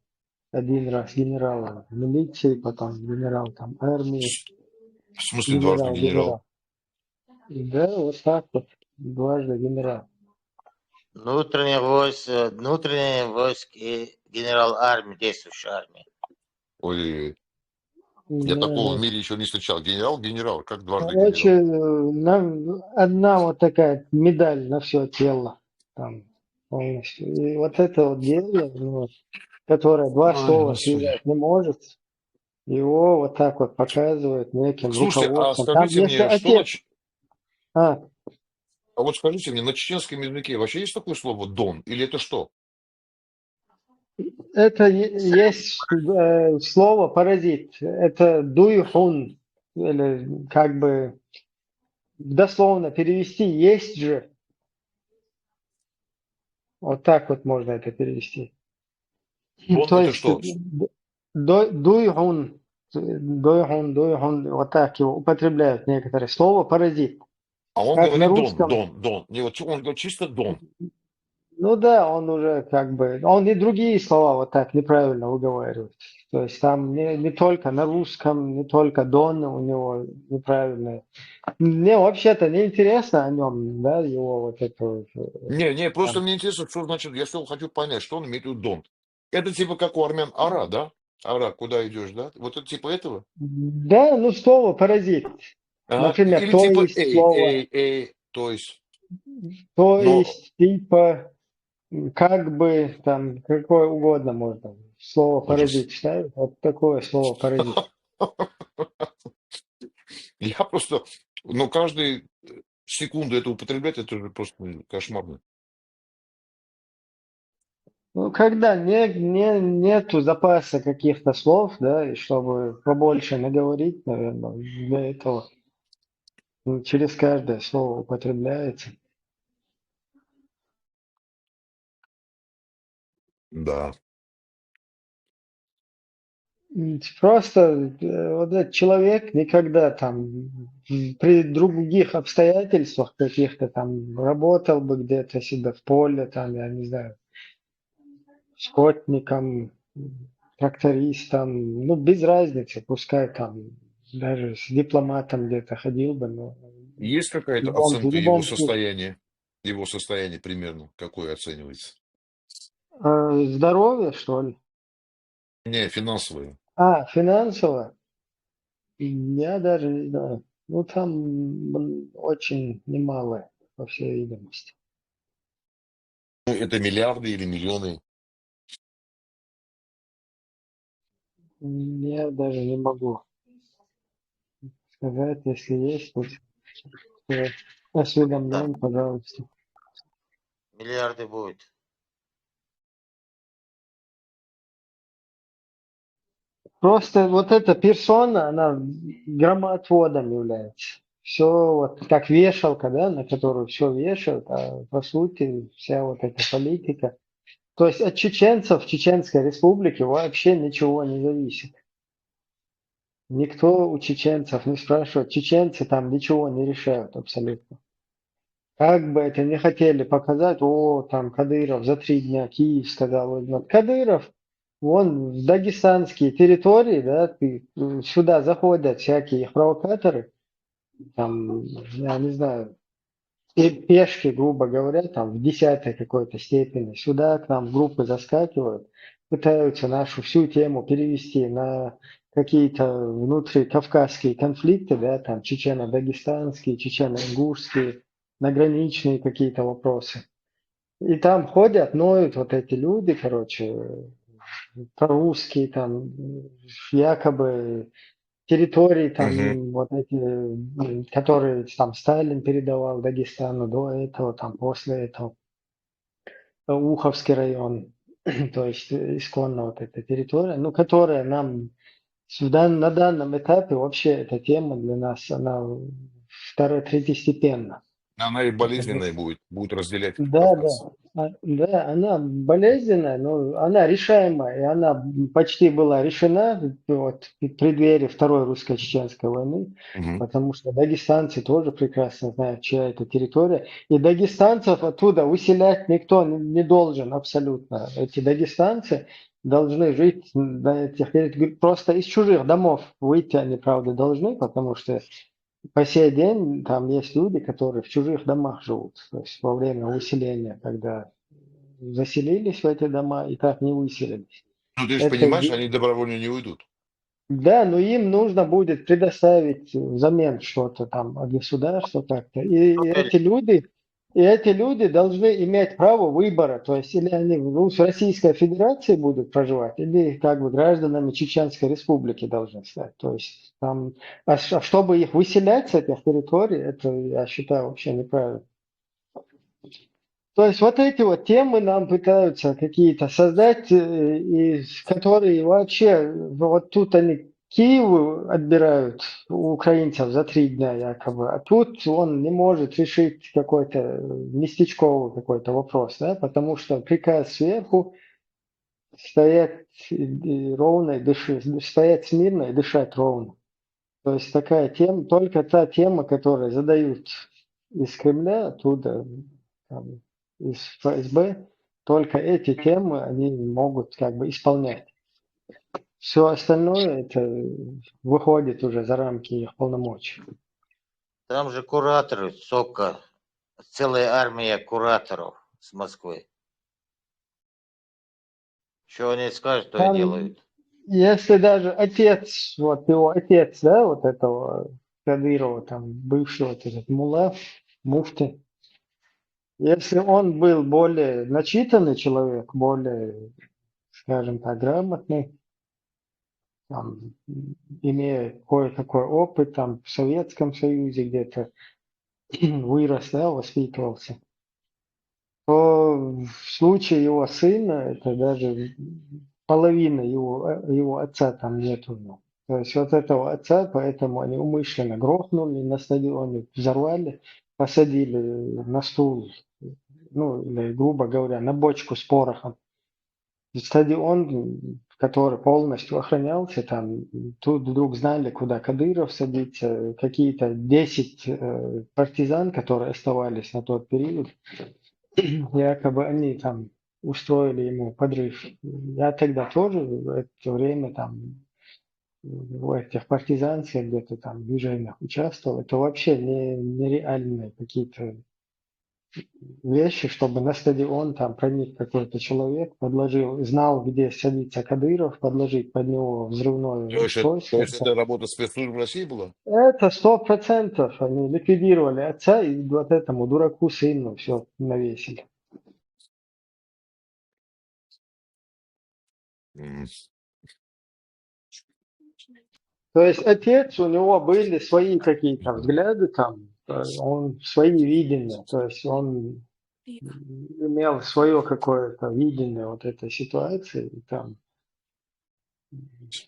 Speaker 2: Один раз генерал в милиции, потом генерал там армии,
Speaker 6: В смысле дважды генерал?
Speaker 2: Да, вот так вот, дважды генерал.
Speaker 12: Внутренние войск и генерал армии, действующей армии.
Speaker 6: Ой, я такого в мире еще не встречал. Генерал, как дважды
Speaker 2: Короче,
Speaker 6: генерал.
Speaker 2: одна вот такая медаль на все тело там полностью. И вот это вот дело, ну, которое два слова связать не может, его вот так вот показывают неким
Speaker 6: Слушайте, а
Speaker 2: руководством. Там,
Speaker 6: скажите
Speaker 2: если
Speaker 6: мне, что
Speaker 2: отец...
Speaker 6: А вот скажите мне, на чеченском языке вообще есть такое слово «дон» или это что?
Speaker 2: Это есть слово паразит. Это дуйхун. Или как бы дословно перевести есть же. Вот так вот можно это перевести.
Speaker 6: Дон
Speaker 2: То
Speaker 6: это
Speaker 2: есть
Speaker 6: что?
Speaker 2: дуйхун, вот так его употребляют некоторые. Слово паразит.
Speaker 6: А он
Speaker 2: Как
Speaker 6: говорит
Speaker 2: на русском.
Speaker 6: дон. Не, вот он говорит чисто дон.
Speaker 2: Ну да, он уже как бы, он и другие слова вот так неправильно выговаривает. То есть там не только на русском, не только дон у него неправильное. Мне вообще-то не интересно о нем, да, его вот это вот.
Speaker 6: Не, просто мне интересно, что значит, я что хочу понять, что он имеет в виду дон. Это типа как у армян ара, да? Ара, куда идешь, да? Вот это типа этого?
Speaker 2: Да, ну слово паразит. Например,
Speaker 6: Или
Speaker 2: то
Speaker 6: типа
Speaker 2: есть слово.
Speaker 6: то есть.
Speaker 2: То
Speaker 6: Но...
Speaker 2: есть типа как бы там какое угодно можно. Слово паразит ставить. Вот такое слово паразит.
Speaker 6: Я просто, каждую секунду это употреблять, это же просто кошмарно.
Speaker 2: Ну, когда нету запаса каких-то слов, да, и чтобы побольше наговорить, наверное, для этого через каждое слово употребляется.
Speaker 6: Да.
Speaker 2: Просто вот этот человек никогда там при других обстоятельствах каких-то там работал бы где-то себе в поле, там, я не знаю, скотником, трактористом, ну, без разницы, пускай там даже с дипломатом где-то ходил бы, но
Speaker 6: Есть какая-то
Speaker 2: в
Speaker 6: оценка его
Speaker 2: любом случае.
Speaker 6: состояния? Его состояние примерно, какое оценивается?
Speaker 2: Здоровье, что ли?
Speaker 6: Не, финансовое.
Speaker 2: Финансово? Я даже не знаю. Ну, там очень немалое, по всей видимости.
Speaker 6: Ну, это миллиарды или миллионы?
Speaker 2: Я даже не могу сказать, если есть, то осведомлен, пожалуйста.
Speaker 12: Миллиарды будет.
Speaker 2: Просто вот эта персона, она громоотводом является. Все вот как вешалка, да, на которую все вешают, а по сути вся вот эта политика. То есть от чеченцев в Чеченской Республике вообще ничего не зависит. Никто у чеченцев не спрашивает. Чеченцы там ничего не решают абсолютно. Как бы это не хотели показать, там Кадыров за 3 дня Киев сказал, возьмет. Кадыров, вон в дагестанские территории, да, сюда заходят всякие их провокаторы, там, я не знаю, пешки, грубо говоря, там в 10-й какой-то степени, сюда к нам группы заскакивают, пытаются нашу всю тему перевести на какие-то внутрикавказские конфликты, да, там чечено-дагестанские, чечено-ингушские, награничные какие-то вопросы. И там ходят, ноют вот эти люди, короче, прорусские там, якобы территории там вот эти, которые там Сталин передавал Дагестану до этого, там после этого, Уховский район, то есть исконно вот эта территория, ну, которая нам на данном этапе вообще эта тема для нас, она третьестепенна.
Speaker 6: Она и
Speaker 2: Потому
Speaker 6: болезненная будет разделять
Speaker 2: Да,
Speaker 6: Кавказ.
Speaker 2: да. Да, она болезненная, но она решаемая, и она почти была решена вот, в преддверии Второй русско-чеченской войны,
Speaker 6: Мгм.
Speaker 2: потому что дагестанцы тоже прекрасно знают, чья это территория, и дагестанцев оттуда выселять никто не должен абсолютно. Эти дагестанцы должны жить на этих, просто из чужих домов выйти они, правда, должны, потому что по сей день там есть люди, которые в чужих домах живут. То есть во время выселения, когда заселились в эти дома и так не выселились.
Speaker 6: Ну, ты же
Speaker 2: Это,
Speaker 6: понимаешь, они добровольно не уйдут.
Speaker 2: да, но им нужно будет предоставить взамен что-то там от государства как-то. И эти люди должны иметь право выбора. То есть или они в Российской Федерации будут проживать, или как бы гражданами Чеченской Республики должны стать. То есть там, чтобы их выселять с этих территорий, это, я считаю, вообще неправильно. То есть вот эти вот темы нам пытаются какие-то создать, и которые вообще, вот тут они Киев отбирают у украинцев за 3 дня якобы, а тут он не может решить какой-то местечковый какой-то вопрос, да, потому что приказ сверху стоять ровно и дышать, стоять смирно и дышать ровно. То есть такая тема, только та тема, которую задают из Кремля, оттуда, там, из ФСБ, только эти темы они могут как бы исполнять. Все остальное это выходит уже за рамки их полномочий.
Speaker 12: Там же кураторы, сока, целая армия кураторов с Москвы. Что они скажут, то и
Speaker 2: Там,
Speaker 12: делают.
Speaker 2: если даже отец, вот его отец, да, вот этого Кадырова, там, бывший вот этот мулла, муфти, если он был более начитанный человек, более, скажем так, грамотный, там, имея кое-какой опыт там, в Советском Союзе где-то вырос, да, воспитывался, то в случае его сына, это даже половины его отца там нету. То есть вот этого отца, поэтому они умышленно грохнули на стадионе, взорвали, посадили на стул, ну, или, грубо говоря, на бочку с порохом. Стадион, который полностью охранялся, там тут вдруг знали, куда Кадыров садится, какие-то 10 партизан, которые оставались на тот период, якобы они там устроили ему подрыв. Я тогда тоже в это время там в этих партизанских где-то там движениях участвовал. Это вообще нереальные какие-то вещи, чтобы на стадион там проник какой-то человек, подложил, знал, где садится Кадыров, подложить под него взрывное
Speaker 6: То
Speaker 2: устройство.
Speaker 6: есть это работа спецслужб России была?
Speaker 2: Это 100%. Они ликвидировали отца и вот этому дураку сыну все навесили.
Speaker 6: М.
Speaker 2: То есть отец, у него были свои какие-то взгляды там, он свои видения, то есть он имел свое какое-то видение вот этой ситуации, и там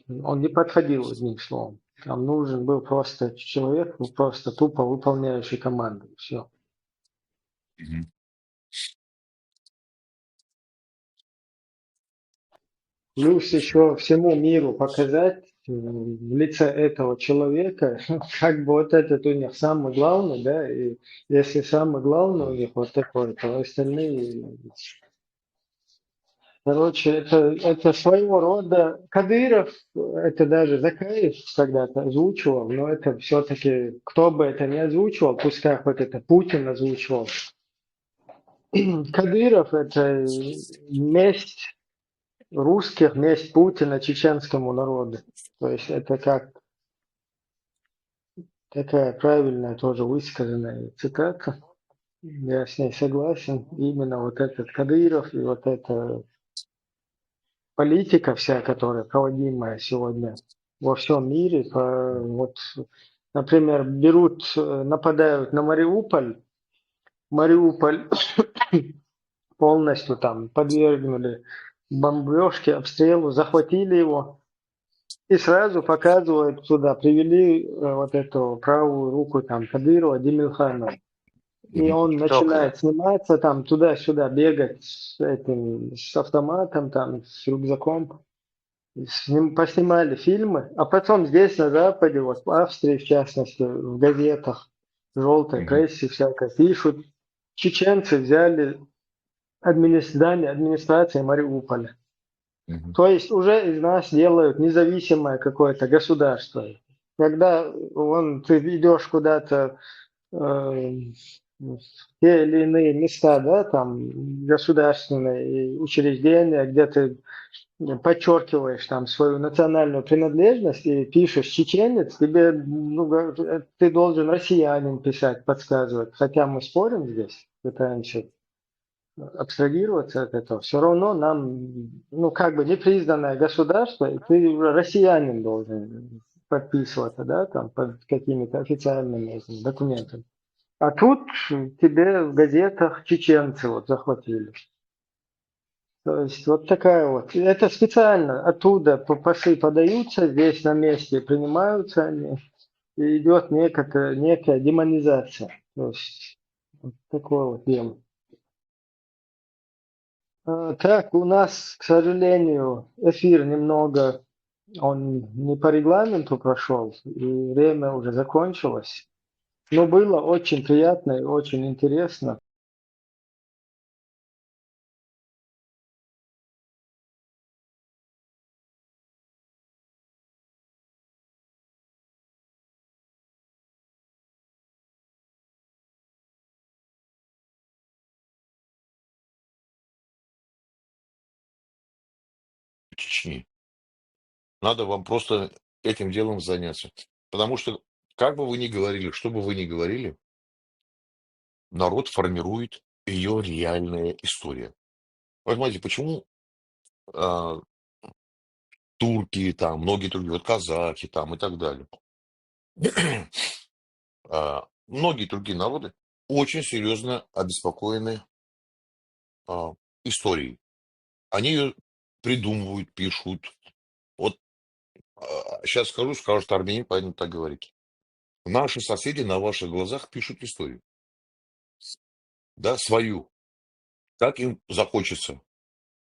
Speaker 2: он не подходил одним словом. Там нужен был просто человек, просто тупо выполняющий команду. Все.
Speaker 6: Мгм.
Speaker 2: Плюс еще всему миру показать в лице этого человека, как бы вот этот у них самый главный, да, и если самый главный у них вот такой, то остальные. Короче, это своего рода Кадыров, это даже Закаев когда-то озвучивал, но это все-таки, кто бы это ни озвучивал, пускай хоть это Путин озвучивал. Кадыров это месть русских, месть Путина чеченскому народу. То есть это как такая правильная тоже высказанная цитата. Я с ней согласен. Именно вот этот Кадыров и вот эта политика вся, которая проводимая сегодня во всем мире, вот, например, нападают на Мариуполь, Мариуполь полностью там подвергнули бомбежке, обстрелу, захватили его и сразу показывают туда, привели вот эту правую руку там Кадырова, Демирханова. и он
Speaker 12: Кто
Speaker 2: начинает сниматься, там туда-сюда бегать с автоматом, там, с рюкзаком. Поснимали фильмы, а потом здесь, на Западе, вот в Австрии, в частности, в газетах, в желтой прессе всякой, пишут, чеченцы взяли здание администрации Мариуполя. То есть уже из нас делают независимое какое-то государство. Когда ты идешь куда-то в те или иные места, да, там государственные учреждения, где ты подчеркиваешь там свою национальную принадлежность и пишешь чеченец, тебе ты должен россиянин писать, подсказывать. Хотя мы спорим здесь, пытаемся абстрагироваться от этого, все равно нам, непризнанное государство, и ты уже россиянин должен подписываться, да, там, под какими-то официальными этими документами. А тут тебе в газетах чеченцы захватили. То есть вот такая вот. Это специально оттуда пасы подаются, здесь на месте принимаются они, и идет некая демонизация. То есть вот такое вот дело. Так, у нас, к сожалению, эфир немного, он не по регламенту прошел, и время уже закончилось. Но было очень приятно и очень интересно.
Speaker 6: Чечни. Надо вам просто этим делом заняться. Потому что, как бы вы ни говорили, что бы вы ни говорили, народ формирует ее реальная история. Вот смотрите, почему а, турки, там, многие другие, вот казахи там и так далее, многие другие народы очень серьезно обеспокоены а, историей. Они ее придумывают, пишут. Вот сейчас скажу, скажут армянин, поэтому так говорить. Наши соседи на ваших глазах пишут историю, да, свою, как им захочется.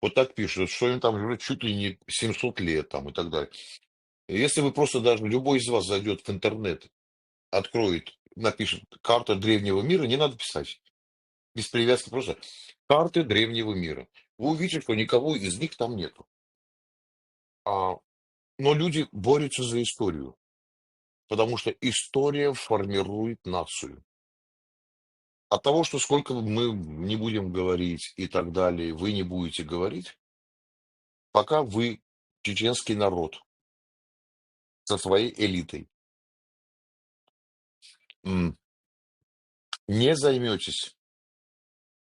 Speaker 6: Вот так пишут, что им там уже чуть ли не 700 лет там и так далее. И если вы просто даже, любой из вас зайдет в интернет, откроет, напишет «карта древнего мира», не надо писать, без привязки, просто «карты древнего мира». Вы увидите, что никого из них там нету. Но люди борются за историю, потому что история формирует нацию. От того, что сколько мы не будем говорить и так далее, вы не будете говорить, пока вы, чеченский народ, со своей элитой, не займетесь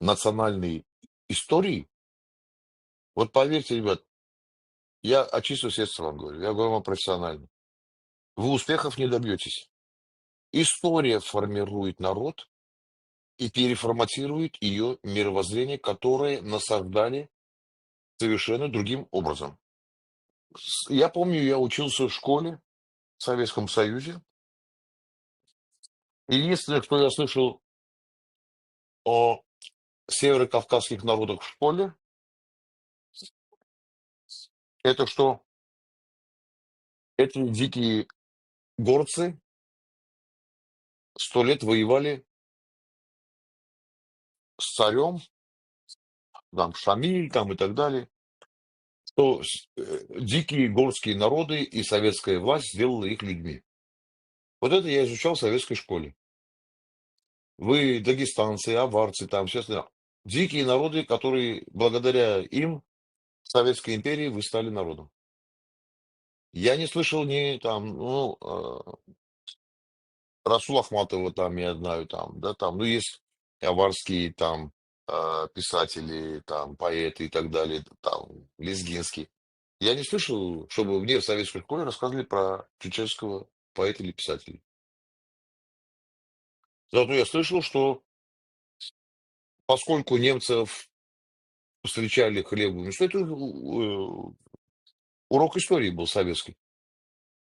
Speaker 6: национальной историей, вот поверьте, ребят, я от чистого сердца вам говорю, я говорю вам профессионально, вы успехов не добьетесь. История формирует народ и переформатирует ее мировоззрение, которое насаждали совершенно другим образом. Я помню, я учился в школе в Советском Союзе. Единственное, что я слышал о северокавказских народах в школе, это что эти дикие горцы 100 лет воевали с царем, там, Шамиль там, и так далее, что дикие горские народы и советская власть сделала их людьми. Вот это я изучал в советской школе. Вы дагестанцы, аварцы, там, все остальное. Дикие народы, которые благодаря им в Советской империи вы стали народом. Я не слышал ни там, Расула Ахматова там, я знаю, там, да, там, есть аварские там писатели, там, поэты и так далее, там, Лезгинский. Я не слышал, чтобы мне в советской школе рассказывали про чеченского поэта или писателя. Зато я слышал, что поскольку немцев встречали хлебом, что это урок истории был советский.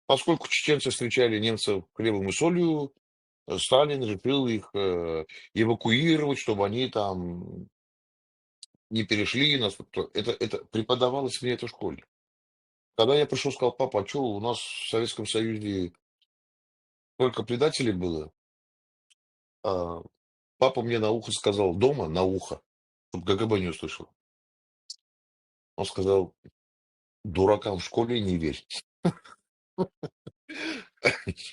Speaker 6: Поскольку чеченцы встречали немцев хлебом и солью, Сталин решил их эвакуировать, чтобы они там не перешли нас. Это преподавалось мне это в школе. Когда я пришел, сказал: папа, а что у нас в Советском Союзе только предателей было? А папа мне на ухо сказал, дома, на ухо, чтобы ГКБ не услышал. Он сказал: дуракам в школе не верь.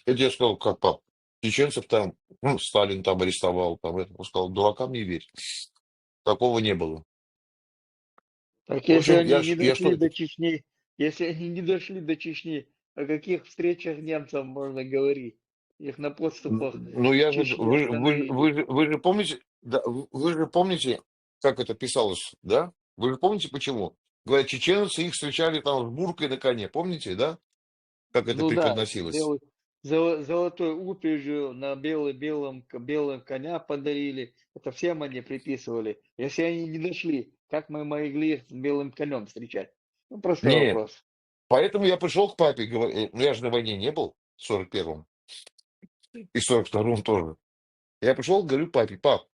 Speaker 6: Это я сказал: как, пап? Чеченцев там, Сталин там арестовал, там, он сказал: дуракам не верь. Такого не было.
Speaker 10: Так
Speaker 6: В
Speaker 10: если
Speaker 6: общем,
Speaker 10: они не
Speaker 6: я
Speaker 10: дошли
Speaker 6: что,
Speaker 10: до Чечни, если они не дошли до Чечни, о каких встречах немцам можно говорить? Их на подступах
Speaker 6: ну
Speaker 10: к
Speaker 6: я же,
Speaker 10: Чечне остановили.
Speaker 6: вы же помните, да, вы же помните, как это писалось, да? Вы же помните, почему? Говорят, чеченцы их встречали там с буркой на коне, помните, да? Как это
Speaker 10: Ну да,
Speaker 6: преподносилось?
Speaker 10: золотой упряжью на белым коня подарили. Это всем они приписывали. Если они не дошли, как мы могли их с белым конем встречать? Ну, простой
Speaker 6: Нет,
Speaker 10: вопрос.
Speaker 6: поэтому я пришел к папе, говорю, ну я же на войне не был в 41-м и в 42-м тоже. Я пришел, говорю папе: пап,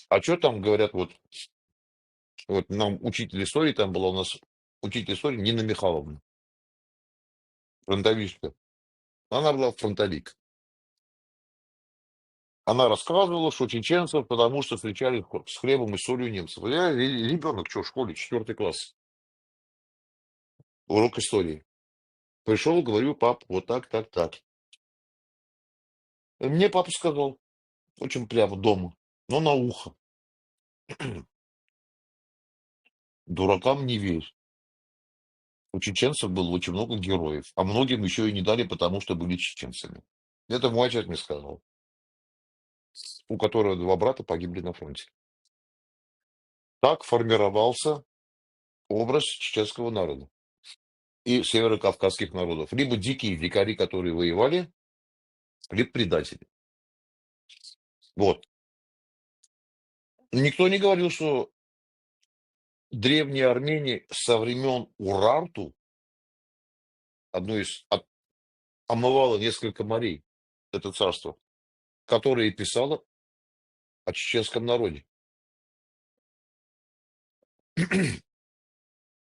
Speaker 6: а что там говорят, вот нам учитель истории, там была у нас учитель истории Нина Михайловна, фронтовичка. Она была фронтовик. Она рассказывала, что чеченцев, потому что встречали с хлебом и солью немцев. Я ребенок, что, в школе, 4 класс, урок истории. Пришел, говорю: пап, вот так, так, так. И мне папа сказал, очень прямо дома, но на ухо: дуракам не верь. У чеченцев было очень много героев, а многим еще и не дали, потому что были чеченцами. Это мой отец мне сказал, у которого 2 брата погибли на фронте. Так формировался образ чеченского народа и северокавказских народов. Либо дикие дикари, которые воевали, либо предатели. Вот. Никто не говорил, что древние армяне со времен Урарту, омывало несколько морей, это царство, которое писало о чеченском народе.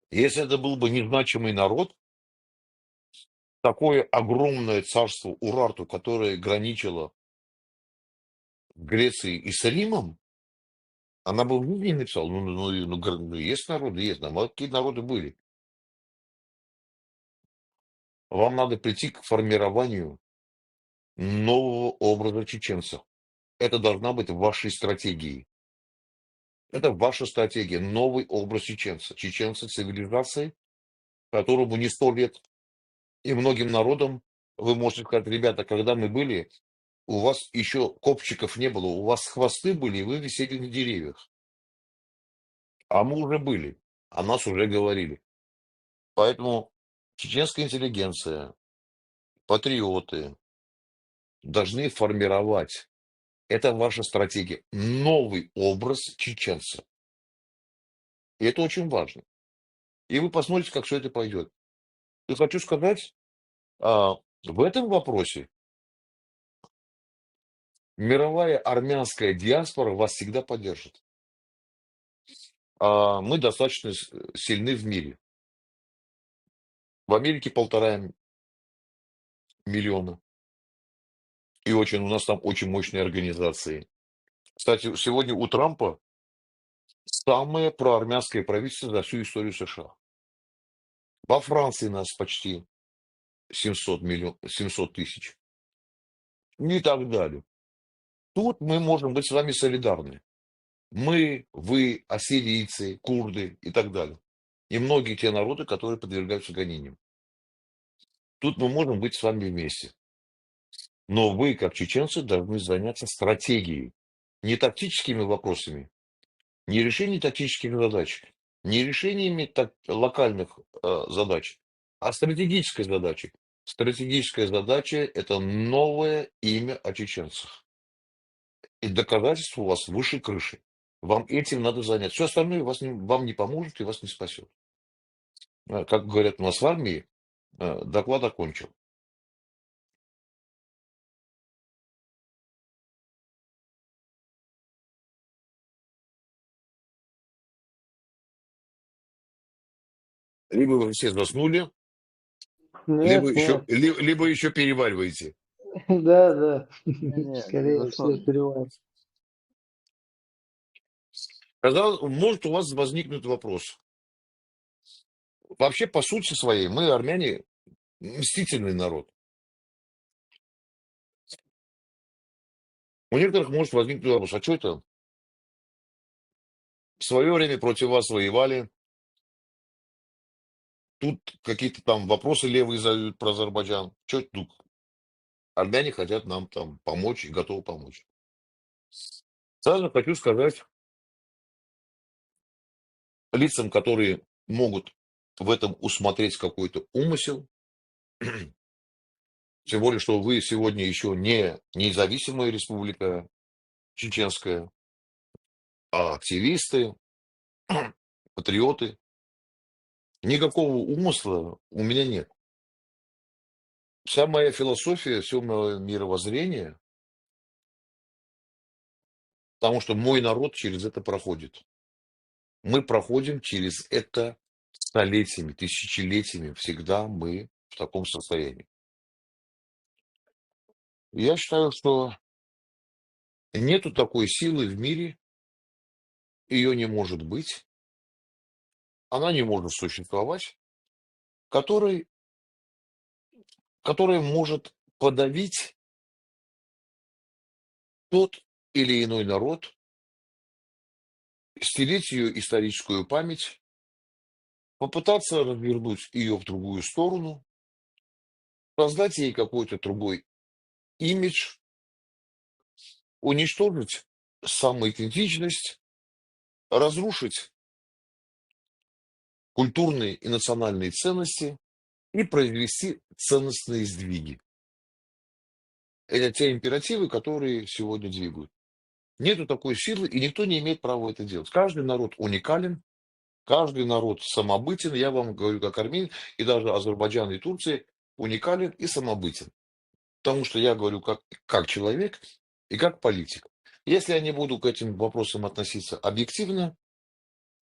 Speaker 6: Если это был бы незначимый народ, такое огромное царство Урарту, которое граничило в Греции и с Римом, она бы в жизни не написала: ну, есть народы, есть, а какие народы были. Вам надо прийти к формированию нового образа чеченца. Это должна быть в вашей стратегии. Это ваша стратегия, новый образ чеченца. Чеченца цивилизации, которому не 100 лет. И многим народам вы можете сказать: ребята, когда мы были, у вас еще копчиков не было, у вас хвосты были, и вы висели на деревьях. А мы уже были, о нас уже говорили. Поэтому чеченская интеллигенция, патриоты должны формировать, это ваша стратегия, новый образ чеченца. И это очень важно. И вы посмотрите, как все это пойдет. И хочу сказать, в этом вопросе мировая армянская диаспора вас всегда поддержит. Мы достаточно сильны в мире. В Америке 1,5 миллиона. И у нас там очень мощные организации. Кстати, сегодня у Трампа самое проармянское правительство за всю историю США. Во Франции нас почти 700 тысяч. И так далее. Тут мы можем быть с вами солидарны. Мы, вы, ассирийцы, курды и так далее. И многие те народы, которые подвергаются гонениям. Тут мы можем быть с вами вместе. Но вы, как чеченцы, должны заняться стратегией. Не тактическими вопросами, не решением тактических задач, не решениями локальных задач, а стратегической задачей. Стратегическая задача – это новое имя о чеченцах. И доказательства у вас выше крыши. Вам этим надо заняться. Все остальное вам не поможет и вас не спасет. Как говорят у нас в армии, доклад окончил. Либо вы все заснули,
Speaker 2: Нет, нет.
Speaker 6: либо еще перевариваете.
Speaker 2: Да, да.
Speaker 10: Не, не
Speaker 2: Скорее всего,
Speaker 10: заснули.
Speaker 2: перевод.
Speaker 6: Когда может у вас возникнуть вопрос. Вообще, по сути своей, мы, армяне, мстительный народ. У некоторых может возникнуть вопрос, а что это? В свое время против вас воевали, тут какие-то там вопросы левые задают про Азербайджан. Что это тут? Армяне хотят нам там помочь и готовы помочь. Сразу хочу сказать лицам, которые могут в этом усмотреть какой-то умысел, тем более, что вы сегодня еще не независимая республика чеченская, а активисты, патриоты. Никакого умысла у меня нет. Вся моя философия, все мое мировоззрение, потому что мой народ через это проходит. Мы проходим через это столетиями, тысячелетиями. Всегда мы в таком состоянии. Я считаю, что нету такой силы в мире, ее не может быть, она не может существовать, которая может подавить тот или иной народ, стереть ее историческую память, попытаться развернуть ее в другую сторону, создать ей какой-то другой имидж, уничтожить самоидентичность, разрушить культурные и национальные ценности и произвести ценностные сдвиги. Это те императивы, которые сегодня двигают. Нету такой силы, и никто не имеет права это делать. Каждый народ уникален, каждый народ самобытен. Я вам говорю как армянин, и даже Азербайджан и Турция уникален и самобытен. Потому что я говорю как человек и как политик. Если я не буду к этим вопросам относиться объективно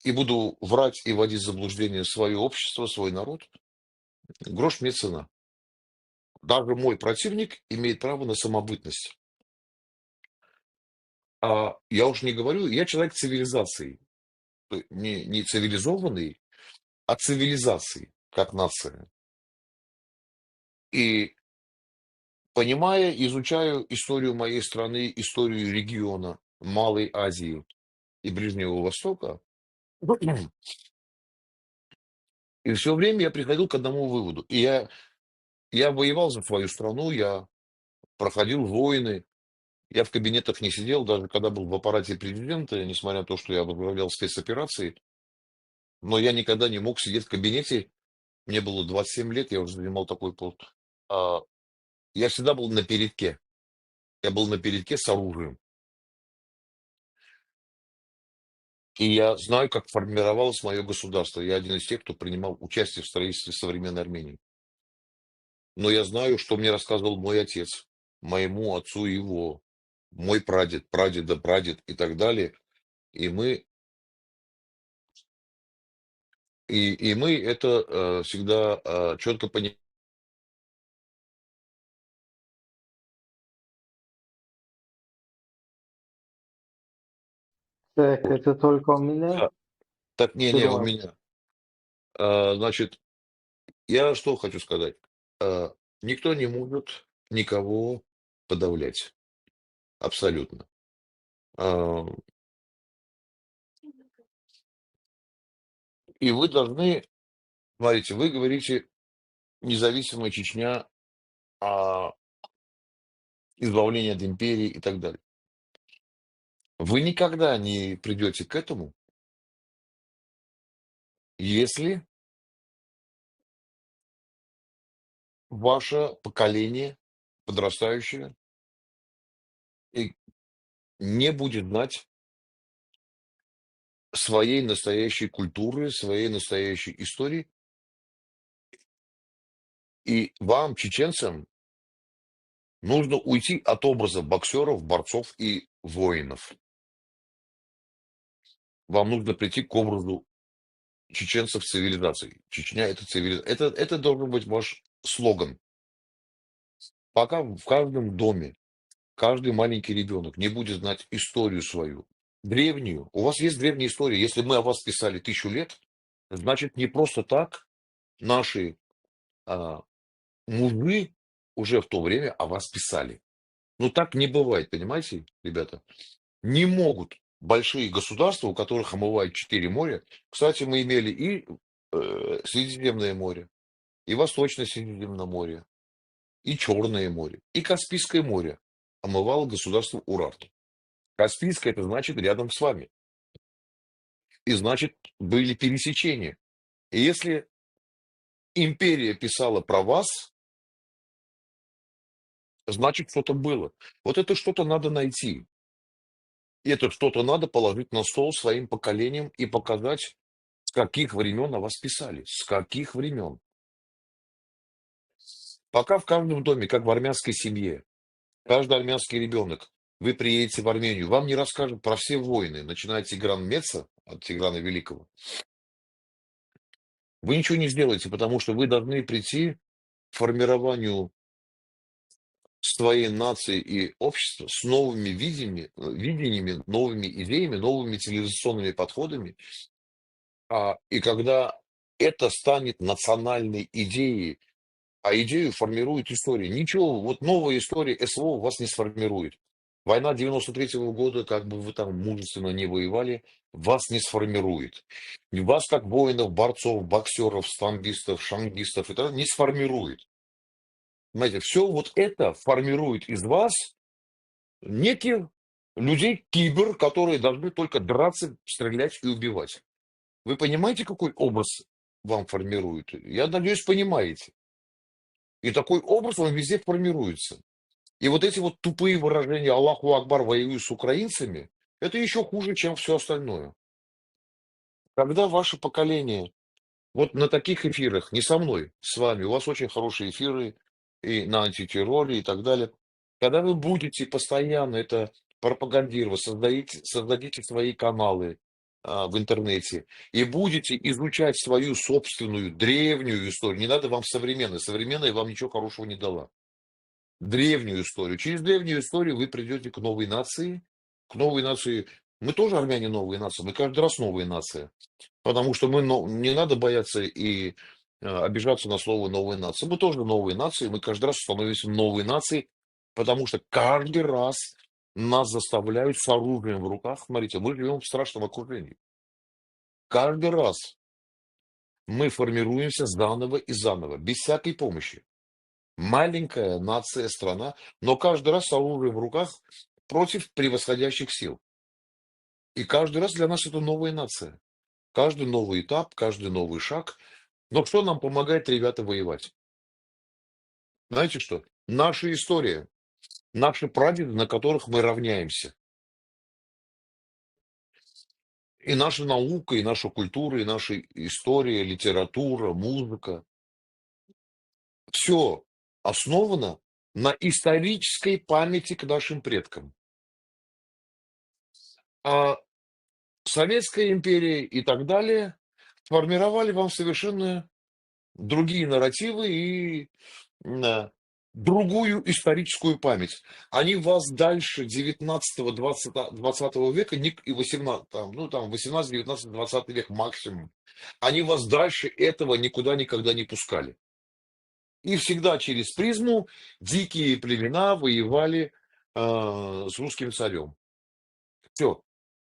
Speaker 6: и буду врать и вводить в заблуждение свое общество, свой народ, грош мне цена. Даже мой противник имеет право на самобытность. А я уж не говорю, я человек цивилизации. Не цивилизованный, а цивилизации, как нация. И понимая, изучаю историю моей страны, историю региона Малой Азии и Ближнего Востока, и все время я приходил к одному выводу. И я воевал за свою страну, я проходил войны, я в кабинетах не сидел, даже когда был в аппарате президента, несмотря на то, что я возглавлял спецоперации, но я никогда не мог сидеть в кабинете, мне было 27 лет, я уже занимал такой пост. Я всегда был на передке. Я был на передке с оружием. И я знаю, как формировалось мое государство. Я один из тех, кто принимал участие в строительстве современной Армении. Но я знаю, что мне рассказывал мой отец, моему отцу его, мой прадед, прадеда, прадед и так далее. И мы это всегда четко понимаем.
Speaker 2: Так, это только у меня?
Speaker 6: Так, не, у меня. Значит, я что хочу сказать. Никто не может никого подавлять. Абсолютно. И вы должны, смотрите, вы говорите, независимая Чечня, избавление от империи и так далее. Вы никогда не придете к этому, если ваше поколение подрастающее и не будет знать своей настоящей культуры, своей настоящей истории. И вам, чеченцам, нужно уйти от образа боксеров, борцов и воинов. Вам нужно прийти к образу чеченцев цивилизацией. Чечня — это цивилизация. Это должен быть ваш слоган. Пока в каждом доме каждый маленький ребенок не будет знать историю свою, древнюю. У вас есть древняя история. Если мы о вас писали 1000 лет, значит, не просто так наши а, мужи уже в то время о вас писали. Ну, так не бывает, понимаете, ребята? Не могут большие государства, у которых омывают 4 моря. Кстати, мы имели и Средиземное море, и Восточное Средиземное море, и Черное море, и Каспийское море омывало государство Урарту. Каспийское — это значит рядом с вами. И значит, были пересечения. И если империя писала про вас, значит, что-то было. Вот это что-то надо найти. И это что-то надо положить на стол своим поколениям и показать, с каких времен о вас писали. С каких времен. Пока в каждом доме, как в армянской семье, каждый армянский ребенок, вы приедете в Армению, вам не расскажут про все войны, начиная от Тиграна Меца, от Тиграна Великого. Вы ничего не сделаете, потому что вы должны прийти к формированию своей нации и общества с новыми видениями, новыми идеями, новыми цивилизационными подходами. И когда это станет национальной идеей, а идею формирует история. Ничего, вот новая история СВО вас не сформирует. Война 93-го года, как бы вы там мужественно не воевали, вас не сформирует. Вас, как воинов, борцов, боксеров, стамбистов, шангистов, это не сформирует. Понимаете, все вот это формирует из вас неких людей-кибер, которые должны только драться, стрелять и убивать. Вы понимаете, какой образ вам формирует? Я надеюсь, понимаете. И такой образ он везде формируется. И вот эти вот тупые выражения «Аллаху Акбар, воюю с украинцами» — это еще хуже, чем все остальное. Когда ваше поколение вот на таких эфирах, не со мной, с вами, у вас очень хорошие эфиры и на антитерроре и так далее, когда вы будете постоянно это пропагандировать, создадите свои каналы в интернете и будете изучать свою собственную древнюю историю, не надо вам современная вам ничего хорошего не дала. Древнюю историю. Через древнюю историю вы придете к новой нации. К новой нации. Мы тоже армяне новые нации. Мы каждый раз новая нация. Потому что не надо бояться и обижаться на слово «новая нация». Мы тоже новые нации. Мы каждый раз становимся новой нацией. Потому что каждый раз нас заставляют с оружием в руках. Смотрите, мы живем в страшном окружении. Каждый раз мы формируемся заново и заново. Без всякой помощи. Маленькая нация, страна, но каждый раз с оружием в руках против превосходящих сил. И каждый раз для нас это новая нация. Каждый новый этап, каждый новый шаг. Но что нам помогает, ребята, воевать? Знаете что? Наша история. Наши прадеды, на которых мы равняемся. И наша наука, и наша культура, и наша история, литература, музыка. Все основано на исторической памяти к нашим предкам. А Советская империя и так далее формировали вам совершенно другие нарративы и другую историческую память. Они вас дальше 19-20 века и 18, там 18, 19, 20 век максимум, они вас дальше этого никуда никогда не пускали. И всегда через призму дикие племена воевали с русским царем. Все.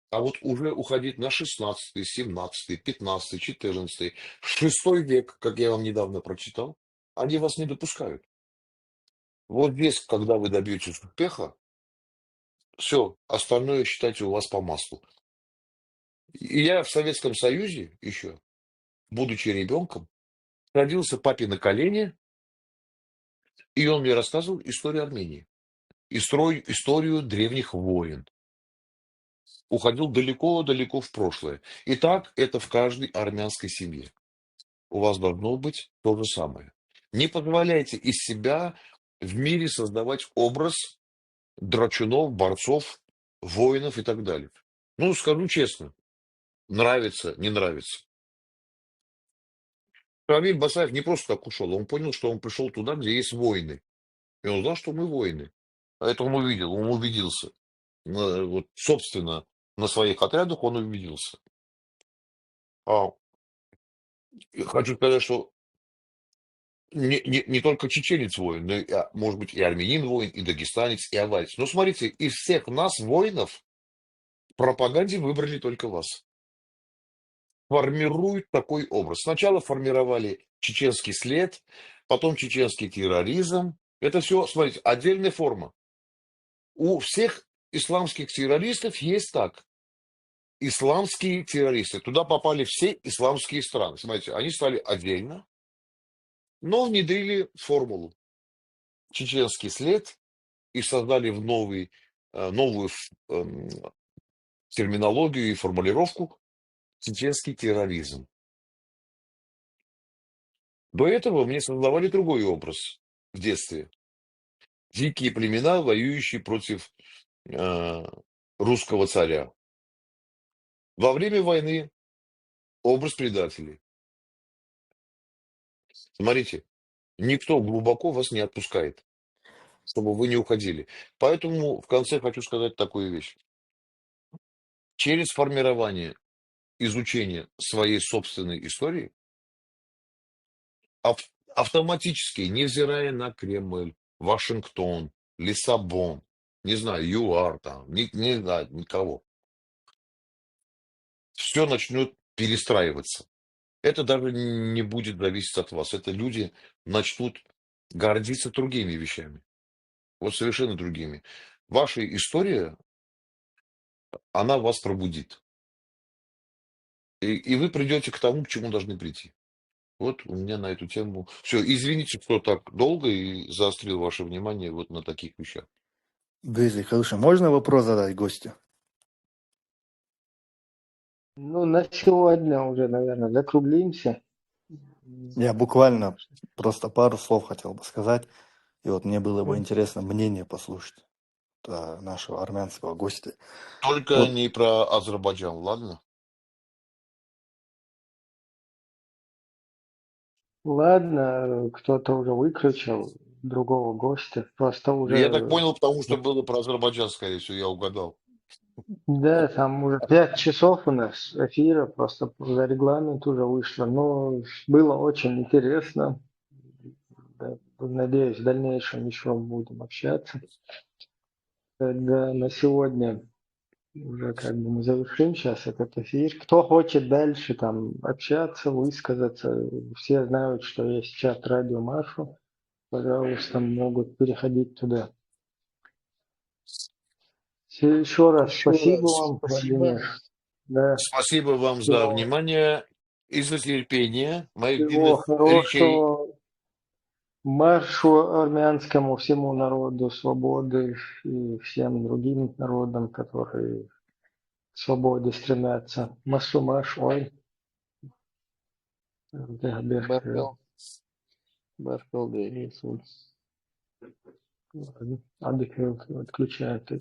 Speaker 6: А вот уже уходить на 16, 17, 15, 14, 6 век, как я вам недавно прочитал, они вас не допускают. Вот здесь, когда вы добьетесь успеха, все, остальное считайте у вас по маслу. И я в Советском Союзе еще, будучи ребенком, садился папе на колени, и он мне рассказывал историю Армении, историю древних войн. Уходил далеко-далеко в прошлое. И так это в каждой армянской семье. У вас должно быть то же самое. Не позволяйте из себя в мире создавать образ драчунов, борцов, воинов и так далее. Ну, скажу честно, нравится, не нравится. Рамиль Басаев не просто так ушел, он понял, что он пришел туда, где есть войны. И он знал, что мы воины. А это он увидел, он убедился. Вот, собственно, на своих отрядах он убедился. Хочу сказать, что не только чеченец воин, но, может быть, и армянин воин, и дагестанец, и аварец. Но смотрите, из всех нас, воинов, в пропаганде выбрали только вас. Формируют такой образ. Сначала формировали чеченский след, потом чеченский терроризм. Это все, смотрите, отдельная форма. У всех исламских террористов есть так. Исламские террористы. Туда попали все исламские страны. Смотрите, они стали отдельно, но внедрили формулу. Чеченский след и создали новую терминологию и формулировку чеченский терроризм. До этого мне создавали другой образ в детстве. Дикие племена, воюющие против русского царя. Во время войны образ предателей. Смотрите, никто глубоко вас не отпускает, чтобы вы не уходили. Поэтому в конце хочу сказать такую вещь. Через формирование, изучение своей собственной истории, автоматически, невзирая на Кремль, Вашингтон, Лиссабон, не знаю, ЮАР, там, не знаю, никого, все начнет перестраиваться. Это даже не будет зависеть от вас. Это люди начнут гордиться другими вещами. Вот совершенно другими. Ваша история, она вас пробудит. И вы придете к тому, к чему должны прийти. Вот у меня на эту тему. Все, извините, что так долго и заострил ваше внимание вот на таких вещах.
Speaker 14: Дмитрий, хорошо. Можно вопрос задать гостю?
Speaker 2: Ну, на сегодня уже, наверное, закруглимся.
Speaker 14: Я буквально просто пару слов хотел бы сказать. И вот мне было бы интересно мнение послушать нашего армянского гостя.
Speaker 6: Только
Speaker 14: Вот,
Speaker 6: не про Азербайджан, ладно?
Speaker 2: Ладно, кто-то уже выключил другого гостя. Просто
Speaker 6: Я так
Speaker 2: уже,
Speaker 6: понял, потому что было про Азербайджан, скорее всего, я угадал.
Speaker 2: да, там уже 5 часов у нас эфира, просто за регламент уже вышло. Но было очень интересно. Да, надеюсь, в дальнейшем еще будем общаться. Тогда на сегодня уже как бы мы завершим сейчас этот эфир. Кто хочет дальше там общаться, высказаться, все знают, что есть чат Радио Машу. Пожалуйста, могут переходить туда. Еще раз спасибо вам, Владимир. Да.
Speaker 6: Спасибо вам за внимание и за терпение моих
Speaker 2: Всего
Speaker 6: длинных речей.
Speaker 2: хорошего. Маршу армянскому, всему народу свободы и всем другим народам, которые к свободе стремятся. Машу маш, ой.
Speaker 9: Баркал. Баркал, да,
Speaker 2: Отключают.